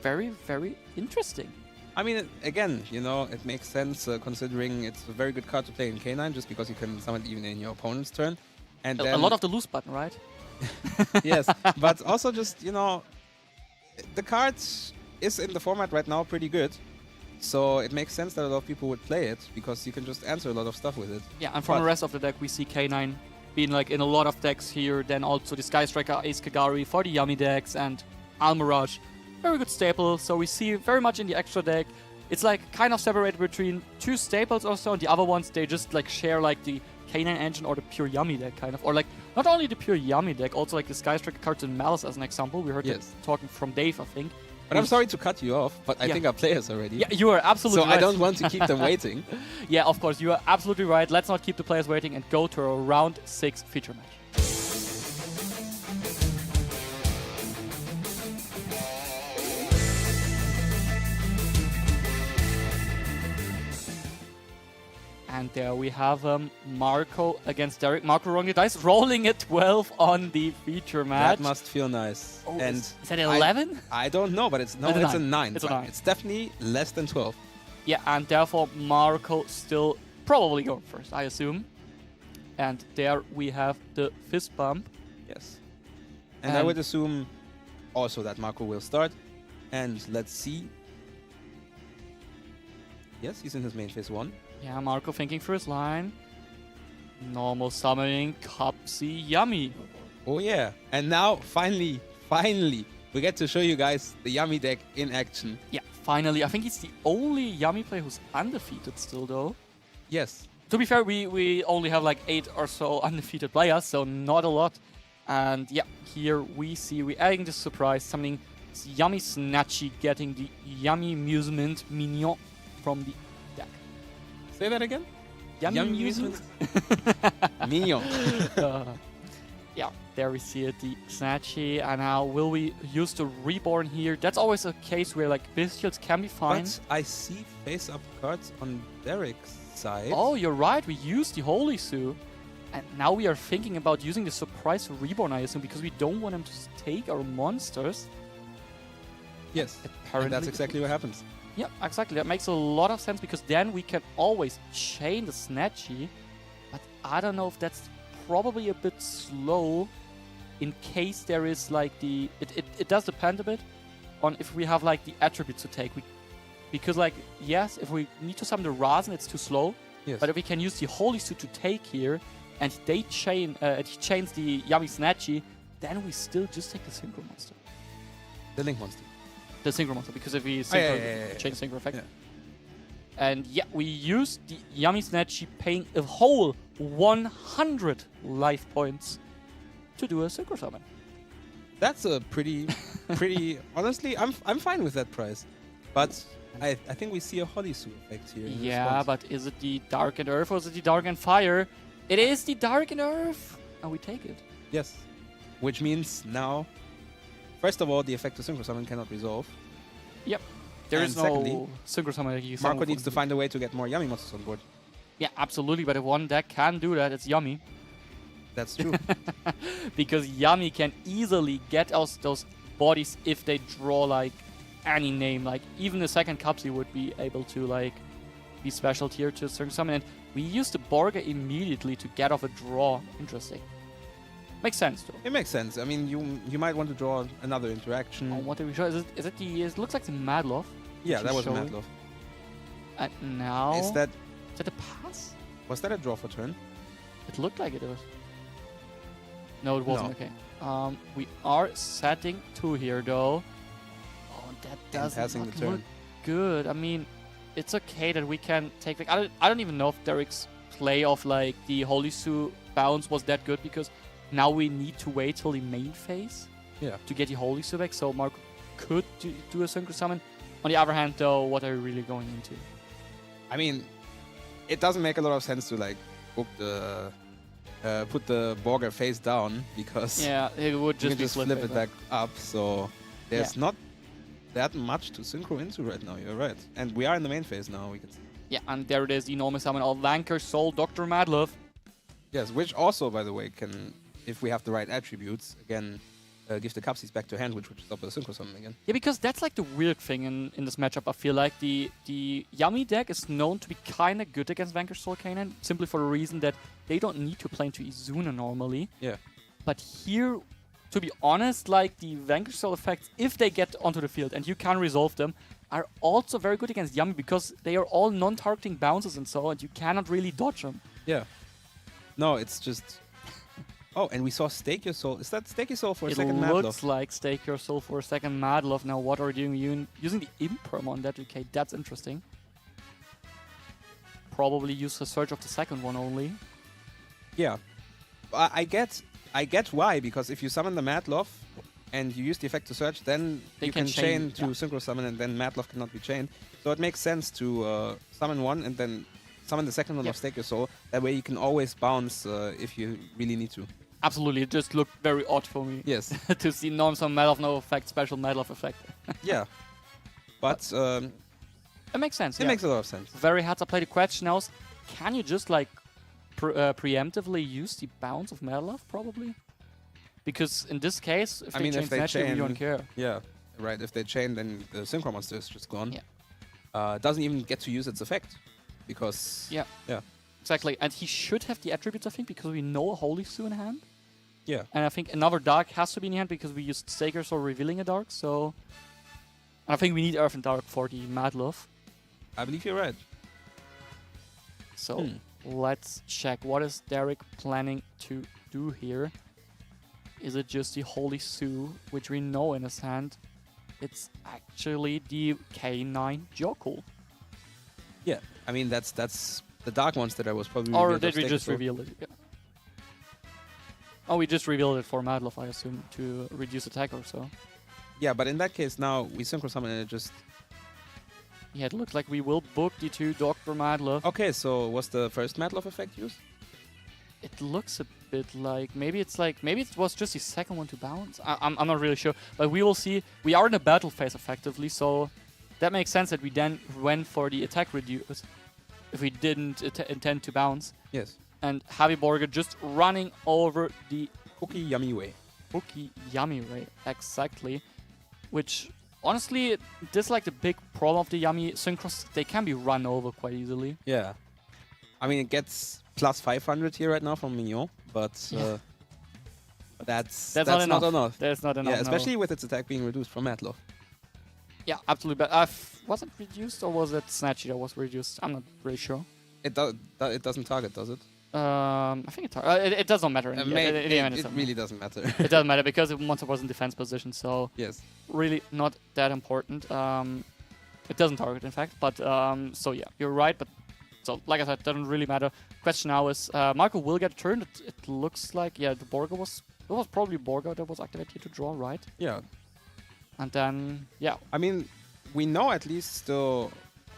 A: Very, very interesting.
B: I mean, again, you know, it makes sense considering it's a very good card to play in K9, just because you can summon it even in your opponent's turn. And
A: a lot of the loose button, right?
B: Yes, but also just, you know, the card is in the format right now pretty good. So it makes sense that a lot of people would play it, because you can just answer a lot of stuff with it.
A: Yeah, and from the rest of the deck, we see K9 being like in a lot of decks here. Then also the Sky Striker Ace Kagari for the Yummy decks, and Almirage. Very good staple, so we see very much in the extra deck. It's like kind of separated between two staples or so, and the other ones, they just like share like the K9 engine or the pure Yummy deck kind of. Or like not only the pure Yummy deck, also like the Sky Striker cards in Malice as an example. We heard that talking from Dave, I think.
B: But I'm sorry to cut you off, but I think our players are ready.
A: Yeah, you are absolutely right.
B: So I don't want to keep them waiting.
A: Yeah, of course, you are absolutely right. Let's not keep the players waiting and go to a round 6 feature match. And there we have Marco against Derek. Marco rolling the dice, rolling a 12 on the feature match.
B: That must feel nice.
A: Oh, and is that 11?
B: I don't know, but it's a 9.
A: It's a 9.
B: It's definitely less than 12.
A: Yeah, and therefore Marco still probably going first, I assume. And there we have the fist bump.
B: Yes. And I would assume also that Marco will start. And let's see. Yes, he's in his main phase 1.
A: Yeah, Marco thinking for his line. Normal summoning, Cupsy, Yummy.
B: Oh yeah. And now, finally, we get to show you guys the Yummy deck in action.
A: Yeah, finally. I think he's the only Yummy player who's undefeated still, though.
B: Yes.
A: To be fair, we only have like 8 or so undefeated players, so not a lot. And yeah, here we're adding the surprise, summoning Yummy Snatchy, getting the Yummy Amusement Mignon from the deck.
B: Say that again?
A: Yummy Amusement?
B: Mignon.
A: Yeah, there we see it, the Snatchy. And now will we use the Reborn here? That's always a case where like Bestials can be fine.
B: But I see face-up cards on Derek's side.
A: Oh, you're right. We use the Holy Sue. And now we are thinking about using the surprise reborn, I assume, because we don't want him to take our monsters.
B: Yes,
A: Apparently,
B: and that's exactly what happens.
A: Yeah, exactly. That makes a lot of sense because then we can always chain the Snatchy. But I don't know if that's probably a bit slow in case there is like the... It does depend a bit on if we have like the attributes to take. Because like, yes, if we need to summon the Rasen, it's too slow.
B: Yes.
A: But if we can use the Holy Suit to take here and he chains the Yummy Snatchy, then we still just take the Synchro Monster.
B: The Link Monster.
A: The Synchro Monster, because if we chain Synchro Effect.
B: Yeah.
A: And yeah, we use the Yummy Snatchy paying a whole 100 life points to do a Synchro Summon.
B: That's a pretty, honestly, I'm fine with that price. But I think we see a Holy Suit effect here.
A: Yeah, but is it the Dark and Earth or is it the Dark and Fire? It is the Dark and Earth! And we take it.
B: Yes. Which means now, first of all, the effect of Synchro Summon cannot resolve.
A: Yep. There
B: And
A: is
B: secondly,
A: no Synchro Summon.
B: Marco needs to find a way to get more Yummy monsters on board.
A: Yeah, absolutely. But if one deck can do that, it's Yummy.
B: That's true.
A: Because Yummy can easily get us those bodies if they draw like any name. Like even the second Cupsy would be able to like be special tier to a certain summon. And we use the Borga immediately to get off a draw. Interesting. Makes sense though.
B: It makes sense. I mean, you might want to draw another interaction.
A: Oh, what did we show? Is it the? It looks like the Madloff.
B: Yeah, that was
A: showing.
B: Madloff.
A: And now
B: Is that
A: a pass?
B: was that a draw for turn?
A: It looked like it was. No, it wasn't.
B: No.
A: Okay. We are setting 2 here though. Oh, that doesn't
B: passing the turn.
A: look good. I mean, it's okay that we can take. Like, I don't even know if Derek's play of like the Holy Suit bounce was that good because now we need to wait till the main phase.
B: Yeah.
A: To get the Holy Suit back. So Marco could do a Synchro Summon. On the other hand, though, what are we really going into?
B: I mean, it doesn't make a lot of sense to like book the put the Borger face down because
A: Yeah, it would
B: you
A: just
B: can
A: be
B: flip it back up. So there's not that much to synchro into right now. You're right, and we are in the main phase now. We can.
A: Yeah, and there it is, the enormous summon of Vanker Soul, Dr. Madlove.
B: Yes, which also, by the way, can, if we have the right attributes, again, give the Cupsies back to hand, which would stop the synchro summon again.
A: Yeah, because that's like the weird thing in this matchup. I feel like the Yummy deck is known to be kind of good against Vanker Soul Canine, simply for the reason that they don't need to play into Izuna normally.
B: Yeah.
A: But here, to be honest, like the Vanker Soul effects, if they get onto the field and you can resolve them, are also very good against Yummy because they are all non-targeting bounces and so on. You cannot really dodge them.
B: Yeah. No, it's just... Oh, and we saw Stake Your Soul. Is that Stake Your Soul for a second Madlove?
A: It looks like Stake Your Soul for a second Madlove. Now, what are you doing? Using the Imperm on that? Okay, that's interesting. Probably use the Surge of the second one only.
B: Yeah. I get why, because if you summon the Madlove and you use the effect to search, then you can chain to synchro summon and then Madlove cannot be chained. So it makes sense to summon one and then summon the second one of Stake Your Soul. That way you can always bounce if you really need to.
A: Absolutely, it just looked very odd for me.
B: Yes.
A: To see non-summon Madlove, no effect, special Madlove effect.
B: Yeah. But
A: it makes sense.
B: It makes a lot of sense.
A: Very hard to play. The question now is, can you just like preemptively use the bounce of Madlove? Probably. Because in this case, if they chain, we don't care.
B: Yeah, right. If they chain, then the synchro monster is just gone.
A: Yeah.
B: Doesn't even get to use its effect because.
A: Yeah.
B: Yeah.
A: Exactly, and he should have the attributes, I think, because we know a Holy Suit in hand.
B: Yeah.
A: And I think another Dark has to be in hand because we used Stake Your Soul revealing a Dark, so... And I think we need Earth and Dark for the Madlove.
B: I believe you're right.
A: So, let's check. What is Derek planning to do here? Is it just the Holy Suit, which we know in his hand? It's actually the K9 Joku.
B: Yeah, I mean, that's the Dark Monster that was probably
A: Or did we just reveal it? Yeah. Oh, we just revealed it for Madlove, I assume, to reduce attack or so.
B: Yeah, but in that case now, we synchro summon and it just...
A: Yeah, it looks like we will book the 2 Dr. Madlove.
B: Okay, so was the first Madlove effect used?
A: It looks a bit like... Maybe it was just the second one to bounce? I'm not really sure. But we will see. We are in a battle phase, effectively, so... That makes sense that we then went for the attack reduce. If we didn't intend to bounce.
B: Yes.
A: And Heavy Borga just running over the
B: Cookie Yummy Way.
A: Cookie Yummy Way, exactly. Which, honestly, this is like the big problem of the Yummy Synchros. They can be run over quite easily.
B: Yeah. I mean, it gets plus 500 here right now from Mignon, but that's not enough.
A: That's not enough.
B: Yeah, especially with its attack being reduced from Matloff.
A: Yeah, absolutely. But was it reduced or was it Snatchy that was reduced? I'm not really sure.
B: It doesn't target, does it?
A: I think it doesn't matter.
B: It really doesn't matter.
A: It doesn't matter because the monster was in defense position, so
B: yes,
A: really not that important. It doesn't target, in fact. But so yeah, you're right. But so like I said, doesn't really matter. Question now is Marco will get a turn. It looks like the Borga was. It was probably Borga that was activated here to draw, right?
B: Yeah.
A: And then
B: I mean, we know at least still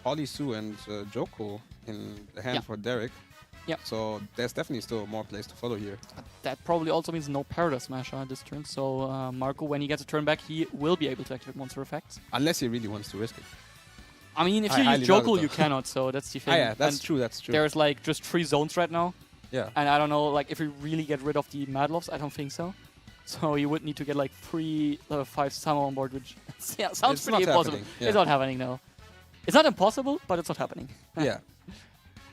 B: Holly Sue and Joko in the hand for Derek.
A: Yeah.
B: So there's definitely still more plays to follow here.
A: That probably also means no Paradise Smasher this turn. So Marco, when he gets a turn back, he will be able to activate monster effects.
B: Unless he really wants to risk it.
A: I mean, if you use Joko, you cannot. So that's the thing.
B: Yeah, that's true. That's true.
A: There's like just 3 zones right now.
B: Yeah.
A: And I don't know, like if we really get rid of the Madloffs, I don't think so. So you would need to get like 3 level 5 Summer on board, which sounds pretty impossible. Yeah. It's not happening, no. It's not impossible, but it's not happening.
B: Yeah.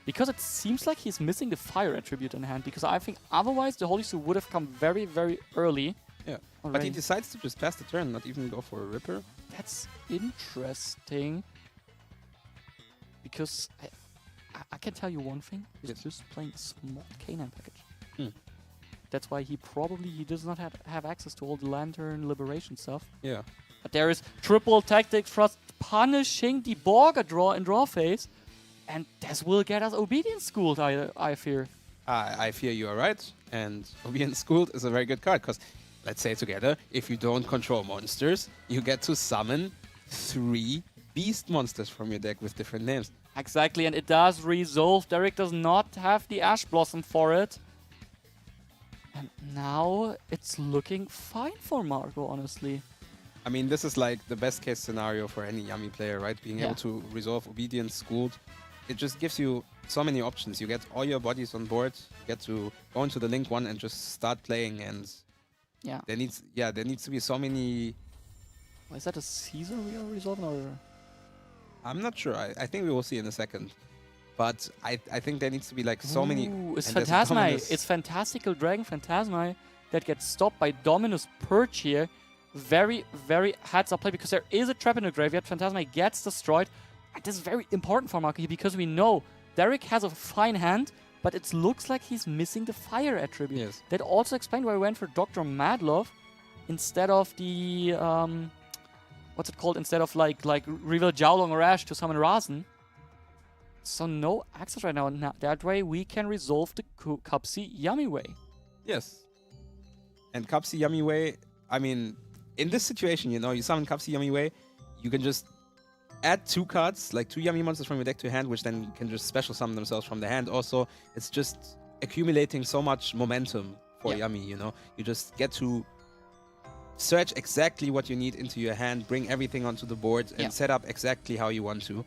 A: Because it seems like he's missing the fire attribute in hand, because I think otherwise the Holy Suit would have come very, very early.
B: Yeah. But he decides to just pass the turn, not even go for a Ripper.
A: That's interesting. Because I can tell you one thing. He's just playing a small Canine package. That's why he does not have access to all the Lantern Liberation stuff.
B: Yeah.
A: But there is triple Tactics Thrust punishing the Borga draw in draw phase. And this will get us Obedience Schooled, I fear.
B: I fear you are right. And Obedience Schooled is a very good card, because, let's say together, if you don't control monsters, you get to summon 3 beast monsters from your deck with different names.
A: Exactly, and it does resolve. Derek does not have the Ash Blossom for it. And now it's looking fine for Marco, honestly.
B: I mean, this is like the best case scenario for any Yummy player, right? Being able to resolve Obedience Schooled. It just gives you so many options. You get all your bodies on board, you get to go into the Link 1 and just start playing, and there needs to be so many...
A: Is that a Caesar we are resolving, or...?
B: I'm not sure. I think we will see in a second. But I think there needs to be like so many...
A: It's Phantasmai. It's Fantastical Dragon Phantasmai that gets stopped by Dominus Purge here. Very, very heads-up play, because there is a trap in the graveyard. Phantasmai gets destroyed. And this is very important for Marco here, because we know Derek has a fine hand, but it looks like he's missing the fire attribute.
B: Yes.
A: That also explained why we went for Dr. Madlov instead of the... what's it called? Instead of like reveal Jiaolong or Ash to summon Rasen. So no access right now. That way we can resolve the Cupsy Yummy Way.
B: Yes. And Cupsy Yummy Way, I mean, in this situation, you know, you summon Cupsy Yummy Way, you can just add 2 cards, like 2 Yummy monsters from your deck to hand, which then can just special summon themselves from the hand. Also, it's just accumulating so much momentum for Yummy, you know. You just get to search exactly what you need into your hand, bring everything onto the board, and set up exactly how you want to.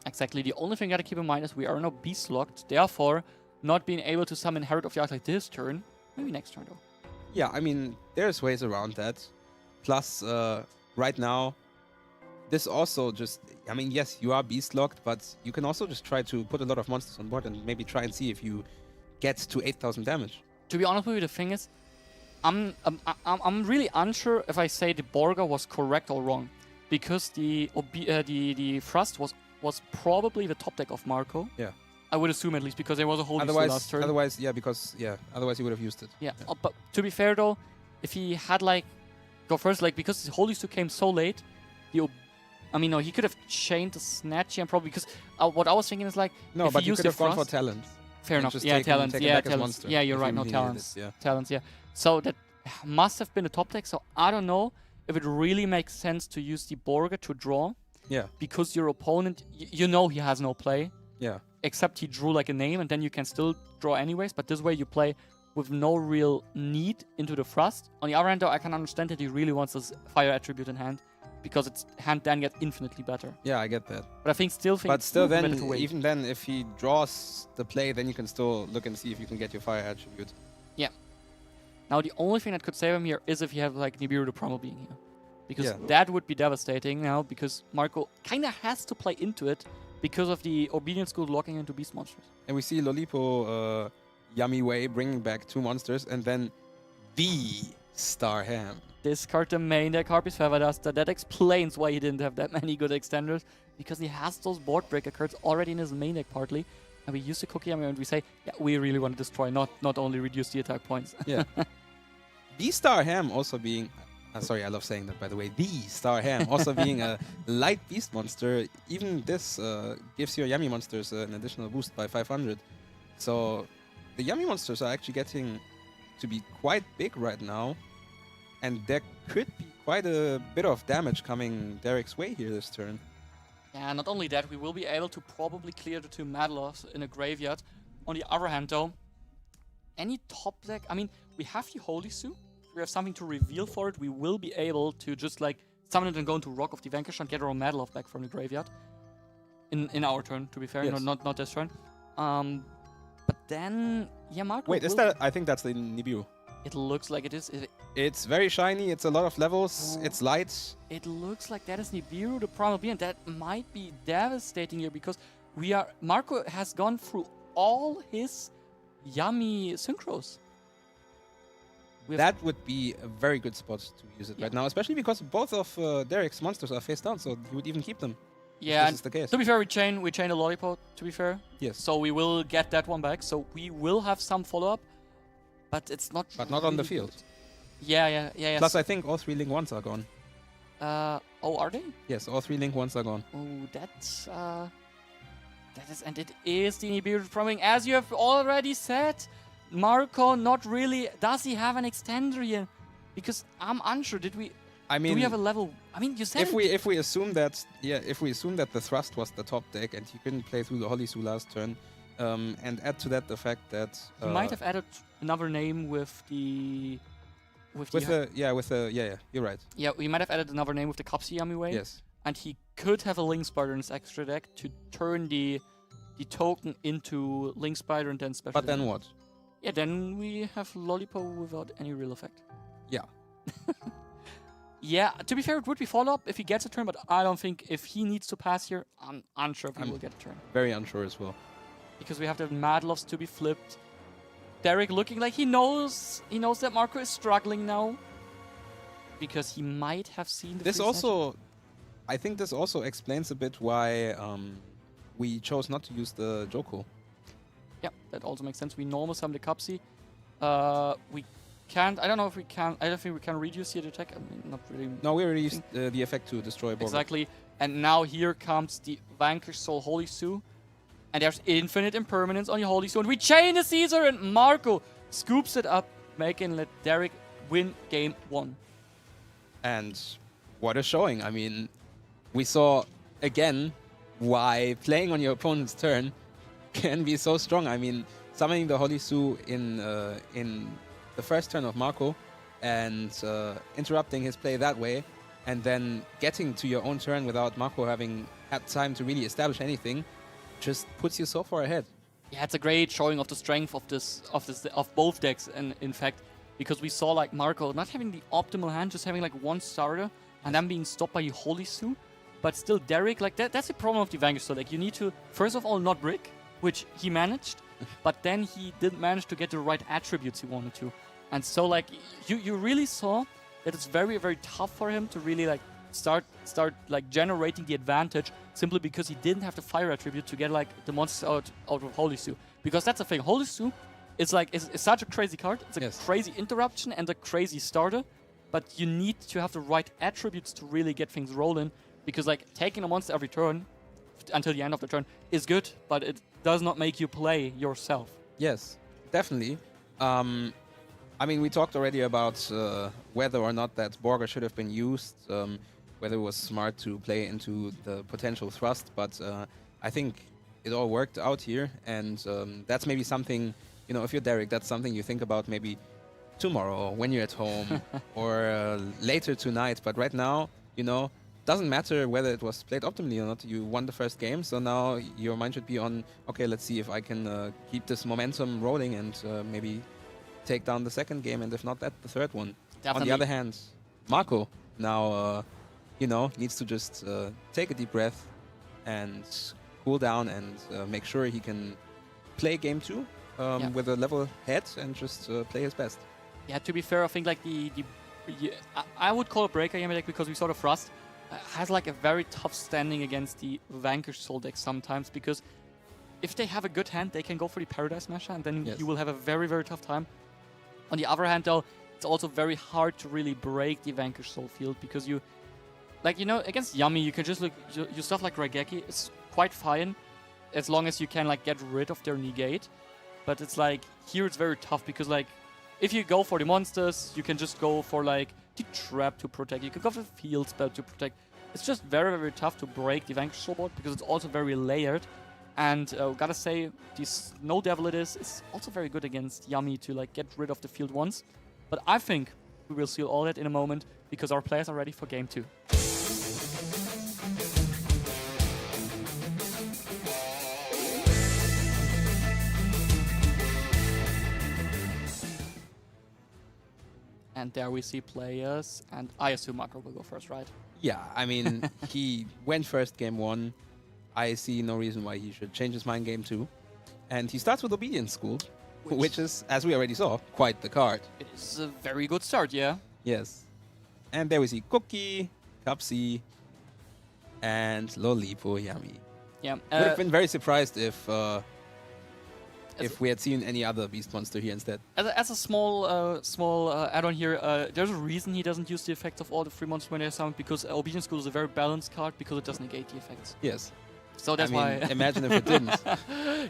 A: Exactly. The only thing you gotta keep in mind is we are now beast locked, therefore not being able to summon Herald of the Ark like this turn. Maybe next turn though.
B: Yeah, I mean, there's ways around that. Plus, right now, this also just... I mean, yes, you are beast locked, but you can also just try to put a lot of monsters on board and maybe try and see if you get to 8,000 damage.
A: To be honest with you, the thing is, I'm really unsure if I say the Borga was correct or wrong, because the Thrust was probably the top deck of Marco.
B: Yeah.
A: I would assume, at least, because there was a Holy Suit last turn.
B: Otherwise, otherwise he would have used it.
A: Yeah. But to be fair though, if he had go first, because the Holy Suit came so late, he could have chained the Snatchy and probably, because what I was thinking is
B: no,
A: if
B: but
A: he
B: you could have gone for Talents.
A: Fair enough. Yeah, Talents. Yeah, Talents. Yeah, you're right. No Talents. Talents. Yeah. So that must have been a top deck. So I don't know if it really makes sense to use the Borga to draw.
B: Yeah.
A: Because your opponent, you know, he has no play.
B: Yeah.
A: Except he drew like a name, and then you can still draw anyways. But this way you play with no real need into the Thrust. On the other hand, though, I can understand that he really wants this fire attribute in hand. because its hand then gets infinitely better.
B: Yeah, I get that.
A: But I think
B: But still, then even then, if he draws the play, then you can still look and see if you can get your fire attribute.
A: Yeah. Now the only thing that could save him here is if you have like Nibiru the Primal being here, because that would be devastating now. Because Marco kind of has to play into it because of the Obedience School locking into Beast Monsters.
B: And we see Lolipo, Yummy Way bringing back 2 monsters, and then the Star Ham.
A: Discard the main deck Harpy's Feather Duster. That explains why he didn't have that many good extenders, because he has those board breaker cards already in his main deck partly. And we use the Cookie Yummy and we say, yeah, we really want to destroy, not only reduce the attack points.
B: Yeah. The Star Ham also being... sorry, I love saying that, by the way. The Star Ham also being a light beast monster. Even this gives your Yummy monsters an additional boost by 500. So the Yummy monsters are actually getting to be quite big right now. And there could be quite a bit of damage coming Derek's way here this turn.
A: Yeah, not only that, we will be able to probably clear the 2 Madloffs in a graveyard. On the other hand, though, any top deck... I mean, we have the Holy Sue. If we have something to reveal for it, we will be able to just, like, summon it and go into Rock of the Vanquish and get our own Madloff back from the graveyard. In our turn, to be fair.
B: Yes.
A: Not this turn. But then... Yeah, Marco...
B: Wait, is that... I think that's the Nibiru.
A: It looks like it is.
B: It's very shiny. It's a lot of levels. It's light.
A: It looks like that is Nibiru, the Primal Being, and that might be devastating here because Marco has gone through all his Yummy synchros.
B: That would be a very good spot to use it right now, especially because both of Derek's monsters are face down, so you would even keep them.
A: Yeah,
B: this is the case.
A: To be fair, we chain a Lollipop, to be fair.
B: Yes.
A: So we will get that one back, so we will have some follow-up. But it's not.
B: But not on the field.
A: Yeah.
B: Plus, I think all 3 Link 1s are gone.
A: Are they?
B: Yes, all 3 Link 1s are gone.
A: Oh, and it is the Nibiru Priming, as you have already said. Marco, not really. Does he have an extender here? Because I'm unsure. Do we have a level? I mean, you said
B: if we assume that the Thrust was the top deck and he couldn't play through the Holy Sue last turn. And add to that the fact that
A: he might have added another name with the.
B: You're right.
A: Yeah, we might have added another name with the Kapsi Yummy Way.
B: Yes.
A: And he could have a Link Spider in his extra deck to turn the token into Link Spider and then special.
B: But then what?
A: Yeah, then we have Lollipop without any real effect.
B: Yeah.
A: Yeah, to be fair, it would be follow-up if he gets a turn, but I don't think if he needs to pass here, I'm unsure if he will get a turn.
B: Very unsure as well.
A: Because we have the Madloffs to be flipped. Derek looking like he knows that Marco is struggling now. Because he might have seen the
B: this also, I think this also explains a bit why we chose not to use the Joko.
A: Yeah, that also makes sense. We normal summon the Kapsi. We can't. I don't know if we can. I don't think we can reduce the attack. I mean, not really.
B: No, we already used the effect to destroy Borg.
A: Exactly. And now here comes the Vanquish Soul Holy Sue. And there's infinite impermanence on your Holy Sue. And we chain the Caesar, and Marco scoops it up, making let Derek win game 1.
B: And what a showing. I mean, we saw again why playing on your opponent's turn can be so strong. I mean, summoning the Holy Sue in the first turn of Marco and interrupting his play that way, and then getting to your own turn without Marco having had time to really establish anything, just puts you so far ahead.
A: Yeah, it's a great showing of the strength of both decks, and in fact, because we saw like Marco not having the optimal hand, just having like one starter, and then being stopped by Holy Sue, but still Derek, like that's the problem of the Vanquish. So like you need to first of all not brick, which he managed, but then he didn't manage to get the right attributes he wanted to, and so like you really saw that it's very, very tough for him to really like start like generating the advantage simply because he didn't have the fire attribute to get like the monsters out of Holy Sue. Because that's the thing, Holy Sue is like is such a crazy card. It's a crazy interruption and a crazy starter, but you need to have the right attributes to really get things rolling. Because like taking a monster every turn until the end of the turn is good, but it does not make you play yourself.
B: Yes, definitely. I mean, we talked already about whether or not that Borger should have been used, whether it was smart to play into the potential thrust, but I think it all worked out here, and that's maybe something, you know, if you're Derek, that's something you think about maybe tomorrow when you're at home or later tonight, but right now, you know, doesn't matter whether it was played optimally or not. You won the first game, so now your mind should be on, okay, let's see if I can keep this momentum rolling and maybe take down the second game, and if not that, the third one.
A: Definitely.
B: On the other hand, Marco now, needs to just take a deep breath and cool down and make sure he can play game 2 with a level head and just play his best.
A: Yeah, to be fair, I think like I would call it Breaker Yami deck because we saw the Frost has like a very tough standing against the Vanquish Soul deck sometimes, because if they have a good hand, they can go for the Paradise Smasher, and then you will have a very, very tough time. On the other hand, though, it's also very hard to really break the Vanquish Soul field, because you, against Yami, you can just look, you stuff like Raigeki is quite fine, as long as you can like get rid of their negate. But it's like, here it's very tough, because like, if you go for the monsters, you can just go for like the trap to protect. You can go for the field spell to protect. It's just very, very tough to break the Vanquish Soul board, because it's also very layered. And gotta say, the Snow Devil is also very good against Yami to like get rid of the field once. But I think we will see all that in a moment, because our players are ready for game 2. And there we see players, and I assume Marco will go first, right?
B: Yeah, I mean, he went first game 1. I see no reason why he should change his mind game 2. And he starts with Obedience School, which is, as we already saw, quite the card.
A: It is a very good start, yeah.
B: Yes. And there we see Cookie, Cupsy, and Lolipo Yami.
A: Yeah.
B: Would have been very surprised if we had seen any other beast monster here instead.
A: As a small add-on here, there's a reason he doesn't use the effects of all the free monsters when they're summoned, because Obedience School is a very balanced card, because it doesn't negate the effects.
B: Yes.
A: So that's why.
B: Imagine if it didn't.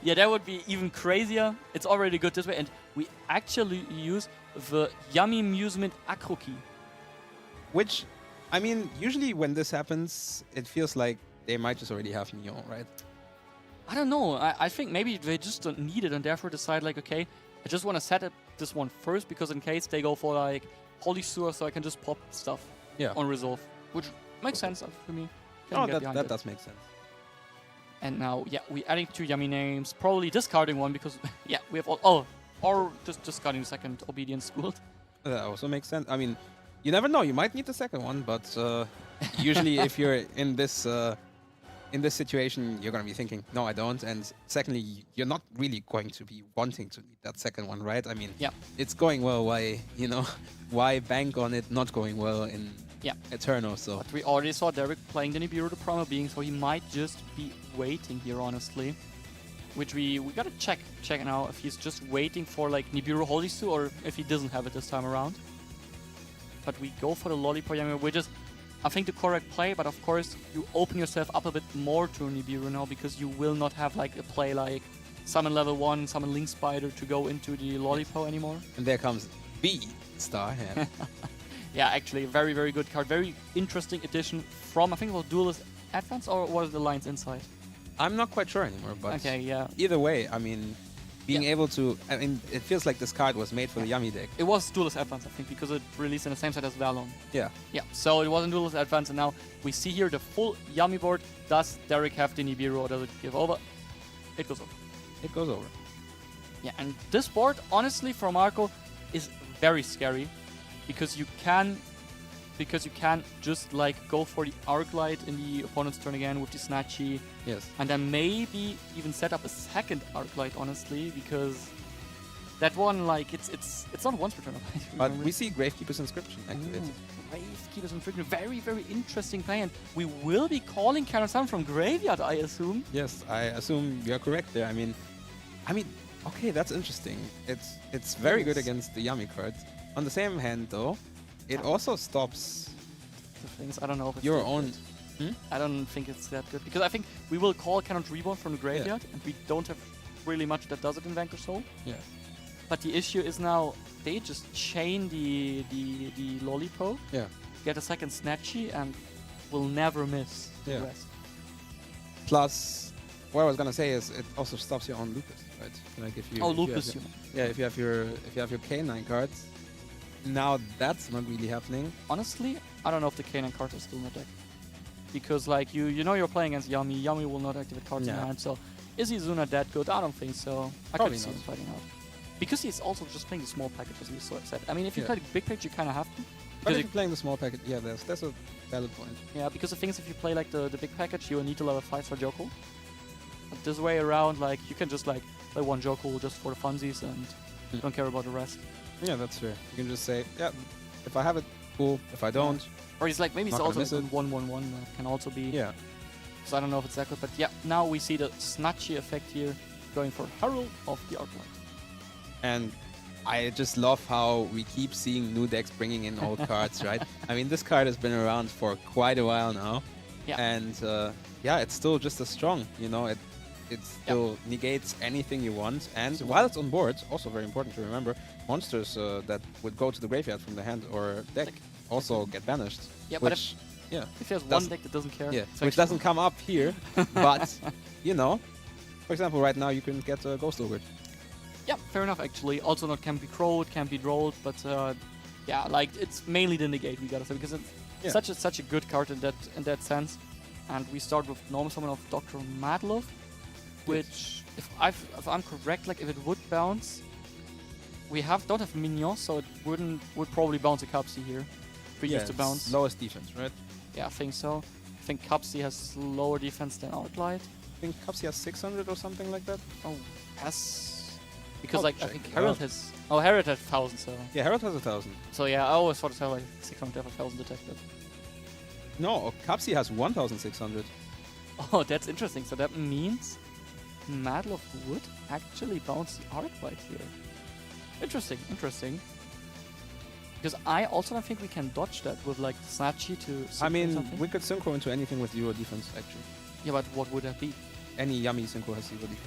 A: Yeah, that would be even crazier. It's already good this way, and we actually use the Yami Amusement Acro Key.
B: Which, I mean, usually when this happens, it feels like they might just already have Neon, right?
A: I don't know. I think maybe they just don't need it, and therefore decide like, okay, I just want to set up this one first, because in case they go for like Holy Sewer, so I can just pop stuff on Resolve, which makes sense for me.
B: Oh, that does make sense.
A: And now, yeah, we're adding 2 Yami names, probably discarding one, because, yeah, we have all, or just discarding the second Obedience School.
B: That also makes sense. I mean, you never know, you might need the second one, but usually if you're in this situation, you're going to be thinking, no, I don't. And secondly, you're not really going to be wanting to need that second one, right? I mean, it's going well. Why bank on it not going well in Eterno? So.
A: But we already saw Derek playing the Nibiru, the Primal Being, so he might just be waiting here, honestly. Which we gotta check now if he's just waiting for like Nibiru Holisu, or if he doesn't have it this time around. But we go for the Lollipop Yami, which is, I think, the correct play, but of course you open yourself up a bit more to Nibiru now, because you will not have like a play like summon level 1, summon Link Spider to go into the Lollipop anymore.
B: And there comes B Star Hand.
A: Yeah, actually, very, very good card. Very interesting addition from, I think it was Duelist Advance, or was the Lines Inside?
B: I'm not quite sure anymore, but
A: okay, yeah.
B: Either way, I mean, being able to, I mean, it feels like this card was made for the Yami deck.
A: It was Duelist Advance, I think, because it released in the same set as Valon.
B: Yeah.
A: Yeah, so it was in Duelist Advance, and now we see here the full Yami board. Does Derek have the Nibiru, or does it give over? It goes over.
B: It goes over.
A: Yeah, and this board, honestly, for Marco, is very scary, because you can just like go for the Arclight in the opponent's turn again with the Snatchy.
B: Yes.
A: And then maybe even set up a second Arclight, honestly, because that one, like, it's not once per turn.
B: But we see Gravekeeper's Inscription activated.
A: Gravekeeper's Inscription, very, very interesting play, and we will be calling Karasan from Graveyard, I assume.
B: Yes, I assume you're correct there. I mean, okay, that's interesting. It's very good against the Yami cards. On the same hand, though, it also stops
A: the things. I don't know if it's
B: your own.
A: I don't think it's that good, because I think we will call Cannot Reborn from the graveyard, and we don't have really much that does it in Vanquish Soul.
B: Yeah.
A: But the issue is now they just chain the Lollipop.
B: Yeah.
A: Get a second Snatchy and will never miss the rest.
B: Plus, what I was gonna say is it also stops your own Lupus, right? Like if you.
A: Lupus.
B: If you have your K9 cards. Now that's not really happening.
A: Honestly, I don't know if the K9 card is still in the deck. because like you know you're playing against Yami. Yami will not activate cards in hand. So is Izuna that good? I don't think so. I
B: Probably
A: can see him
B: not.
A: fighting out. Because he's also just playing the small package, as you said. I mean, if you play the big package, you kind of have to.
B: But if you're playing the small package, yeah, that's a valid point.
A: Yeah, because the thing is, if you play like the big package, you will need to level 5 for Joku. But this way around, like you can just like play one Joku just for the funsies and don't care about the rest.
B: Yeah, that's fair. You can just say, yeah, if I have it, cool. If I don't,
A: or it's like maybe it's also
B: like
A: 1-1-1 that can also be.
B: Yeah.
A: So I don't know if it's that good, but yeah, now we see the Snatchy effect here, going for Herald of the Arclight.
B: And I just love how we keep seeing new decks bringing in old cards, right? I mean, this card has been around for quite a while now.
A: Yeah.
B: And yeah, it's still just as strong, you know, it still negates anything you want. And while it's on board, also very important to remember, monsters that would go to the graveyard from the hand or deck also get banished.
A: Yeah,
B: which,
A: but if there's one deck that doesn't care,
B: which doesn't come up here, but, you know, for example, right now you can get a Ghost Ogre.
A: Yeah, fair enough, actually. Also not can be crowed, can be rolled, but yeah, like it's mainly the negate we gotta say because it's such a good card in that sense. And we start with normal summon of Dr. Madlov, which if I'm correct, like if it would bounce, we don't have Mignon, so it would probably bounce a Cupsy here. If we used to bounce.
B: Lowest defense, right?
A: Yeah, I think so. I think Cupsy has lower defense than Outlight.
B: I think Cupsy has 600 or something like that.
A: Oh, has. Because like I think Herald has Herald has 1,000, so
B: yeah, Herald has 1,000.
A: So yeah, I always thought it had like 600 to have 1,000 attack. But
B: no, Cupsy has 1,600.
A: Oh, that's interesting. So that means Madlov would actually bounce the Arclight here. Interesting. Because I also don't think we can dodge that with like Snatchy to.
B: I mean, we could synchro into anything with 0 defense actually.
A: Yeah, but what would that be?
B: Any Yami synchro has 0 defense.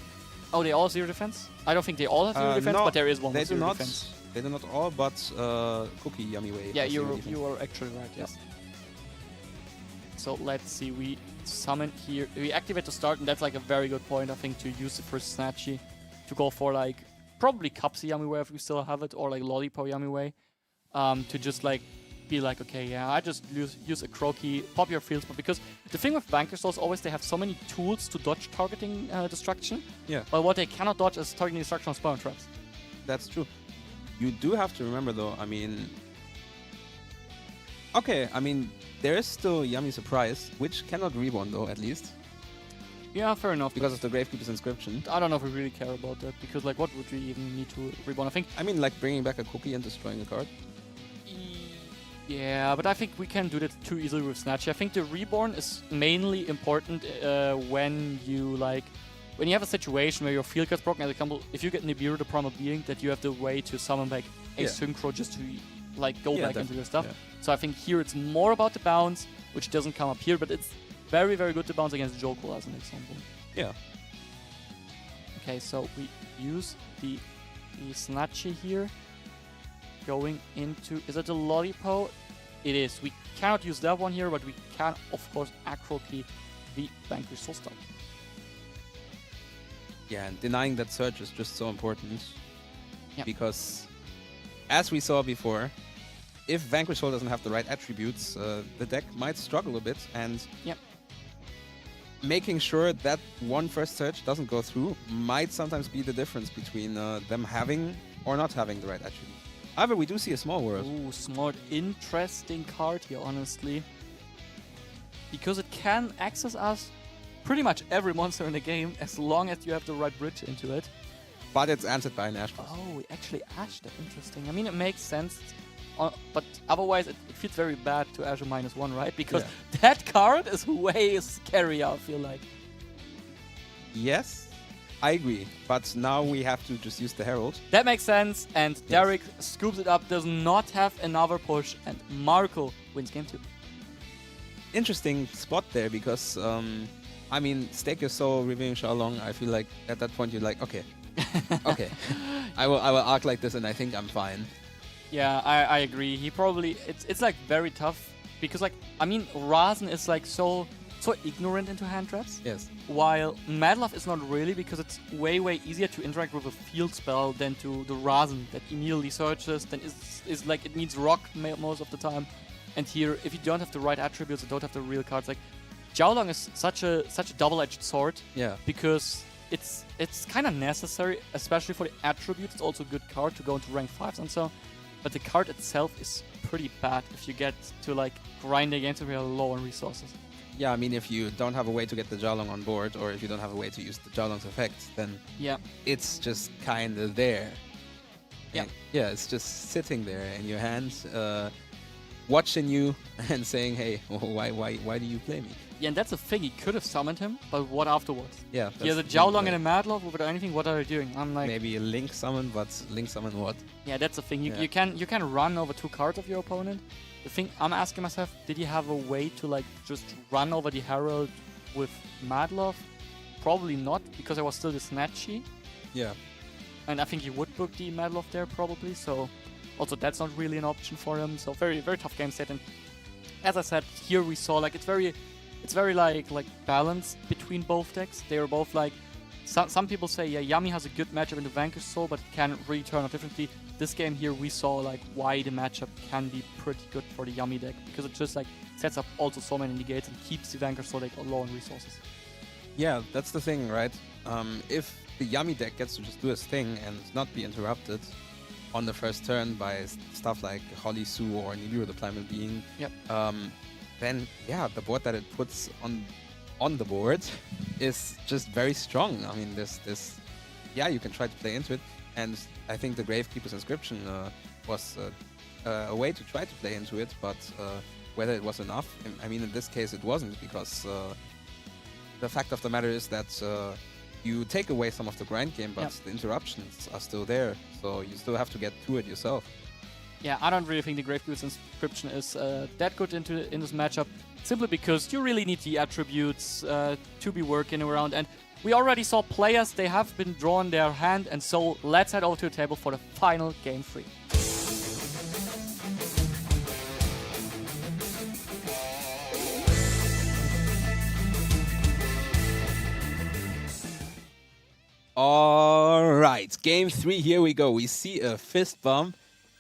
A: Oh, they all 0 defense? I don't think they all have 0 defense,
B: no,
A: but there is one
B: they
A: with
B: do
A: 0
B: not,
A: defense.
B: They do not all, but Cookie Yami Way.
A: Yeah, you are actually right, yes. So let's see, we summon here. We activate to start, and that's like a very good point, I think, to use the first Snatchy to go for like probably Cupsy Yami Way if we still have it, or like Lollipop Yami Way. To just like be like, okay, yeah, I just use a Croaky, pop your field spot, because the thing with Vanquish Souls always they have so many tools to dodge targeting destruction.
B: Yeah.
A: But what they cannot dodge is targeting destruction on spawn traps.
B: That's true. You do have to remember though, I mean, okay, I mean, there is still Yami Surprise, which cannot reborn though, at least.
A: Yeah, fair enough.
B: Because of the Gravekeeper's Inscription.
A: I don't know if we really care about that, because like, what would we even need to reborn?
B: I mean, like bringing back a Cookie and destroying a card.
A: Yeah, but I think we can do that too easily with Snatchy. I think the reborn is mainly important when you have a situation where your field gets broken. As example, if you get Nibiru, the Primal Being, that you have the way to summon back a Synchro just to like go back into your stuff. Yeah. So I think here it's more about the bounce, which doesn't come up here, but it's very, very good to bounce against Jokel as an example.
B: Yeah.
A: Okay, so we use the Snatchy here. Going into... Is it a Lollipop? It is. We cannot use that one here, but we can, of course, Acro Key the Vanquish Soul Stone.
B: Yeah, and denying that surge is just so important.
A: Yeah.
B: Because, as we saw before, if Vanquish Soul doesn't have the right attributes, the deck might struggle a bit, and making sure that one first surge doesn't go through might sometimes be the difference between them having or not having the right attributes. However, we do see a small world.
A: Ooh, smart, interesting card here, honestly. Because it can access us pretty much every monster in the game as long as you have the right bridge into it.
B: But it's answered by an Ash.
A: Oh, we actually ashed that. Interesting. I mean, it makes sense. But otherwise, it feels very bad to Ash a -1, right? Because that card is way scarier, I feel like.
B: Yes. I agree, but now we have to just use the Herald.
A: That makes sense, and Derek scoops it up, does not have another push, and Marco wins game 2.
B: Interesting spot there, because, I mean, stake your soul, reviewing Xiaolong, I feel like at that point you're like, okay, okay, I will arc like this and I think I'm fine.
A: Yeah, I agree. He probably, it's like very tough, because like, I mean, Razen is like so ignorant into hand traps.
B: Yes.
A: While Madlov is not really, because it's way easier to interact with a field spell than to the Razen that immediately searches, then is like it needs rock most of the time. And here, if you don't have the right attributes, you don't have the real cards, like Jiaolong is such a double-edged sword.
B: Yeah.
A: Because it's kind of necessary, especially for the attributes. It's also a good card to go into rank 5s and so. But the card itself is pretty bad if you get to like grind against it when you're low on resources.
B: Yeah, I mean, if you don't have a way to get the Jiaolong on board, or if you don't have a way to use the Jiaolong's effects, then it's just kind of there.
A: Yeah.
B: And yeah, it's just sitting there in your hands, watching you and saying, "Hey, why do you play me?"
A: Yeah, and that's the thing. He could have summoned him, but what afterwards?
B: Yeah.
A: Yeah, the Jiaolong and a Madlove without anything. What are they doing? I'm like,
B: maybe a Link summon, but Link summon what?
A: Yeah, that's the thing. You can run over 2 cards of your opponent. The thing I'm asking myself, did he have a way to like just run over the Herald with Madlove? Probably not, because there was still the Snatchy.
B: Yeah.
A: And I think he would book the Madlove there probably. So also that's not really an option for him. So very tough game set. And as I said, here we saw like it's very like balanced between both decks. They are both like some people say Yami has a good matchup in the Vanquish Soul, but it can really turn out differently. This game here we saw like why the matchup can be pretty good for the Yami deck, because it just like sets up also so many negates and keeps the Vanquish Soul deck low on resources.
B: Yeah, that's the thing, right? If the Yami deck gets to just do its thing and not be interrupted on the first turn by stuff like Holly Sue or Nibiru the Primal Being, then yeah, the board that it puts on the board is just very strong. I mean, you can try to play into it, and I think the Gravekeeper's Inscription was a way to try to play into it, but whether it was enough, I mean, in this case it wasn't, because the fact of the matter is that you take away some of the grind game, but the interruptions are still there, so you still have to get through it yourself. Yeah,
A: I don't really think the Gravekeeper's Inscription is that good in this matchup, simply because you really need the attributes to be working around. And we already saw players, they have been drawn their hand, and so let's head over to the table for the final game 3.
B: All right, game 3, here we go. We see a fist bump.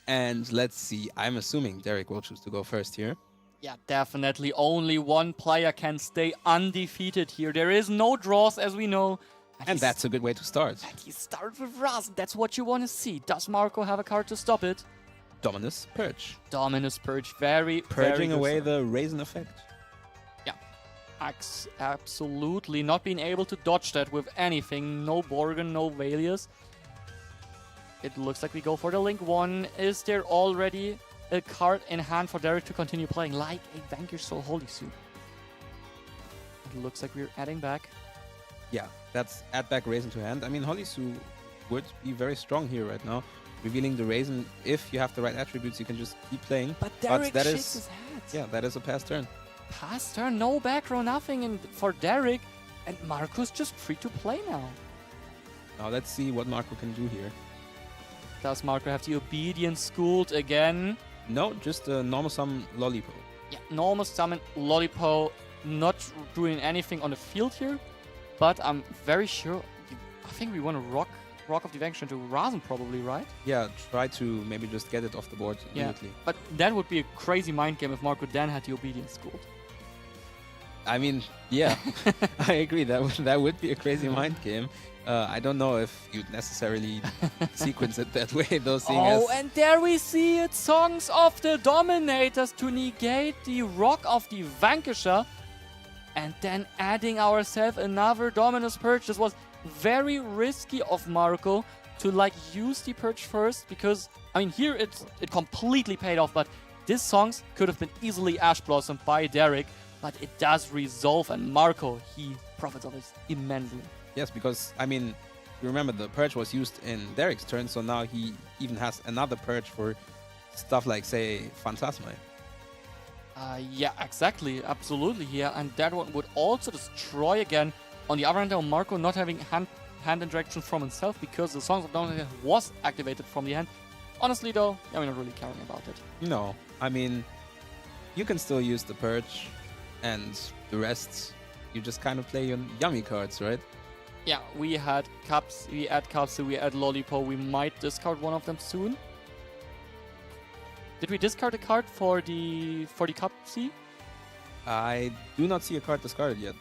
B: And let's see, I'm assuming Derek will choose to go first here.
A: Yeah, definitely. Only one player can stay undefeated here. There is no draws, as we know.
B: And that's a good way to start.
A: And he starts with Rasen. That's what you want to see. Does Marco have a card to stop it?
B: Dominus Purge.
A: Dominus Purge. Very,
B: Purging
A: very
B: away the Raisin effect.
A: Yeah. Absolutely. Not being able to dodge that with anything. No Borgen, no Valius. It looks like we go for the Link 1. Is there already a card in hand for Derek to continue playing, like a Vanquish Soul Holy Suit? It looks like we're adding back.
B: Yeah, that's add back Raisin to hand. I mean, Holy Suit would be very strong here right now. Revealing the Raisin, if you have the right attributes, you can just keep playing.
A: But Derek shakes his head.
B: Yeah, that is a pass turn.
A: Pass turn, no back row, nothing for Derek. And Marco's just free to play now.
B: Now let's see what Marco can do here.
A: Does Marco have the Obedience schooled again?
B: No, just a normal summon Lollipo.
A: Yeah, normal summon Lollipo, not doing anything on the field here, but I'm very sure. I think we want to rock of the Vanquish into Rasen probably, right?
B: Yeah, try to maybe just get it off the board immediately.
A: But that would be a crazy mind game if Marco then had the Obedience schooled.
B: I mean, yeah, I agree. That would be a crazy mind game. I don't know if you'd necessarily sequence it that way, though.
A: And there we see it. Songs of the Dominators to negate the Rock of the Vanquisher. And then adding ourselves another Dominus Purge. This was very risky of Marco to use the Purge first, because, I mean, here it completely paid off, but these songs could have been easily Ash Blossomed by Derek, but it does resolve, and Marco, he profits of this immensely.
B: Yes, because, I mean, you remember the Purge was used in Derek's turn, so now he even has another Purge for stuff like, say, Phantasma.
A: Yeah, exactly. Absolutely. Yeah, and that one would also destroy again. On the other hand, though, Marco not having hand interaction from himself, because the Songs of Domination was activated from the hand. Honestly, though, yeah, we're not really caring about it.
B: No, I mean, you can still use the Purge, and the rest, you just kind of play your Yummy cards, right?
A: Yeah, we had Cups, we add Cups, we add Lollipo. We might discard one of them soon. Did we discard a card for the Cup C?
B: I do not see a card discarded yet.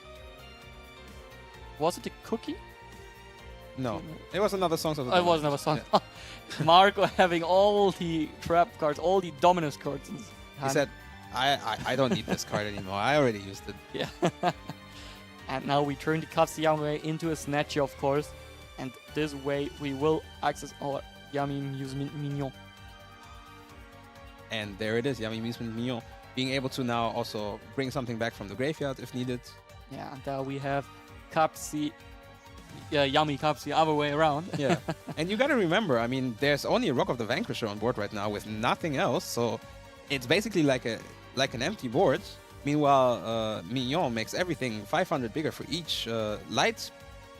A: Was it a cookie?
B: No, it was another Songs of the
A: It was another song. Yeah. Marco having all the trap cards, all the Dominus cards in his hand.
B: He said, I don't need this card anymore. I already used it.
A: Yeah. And now we turn the Katsuyama into a Snatcher, of course. And this way we will access our Yummy Amusement Mignon.
B: And there it is, Yummy Amusement Mignon. Being able to now also bring something back from the graveyard if needed.
A: Yeah, and we have Yummy Kapsi the other way around.
B: Yeah. And you gotta remember, I mean, there's only a Rock of the Vanquisher on board right now with nothing else. So it's basically like an empty board. Meanwhile, Mignon makes everything 500 bigger for each light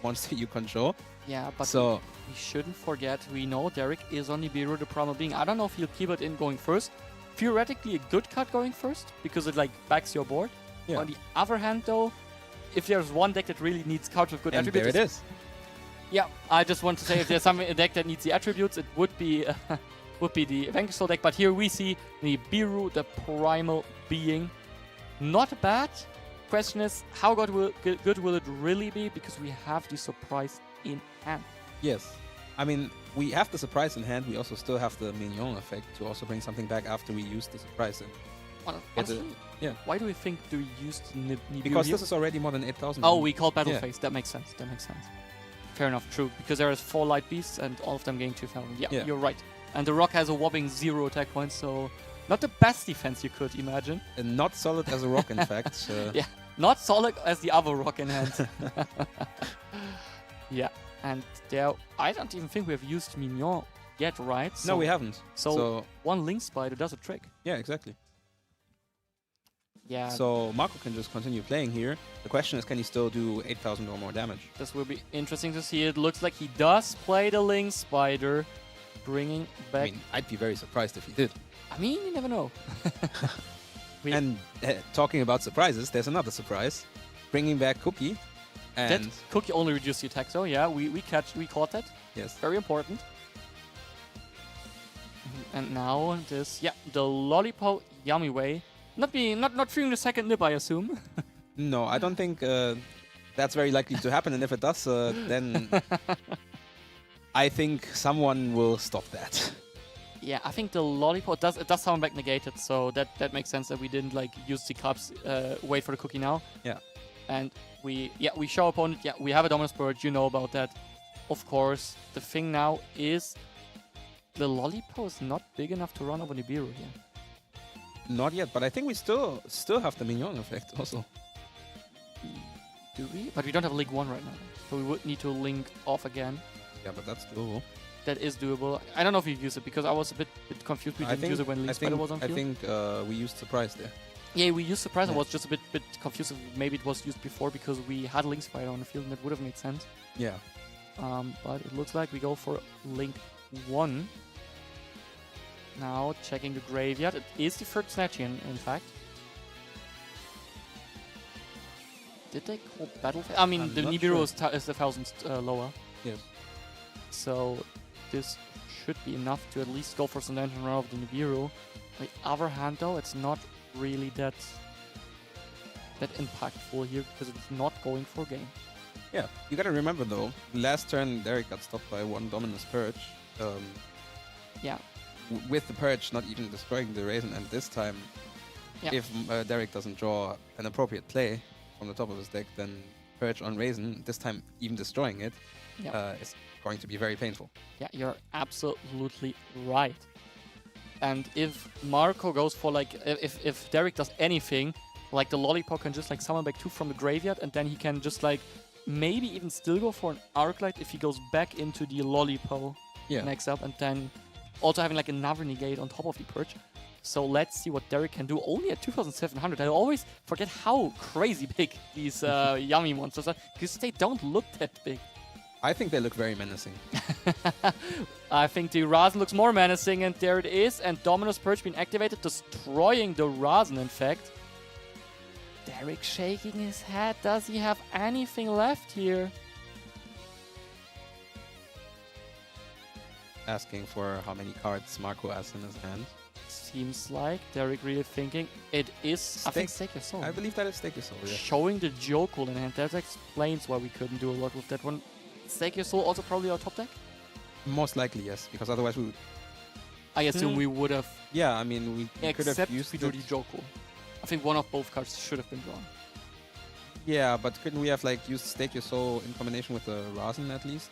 B: monster you control.
A: Yeah, but
B: so
A: we shouldn't forget, we know Derek is on Nibiru, the problem being, I don't know if he'll keep it in going first. Theoretically, a good card going first, because it like backs your board.
B: Yeah.
A: On the other hand, though, if there's one deck that really needs cards with good
B: and
A: attributes...
B: there it is.
A: Yeah, I just want to say if there's a deck that needs the attributes, it would be the Vanquish deck. But here we see Nibiru, the primal being. Not bad. Question is, how good will it really be? Because we have the surprise in hand.
B: Yes. I mean, we have the surprise in hand. We also still have the Mignon effect to also bring something back after we use the surprise.
A: Honestly,
B: yeah.
A: Why do we think to use Nibiru?
B: Because this is already more than 8,000.
A: Oh, we call Battle Phase. That makes sense. That makes sense. Fair enough. True. Because there is 4 light beasts and all of them gain 2,000. Yeah, you're right. And the rock has a whopping 0 attack points, so not the best defense you could imagine.
B: And not solid as a rock, in fact.
A: Yeah, not solid as the other rock in hand. Yeah, and there, I don't even think we have used Mignon yet, right?
B: No, we haven't.
A: So one Link Spider does a trick.
B: Yeah, exactly.
A: Yeah.
B: So Marco can just continue playing here. The question is, can he still do 8,000 or more damage?
A: This will be interesting to see. It looks like he does play the Link Spider, bringing back...
B: I mean, I'd be very surprised if he did.
A: I mean, you never know.
B: And talking about surprises, there's another surprise. Bringing back Cookie. And
A: that Cookie only reduced the attack, so yeah, we caught that.
B: Yes.
A: Very important. And now this, the Lollipop Yummy Way. Not feeling the second nip, I assume.
B: No, I don't think that's very likely to happen. And if it does, then I think someone will stop that.
A: Yeah, I think the Lollipop does sound back negated, so that makes sense that we didn't like use the cups, wait for the Cookie now.
B: Yeah.
A: And we show opponent. Yeah, we have a Dominus Purge. You know about that. Of course, the thing now is the Lollipop is not big enough to run over Nibiru here.
B: Not yet, but I think we still have the Mignon effect also.
A: Do we? But we don't have Link 1 right now. So we would need to link off again.
B: Yeah, but that's doable.
A: That is doable. I don't know if you use it because I was a bit confused. We didn't use it when Link Spider was on field.
B: I think we used Surprise there.
A: Yeah, we used Surprise. I was just a bit confused. Maybe it was used before because we had Link Spider on the field and that would have made sense.
B: Yeah.
A: But it looks like we go for Link 1. Now checking the graveyard. It is the third Snatchian, in fact. Did they call Battle Phase? I mean, the Nibiru is 1,000 lower.
B: Yes.
A: So this should be enough to at least go for some damage and run off the Nibiru. On the other hand, though, it's not really that impactful here because it's not going for game.
B: Yeah, you gotta remember though, last turn Derek got stopped by one Dominus Purge.
A: Yeah.
B: With the Purge not even destroying the Raisin, and this time, if Derek doesn't draw an appropriate play from the top of his deck, then Purge on Raisin, this time even destroying it, is going to be very painful. Yeah,
A: you're absolutely right. And if Marco goes for like, if Derek does anything, like the Lollipop can just like summon back 2 from the graveyard, and then he can just like maybe even still go for an Arclight if he goes back into the Lollipop next up, and then also having like another negate on top of the Purge. So let's see what Derek can do. Only at 2,700. I always forget how crazy big these yummy monsters are, because they don't look that big.
B: I think they look very menacing.
A: I think the Rasen looks more menacing, and there it is. And Dominus Purge being activated, destroying the Rasen, in fact. Derek shaking his head. Does he have anything left here?
B: Asking for how many cards Marco has in his hand.
A: seems like Derek really thinking it is. I think Stake Your Soul.
B: I believe that is Stake Your Soul. Yeah.
A: Showing the Jokul in hand. That explains why we couldn't do a lot with that one. Stake Your Soul also probably our top deck.
B: Most likely yes, because otherwise we would.
A: I assume we would have.
B: Yeah, I mean we could have used
A: we do the Jokul. I think one of both cards should have been drawn.
B: Yeah, but couldn't we have like used Stake Your Soul in combination with the Rasen at least?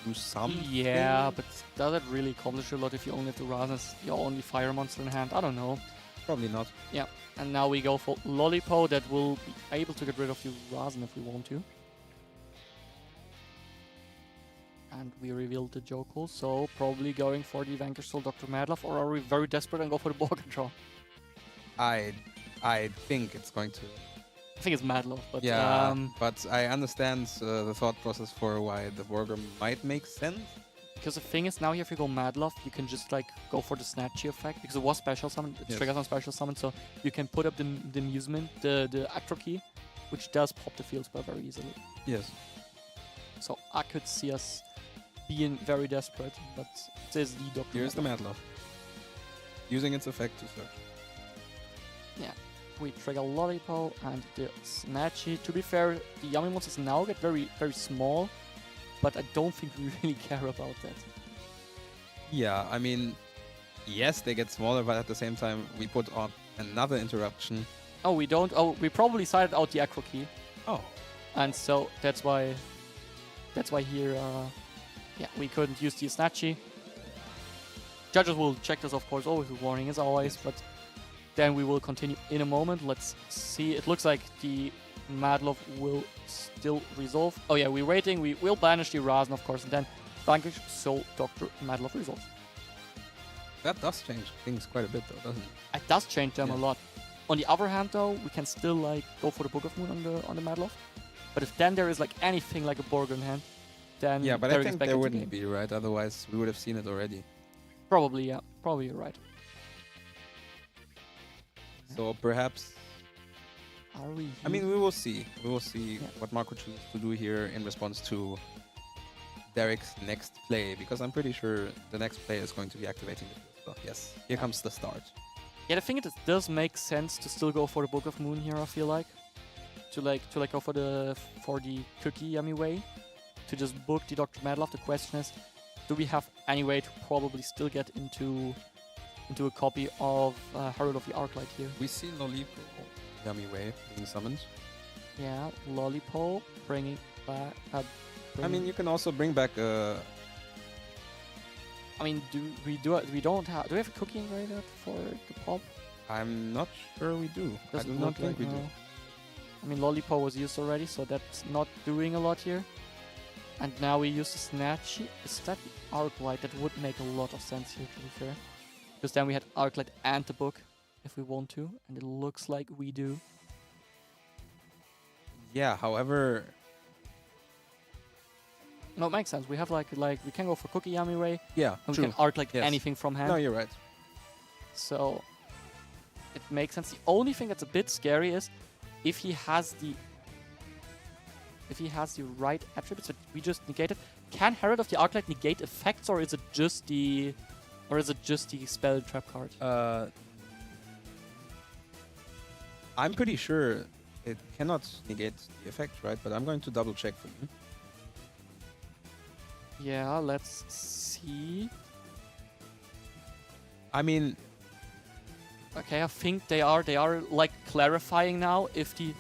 B: Do some.
A: Yeah, but does it really accomplish a lot if you only have the Rasen as your only fire monster in hand? I don't know.
B: Probably not.
A: Yeah, and now we go for Lollipop that will be able to get rid of the Rasen if we want to. And we revealed the Jokul, so probably going for the Vanquish Soul Dr. Madlove, or are we very desperate and go for the Borg draw?
B: I think it's going to.
A: I think it's Madlove, but
B: yeah, but I understand the thought process for why the Borger might make sense.
A: Because the thing is, now if you go Madlove, you can just like go for the Snatchy effect, because it was special summon, it triggers on special summon, so you can put up the amusement, the Acro Key, which does pop the field spell very easily.
B: Yes.
A: So I could see us being very desperate, but it is the Dr.
B: Here's the Madlove. Using its effect to search.
A: Yeah. We trigger Lollipop and the Snatchy. To be fair, the Yummy monsters now get very, very small, but I don't think we really care about that.
B: Yeah, I mean, yes, they get smaller, but at the same time, we put on another interruption.
A: Oh, we don't? Oh, we probably sided out the Acro Key.
B: Oh.
A: And so that's why here, yeah, we couldn't use the Snatchy. Judges will check this, of course, always with warning as always, but then we will continue in a moment. Let's see. It looks like the Madlove will still resolve. Oh yeah, we're waiting. We will banish the Rasen, of course, and then Vanquish Soul Dr. Madlove resolves.
B: That does change things quite a bit, though, doesn't it?
A: It does change them a lot. On the other hand, though, we can still like go for the Book of Moon on the Madlove. But if then there is like anything like a Borg in hand, then
B: yeah, but I think there wouldn't be, right? Otherwise, we would have seen it already.
A: Probably, yeah. Probably you're right.
B: So perhaps.
A: Are we?
B: I mean, we will see. We will see what Marco chooses to do here in response to Derek's next play, because I'm pretty sure the next play is going to be activating the field spell. Yes, here comes the start.
A: Yeah, I think it does make sense to still go for the Book of Moon here. I feel like to go for the Cookie Yummy way, to just book the Dr. Madlove. The question is, do we have any way to probably still get into a copy of Herald of the Arclight here?
B: We see Lollipop Yummy Way being summoned.
A: Yeah, Lollipop bringing back.
B: I mean, you can also bring back.
A: I mean, do we have a cookie engraver for the pop?
B: I'm not sure we do. I do not think we do.
A: I mean, Lollipop was used already, so that's not doing a lot here. And now we use the Snatchy. Is that the Arclight? That would make a lot of sense here, to be fair. Because then we had Arclight and the book, if we want to, and it looks like we do.
B: Yeah, however...
A: No, it makes sense. We have like we can go for Cookie Yummy Way.
B: Yeah,
A: and we can Arclight anything from hand.
B: No, you're right.
A: So it makes sense. The only thing that's a bit scary is if he has the right attributes that we just negated. Can Herald of the Arclight negate effects, or is it just the spell trap card?
B: I'm pretty sure it cannot negate the effect, right? But I'm going to double check for you.
A: Yeah, let's see.
B: I mean,
A: okay, I think they are like clarifying now if the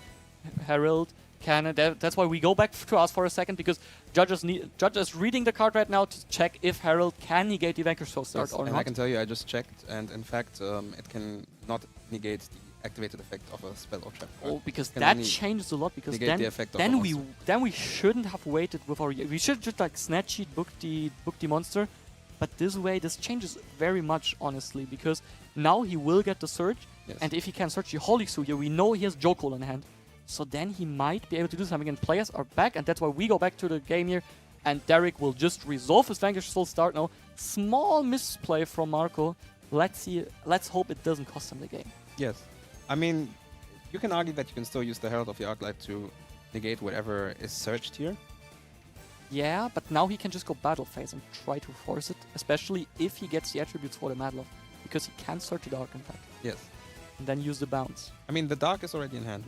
A: Herald can. That's why we go back to us for a second, because judges reading the card right now to check if Herald can negate the Vanquish Soul start or
B: and
A: not.
B: I can tell you, I just checked, and in fact, it can not negate the activated effect of a spell or trap card.
A: Oh, because that changes a lot. Because then we shouldn't have waited with our. We should just like Snatchy book the monster, but this way this changes very much, honestly, because now he will get the search, and if he can search the Holy Suya, we know he has Jokul in hand. So then he might be able to do something, and players are back, and that's why we go back to the game here, and Derek will just resolve his Vanquish Soul start now. Small misplay from Marco. Let's see. Let's hope it doesn't cost him the game.
B: Yes. I mean, you can argue that you can still use the Herald of the Arclight to negate whatever is searched here.
A: Yeah, but now he can just go battle phase and try to force it, especially if he gets the attributes for the Madlove. because he can search the Dark, in fact.
B: Yes.
A: And then use the bounce.
B: I mean, the Dark is already in hand.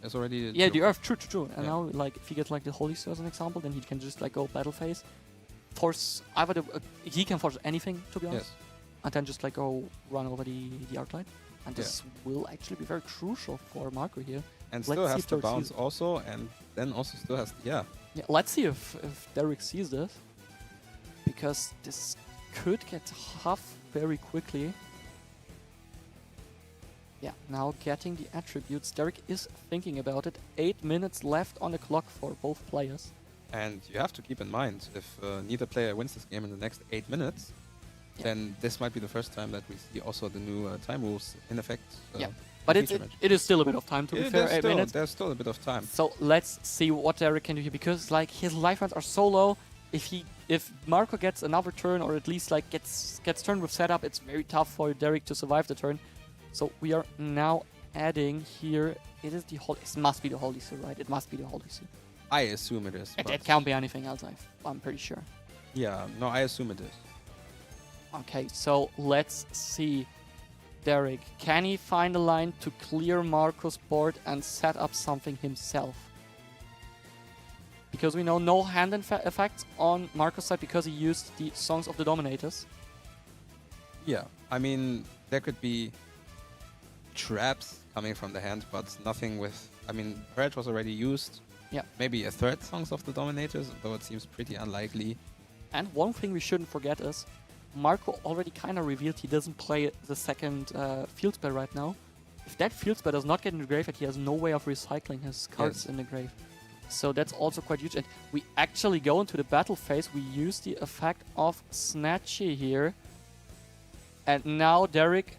B: It's already...
A: Yeah, the Earth, true. And now, like, if he gets, like, the Holy Seal as an example, then he can just, like, go battle phase. Force either the... he can force anything, to be honest.
B: Yes.
A: And then just, like, go run over the Arclight. And this will actually be very crucial for Marco here.
B: And still has to bounce also, and then also still has... Yeah,
A: let's see if Derek sees this. Because this could get tough very quickly. Yeah, now getting the attributes. Derek is thinking about it. 8 minutes left on the clock for both players.
B: And you have to keep in mind, if neither player wins this game in the next 8 minutes, then this might be the first time that we see also the new time rules in effect.
A: But it is still a bit of time, to be fair. 8 minutes.
B: There's still a bit of time.
A: So let's see what Derek can do here, because like his life runs are so low. If Marco gets another turn, or at least like gets turned with setup, it's very tough for Derek to survive the turn. So we are now adding here. It must be the Holy Seal, right? It must be the Holy Seal.
B: I assume it is.
A: It can't be anything else. I'm pretty sure.
B: Yeah, no, I assume it is.
A: Okay, so let's see. Derek, can he find a line to clear Marco's board and set up something himself? Because we know no hand effects on Marco's side because he used the Songs of the Dominators.
B: Yeah, I mean, there could be traps coming from the hand, but nothing with... I mean, Purge was already used.
A: Yeah.
B: Maybe a third Songs of the Dominators, though it seems pretty unlikely.
A: And one thing we shouldn't forget is Marco already kind of revealed he doesn't play the second field spell right now. If that field spell does not get in the graveyard, he has no way of recycling his cards in the grave. So that's also quite huge. And we actually go into the battle phase. We use the effect of Snatchy here. And now Derek,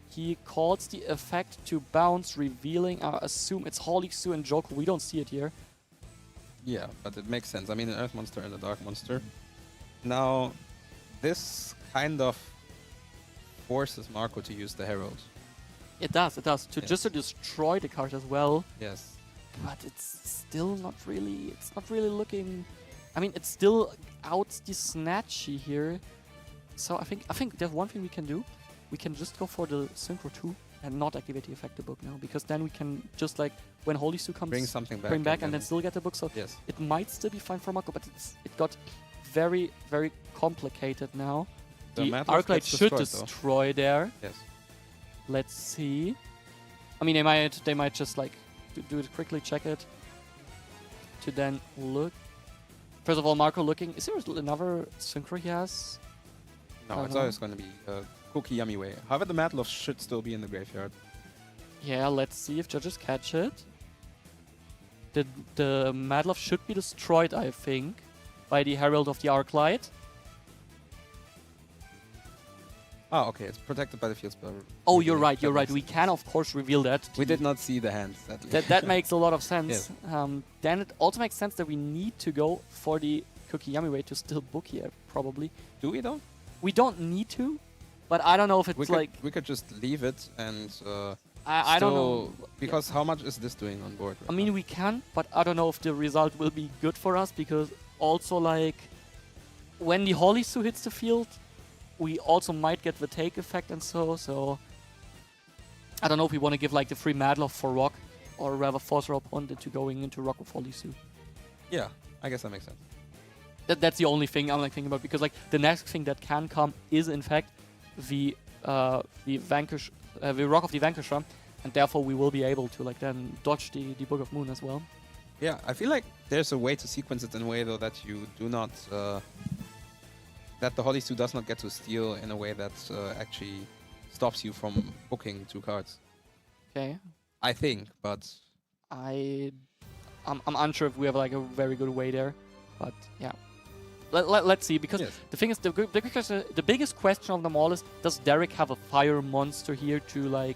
A: he calls the effect to bounce, revealing, I assume it's Holy Seal and Joker. We don't see it here.
B: Yeah, but it makes sense. I mean, an Earth Monster and a Dark Monster. Now, this kind of forces Marco to use the Herald.
A: It does. Just to destroy the card as well.
B: Yes.
A: But it's still not really... It's not really looking... I mean, it's still out the Snatchy here. So I think there's one thing we can do. We can just go for the Synchro 2 and not activate the effector book now, because then we can just, like, when Holy Seal comes,
B: bring something back,
A: and then still get the book. So
B: yes,
A: it might still be fine for Marco, but it got very, very complicated now. The Arclight should destroy there.
B: Yes.
A: Let's see. I mean, they might just like do it quickly, check it, to then look. First of all, Marco looking. Is there another Synchro he has?
B: No, it's always going to be Cookie Yummy Way. However, the Madloff should still be in the graveyard.
A: Yeah, let's see if judges catch it. The Madloff should be destroyed, I think, by the Herald of the Arclight.
B: Oh, okay. It's protected by the field spell.
A: Oh, you're right. We can, of course, reveal that.
B: We did not see the hands.
A: That makes a lot of sense.
B: Yes.
A: Then it also makes sense that we need to go for the Cookie Yummy Way to still book here, probably.
B: Do we, though?
A: We don't need to, but I don't know if it's
B: we could just leave it and...
A: I don't know.
B: Because how much is this doing on board?
A: I mean, we can, but I don't know if the result will be good for us, because also, like, when the Holy Seal hits the field, we also might get the take effect and so I don't know if we want to give, like, the free Madloff for Rock, or rather force our opponent into going into Rock with Holy Seal.
B: Yeah, I guess that makes sense.
A: That's the only thing I'm like thinking about, because like the next thing that can come is in fact the Vanquish, the Rock of the Vanquisher, and therefore we will be able to like then dodge the Book of Moon as well.
B: Yeah, I feel like there's a way to sequence it in a way though that you do not that the Holy Seal does not get to steal in a way that actually stops you from booking 2 cards.
A: Okay.
B: I think, but
A: I'm unsure if we have like a very good way there, but yeah. Let's see, because the thing is, the biggest question of them all is: does Derek have a fire monster here to like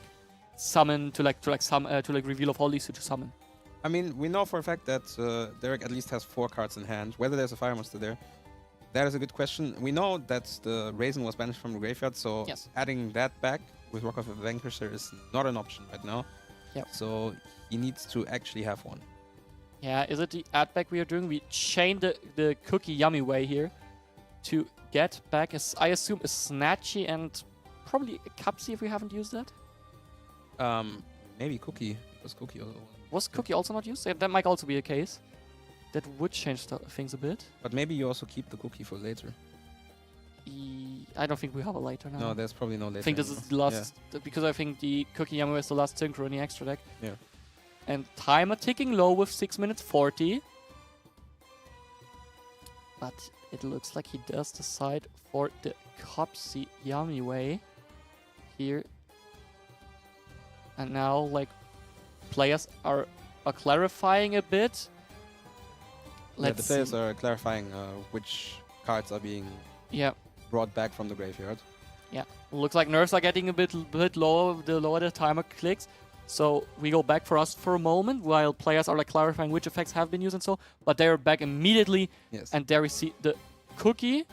A: summon, to reveal of Holy Seal to summon?
B: I mean, we know for a fact that Derek at least has 4 cards in hand. Whether there's a fire monster there, that is a good question. We know that the Raisin was banished from the graveyard, so adding that back with Rock of the Vanquisher is not an option right now.
A: Yep.
B: So he needs to actually have one.
A: Yeah, is it the add back we are doing? We chain the Cookie Yummy Way here to get back, I assume, a Snatchy and probably a Cupsy if we haven't used that.
B: Maybe Cookie. Was Cookie also
A: Was Cookie also not used? Yeah, that might also be a case. That would change things a bit.
B: But maybe you also keep the Cookie for later.
A: I don't think we have a later now.
B: No, there's probably no later.
A: I think this is the last, because I think the Cookie Yami is the last synchro in the extra deck.
B: Yeah.
A: And timer ticking low with 6 minutes 40. But it looks like he does decide for the Cupsy Yami way here. And now, like, players are clarifying a bit.
B: The players are clarifying which cards are being brought back from the graveyard.
A: Yeah, looks like nerfs are getting a bit lower the lower the timer clicks. So we go back for us for a moment while players are like clarifying which effects have been used and so. But they are back immediately.
B: Yes.
A: And there we see the Cookie,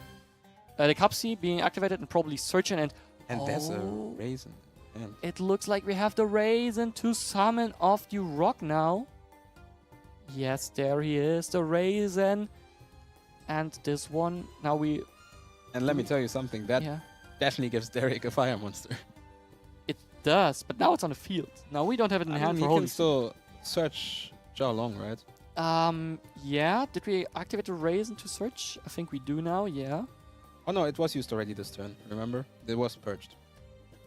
A: the Cupsy being activated and probably searching and
B: there's a Raisin. Yeah.
A: It looks like we have the Raisin to summon off the rock now. Yes, there he is, the Raisin. And this one, now we...
B: And let me tell you something, that definitely gives Derek a fire monster.
A: It does, but now it's on the field. Now we don't have it in hand for Holy.
B: You can still search Zhao Long, right?
A: Yeah. Did we activate the Raisin to search? I think we do now, yeah.
B: Oh no, it was used already this turn, remember? It was purged.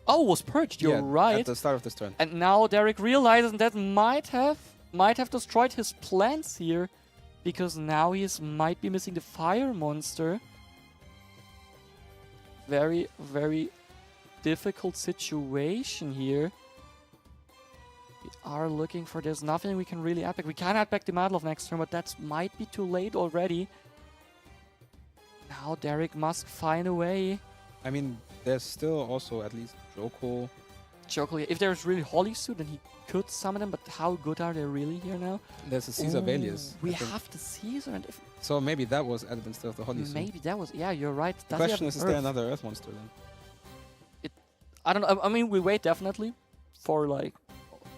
A: Oh, it was purged, you're right.
B: At the start of this turn.
A: And now Derek realizes that might have destroyed his plans here. Because now he might be missing the fire monster. Very, very difficult situation here. We are looking for... There's nothing we can really add back. We can add back the Madlov next turn, but that might be too late already. Now Derek must find a way.
B: I mean, there's still also at least Joko.
A: If there's really Holy Suit, then he could summon them, but how good are they really here now?
B: There's a Caesar Valius.
A: We have the Caesar, and if...
B: So maybe that was added instead of the Holy Suit.
A: Maybe that was... Yeah, you're right.
B: The question is there another Earth monster then?
A: I don't know. I mean, we wait definitely for like...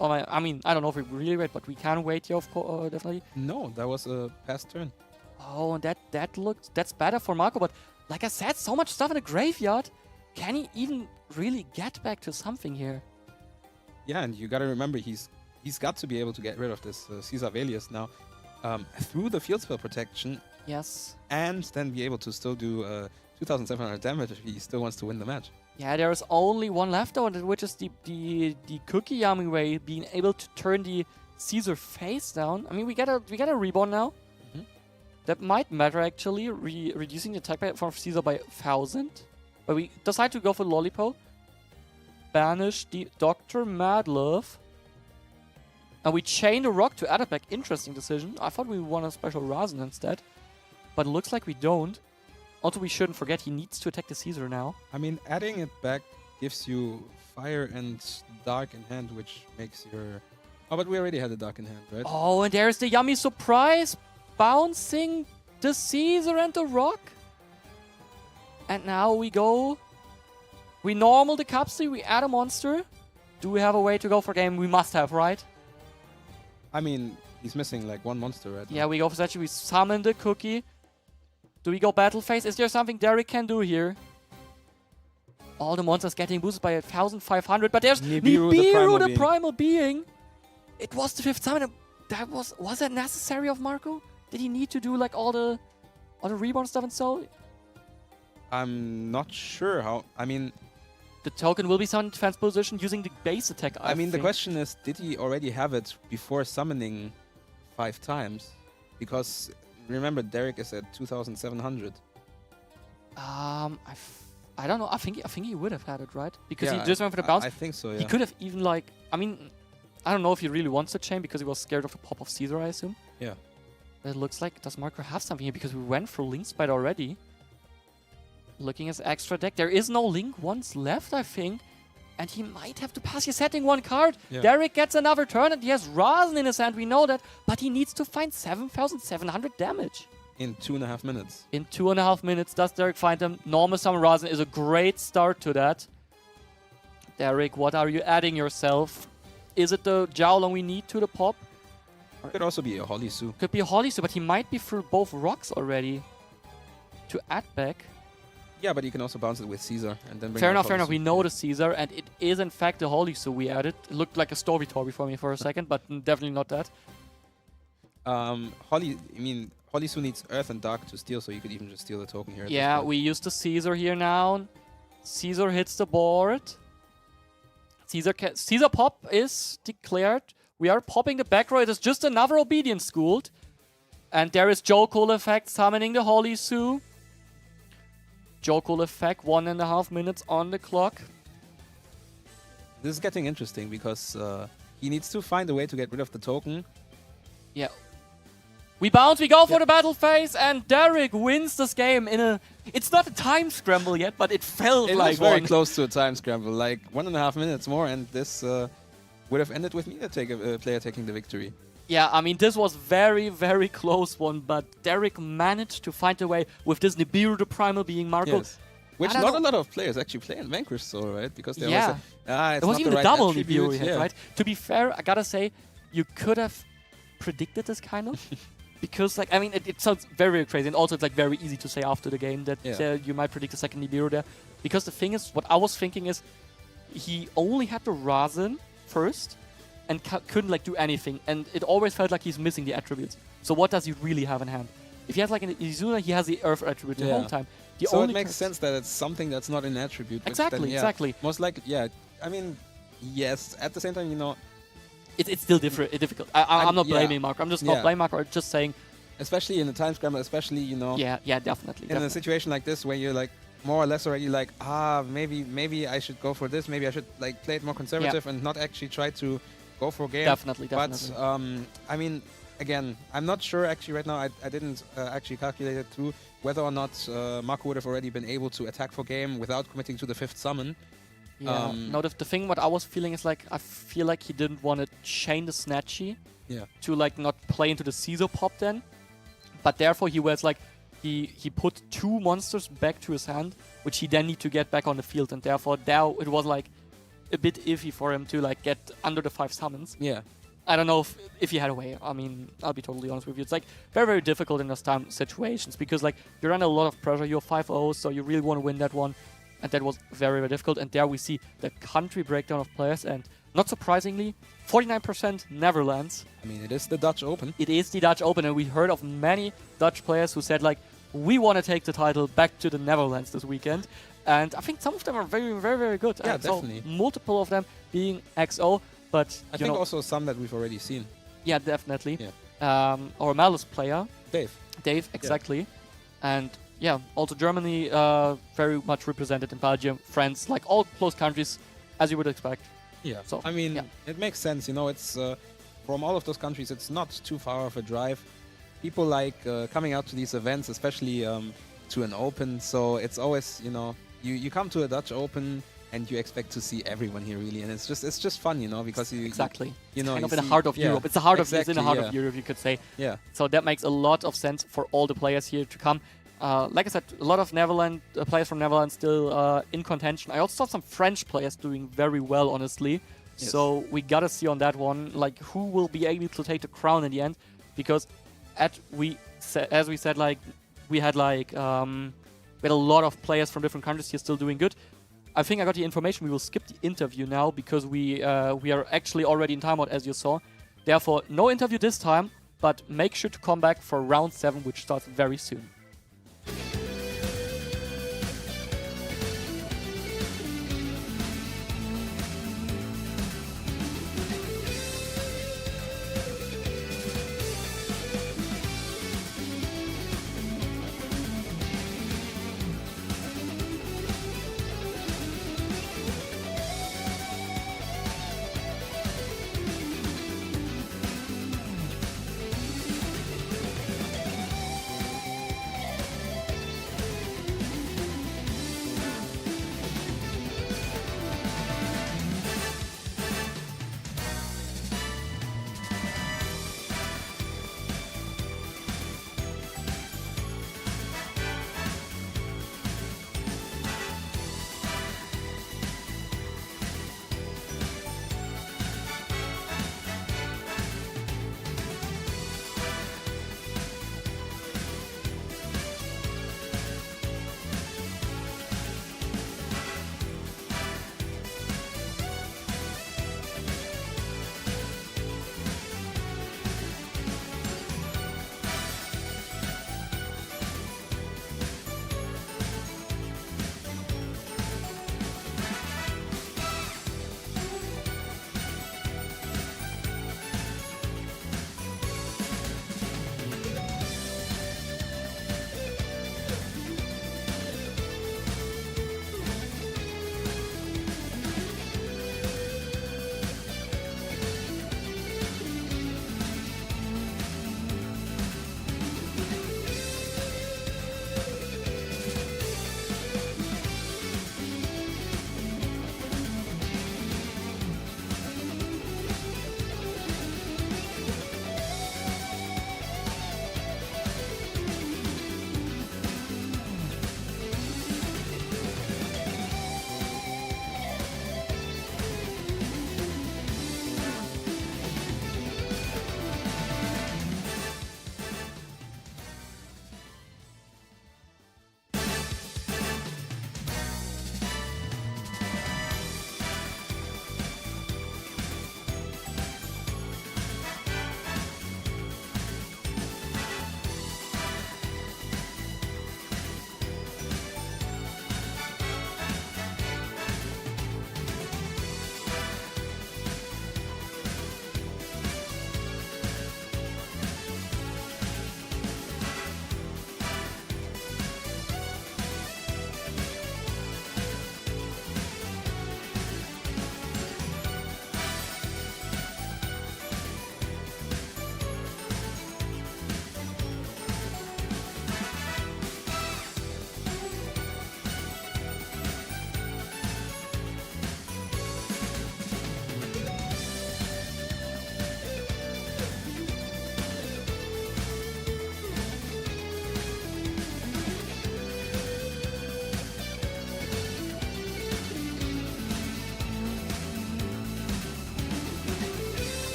A: I mean, I don't know if we really wait, but we can wait here, of course, definitely.
B: No, that was a past turn.
A: Oh, and that's better for Marco, but like I said, so much stuff in the graveyard. Can he even really get back to something here?
B: Yeah, and you gotta remember, he's got to be able to get rid of this Caesar Valius now through the field spell protection.
A: Yes.
B: And then be able to still do 2,700 damage if he still wants to win the match.
A: Yeah, there is only one left, though, which is the Cookie Yami way, being able to turn the Caesar face down. I mean, we get a reborn now.
B: Mm-hmm.
A: That might matter actually, reducing the attack from Caesar by 1,000. But we decide to go for Lollipop. Banish the Dr. Madlov. And we chain the rock to add it back. Interesting decision. I thought we want a special Rasen instead. But it looks like we don't. Also, we shouldn't forget he needs to attack the Caesar now.
B: I mean, adding it back gives you fire and dark in hand, which makes your... Oh, but we already had the dark in hand, right?
A: Oh, and there's the yummy surprise. Bouncing the Caesar and the rock. And now we go... We normal the Cupsy, we add a monster. Do we have a way to go for game? We must have, right?
B: I mean, he's missing like one monster right now.
A: Yeah, we go for that. We summon the Cookie. Do we go battle phase? Is there something Derek can do here? All the monsters getting boosted by 1,500, but there's Nibiru, the primal being. It was the 5th summon. That was that necessary of Marco? Did he need to do like all the reborn stuff and so?
B: I'm not sure how. I mean,
A: the token will be summoned in defense position using the base attack. I
B: mean, the question is, did he already have it before summoning 5 times? Because remember, Derek is at 2,700.
A: I don't know. I think he would have had it, right? Because he just went for the bounce.
B: I think so, yeah.
A: He could have even like... I mean, I don't know if he really wants to chain because he was scared of the pop of Caesar, I assume.
B: Yeah.
A: But it looks like, does Marco have something here? Because we went for Link Spider already. Looking at his extra deck, there is no Link once left, I think. And he might have to pass. He's setting one card. Yeah. Derek gets another turn and he has Rasen in his hand, we know that. But he needs to find 7,700 damage.
B: In 2.5 minutes.
A: In 2.5 minutes, does Derek find them? Normal Summon Rasen is a great start to that. Derek, what are you adding yourself? Is it the Jiaolong we need to the pop?
B: Could also be a Holy Su.
A: Could be a Holy Su, but he might be through both rocks already. To add back.
B: Yeah, but you can also bounce it with Caesar and then bring
A: Fair
B: out
A: enough, fair enough.
B: Holy
A: We
B: Sue.
A: know the Caesar, and it is in fact the Holy Sue we added. It looked like a Story Tori for me for a second, but definitely not that.
B: Holy Sue needs Earth and Dark to steal, so you could even just steal the token here.
A: Yeah, we use the Caesar here now. Caesar hits the board. Caesar pop is declared. We are popping the back row. It is just another Obedience Schooled. And there is Jokul Effect summoning the Holy Sue. Jokul Effect, 1.5 minutes on the clock.
B: This is getting interesting because he needs to find a way to get rid of the token.
A: Yeah. We bounce, we go for the battle phase, and Derek wins this game in a... It's not a time scramble yet, but it felt like
B: was very
A: one.
B: close to a time scramble, like 1.5 minutes more, and this would have ended with me player taking the victory.
A: Yeah, I mean, this was very, very close one, but Derek managed to find a way with this Nibiru the Primal being Marco.
B: Yes. Which not a lot of players actually play in Vanquish Soul, right? Because there was
A: it was even the double Nibiru he had, right? To be fair, I gotta say, you could have predicted this kind of. Because, like, I mean, it sounds very, very crazy. And also, it's, like, very easy to say after the game that you might predict a second Nibiru there. Because the thing is, what I was thinking is, he only had the Rasen first and couldn't, like, do anything. And it always felt like he's missing the attributes. So what does he really have in hand? If he has, like, an Izuna, he has the Earth attribute the whole time.
B: So it makes sense that it's something that's not an attribute.
A: Exactly, exactly.
B: Most likely, I mean, yes. At the same time, you know...
A: It's still difficult. I'm not blaming Marco. I'm just not blaming Marco. I'm just saying...
B: Especially in a time scramble, especially, you know...
A: Yeah, definitely.
B: In a situation like this where you're, like, more or less already like, maybe I should go for this. Maybe I should, like, play it more conservative and not actually try to go for a game.
A: Definitely.
B: But, I mean, again, I'm not sure actually right now. I didn't actually calculate it through whether or not Marco would have already been able to attack for game without committing to the 5th summon.
A: Yeah. No, the thing what I was feeling is like I feel like he didn't want to chain the Snatchy to like not play into the Caesar pop then, but therefore he was like he put 2 monsters back to his hand, which he then need to get back on the field, and therefore there it was like a bit iffy for him to like get under the 5 summons.
B: Yeah.
A: I don't know if he had a way. I mean, I'll be totally honest with you. It's like very, very difficult in those time situations because like you're under a lot of pressure. You're 5-0, so you really want to win that one. And that was very, very difficult. And there we see the country breakdown of players. And not surprisingly, 49% Netherlands.
B: I mean, it is the Dutch Open.
A: It is the Dutch Open. And we heard of many Dutch players who said, like, we want to take the title back to the Netherlands this weekend. And I think some of them are very, very, very good.
B: Yeah,
A: and
B: definitely.
A: So multiple of them being XO. But
B: I think also some that we've already seen.
A: Yeah, definitely.
B: Yeah.
A: Our Malice player.
B: Dave,
A: exactly. Yeah. And yeah, also Germany very much represented in Belgium, France, like all close countries, as you would expect.
B: Yeah.
A: So
B: I mean, it makes sense. You know, it's from all of those countries, it's not too far of a drive. People like coming out to these events, especially to an Open. So it's always, you know, you come to a Dutch Open and you expect to see everyone here really, and it's just fun, you know, because you know,
A: kind of in the heart of Europe. It's the heart of it's in the heart of Europe, you could say.
B: Yeah.
A: So that makes a lot of sense for all the players here to come. Like I said, a lot of players from Netherlands still in contention. I also saw some French players doing very well, honestly. Yes. So we gotta see on that one, like who will be able to take the crown in the end, because as we said, like we had like we had a lot of players from different countries here still doing good. I think I got the information. We will skip the interview now because we are actually already in timeout, as you saw. Therefore, no interview this time, but make sure to come back for round 7, which starts very soon.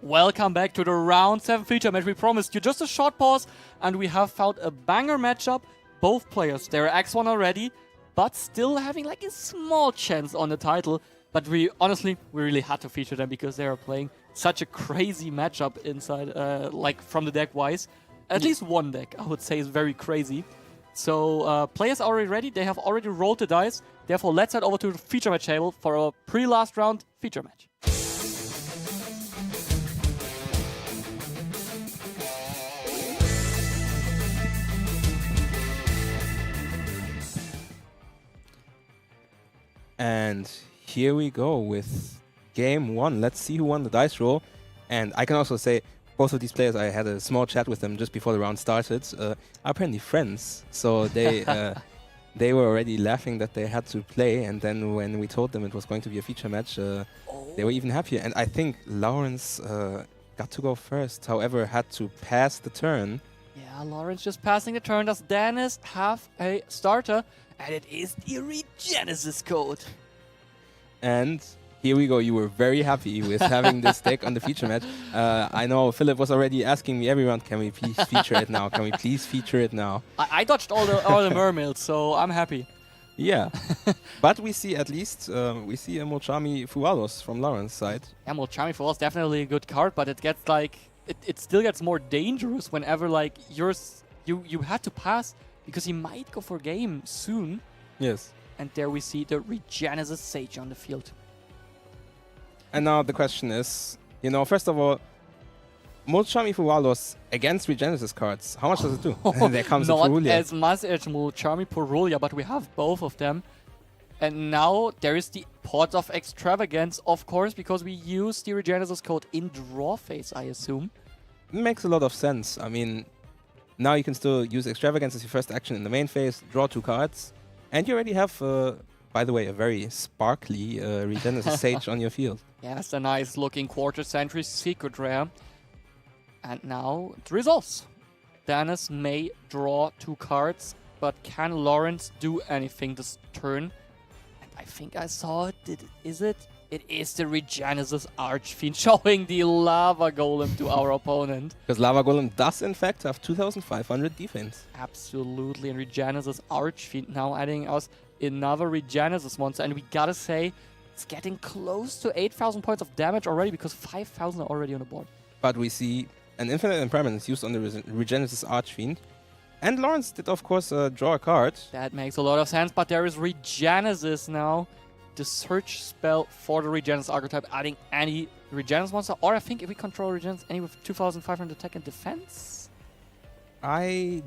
A: Welcome back to the round 7 feature match. We promised you just a short pause, and we have found a banger matchup. Both players, they're X1 already, but still having like a small chance on the title. But we really had to feature them because they are playing such a crazy matchup inside, like from the deck wise. At least one deck, I would say, is very crazy. So players are already ready. They have already rolled the dice. Therefore, let's head over to the feature match table for our pre-last round feature match.
B: And here we go with game 1. Let's see who won the dice roll. And I can also say, both of these players, I had a small chat with them just before the round started, are apparently friends. So they they were already laughing that they had to play. And then when we told them it was going to be a feature match, they were even happier. And I think Lawrence got to go first, however, had to pass the turn.
A: Yeah, Lawrence just passing the turn. Does Dennis have a starter? And it is the Regenesis code.
B: And here we go. You were very happy with having this deck on the feature match. I know Philip was already asking me every round, can we please feature it now? Can we please feature it now?
A: I dodged all the mermaids, so I'm happy.
B: Yeah. But we see at least, we see a Mochami Fualos from Lawrence's side.
A: Yeah, Mochami Fualos definitely a good card, but it gets like, it still gets more dangerous whenever like you had to pass because he might go for game soon.
B: Yes.
A: And there we see the Regenesis Sage on the field.
B: And now the question is, you know, first of all, Mochami Fualos against Regenesis cards, how much does it do? There comes
A: Not
B: Purulia.
A: as much as Mochami Purulia, but we have both of them. And now there is the Pot of Extravagance, of course, because we use the Regenesis code in draw phase, I assume.
B: It makes a lot of sense. I mean, now you can still use Extravagance as your first action in the main phase, draw 2 cards, and you already have, by the way, a very sparkly Regenesis Sage on your field.
A: Yeah, it's a nice looking Quarter Century Secret Rare. And now it resolves. Dennis may draw 2 cards, but can Lawrence do anything this turn? And I think I saw it. Is it? It is the Regenesis Archfiend showing the Lava Golem to our opponent.
B: Because Lava Golem does, in fact, have 2,500 defense.
A: Absolutely. And Regenesis Archfiend now adding us another Regenesis monster. And we gotta say, it's getting close to 8,000 points of damage already because 5,000 are already on the board.
B: But we see an Infinite Impermanence used on the Regenesis Archfiend. And Lawrence did, of course, draw a card.
A: That makes a lot of sense, but there is Regenesis now. The search spell for the Regenesis archetype, adding any Regenesis monster. Or I think if we control Regenesis, any with 2,500 attack and defense?
B: I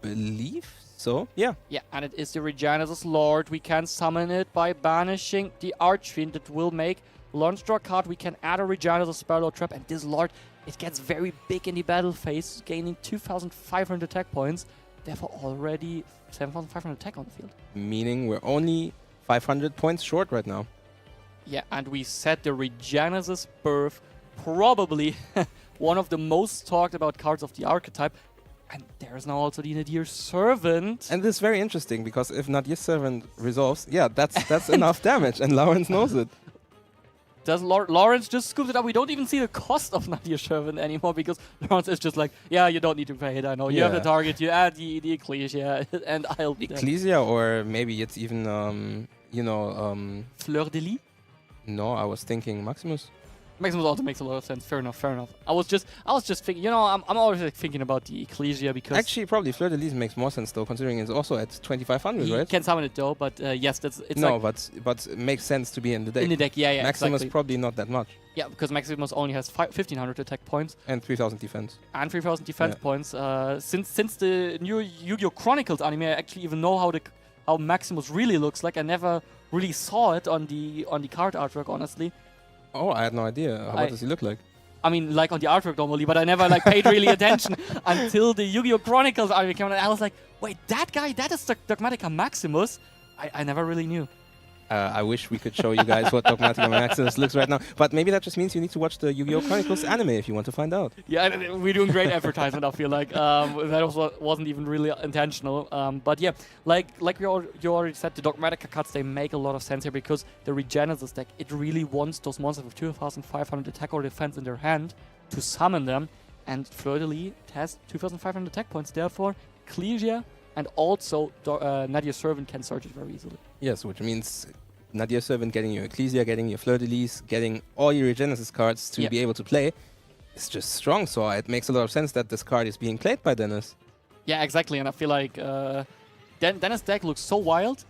B: believe so, yeah.
A: Yeah, and it is the Regenesis Lord. We can summon it by banishing the Archfiend. That will make Lawrence draw a card. We can add a Regenesis spell or trap, and this Lord, it gets very big in the battle phase, gaining 2,500 attack points. Therefore, already 7,500 attack on the field.
B: Meaning we're only 500 points short right now.
A: Yeah, and we set the Regenesis Birth, probably one of the most talked about cards of the archetype. And there's now also the Nadir Servant.
B: And this is very interesting, because if Nadir Servant resolves, yeah, that's enough damage, and Lawrence knows it.
A: Does Lawrence just scoops it up? We don't even see the cost of Nadir Servant anymore, because Lawrence is just like, yeah, you don't need to pay it, I know. You have the target, you add the Ecclesia, and I'll be
B: Ecclesia, or maybe it's even, you know...
A: Fleur de Lis?
B: No, I was thinking Maximus.
A: Maximus also makes a lot of sense. Fair enough, fair enough. I was just thinking, you know, I'm always like, thinking about the Ecclesia because...
B: Actually, probably Fleur de Lis makes more sense, though, considering it's also at 2,500, right?
A: He can summon it, though, but yes, it's
B: no,
A: like...
B: but it makes sense to be in the deck.
A: In the deck, yeah,
B: Maximus
A: exactly.
B: probably not that much.
A: Yeah, because Maximus only has 1,500 attack points.
B: And 3,000 defense.
A: And 3,000 defense points. Since the new Yu-Gi-Oh! Chronicles anime, I actually even know how Maximus really looks like. I never really saw it on the card artwork, honestly.
B: Oh, I had no idea. What does he look like?
A: I mean, like on the artwork normally, but I never like paid really attention until the Yu-Gi-Oh! Chronicles anime came out. I was like, wait, that guy, that is Dogmatica Maximus? I never really knew.
B: I wish we could show you guys what Dogmatic Maxis looks right now, but maybe that just means you need to watch the Yu-Gi-Oh! Chronicles anime if you want to find out.
A: Yeah, we're doing great advertisement, I feel like. That also wasn't even really intentional. But yeah, like you already said, the Dogmatic cards, they make a lot of sense here because the Regenesis deck, it really wants those monsters with 2,500 attack or defense in their hand to summon them. And Fleur-de-Lis has 2,500 attack points, therefore Ecclesia and also Nadia Servant can search it very easily.
B: Yes, which means Nadia Servant getting your Ecclesia, getting your Fleur-de-Lis, getting all your Regenesis cards to be able to play is just strong. So it makes a lot of sense that this card is being played by Dennis.
A: Yeah, exactly. And I feel like Dennis' deck looks so wild.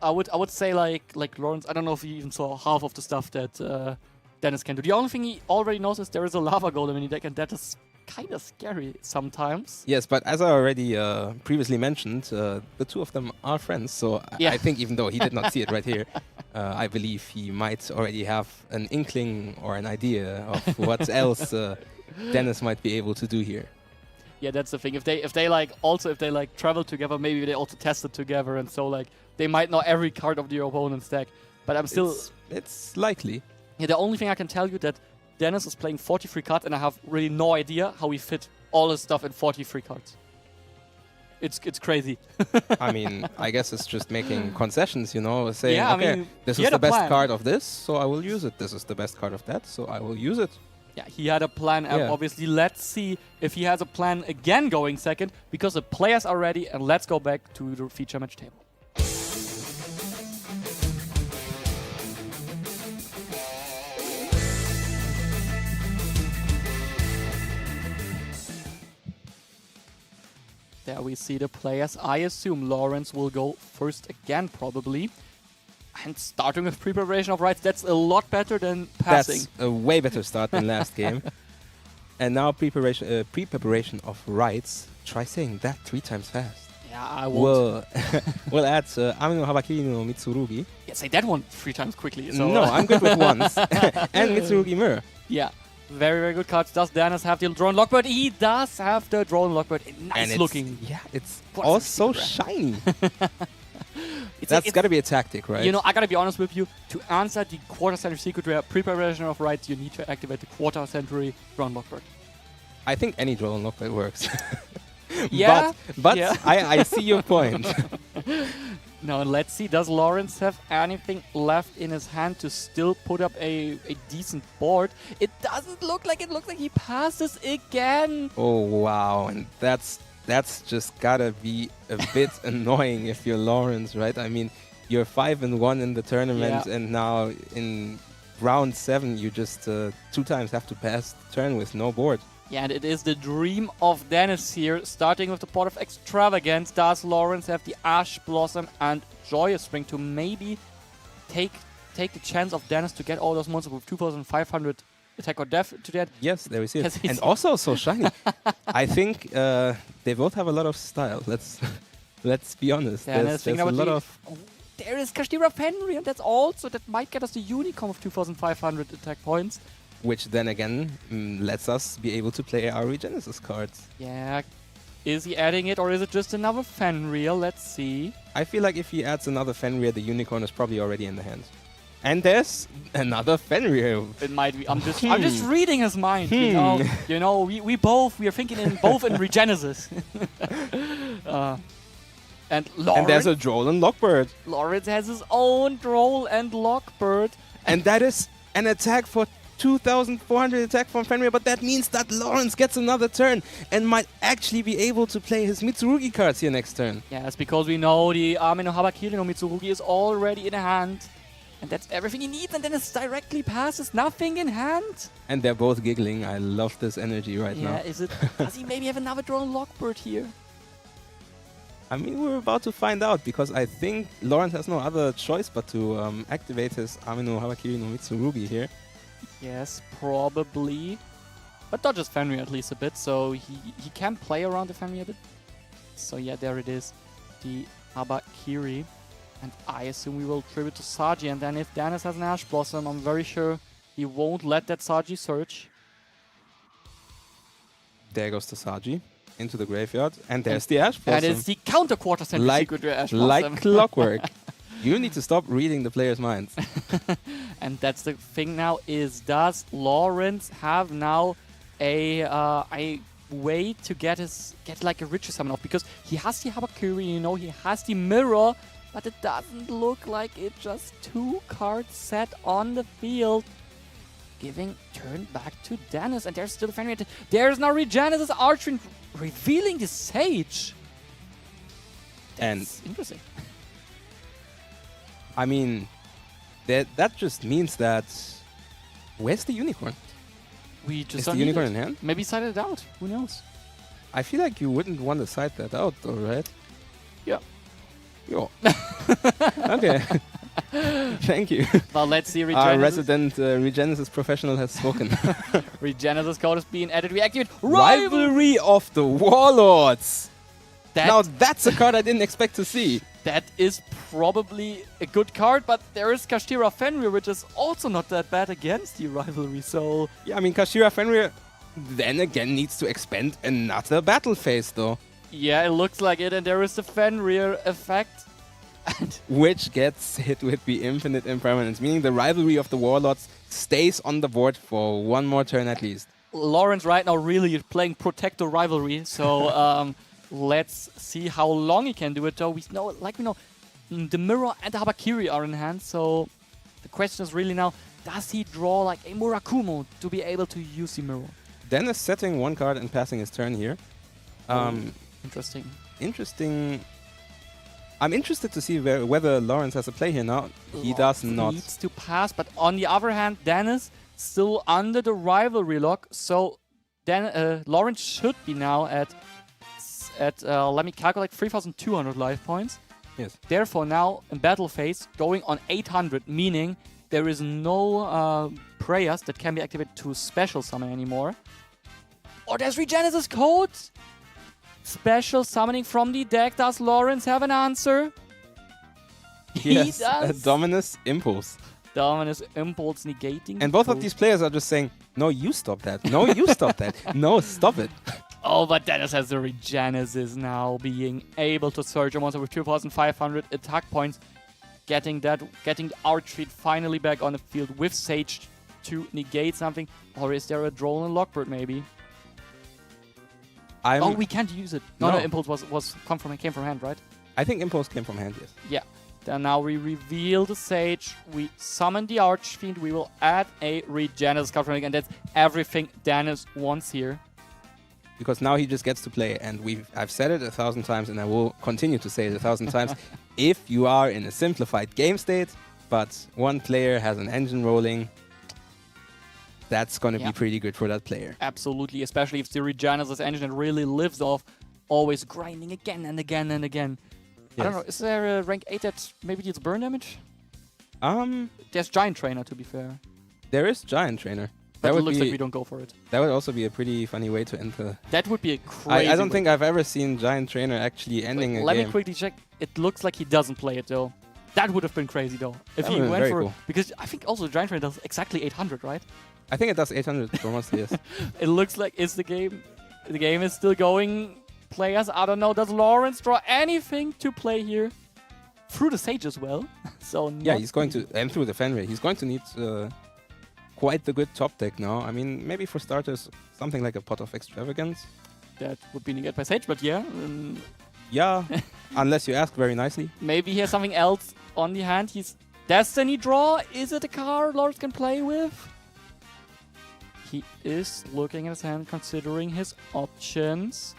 A: I would say like Lawrence, I don't know if you even saw half of the stuff that Dennis can do. The only thing he already knows is there is a Lava Golem in the deck, and that is kind of scary sometimes.
B: Yes, but as I already previously mentioned, the two of them are friends. So I think even though he did not see it right here, I believe he might already have an inkling or an idea of what else Dennis might be able to do here.
A: Yeah, that's the thing. If they travel together, maybe they also test it together, and so like they might know every card of their opponent's deck. But I'm still.
B: It's likely.
A: Yeah, the only thing I can tell you that Dennis is playing 43 cards, and I have really no idea how he fit all his stuff in 43 cards. It's crazy.
B: I mean, I guess it's just making concessions, you know, saying,
A: yeah,
B: okay,
A: I mean,
B: this is the best card of this, so I will use it. This is the best card of that, so I will use it.
A: Yeah, he had a plan. Obviously, let's see if he has a plan again going second, because the players are ready, and let's go back to the feature match table. There we see the players. I assume Lawrence will go first again, probably. And starting with preparation of rights, that's a lot better than passing.
B: That's a way better start than last game. And now pre-preparation of rights. Try saying that 3 times fast.
A: Yeah, I won't.
B: We'll add Amino Habakiri no Mitsurugi.
A: Yeah, say that one 3 times quickly. So
B: no, I'm good with once. And Mitsurugi Mirror.
A: Yeah. Very, very good cards. Does Dennis have the drone lockbird? He does have the drone lockbird. Nice looking.
B: Yeah, it's all so shiny. That's got to be a tactic, right?
A: You know, I got to be honest with you. To answer the quarter-century secret rare preparation of rights, you need to activate the quarter-century drone lockbird.
B: I think any drone lockbird works.
A: Yeah.
B: But
A: yeah.
B: I see your point.
A: Now, let's see. Does Lawrence have anything left in his hand to still put up a decent board? It doesn't look like it. Looks like he passes again.
B: Oh, wow. And that's just gotta be a bit annoying if you're Lawrence, right? I mean, you're 5-1 in the tournament, and now in round 7, you just 2 times have to pass the turn with no board.
A: Yeah, and it is the dream of Dennis here, starting with the Pot of Extravagance. Does Lawrence have the Ash Blossom and Joyous Spring to maybe take the chance of Dennis to get all those monsters with 2,500 attack or death to that?
B: Yes, there we see it. And also so shiny. I think they both have a lot of style. Let's be honest.
A: Dennis,
B: there's a lot of...
A: Oh, there is Kashtira Fenrir, and that might get us the Unicorn of 2,500 attack points.
B: Which then again lets us be able to play our Regenesis cards.
A: Yeah. Is he adding it, or is it just another Fenrir? Let's see.
B: I feel like if he adds another Fenrir, the Unicorn is probably already in the hand. And there's another Fenrir.
A: It might be. I'm just reading his mind. You know, we are thinking in both in Regenesis. And Lawrence.
B: And there's a Droll and Lockbird.
A: Lawrence has his own Droll and Lockbird.
B: And that is an attack for 2,400 attack from Fenrir, but that means that Lawrence gets another turn and might actually be able to play his Mitsurugi cards here next turn.
A: Yes, because we know the Amino Habakiri no Mitsurugi is already in hand. And that's everything he needs, and then it directly passes, nothing in hand.
B: And they're both giggling. I love this energy right now.
A: Yeah, does he maybe have another Drone Lockbird here?
B: I mean, we're about to find out, because I think Lawrence has no other choice but to activate his Amino Habakiri no Mitsurugi here.
A: Yes, probably. But dodges Fenrir at least a bit, so he can play around the Fenrir a bit. So yeah, there it is. The Habakiri. And I assume we will tribute to Saji, and then if Dennis has an Ash Blossom, I'm very sure he won't let that Saji search.
B: There goes the Saji into the graveyard, and there's the Ash Blossom.
A: That is the counter quarter century secret Ash Blossom.
B: Like clockwork. You need to stop reading the players' minds.
A: And that's the thing now is, does Lawrence have now a way to get like a ritual summon off? Because he has the Habakiri, you know, he has the mirror, but it doesn't look like it. Just 2 cards set on the field. Giving turn back to Dennis, and there's still Fenrir. There's now Regenesis Archfiend revealing the Sage. That's interesting.
B: I mean, that just means that... Where's the unicorn?
A: We just
B: Is
A: don't
B: the
A: need
B: unicorn
A: it.
B: in hand?
A: Maybe side it out. Who knows?
B: I feel like you wouldn't want to side that out, though, right?
A: Yeah.
B: Yo. Okay. Thank you.
A: Well, let's see.
B: Our resident Regenesis professional has spoken.
A: Regenesis code is being added. We activate
B: Rivalry of the Warlords.
A: That,
B: now that's a card I didn't expect to see.
A: That is probably a good card, but there is Kashtira Fenrir, which is also not that bad against the rivalry. So
B: yeah, I mean Kashtira Fenrir then again needs to expend another battle phase, though.
A: Yeah, it looks like it, and there is the Fenrir effect.
B: Which gets hit with the infinite impermanence, meaning the rivalry of the Warlords stays on the board for 1 more turn at least.
A: Lawrence right now really playing Protector Rivalry, so let's see how long he can do it, though. We know, the Mirror and the Habakiri are in hand, so the question is really now, does he draw like a Murakumo to be able to use the Mirror?
B: Dennis setting 1 card and passing his turn here.
A: Interesting.
B: Interesting. I'm interested to see whether Lawrence has a play here now. He does not.
A: Needs to pass, but on the other hand, Dennis still under the rivalry lock, so then Lawrence should be now at let me calculate, 3,200 life points.
B: Yes.
A: Therefore, now in battle phase, going on 800, meaning there is no prayers that can be activated to special summon anymore. Oh, there's Regenesis code! Special summoning from the deck. Does Lawrence have an answer?
B: Yes,
A: he does.
B: Dominus Impulse.
A: Dominus Impulse negating.
B: And both of these players are just saying, no, you stop that. No, you stop that. No, stop it.
A: Oh, but Dennis has the Regenesis now, being able to search a monster with 2,500 attack points. Getting Archfiend finally back on the field with Sage to negate something. Or is there a Droll and Lockbird maybe? Oh, we can't use it. No, Impulse came from hand, right?
B: I think Impulse came from hand, yes.
A: Yeah. Then now we reveal the Sage. We summon the Archfiend. We will add a Regenesis card from it, and that's everything Dennis wants here.
B: Because now he just gets to play, and I've said it 1,000 times, and I will continue to say it 1,000 times. If you are in a simplified game state, but one player has an engine rolling, that's going to be pretty good for that player.
A: Absolutely, especially if the Regenesis engine really lives off always grinding again and again and again. Yes. I don't know, is there a rank 8 that maybe deals burn damage? There's Giant Trainer, to be fair.
B: There is Giant Trainer.
A: But it looks like we don't go for it.
B: That would also be a pretty funny way to end the...
A: That would be a crazy...
B: I don't think I've ever seen Giant Trainer actually ending a game.
A: Let me quickly check. It looks like he doesn't play it, though. That would have been crazy, though. If he went for... Cool. Because I think also Giant Trainer does exactly 800, right?
B: I think it does 800 for most, yes.
A: It looks like the game is still going. Players, I don't know. Does Lawrence draw anything to play here? Through the Sage as well. So
B: yeah, he's going to... And through the Fenrir. He's going to need... quite the good top deck now. I mean, maybe for starters, something like a Pot of Extravagance.
A: That would be negated by Sage, but yeah.
B: Yeah, unless you ask very nicely.
A: Maybe he has something else on the hand. He's Destiny Draw. Is it a card Lawrence can play with? He is looking at his hand, considering his options.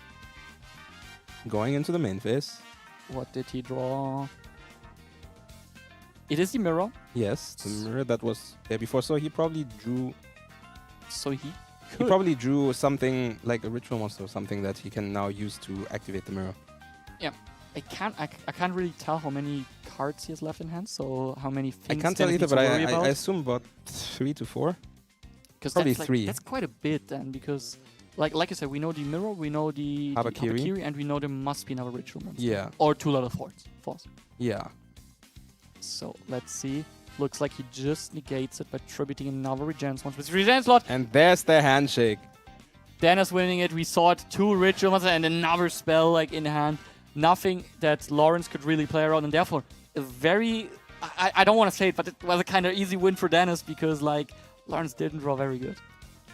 B: Going into the main phase.
A: What did he draw? It is the Mirror.
B: Yes, the Mirror that was there before. So he probably drew...
A: So he
B: probably drew something like a Ritual Monster or something that he can now use to activate the Mirror.
A: Yeah. I can't really tell how many cards he has left in hand, so how many things
B: I can't tell either, but I assume about 3 to 4. Probably
A: that's
B: 3.
A: That's quite a bit then, because like you said, we know the Mirror, we know the Habakiri, and we know there must be another Ritual Monster.
B: Yeah.
A: Or 2 level 4s.
B: Yeah.
A: So let's see. Looks like he just negates it by tributing another Regenesis Monster with Regenesis slot.
B: And there's the handshake.
A: Dennis winning it. We saw it, 2 Ritual Monsters and another spell like in hand. Nothing that Lawrence could really play around, and therefore a very... I don't want to say it, but it was a kind of easy win for Dennis because, like, Lawrence didn't draw very good.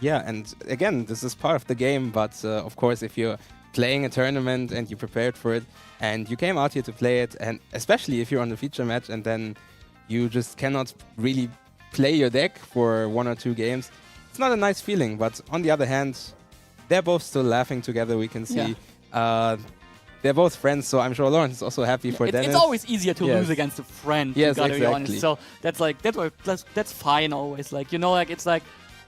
B: Yeah, and again, this is part of the game, but of course, if you're playing a tournament and you prepared for it, and you came out here to play it, and especially if you're on the feature match, and then you just cannot really play your deck for 1 or 2 games, it's not a nice feeling. But on the other hand, they're both still laughing together, we can see. Yeah. They're both friends, so I'm sure Lawrence is also happy for Dennis.
A: It's always easier to lose against a friend,
B: yes,
A: you gotta
B: exactly.
A: be honest. So that's fine always. Like, you know, like it's like,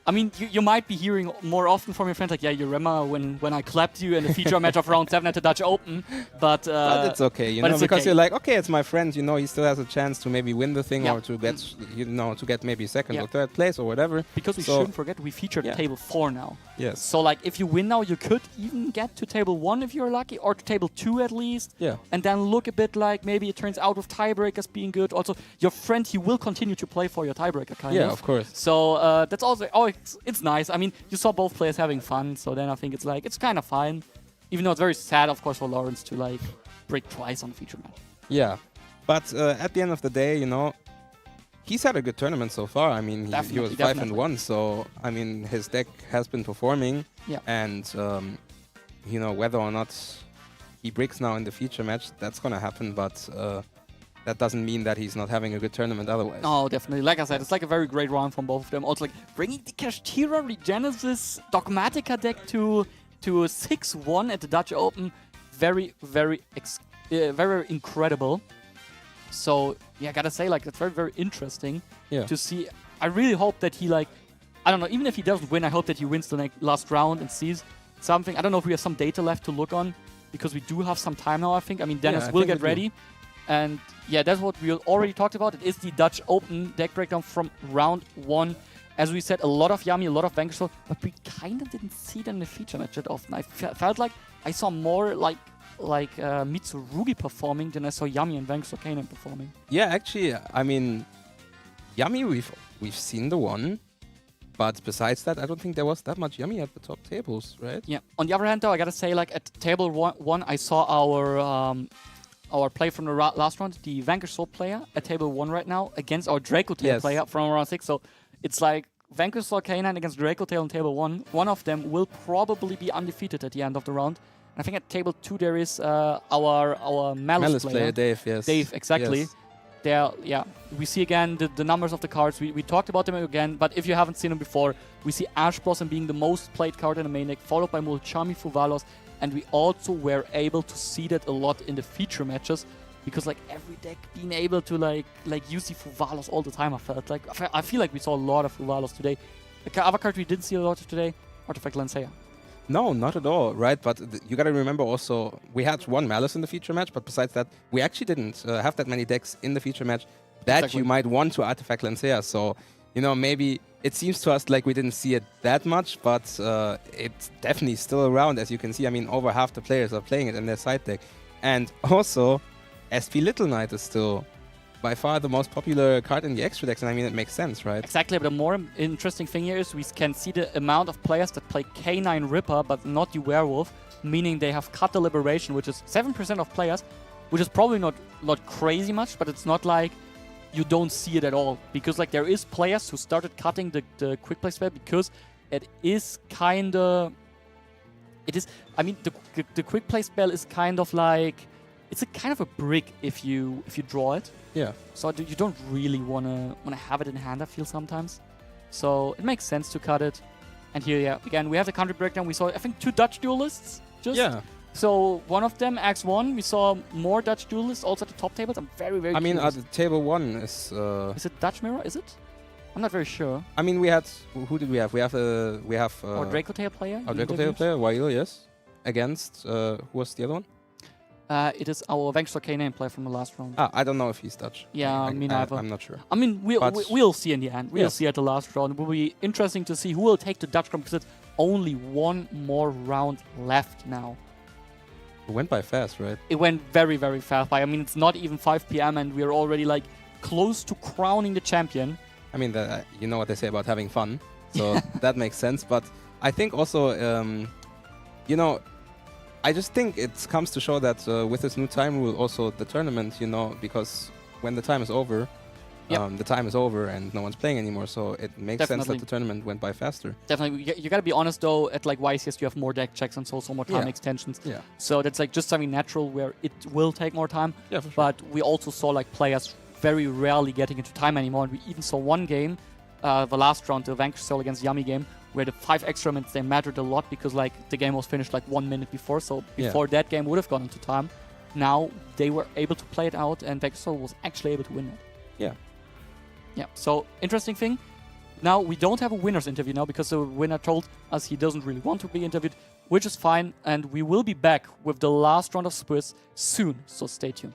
A: I mean, you might be hearing more often from your friends, like, yeah, you remember when I clapped you in the feature match of round 7 at the Dutch Open, but
B: it's okay, you know, because you're like, okay, it's my friend, you know, he still has a chance to maybe win the thing or to get, you know, to get maybe 2nd or 3rd place or whatever.
A: Because we shouldn't forget, we featured table 4 now.
B: Yes.
A: So, like, if you win now, you could even get to table 1 if you're lucky, or to table 2 at least.
B: Yeah.
A: And then look a bit like maybe it turns out with tiebreakers being good. Also, your friend, he will continue to play for your tiebreaker, kind of.
B: Yeah, of course.
A: So, that's also, it's nice. I mean, you saw both players having fun, so then I think it's like, it's kind of fine. Even though it's very sad, of course, for Lawrence to, like, break twice on the feature match.
B: Yeah. But at the end of the day, you know, he's had a good tournament so far. I mean, he was 5-1, so, I mean, his deck has been performing.
A: Yeah.
B: And, you know, whether or not he breaks now in the feature match, that's going to happen, but that doesn't mean that he's not having a good tournament otherwise.
A: Oh, definitely. Like I said, it's like a very great round from both of them. Also, like, bringing the Kashtira Regenesis Dogmatica deck to 6-1 at the Dutch Open, very, very incredible. So, yeah, I gotta say, like, it's very, very interesting to see. I really hope that he, like, I don't know, even if he doesn't win, I hope that he wins the last round and sees something. I don't know if we have some data left to look on, because we do have some time now, I think. I mean, Dennis will get ready. And, yeah, that's what we already talked about. It is the Dutch Open deck breakdown from round 1. As we said, a lot of Yami, a lot of Vanquish, but we kind of didn't see it in the feature match that often. I felt like I saw more like Mitsurugi performing than I saw Yami and Vanquish Kanan performing.
B: Yeah, actually, I mean, Yami, we've seen the one, but besides that, I don't think there was that much Yami at the top tables, right?
A: Yeah. On the other hand, though, I gotta say, like, at table 1, I saw our player from the last round, the Vanquish Soul player, at table 1 right now, against our Draco Tail player from round 6. So it's like Vanquish Soul K9 against Draco Tail on table 1. One of them will probably be undefeated at the end of the round. And I think at table 2 there is our Malice player,
B: Dave, yes.
A: Dave, exactly.
B: Yes.
A: There, yeah, we see again the numbers of the cards. We talked about them again, but if you haven't seen them before, we see Ash Blossom being the most played card in the main deck, followed by Mulchami Fuvalos, and we also were able to see that a lot in the feature matches, because like every deck being able to like use the Fuvalos all the time. I feel like we saw a lot of Fuvalos today. The other card we didn't see a lot of today, Artifact Lancea.
B: No, not at all, right? But you gotta remember also, we had one Malice in the feature match, but besides that, we actually didn't have that many decks in the feature match that you might want to Artifact Lancea. So, you know, maybe it seems to us like we didn't see it that much, but it's definitely still around, as you can see. I mean, over half the players are playing it in their side deck. And also, SP Little Knight is still by far the most popular card in the extra decks, and I mean, it makes sense, right?
A: Exactly, but the more interesting thing here is we can see the amount of players that play K9 Ripper, but not the Werewolf, meaning they have cut the Liberation, which is 7% of players, which is probably not crazy much, but it's not like you don't see it at all. Because like there is players who started cutting the Quick Play spell because it is kind of... I mean, the Quick Play spell is kind of like... It's a kind of a brick if you draw it.
B: Yeah.
A: So you don't really wanna have it in hand, I feel sometimes. So it makes sense to cut it. And here, yeah, again, we have the country breakdown. We saw, I think, 2 Dutch duelists. So one of them, X1, we saw more Dutch duelists also at the top tables. I'm very, very curious.
B: I mean, table 1 is...
A: Is it Dutch Mirror? Is it? I'm not very sure.
B: I mean, we had... Who did we have? We have...
A: Our Draco Tail player.
B: Our Draco Tail player, Wail, yes. Against... who was the other one?
A: It is our Vanquish K9 player from the last round.
B: I don't know if he's Dutch.
A: Yeah,
B: I'm not sure.
A: I mean, we'll see in the end. We'll see at the last round. It will be interesting to see who will take the Dutch crown, because it's only one more round left now.
B: It went by fast, right?
A: It went very, very fast by. I mean, it's not even 5 p.m. and we're already like close to crowning the champion.
B: I mean, you know what they say about having fun, so that makes sense. But I think also, you know, I just think it comes to show that with this new time rule, also the tournament, you know, because when the time is over, the time is over and no one's playing anymore. So it makes sense that the tournament went by faster.
A: Definitely. You gotta be honest though, at like YCS you have more deck checks and so more time extensions.
B: Yeah.
A: So that's like just something natural where it will take more time.
B: Yeah, for sure.
A: But we also saw like players very rarely getting into time anymore. And we even saw one game, the last round, the Vanquish Soul against Yummy game, where the 5 extra minutes, they mattered a lot because like the game was finished like 1 minute before. So before that game would have gone into time. Now they were able to play it out and Vanquish Soul was actually able to win it.
B: Yeah.
A: Yeah, so interesting thing. Now we don't have a winner's interview now because the winner told us he doesn't really want to be interviewed, which is fine. And we will be back with the last round of Swiss soon, so stay tuned.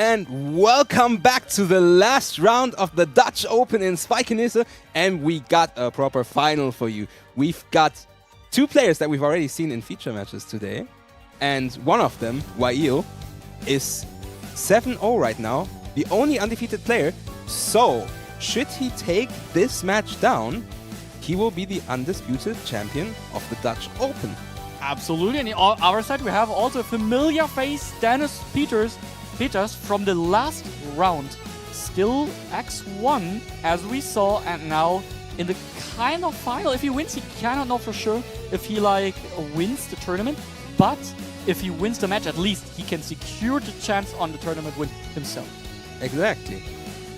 B: and welcome back to the last round of the Dutch Open in Spijkenisse, and we got a proper final for you. We've got two players that we've already seen in feature matches today, and one of them, Wael, is 7-0 right now, the only undefeated player. So, should he take this match down, he will be the undisputed champion of the Dutch Open.
A: Absolutely, and on our side we have also a familiar face, Dennis Peters from the last round. Still X1 as we saw, and now in the kind of final. If he wins, he cannot know for sure if he wins the tournament, but if he wins the match, at least he can secure the chance on the tournament win himself.
B: Exactly.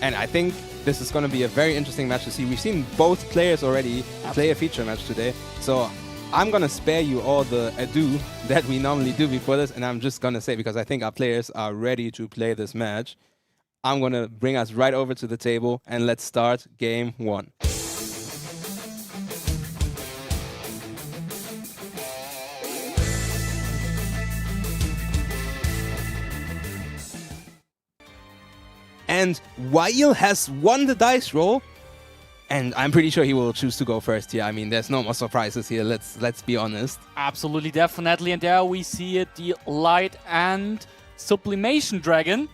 B: And I think this is going to be a very interesting match to see. We've seen both players already play a feature match today, so I'm going to spare you all the ado that we normally do before this, and I'm just going to say, because I think our players are ready to play this match, I'm going to bring us right over to the table, and let's start game 1. And Wael has won the dice roll, and I'm pretty sure he will choose to go first here. I mean, there's no more surprises here, let's be honest.
A: Absolutely, definitely, and there we see it, the Light and Sublimation Dragon,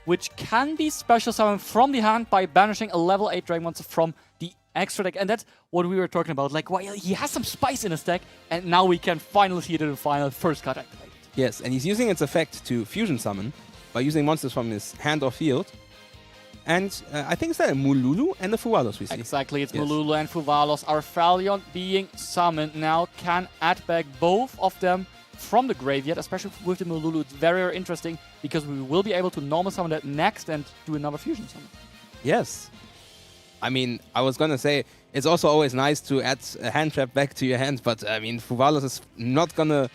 A: which can be special summoned from the hand by banishing a level 8 Dragon monster from the extra deck, and that's what we were talking about. Like, Wael, he has some spice in his deck, and now we can finally see it in the final, first card activated.
B: Yes, and he's using its effect to fusion summon by using monsters from his hand or field. And I think it's that a Mululu and a Fuvalos we see.
A: Exactly, it's Mululu and Fuvalos. Our Phalion being summoned now can add back both of them from the graveyard, especially with the Mululu. It's very, very interesting because we will be able to normal summon that next and do another fusion summon.
B: Yes. I mean, I was going to say, it's also always nice to add a hand trap back to your hand, but I mean, Fuvalos is not going to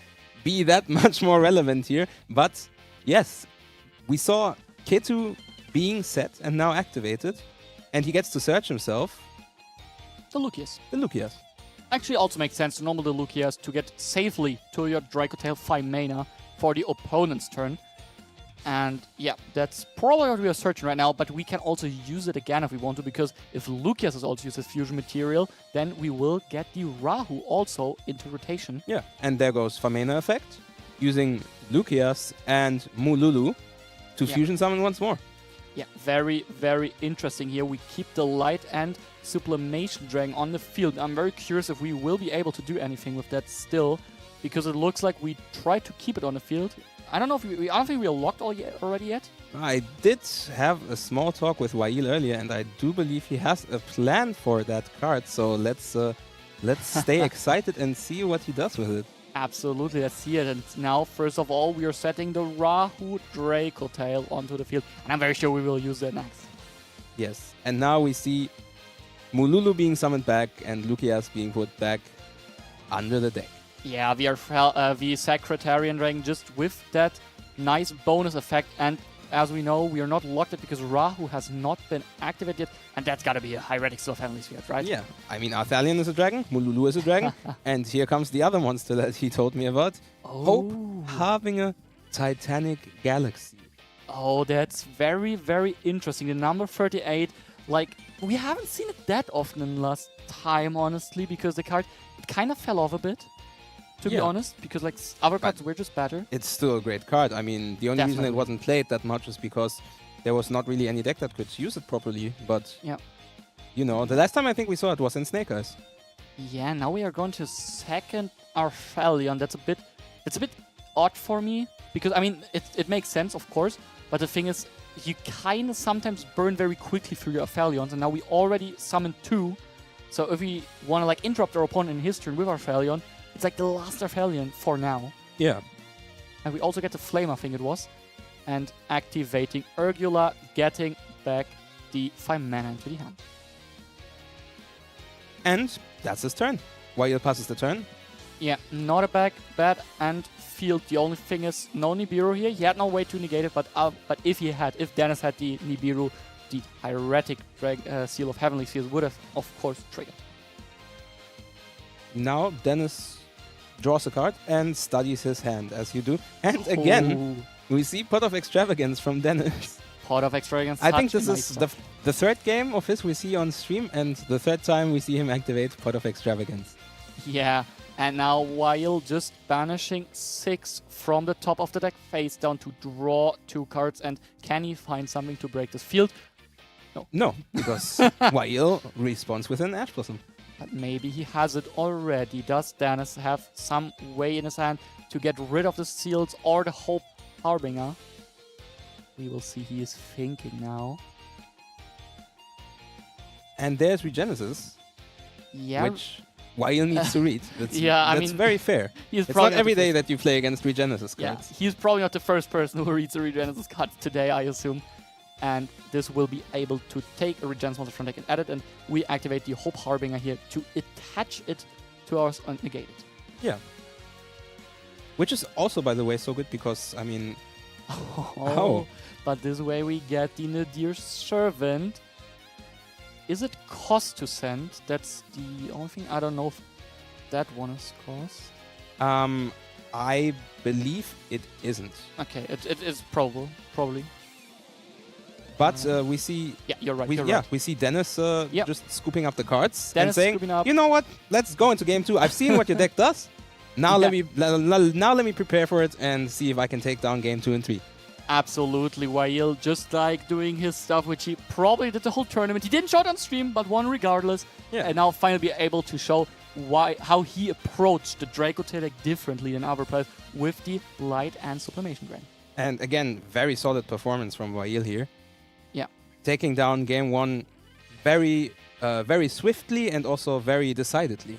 B: be that much more relevant here. But yes, we saw Ketu being set and now activated, and he gets to search himself.
A: The Lucius.
B: The Lucius.
A: Actually also makes sense to normal the Lucius to get safely to your Dracotail 5 mana for the opponent's turn. And yeah, that's probably what we are searching right now, but we can also use it again if we want to, because if Lucius is also used as fusion material, then we will get the Rahu also into rotation.
B: Yeah, and there goes Famena effect, using Lucius and Mululu to fusion summon once more.
A: Yeah, very, very interesting here. We keep the Light and Sublimation Dragon on the field. I'm very curious if we will be able to do anything with that still, because it looks like we tried to keep it on the field. I don't know if I don't think we are locked already yet.
B: I did have a small talk with Wael earlier, and I do believe he has a plan for that card. So let's stay excited and see what he does with it.
A: Absolutely, let's see it. And now, first of all, we are setting the Rahu Dracotail onto the field. And I'm very sure we will use that next.
B: Yes, and now we see Mululu being summoned back and Lucius being put back under the deck.
A: Yeah, we are the Secretarian Dragon just with that nice bonus effect. And as we know, we are not locked it because Rahu has not been activated yet. And that's got to be a Hieratic Seal of Heavenly Sphere, right?
B: Yeah, I mean, Arthalion is a dragon, Mululu is a dragon, and here comes the other monster that he told me about. Hope Harbinger Titanic Galaxy.
A: Oh, that's very, very interesting. The number 38, like, we haven't seen it that often in the last time, honestly, because the card, it kind of fell off a bit, to be honest, because, like, other cards were just better.
B: It's still a great card. I mean, the only reason it wasn't played that much is because there was not really any deck that could use it properly, but, you know, the last time I think we saw it was in Snake Eyes.
A: Yeah, now we are going to second Arthalion. That's a bit, it's a bit odd for me, because, I mean, it makes sense, of course, but the thing is, you kind of sometimes burn very quickly through your Arthalions, and now we already summoned 2, so if we want to, like, interrupt our opponent in his turn with Arthalion, it's like the last Arthalion for now.
B: Yeah.
A: And we also get the Flame, I think it was, and activating Urgula, getting back the 5 mana into the hand.
B: And that's his turn. Wael passes the turn.
A: Yeah, not a bad end field. The only thing is no Nibiru here. He had no way to negate it, but if Dennis had the Nibiru, the Hieratic Seal of Heavenly Spheres would have, of course, triggered.
B: Now Dennis draws a card and studies his hand, as you do. And again, we see Pot of Extravagance from Dennis.
A: Pot of Extravagance.
B: I think this is the third game of his we see on stream, and the third time we see him activate Pot of Extravagance.
A: Yeah, and now while just banishing 6 from the top of the deck face down to draw 2 cards, and can he find something to break this field? No.
B: No, because Wael respawns with an Ash Blossom.
A: But maybe he has it already. Does Dennis have some way in his hand to get rid of the seals or the Hope Harbinger? We will see. He is thinking now.
B: And there's Regenesis.
A: Yeah.
B: Which Wael needs to read. That's,
A: yeah, I
B: that's
A: mean,
B: very fair. It's not every day that you play against Regenesis cards.
A: Yeah, he's probably not the first person who reads a Regenesis card today, I assume. And this will be able to take a Regenesis monster from deck and add it, and we activate the Hope Harbinger here to attach it to ours and negate it.
B: Yeah. Which is also, by the way, so good because, I mean...
A: But this way we get the Nadir Servant. Is it cost to send? That's the only thing. I don't know if that one is cost.
B: I believe it isn't.
A: Okay, it is probably.
B: But we see...
A: Yeah, you're right.
B: We see Dennis just scooping up the cards
A: Dennis
B: and saying, you know what, let's go into game 2. I've seen what your deck does. Now let me prepare for it and see if I can take down game 2 and 3.
A: Absolutely, Wael just like doing his stuff, which he probably did the whole tournament. He didn't show it on stream, but won regardless.
B: Yeah.
A: And now finally be able to show how he approached the Draco Tail deck differently than other players with the Light and Sublimation Drain.
B: And again, very solid performance from Wael here.
A: Yeah.
B: Taking down game 1 very swiftly and also very decidedly.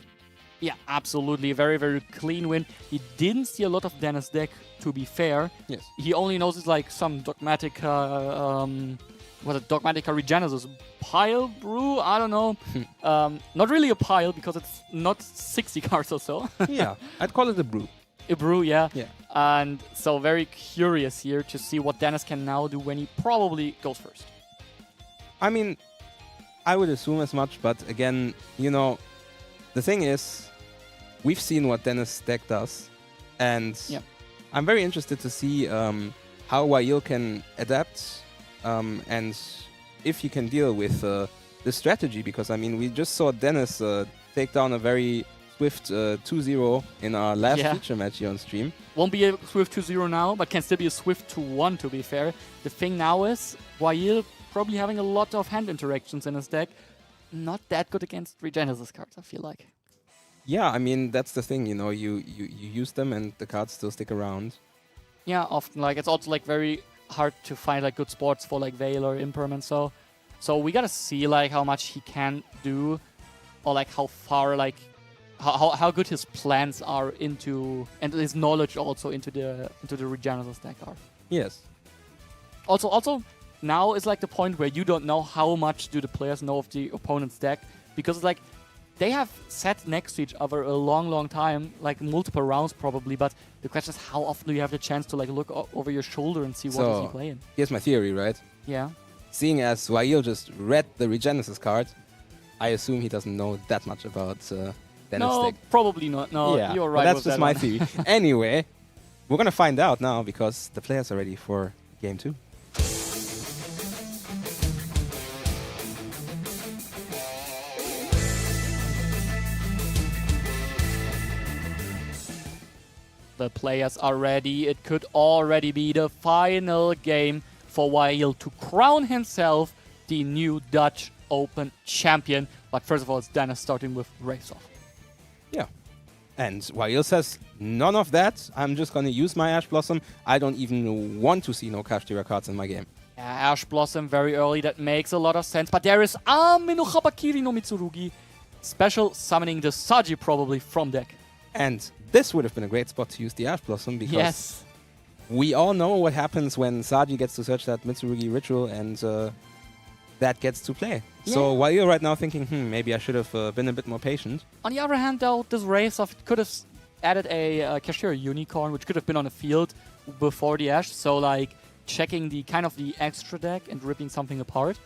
A: Yeah, absolutely. Very, very clean win. He didn't see a lot of Dennis' deck, to be fair.
B: Yes.
A: He only knows it's like some Dogmatica, Dogmatica Regenesis pile brew? I don't know. Not really a pile, because it's not 60 cards or so.
B: Yeah, I'd call it a brew.
A: A brew, yeah.
B: Yeah.
A: And so very curious here to see what Dennis can now do when he probably goes first.
B: I mean, I would assume as much, but again, you know, the thing is, we've seen what Dennis' deck does, and I'm very interested to see how Wael can adapt and if he can deal with the strategy, because, I mean, we just saw Dennis take down a very swift 2-0 in our last feature match here on stream.
A: Won't be a swift 2-0 now, but can still be a swift 2-1, to be fair. The thing now is, Wael probably having a lot of hand interactions in his deck. Not that good against Regenesis cards, I feel like.
B: Yeah, I mean, that's the thing, you know, you use them and the cards still stick around.
A: Yeah, often, like, it's also, like, very hard to find, like, good spots for, like, Veil or Impermanent, so we gotta see, like, how much he can do, or, like, how far, like, how good his plans are into, and his knowledge also into the Regenesis deck are.
B: Yes.
A: Also, now is, like, the point where you don't know how much do the players know of the opponent's deck, because it's, like, they have sat next to each other a long, long time, like multiple rounds probably, but the question is how often do you have the chance to like look over your shoulder and see what is he playing?
B: Here's my theory, right?
A: Yeah.
B: Seeing as Wael just read the Regenesis card, I assume he doesn't know that much about Dennis' deck.
A: Probably not. No, you're right.
B: But that's just my theory. Anyway, we're going to find out now because the players are ready for game 2.
A: The players are ready. It could already be the final game for Wael to crown himself the new Dutch Open champion. But first of all, it's Dennis starting with Race Off.
B: Yeah. And Wael says, none of that. I'm just going to use my Ash Blossom. I don't even want to see no Kashtira cards in my game.
A: Yeah, Ash Blossom very early. That makes a lot of sense. But there is Ame no Habakiri no Mitsurugi. Special summoning the Saji probably from deck.
B: And this would have been a great spot to use the Ash Blossom because we all know what happens when Saji gets to search that Mitsurugi ritual and that gets to play. Yeah. So while you're right now thinking, maybe I should have been a bit more patient.
A: On the other hand, though, this Race Off could have added a Kashtira Unicorn, which could have been on the field before the Ash. So, like, checking the kind of the extra deck and ripping something apart.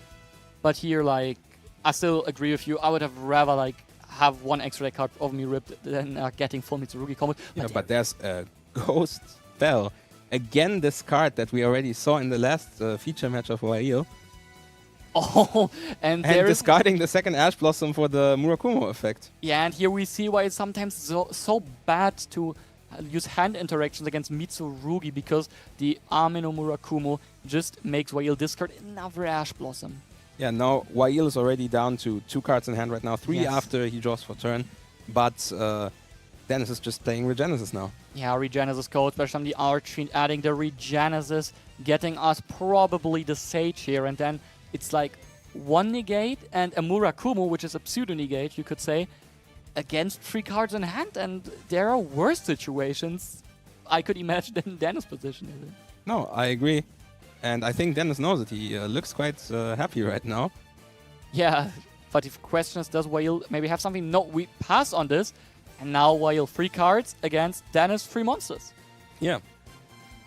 A: But here, like, I still agree with you. I would have rather, like, have one extra deck card of me ripped than getting full Mitsurugi combos.
B: Yeah, but there's a Ghost Bell again this card that we already saw in the last feature match of Wail.
A: Oh, and
B: discarding the second Ash Blossom for the Murakumo effect.
A: Yeah, and here we see why it's sometimes so bad to use hand interactions against Mitsurugi, because the Amino Murakumo just makes Wail discard another Ash Blossom.
B: Yeah, now Wail is already down to 2 cards in hand right now, 3 after he draws for turn, but Dennis is just playing Regenesis now.
A: Yeah, Regenesis code, especially on the Archfiend, adding the Regenesis, getting us probably the Sage here, and then it's like 1 negate and a Murakumo, which is a pseudo-negate, you could say, against 3 cards in hand, and there are worse situations I could imagine than Dennis' position is in.
B: No, I agree. And I think Dennis knows it. He looks quite happy right now.
A: Yeah, but the question is, does Wail maybe have something? No, we pass on this, and now Wail 3 cards against Dennis 3 monsters.
B: Yeah.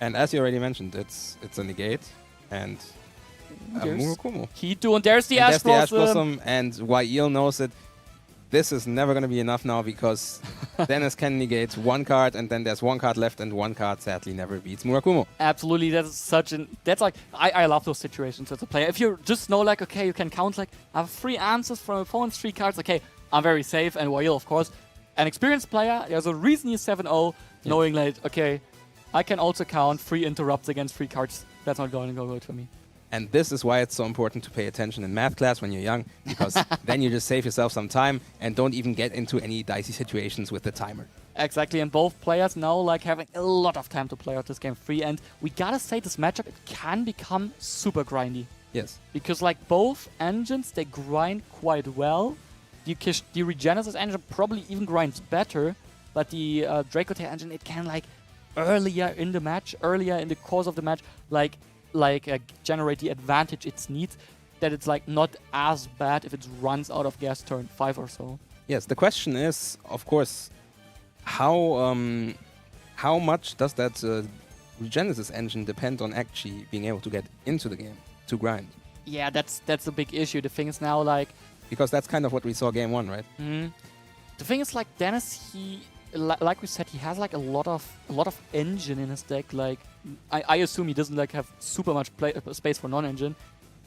B: And as you already mentioned, it's a negate, and Murakumo.
A: Heat and there's the Ash Blossom.
B: And Wail knows it. This is never going to be enough now, because Dennis can negate 1 card, and then there's 1 card left, and 1 card sadly never beats Murakumo.
A: Absolutely, that's like, I love those situations as a player. If you just know, like, okay, you can count, like, I have 3 answers from opponent's 3 cards, okay, I'm very safe, and Wail, of course, an experienced player, there's a reason he's 7-0, knowing, like, okay, I can also count 3 interrupts against 3 cards. That's not going to go good for me.
B: And this is why it's so important to pay attention in math class when you're young, because then you just save yourself some time and don't even get into any dicey situations with the timer.
A: Exactly, and both players now like having a lot of time to play out this game free, and we gotta say this matchup, it can become super grindy.
B: Yes.
A: Because like both engines, they grind quite well. The Regenesis engine probably even grinds better, but the Dracotail engine, it can like earlier in the course of the match, generate the advantage it needs, that it's like not as bad if it runs out of gas turn 5 or so.
B: Yes, the question is, of course, how much does that Regenesis engine depend on actually being able to get into the game to grind?
A: Yeah, that's a big issue. The thing is now, like,
B: because that's kind of what we saw game 1, right?
A: The thing is, like, Dennis, like we said, he has like a lot of engine in his deck. Like, I assume he doesn't like have super much space for non-engine.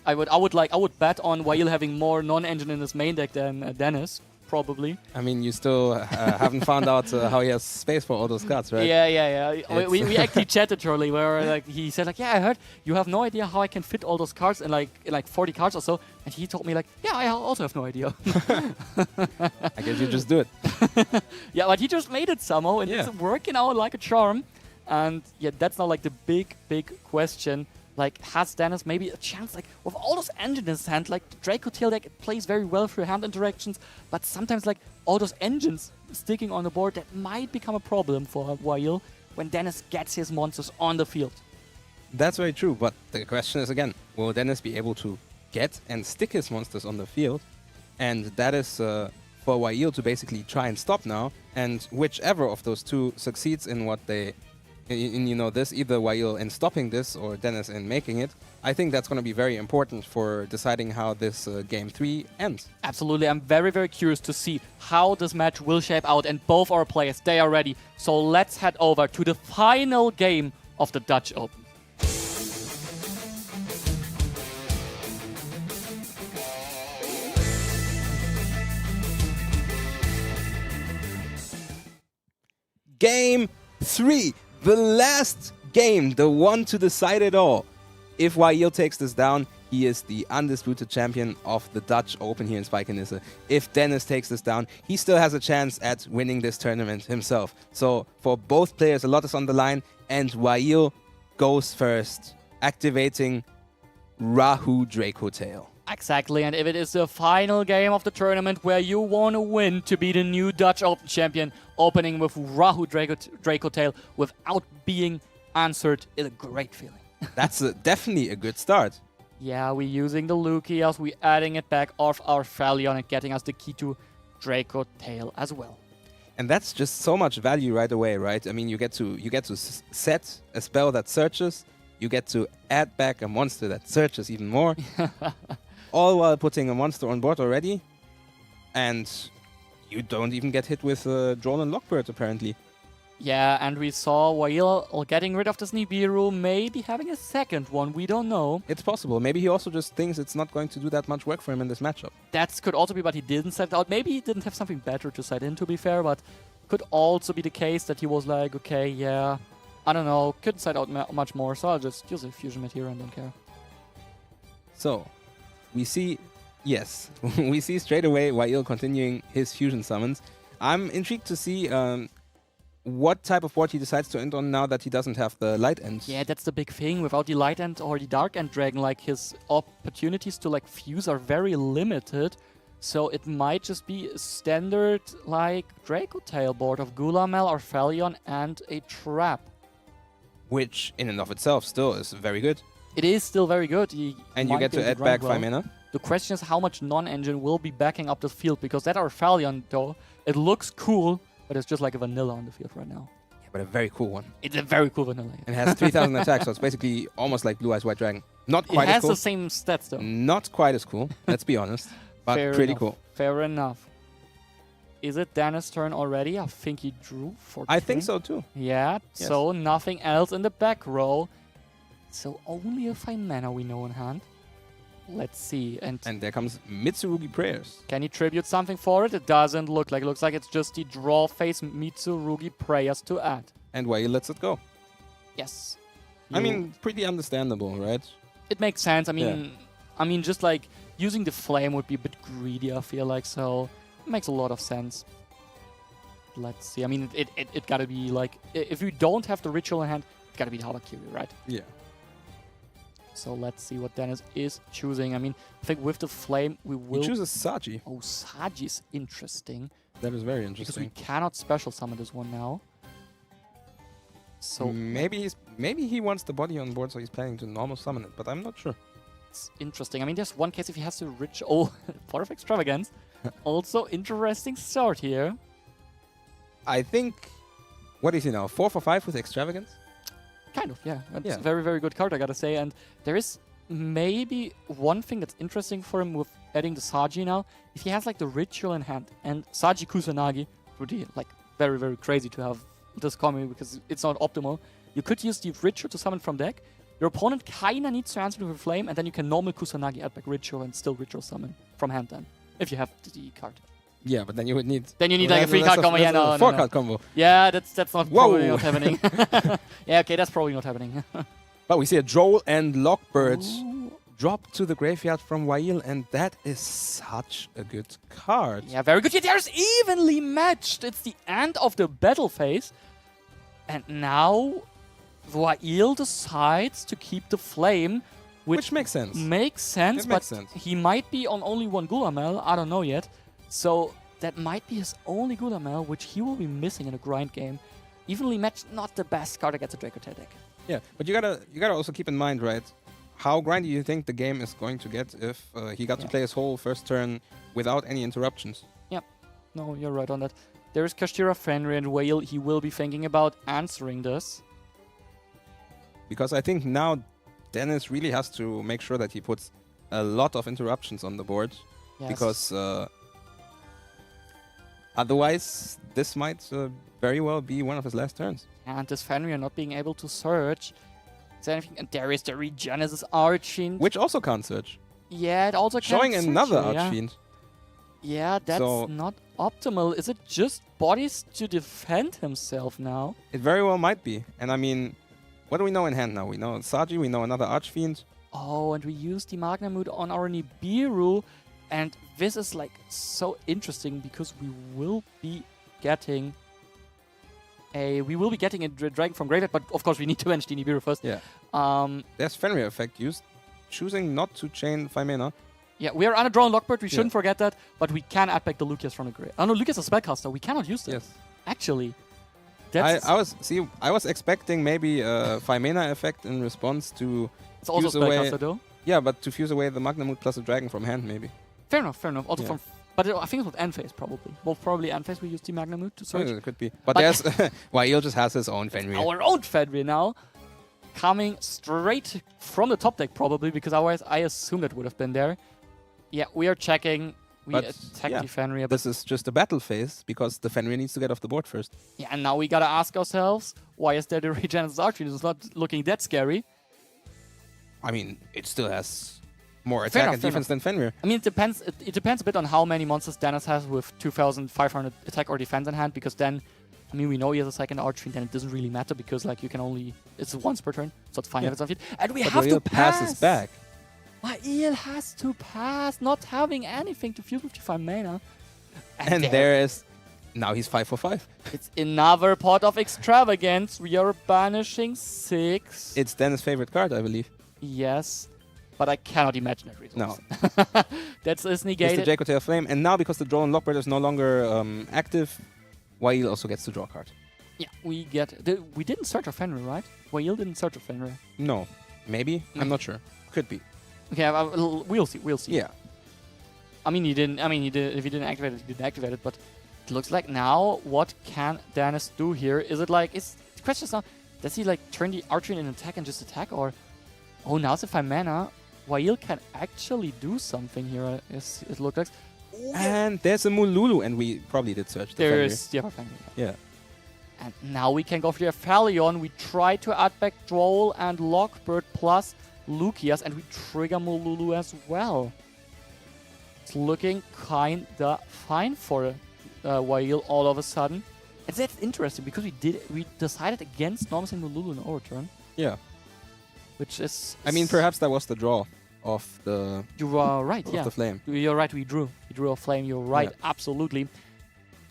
A: I would bet on Wail having more non-engine in his main deck than Dennis, probably.
B: I mean, you still haven't found out how he has space for all those cards, right?
A: Yeah. We actually chatted early where like he said like, yeah, I heard you have no idea how I can fit all those cards in like 40 cards or so, and he told me like, yeah, I also have no idea.
B: I guess you just do it.
A: Yeah, but he just made it somehow, and it's working out like a charm. And yeah, that's now like the big question. Like, has Dennis maybe a chance, like, with all those engines in his hand, like, the Dracotail deck plays very well through hand interactions, but sometimes, like, all those engines sticking on the board, that might become a problem for Wail when Dennis gets his monsters on the field.
B: That's very true, but the question is, again, will Dennis be able to get and stick his monsters on the field? And that is for Wail to basically try and stop now, and whichever of those two succeeds in what they... this, either Wail in stopping this or Dennis in making it, I think that's going to be very important for deciding how this Game 3 ends.
A: Absolutely, I'm very, very curious to see how this match will shape out, and both our players, they are ready. So let's head over to the final game of the Dutch Open.
B: Game 3! The last game, the one to decide it all. If Wail takes this down, he is the undisputed champion of the Dutch Open here in Spijkenisse. If Dennis takes this down, he still has a chance at winning this tournament himself. So for both players, a lot is on the line, and Wail goes first, activating Rahu Dracotail.
A: Exactly, and if it is the final game of the tournament where you want to win to be the new Dutch Open champion, opening with Rahu Dracotail without being answered is a great feeling.
B: That's definitely a good start.
A: Yeah, we're using the Lucias, we're adding it back off our Phalion and getting us the key to Dracotail as well.
B: And that's just so much value right away, right? I mean, you get to set a spell that searches, you get to add back a monster that searches even more. All while putting a monster on board already, and you don't even get hit with Droll and Lockbird, apparently.
A: Yeah, and we saw Wail getting rid of this Nibiru, maybe having a second one, we don't know.
B: It's possible. Maybe he also just thinks it's not going to do that much work for him in this matchup.
A: That could also be, but he didn't set it out. Maybe he didn't have something better to set in, to be fair, but could also be the case that he was like, okay, yeah, I don't know, couldn't set out much more, so I'll just use a fusion material and don't care.
B: So, we see, yes, we see straight away Wail continuing his fusion summons. I'm intrigued to see what type of board he decides to end on now that he doesn't have the light end.
A: Yeah, that's the big thing. Without the light end or the dark end dragon, like his opportunities to like fuse are very limited. So it might just be a standard like Draco Tail board of Gulamel, Orphelion, and a trap.
B: Which in and of itself still is very good.
A: It is still very good.
B: And you get to add back 5 mana.
A: The question is how much non-engine will be backing up the field, because that Orphelion, though, it looks cool, but it's just like a vanilla on the field right now.
B: Yeah, but a very cool one.
A: It's a very cool vanilla.
B: And it has 3000 attacks, so it's basically almost like Blue Eyes White Dragon. Not quite as cool.
A: It has the same stats, though.
B: Not quite as cool, let's be honest. But
A: Fair
B: pretty
A: enough.
B: cool.
A: Fair enough. Is it Dennis' turn already? I think he drew for
B: I think so too.
A: Yeah,
B: Yes.
A: so nothing else in the back row. So only a 5 mana we know in hand. Let's see. And
B: there comes Mitsurugi Prayers.
A: can he tribute something for it? It doesn't look like. It looks like it's just the draw phase Mitsurugi Prayers to add.
B: And Wail lets it go.
A: Yes.
B: I mean, pretty understandable, right?
A: It makes sense. I mean, just like using the flame would be a bit greedy, I feel like, so it makes a lot of sense. Let's see. I mean, it gotta be like, if you don't have the ritual in hand, it gotta be the Harakiri, right?
B: Yeah.
A: So let's see what Dennis is choosing. I mean, I think with the flame, we will...
B: He chooses Saji.
A: Oh, Saji's interesting.
B: That is very
A: Because
B: interesting.
A: we cannot special summon this one now. So
B: maybe he wants the body on board, so he's planning to normal summon it, but I'm not sure.
A: it's interesting. I mean, there's one case if he has to rich... Oh, Pot of Extravagance. Also, interesting start here.
B: I think... What is he now? 4 for 5 with Extravagance?
A: Kind of, yeah. That's
B: Yeah.
A: a very, very good card, I gotta say. And there is maybe one thing that's interesting for him with adding the Saji now. If he has, like, the ritual in hand, and Saji Kusanagi would be, like, very, very crazy to have this coming because it's not optimal. You could use the ritual to summon from deck. Your opponent kinda needs to answer with a flame, and then you can normal Kusanagi add back ritual and still ritual summon from hand then, if you have the card.
B: Yeah, but then you would need...
A: Then you need like a 3-card combo. Yeah, no, no,
B: 4-card combo.
A: Yeah, that's not probably
B: Whoa.
A: not happening. Yeah, okay, that's probably not happening.
B: But we see a Droll and Lockbird
A: Ooh.
B: drop to the graveyard from Wail, and that is such a good card.
A: Yeah, very good. Yeah, there's evenly matched. It's the end of the battle phase. And now Wail decides to keep the flame,
B: Which makes sense.
A: Makes sense,
B: It
A: but
B: makes sense.
A: he might be on only one Gulamel. I don't know yet. So that might be his only Gulamel, which he will be missing in a grind game. Evenly matched, not the best card against a Draco Tail deck.
B: Yeah, but you gotta also keep in mind, right? How grindy you think the game is going to get if he got to play his whole first turn without any interruptions?
A: No, you're right on that. There is Kashtira, Fenrir, and Wail. He will be thinking about answering this.
B: Because I think now Dennis really has to make sure that he puts a lot of interruptions on the board.
A: Yes.
B: Because otherwise, this might very well be one of his last turns.
A: And this Fenrir not being able to search. Is there anything? And there is the Regenesis Archfiend.
B: Which also can't search.
A: Yeah, it also can't
B: Showing
A: search
B: another
A: here, yeah.
B: Archfiend.
A: Yeah, that's
B: So-
A: not optimal. Is it just bodies to defend himself now?
B: It very well might be. And I mean, what do we know in hand now? We know Saji, we know another Archfiend.
A: Oh, and we use the Magnamut on our Nibiru. And this is like so interesting because we will be getting a dragon from graveyard, but of course we need to bench the Nibiru first.
B: Yeah.
A: Um,
B: There's Fenrir effect used. Choosing not to chain 5 mana.
A: yeah, we are on a drawn Lockbird. We shouldn't forget that, but we can add back the Lucius from the grave. Oh no, Lucius is a spellcaster. We cannot use that.
B: Yes.
A: Actually,
B: I
A: that's
B: was expecting maybe a 5 mana effect in response to
A: it's also
B: fuse away-
A: spellcaster though.
B: yeah, but to fuse away the Magnamut plus a dragon from hand maybe.
A: Fair enough. Also
B: Yeah.
A: but I think it was end phase probably. Well, probably end phase we use the Magnamut to search.
B: It could be. But
A: But-
B: there's Wail just has his own Fenrir.
A: Our own Fenrir now, coming straight from the top deck probably, because otherwise I assume that would have been there. Yeah, we are checking. We attack the Fenrir.
B: This is just a battle phase because the Fenrir needs to get off the board first.
A: Yeah, and now we gotta ask ourselves, why is there the Regenesis Archery? It's not looking that scary.
B: I mean, it still has more attack and defense than Fenrir.
A: I mean, it depends. It depends a bit on how many monsters Dennis has with 2,500 attack or defense in hand, because then, I mean, we know he has a second archery, then it doesn't really matter because like you can only it's once per turn, so it's fine if it's on field. And we have to
B: pass back.
A: Wail has to pass, not having anything to fuse with the 5 mana.
B: And there is now he's 5 for 5.
A: It's another pot of extravagance. We are banishing 6.
B: It's Dennis' favorite card, I believe.
A: Yes, but I cannot imagine it resource.
B: No.
A: That's negated.
B: It's the Jacob Tail Flame, and now because the draw on Lockbird is no longer active, Wail also gets to draw a card.
A: Yeah, we didn't search a Fenrir, right? Wail didn't search a Fenrir.
B: No. Maybe? I'm not sure. Could be.
A: Okay, we'll see. We'll see.
B: Yeah.
A: I mean, he didn't. I mean, he did. If he didn't activate it, he didn't activate it. But it looks like now, what can Dennis do here? Is it like? The question is now, does he like turn the archery in an attack and just attack, or? Oh, now it's a 5 mana. Wail can actually do something here. It looks like.
B: Ooh, and there's a Mululu, and we probably did search the
A: There is the other Fenrir.
B: Yeah.
A: And now we can go for the Aphelion. We try to add back Droll and Lockbird plus Lucius, and we trigger Mululu as well. It's looking kinda fine for Wail all of a sudden. And that's interesting because we decided against Normus and Mululu in overturn.
B: Yeah.
A: Which is...
B: I mean, perhaps that was the draw of the...
A: You are right, yeah.
B: Of the flame.
A: You're right, we drew. We drew a flame, you're right, absolutely.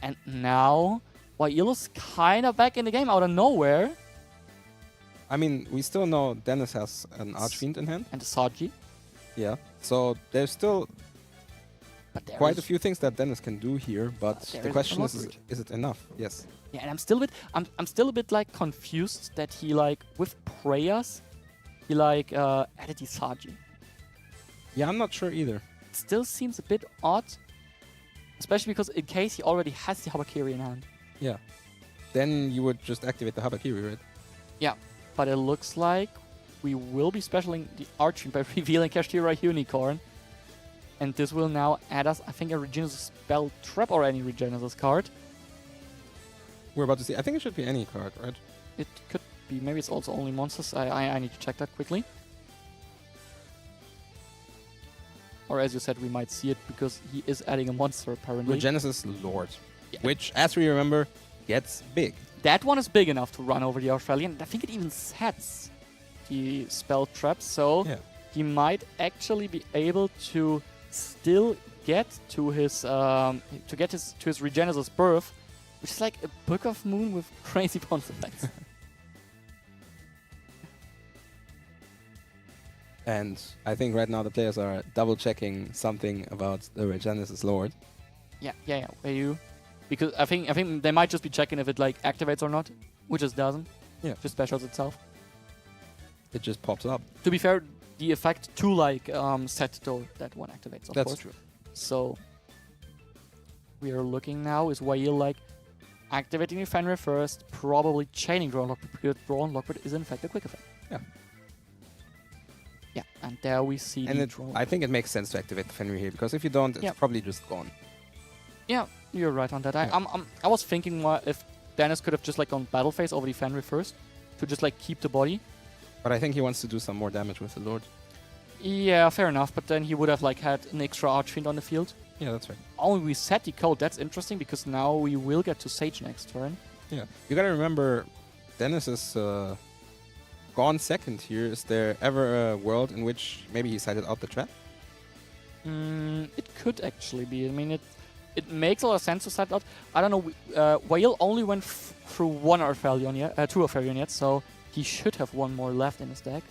A: And now, Wail is kind of back in the game out of nowhere.
B: I mean, we still know Dennis has an Archfiend in hand.
A: And a Saji.
B: Yeah. So there's still quite a few things that Dennis can do here, but the question is it enough? Yes.
A: Yeah, and I'm still a bit like confused that he like with prayers he like added the Saji.
B: Yeah, I'm not sure either.
A: It still seems a bit odd, especially because in case he already has the Habakiri in hand.
B: Yeah. Then you would just activate the Habakiri, right?
A: Yeah, but it looks like we will be specialing the archery by revealing Kashtira Unicorn. And this will now add us, I think, a Regenesis Spell Trap or any Regenesis card.
B: We're about to see. I think it should be any card, right?
A: It could be. Maybe it's also only monsters. I need to check that quickly. Or as you said, we might see it because he is adding a monster apparently.
B: Regenesis Lord. Yeah. Which, as we remember, gets big.
A: That one is big enough to run over the Australian. I think it even sets the spell trap, so he might actually be able to still get to his Regenesis Birth, which is like a Book of Moon with crazy bounce effects.
B: And I think right now the players are double checking something about the Regenesis Lord.
A: Yeah. Are you? Because I think they might just be checking if it like activates or not, which it doesn't.
B: Yeah.
A: Just specials itself.
B: It just pops up.
A: To be fair, the effect to like set though that one activates. Of
B: That's
A: course.
B: true.
A: So we are looking now. Is Wail like activating the Fenrir first, probably chaining Draw and Lockbird because Draw and Lockbird is in fact a quick effect.
B: Yeah.
A: Yeah, and there we see
B: and
A: the draw.
B: I think it makes sense to activate the Fenrir here because if you don't, it's probably just gone.
A: Yeah, you're right on that. I was thinking if Dennis could have just like gone battle phase over the Fenrir first to just like keep the body.
B: But I think he wants to do some more damage with the Lord.
A: Yeah, fair enough. But then he would have like had an extra Archfiend on the field.
B: Yeah, that's right.
A: Oh, we set the code. That's interesting because now we will get to Sage next turn.
B: Yeah, you gotta remember, Dennis is gone second here. Is there ever a world in which maybe he sighted out the trap?
A: It could actually be. I mean, it makes a lot of sense to sight out. I don't know. Wail only went through one Aphelion yet, two Aphelion yet, so he should have one more left in his deck,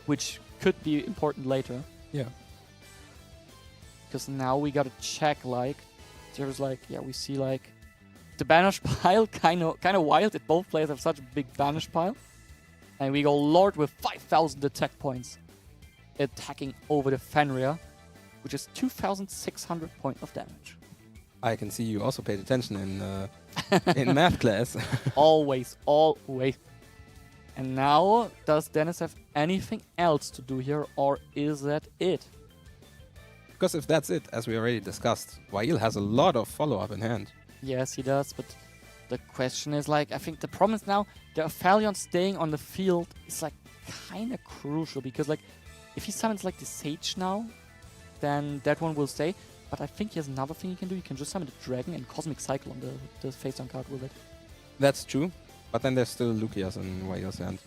A: which could be important later.
B: Yeah.
A: Because now we gotta check, like, there's like, we see like the banish pile, kind of wild that both players have such a big banish pile. And we go Lord with 5,000 attack points, attacking over the Fenrir, which is 2,600 points of damage.
B: I can see you also paid attention in math class.
A: Always. And now, does Dennis have anything else to do here, or is that it?
B: Because if that's it, as we already discussed, Wail has a lot of follow-up in hand.
A: Yes, he does, but the question is, like, I think the problem is now the Aphelion staying on the field is, like, kind of crucial, because, like, if he summons, like, the Sage now, then that one will stay. But I think he has another thing he can do. He can just summon the Dragon and Cosmic Cycle on the face-down card with it.
B: That's true, but then there's still Lucius in Wail's hand.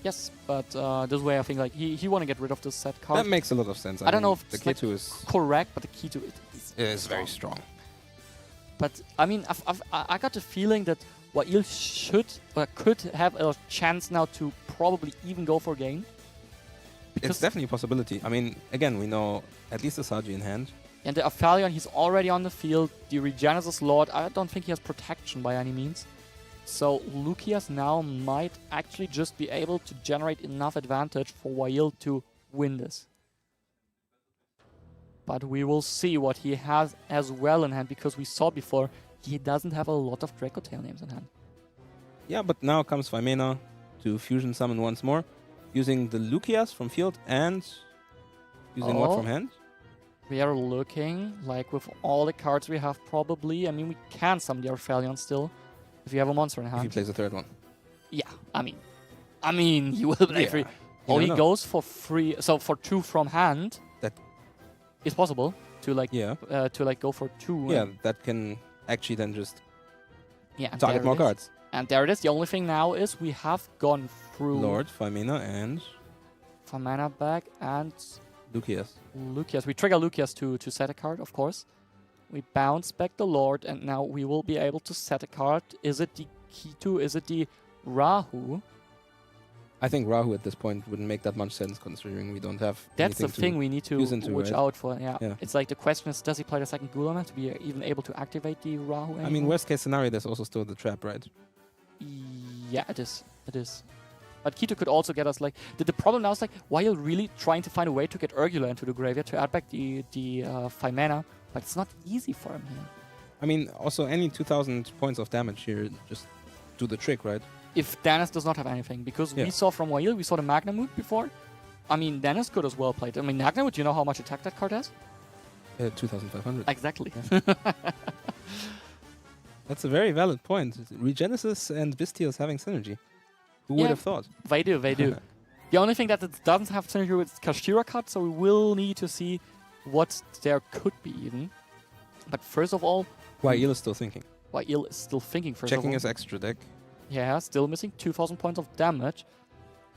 A: Yes, but this way I think, like, he want to get rid of this set card.
B: That makes a lot of sense.
A: I don't know if
B: the
A: it's, like,
B: K2 is
A: correct, but the key to it
B: is very strong.
A: But I mean, I got the feeling that Wail should or could have a chance now to probably even go for a game.
B: It's definitely a possibility. I mean, again, we know at least the Saji in hand.
A: And the Aphelion, he's already on the field. The Regenesis Lord, I don't think he has protection by any means. So Lucius now might actually just be able to generate enough advantage for Wail to win this. But we will see what he has as well in hand, because we saw before he doesn't have a lot of Draco Tail names in hand.
B: Yeah, but now comes Phimena to fusion summon once more, using the Lucius from field and using what from hand?
A: We are looking, like, with all the cards we have probably. I mean, we can summon the Aphelion still, if you have a monster in hand.
B: If he plays a third one.
A: Yeah, I mean, you will play free. Oh, he goes for 3, so for 2 from hand.
B: That
A: is possible to, like, go for 2.
B: Yeah, that can actually then just
A: target
B: more cards.
A: And there it is. The only thing now is we have gone through
B: Lord, Phimena, and
A: Phimena back and
B: Lucius.
A: We trigger Lucius to set a card, of course. We bounce back the Lord, and now we will be able to set a card. Is it the K2? Is it the Rahu?
B: I think Rahu at this point wouldn't make that much sense, considering we don't have.
A: That's the thing we need to watch out for. Yeah.
B: Yeah.
A: It's like the question is, does he play the second Gulama to be even able to activate the Rahu anymore?
B: I mean, worst case scenario, there's also still the trap, right?
A: Yeah, it is. It is. But K2 could also get us, like... The problem now is, like, Wail really trying to find a way to get Urgula into the graveyard to add back the Phimena, but it's not easy for him here.
B: I mean, also any 2,000 points of damage here just do the trick, right?
A: If Dennis does not have anything, because we saw from Wail, we saw the Magnamoot before. I mean, Dennis could as well play it. I mean, Magnamoot, do you know how much attack that card has?
B: 2,500.
A: Exactly.
B: That's a very valid point. Regenesis and Bystials having synergy. Who would have thought?
A: They do, they do. The only thing that it doesn't have synergy with Kashira card, so we will need to see what there could be even. But first of all...
B: Wail is still thinking.
A: Wail is still thinking first
B: Checking
A: of all.
B: his extra deck.
A: Yeah, still missing 2,000 points of damage.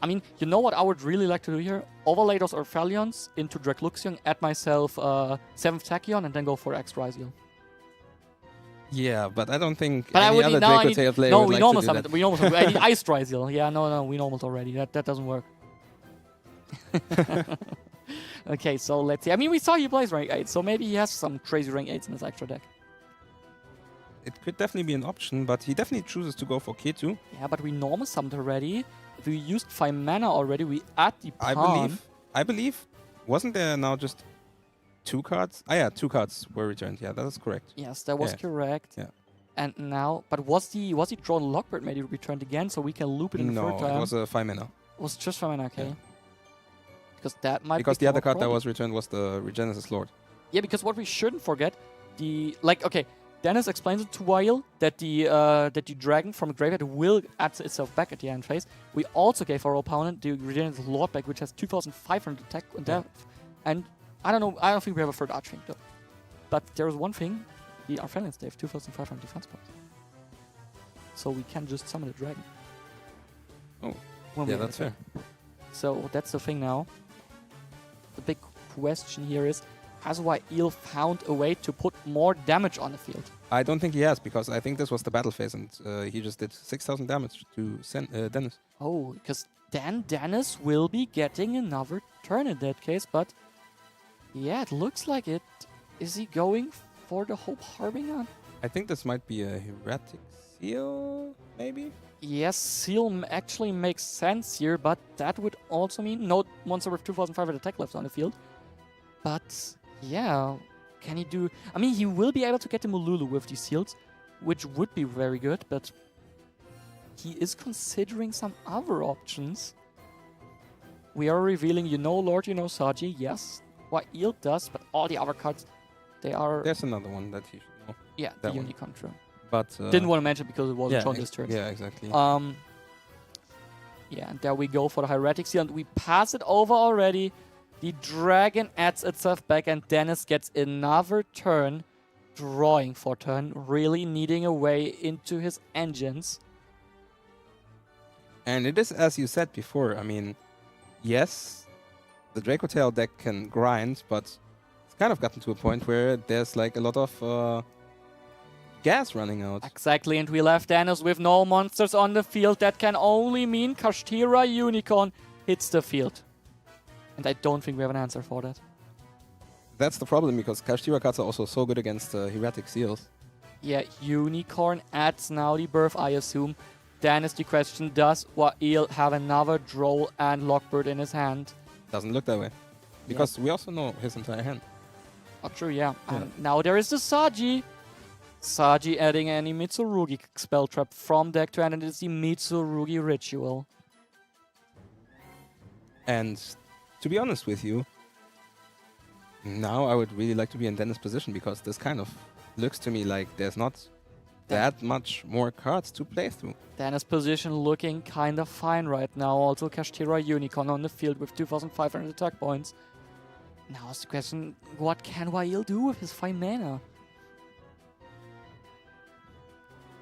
A: I mean, you know what I would really like to do here? Overlay those Aphelions into Dracluxion, add myself 7th Tachyon, and then go for X-Ryziel.
B: Yeah, but I don't think
A: but
B: any other Draco Tail player would like to do that.
A: We normal I need Ice Ryziel. Yeah, no, we normaled already. That doesn't work. Okay, so let's see. I mean, we saw he plays rank 8, so maybe he has some crazy rank 8s in his extra deck.
B: It could definitely be an option, but he definitely chooses to go for K2.
A: Yeah, but we normal summoned already. If we used Phimena already, we add the pawn.
B: I believe, wasn't there now just 2 cards? Ah, yeah, 2 cards were returned. Yeah, that is correct.
A: Yes, that was correct.
B: Yeah.
A: And now, but was the drawn Lockbird maybe returned again, so we can loop it in the third time?
B: No, it was a Phimena.
A: It was just Phimena, okay.
B: Yeah.
A: Because that might
B: because the other card that was returned was the Regenesis Lord.
A: Yeah, because what we shouldn't forget, Dennis explains it to Wail that the dragon from a graveyard will add itself back at the end phase. We also gave our opponent the Regenesis Lord back, which has 2,500 attack and depth. And I don't know, I don't think we have a third Archfiend though. But there is one thing, the Arphelions, they have 2,500 defense points. So we can just summon a dragon.
B: Oh, yeah, that's fair.
A: So that's the thing now. The big question here is, has Wail found a way to put more damage on the field?
B: I don't think he has, because I think this was the battle phase and he just did 6,000 damage to Dennis.
A: Oh, because then Dennis will be getting another turn in that case, but yeah, it looks like it. Is he going for the Hope Harbinger?
B: I think this might be a Hieratic Seal, maybe?
A: Yes, Seal actually makes sense here, but that would also mean no monster with 2,500 attack left on the field. But yeah, can he do... I mean, he will be able to get the Mululu with these seals, which would be very good, but he is considering some other options. We are revealing, you know Lord, you know Saji, yes. what Eel does, but all the other cards, they are...
B: There's another one that he should know.
A: Yeah,
B: that
A: the
B: one.
A: Unicorn, true.
B: But
A: Didn't want to mention because it wasn't shown this turn.
B: Yeah, exactly.
A: Yeah, and there we go for the Hieratic Seal, and we pass it over already. The Dragon adds itself back, and Dennis gets another turn, drawing for turn, really needing a way into his engines.
B: And it is, as you said before, I mean, yes, the Draco Tail deck can grind, but it's kind of gotten to a point where there's like a lot of gas running out.
A: Exactly, and we left Dennis with no monsters on the field. That can only mean Kashtira Unicorn hits the field. And I don't think we have an answer for that.
B: That's the problem, because Kashtira cards are also so good against Hieratic Seals.
A: Yeah, Unicorn adds now the Birth, I assume. Then is the question, does Wail have another Droll and Lockbird in his hand?
B: Doesn't look that way. Because we also know his entire hand.
A: Oh, true, yeah. And now there is the Saji. Saji adding any Mitsurugi spell trap from deck to hand, and it's the Mitsurugi Ritual.
B: And to be honest with you, now I would really like to be in Dennis' position, because this kind of looks to me like there's not that much more cards to play through.
A: Dennis' position looking kind of fine right now. Also Kashtira Unicorn on the field with 2,500 attack points. Now is the question, what can Wail do with his 5 mana?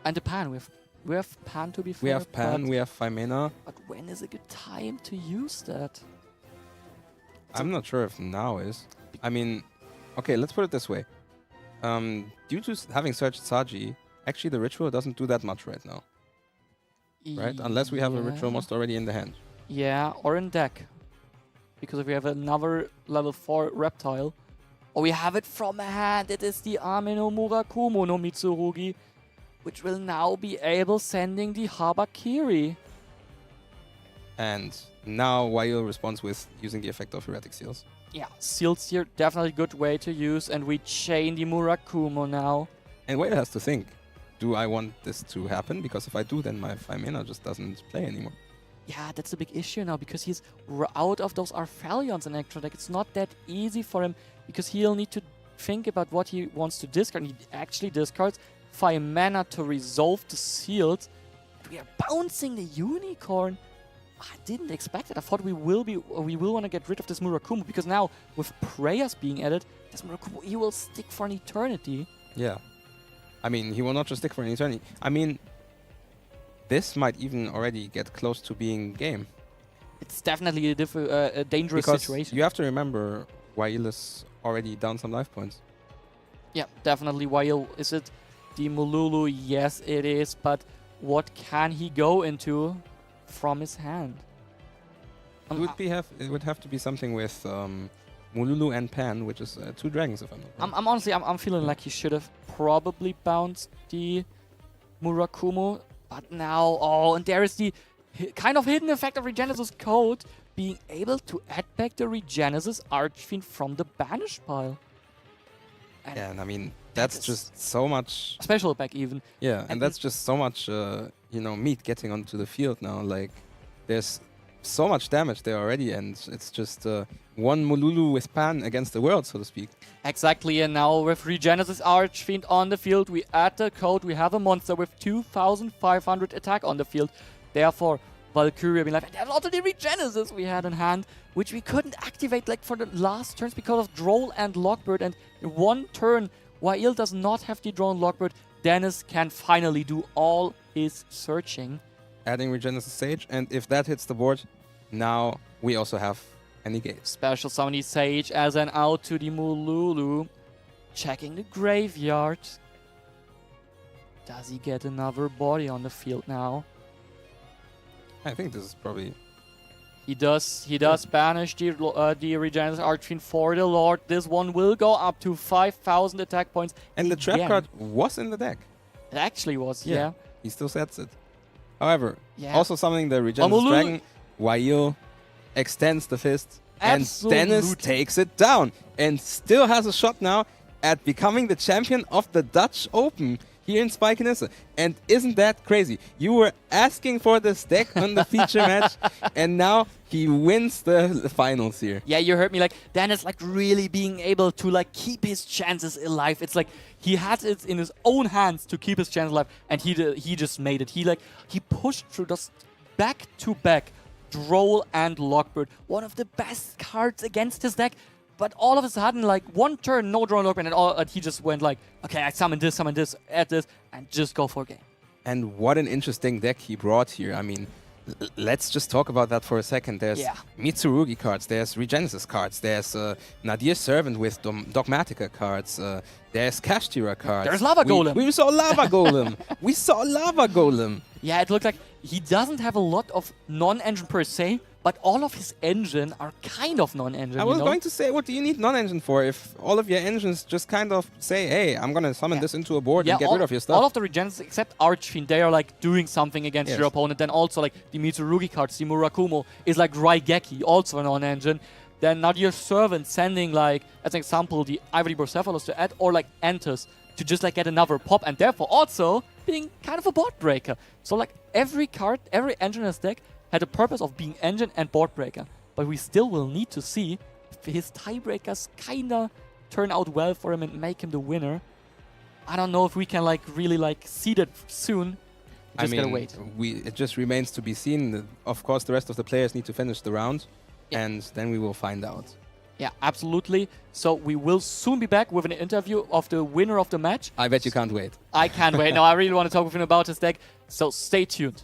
A: And the Pan, we have Pan to be fair.
B: We have Pan, we have 5 mana.
A: But when is a good time to use that?
B: I'm not sure if now is. I mean, okay, let's put it this way. Due to having searched Saji, actually the ritual doesn't do that much right now. Right? Unless we have a ritual monster already in the hand.
A: Yeah, or in deck. Because if we have another level 4 reptile, or we have it from hand, it is the Ameno Murakumo no Mitsurugi, which will now be able sending the Habakiri.
B: And now Wail responds with using the effect of Hieratic Seals.
A: Yeah, Seals here, definitely a good way to use, and we chain the Murakumo now.
B: And Wail has to think, do I want this to happen? Because if I do, then my 5 mana just doesn't play anymore.
A: Yeah, that's a big issue now, because he's out of those Arphelions in extra deck. It's not that easy for him, because he'll need to think about what he wants to discard. He actually discards 5 mana to resolve the Seals. We are bouncing the Unicorn. I didn't expect it. I thought we will want to get rid of this Murakumo, because now with prayers being added, this Murakumo, he will stick for an eternity.
B: Yeah. I mean, he will not just stick for an eternity. I mean, this might even already get close to being game.
A: It's definitely a dangerous
B: because
A: situation.
B: You have to remember, Wail is already down some life points.
A: Yeah, definitely Wail. Is it the Mululu? Yes, it is. But what can he go into from his hand?
B: It would have to be something with Mululu and Pan, which is 2 dragons, if I'm not wrong.
A: I'm honestly, I'm feeling like he should have probably bounced the Murakumo, but now, and there is the kind of hidden effect of Regenesis Code, being able to add back the Regenesis Archfiend from the banished pile.
B: And I mean, that's just so much
A: special back even.
B: Yeah, and that's just so much, meat getting onto the field now. Like, there's so much damage there already, and it's just one Mululu with Pan against the world, so to speak.
A: Exactly, and now with Regenesis Archfiend on the field, we add the code, we have a monster with 2,500 attack on the field. Therefore, Valkyria being like, and there's also the Regenesis we had in hand, which we couldn't activate like for the last turns because of Droll and Lockbird, and in one turn, Wail does not have the Droll and Lockbird, Dennis can finally do all his searching.
B: Adding Regenesis Sage, and if that hits the board, now we also have a negate.
A: Special Summoning Sage as an out to the Mululu. Checking the graveyard. Does he get another body on the field now?
B: I think this is probably...
A: He does banish the Regenesis Archfiend for the Lord. This one will go up to 5,000 attack points.
B: And the trap card was in the deck.
A: It actually was, yeah.
B: He still sets it. However, also summoning the Regenesis Dragon, Wail extends the fist, and Dennis takes it down, and still has a shot now at becoming the champion of the Dutch Open. here in Spikenissa. And isn't that crazy? You were asking for this deck on the feature match, and now he wins the finals here.
A: Yeah, you heard me. Like, Dan is like really being able to like keep his chances alive. It's like he had it in his own hands to keep his chances alive, and he just made it. He pushed through those back-to-back Droll and Lockbird, one of the best cards against his deck. But all of a sudden, like one turn, no Droll and Lockbird, and he just went like, okay, I summon this, add this, and just go for a game.
B: And what an interesting deck he brought here. I mean, let's just talk about that for a second. There's Mitsurugi cards, there's Regenesis cards, there's Nadir's Servant with Dogmatica cards, there's Kashtira cards.
A: There's Lava Golem.
B: We saw Lava Golem. We saw Lava Golem.
A: Yeah, it looks like he doesn't have a lot of non-engine per se, but all of his engine are kind of non-engine.
B: I was going to say, what do you need non-engine for if all of your engines just kind of say, hey, I'm going to summon this into a board and get rid of your stuff?
A: All of the Regenesis except Archfiend, they are like doing something against your opponent. Then also like the Mitsurugi cards, the Murakumo is like Raigeki, also a non-engine. Then Nadir's Servant sending like, as an example, the Ivory Borcephalus to add, or like Enters to just like get another pop, and therefore also being kind of a board breaker. So like every card, every engine in his deck had a purpose of being engine and board breaker. But we still will need to see if his tiebreakers kinda turn out well for him and make him the winner. I don't know if we can like really like see that soon. Just gotta wait.
B: It just remains to be seen. Of course, the rest of the players need to finish the round, and then we will find out.
A: Yeah, absolutely. So we will soon be back with an interview of the winner of the match.
B: I bet you can't wait.
A: I can't wait. No, I really want to talk with him about his deck. So stay tuned.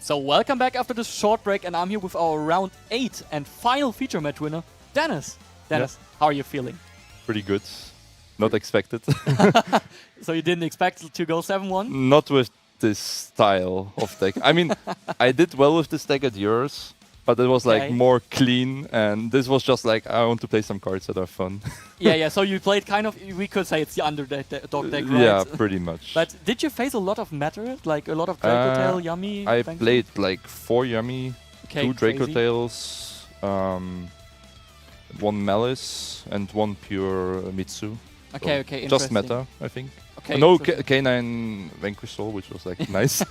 A: So welcome back after this short break, and I'm here with our round 8 and final feature match winner, Dennis. Dennis, how are you feeling?
H: Pretty good. Not expected.
A: So you didn't expect to go 7-1?
H: Not with this style of deck. I mean, I did well with this deck at yours, but it was like more clean, and this was just like, I want to play some cards that are fun.
A: Yeah. So you played kind of, we could say it's the underdog deck, right?
H: Yeah, pretty much.
A: But did you face a lot of matter? Like a lot of Draco Tail, Yummy?
H: I played like 4 Yummy, 2 Draco Tails, 1 Malice, and 1 pure Mitsu.
A: Okay,
H: so just meta, I think.
A: Okay.
H: No, K9 Vanquish Soul, which was like nice.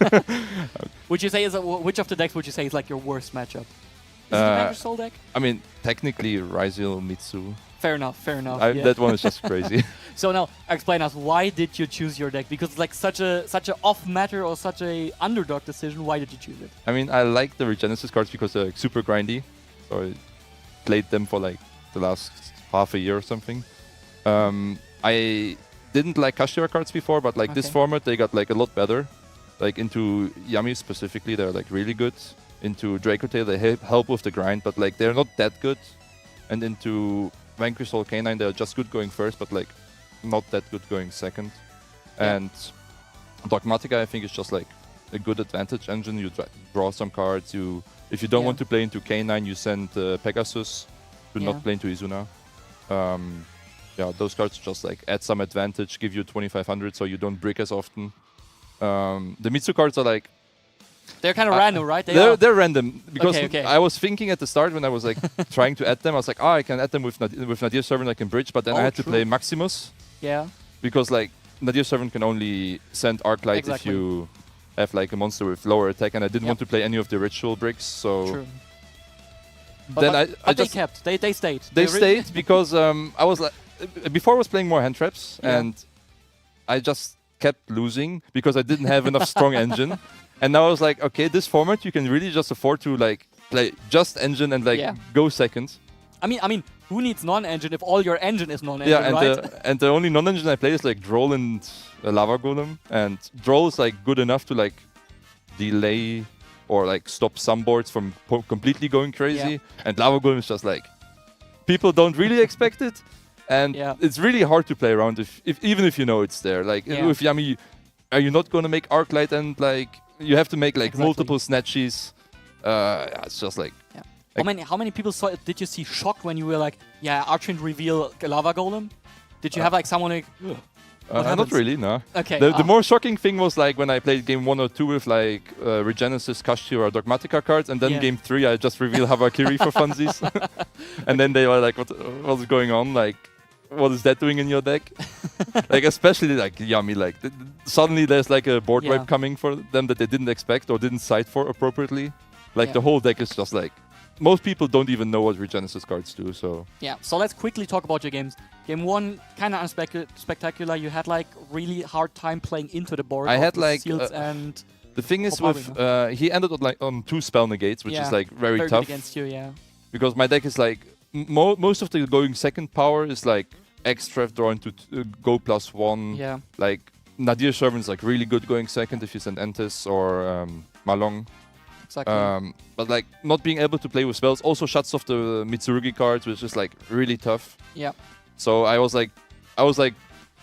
A: Would you say which of the decks would you say is like your worst matchup? Is it the Vanquish Soul deck?
H: I mean, technically Ryzel Mitsu.
A: Fair enough.
H: That one is just crazy.
A: So now, explain us, why did you choose your deck? Because it's like such a off matter or such a underdog decision. Why did you choose it?
H: I mean, I like the Regenesis cards because they're like super grindy. So I played them for like the last half a year or something. I didn't like Kashtira cards before, but like this format, they got like a lot better. Like into Yummy specifically, they're like really good. Into Draco Tail, they help with the grind, but like they're not that good. And into Vanquish Soul K9, they're just good going first, but like not that good going second. And Dogmatica, I think, is just like a good advantage engine. You draw some cards. If you don't want to play into K9, you send Pegasus to not play into Izuna. Yeah, those cards just like add some advantage, give you 2500, so you don't brick as often. The Mitsu cards are like,
A: they're kind of random, right?
H: They're random because
A: okay.
H: I was thinking at the start when I was like trying to add them, I was like, I can add them with Nadir Servant, I can bridge, but then I had to play Maximus.
A: Yeah.
H: Because like Nadir Servant can only send Arclight if you have like a monster with lower attack, and I didn't want to play any of the ritual bricks, so.
A: True.
H: Then I just
A: they stayed.
H: They stayed because I was like, before I was playing more hand traps, and I just kept losing because I didn't have enough strong engine. And now I was like, okay, this format you can really just afford to like play just engine and like go second.
A: I mean, who needs non-engine if all your engine is non-engine, right?
H: And the only non-engine I play is like Droll and Lava Golem, and Droll is like good enough to like delay or like stop some boards from completely going crazy, and Lava Golem is just like people don't really expect it, and it's really hard to play around if even if you know it's there. Like with Yummy, are you not going to make Arclight and like you have to make like multiple snatchies? It's just like.
A: How many people did you see shocked when you were like, Archfiend reveal Lava Golem? Did you have like someone like,
H: not really, no.
A: Okay.
H: The more shocking thing was like when I played game 1 or 2 with like Regenesis, Kashtira, or Dogmatica cards, and then game 3 I just revealed Havakiri for funsies. And then they were like, what's going on? Like, what is that doing in your deck? Like, especially like Yummy, like suddenly there's like a board wipe coming for them that they didn't expect or didn't side for appropriately. Like the whole deck is just like, most people don't even know what Regenesis cards do, so.
A: Yeah, so let's quickly talk about your games. Game 1, kind of unspectacular. You had like really hard time playing into the board.
H: I had like
A: and
H: the thing is with he ended up like on 2 spell negates, which is like very tough
A: against you,
H: because my deck is like most of the going second power is like extra draw into go +1.
A: Yeah.
H: Like Nadir Servant is like really good going second if you send Entis or Malong.
A: Exactly.
H: But like not being able to play with spells also shuts off the Mitsurugi cards, which is like really tough.
A: Yeah.
H: So I was like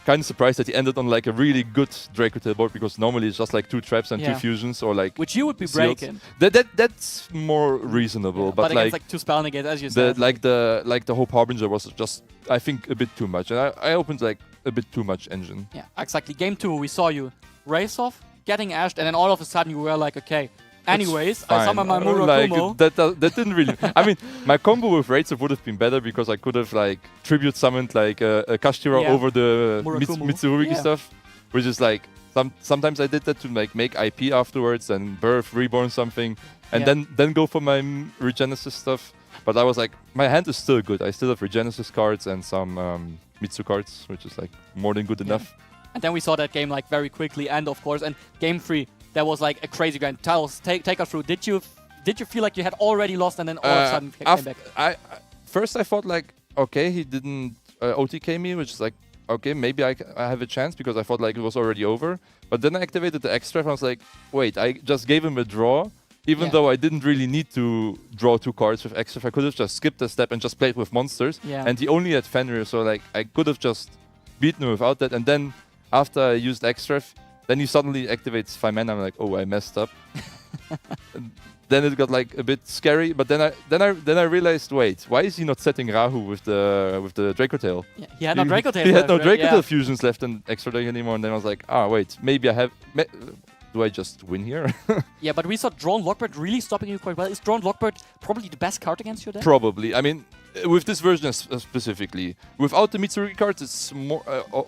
H: kind of surprised that he ended on like a really good Draco Tail board, because normally it's just like 2 traps and 2 fusions or like.
A: Which you would be breaking.
H: That's more reasonable, but
A: against like 2 spell negates, as you said.
H: The Hope Harbinger was just, I think, a bit too much, and I opened like a bit too much engine.
A: Yeah, exactly. Game 2, we saw you race off, getting ashed, and then all of a sudden you were like, okay. Anyways, I summoned my Murakumo.
H: Like, that didn't really. I mean, my combo with Raids would have been better because I could have like tribute summoned like a Kashtira over the Mitsurugi stuff, which is like sometimes I did that to like make IP afterwards and birth reborn something, and then go for my Regenesis stuff. But I was like, my hand is still good. I still have Regenesis cards and some Mitsu cards, which is like more than good enough.
A: And then we saw that game like very quickly, and of course, and game 3. That was like a crazy grind. Tell us, take us through. Did you feel like you had already lost and then all of a sudden came back?
H: First I thought like, okay, he didn't OTK me, which is like, okay, maybe I have a chance, because I thought like it was already over. But then I activated the extra and I was like, wait, I just gave him a draw Even though I didn't really need to draw 2 cards with Extra, I could have just skipped a step and just played with monsters.
A: Yeah.
H: And he only had Fenrir, so like I could have just beaten him without that. And then after I used Extra, then he suddenly activates 5 mana. I'm like, oh, I messed up. And then it got like a bit scary. But then I realized, wait, why is he not setting Rahu with the Draco Tail?
A: Yeah, he had no Draco Tail.
H: He had no Draco Tail
A: yeah.
H: fusions left in Extra Deck anymore. And then I was like, wait, maybe I have. Do I just win here?
A: Yeah, but we saw Drone Lockbird really stopping you quite well. Is Drone Lockbird probably the best card against your deck?
H: Probably. I mean, with this version specifically, without the Mitsurugi cards, it's more,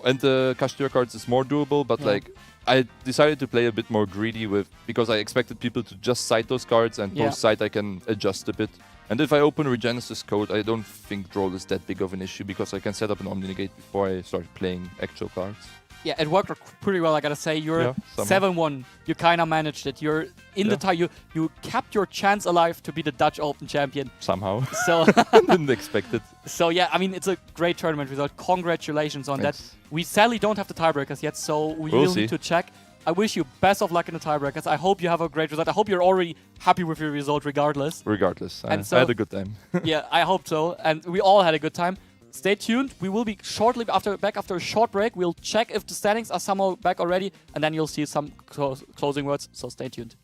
H: and the Kashtira cards, it's more doable. But like, I decided to play a bit more greedy because I expected people to just side those cards, and post side I can adjust a bit. And if I open Regenesis code, I don't think draw is that big of an issue because I can set up an Omni-Negate before I start playing actual cards.
A: Yeah, it worked pretty well, I gotta say. You're 7-1. You kind of managed it. You're in the tie. You kept your chance alive to be the Dutch Open champion.
H: Somehow.
A: So
H: didn't expect it.
A: So yeah, I mean, it's a great tournament result. Congratulations on that. We sadly don't have the tiebreakers yet, so we will need to check. I wish you best of luck in the tiebreakers. I hope you have a great result. I hope you're already happy with your result regardless.
H: Regardless. I had a good time.
A: Yeah, I hope so. And we all had a good time. Stay tuned. We will be shortly back after a short break. We'll check if the standings are somehow back already, and then you'll see some closing words. So stay tuned.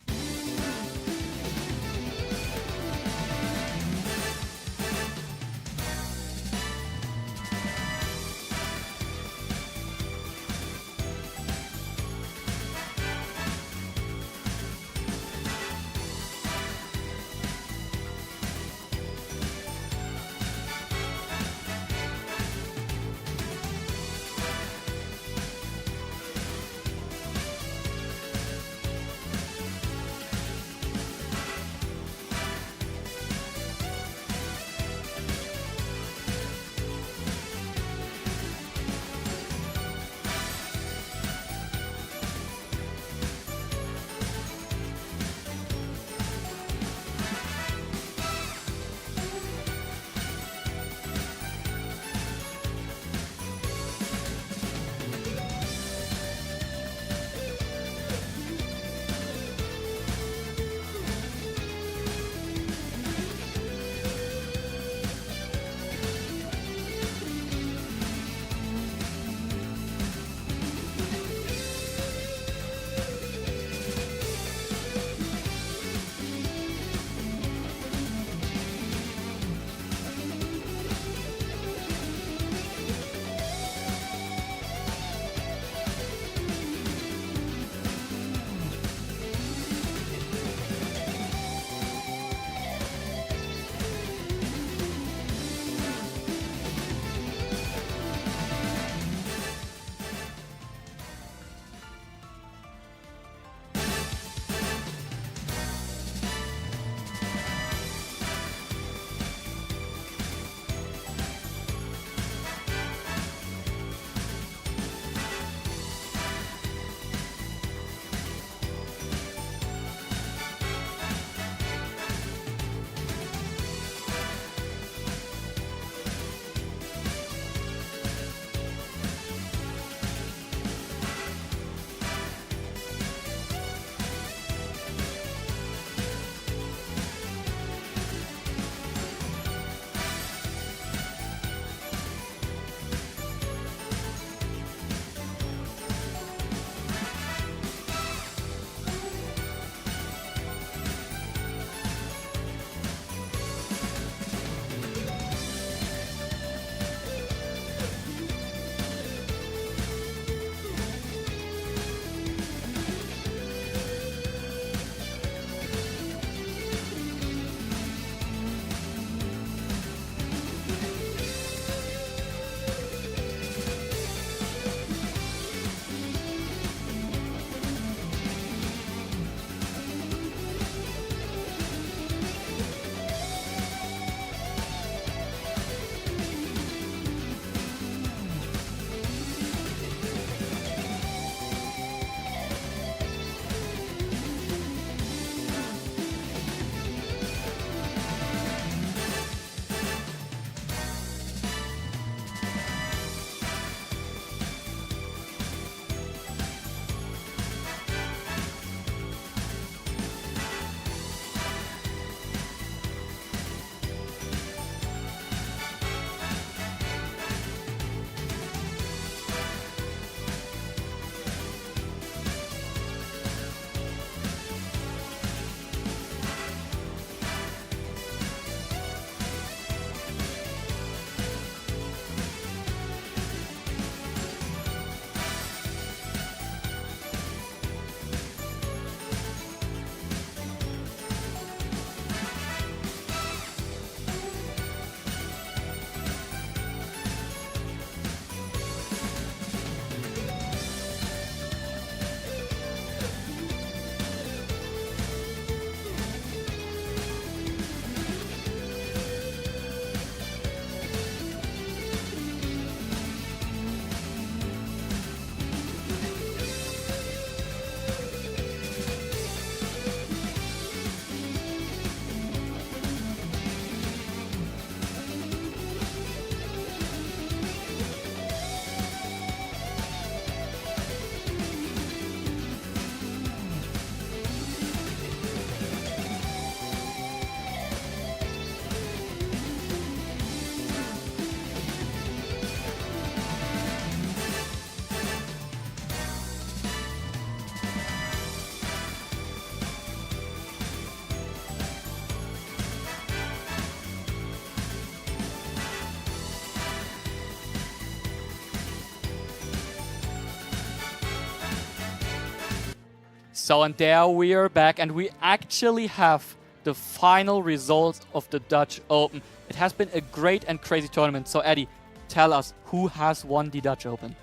A: So, and there we are back, and we actually have the final results of the Dutch Open. It has been a great and crazy tournament. So, Eddie, tell us who has won the Dutch Open.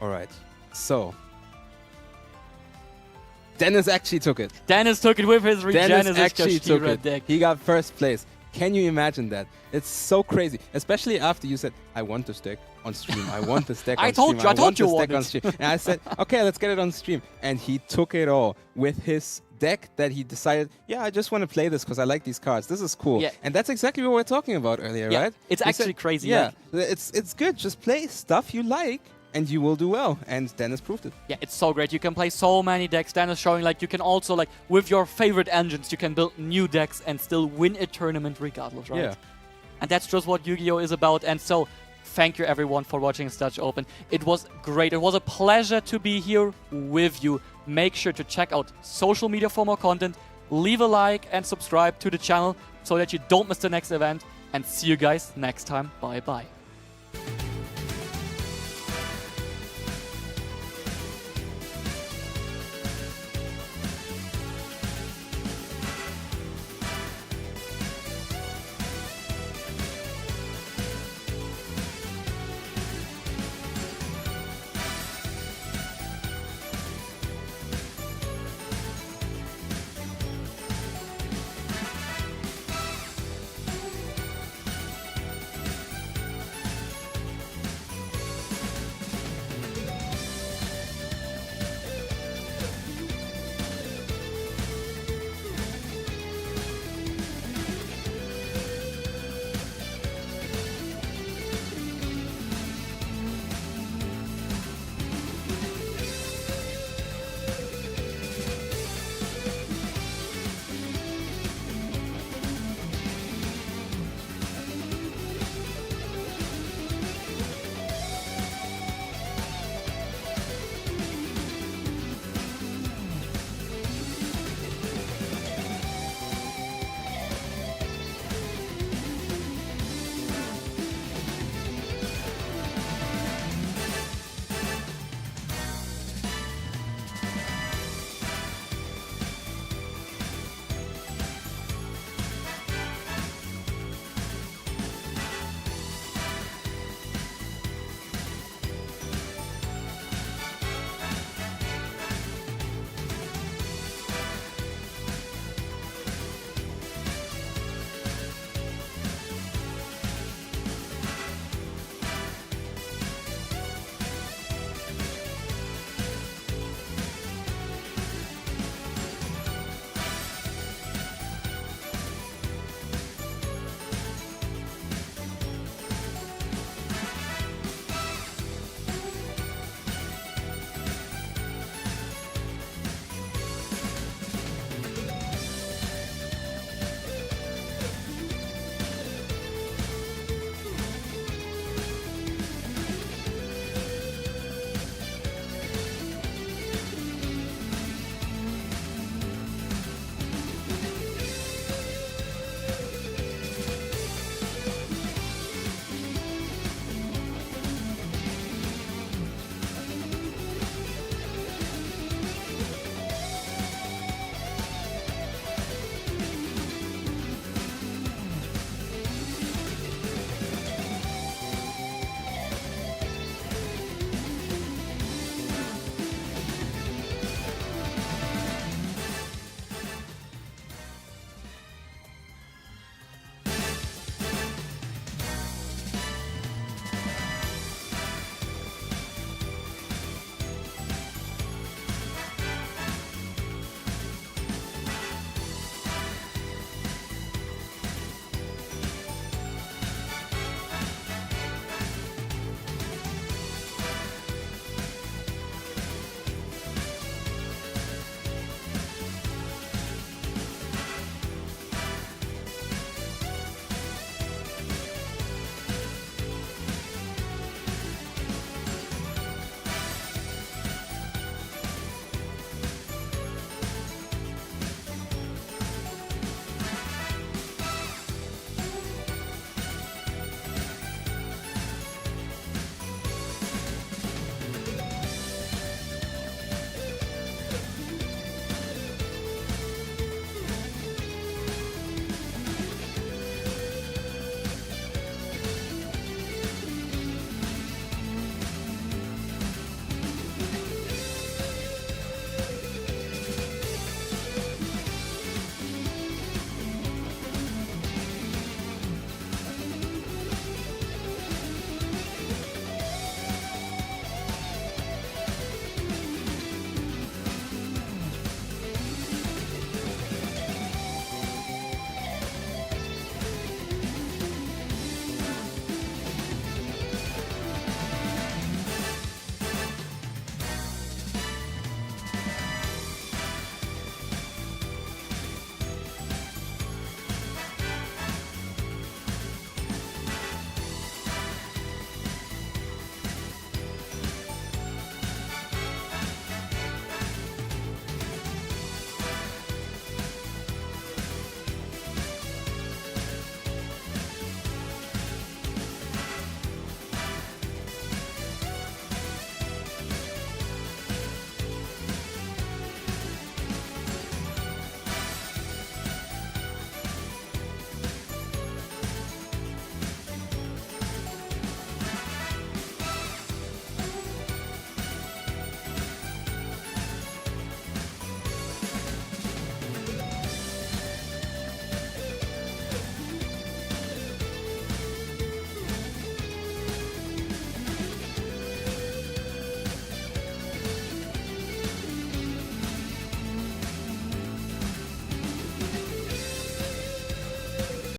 B: All right. So, Dennis actually took it.
A: Dennis took it with his
B: Dennis actually took it.
A: deck.
B: He got first place. Can you imagine that? It's so crazy, especially after you said, I want this deck on stream. I want this deck on stream.
A: I told you
B: this deck on stream. And I said, okay, let's get it on stream. And he took it all with his deck that he decided, yeah, I just want to play this because I like these cards. This is cool.
A: Yeah.
B: And that's exactly what we were talking about earlier, right?
A: It's actually crazy.
B: Yeah, it's good. Just play stuff you like and you will do well. And Dennis proved it.
A: Yeah, it's so great. You can play so many decks. Dennis showing like you can also like with your favorite engines, you can build new decks and still win a tournament regardless, right?
B: Yeah.
A: And that's just what Yu-Gi-Oh! Is about. And so, thank you everyone for watching this Dutch Open. It was great. It was a pleasure to be here with you. Make sure to check out social media for more content. Leave a like and subscribe to the channel so that you don't miss the next event. And see you guys next time. Bye-bye.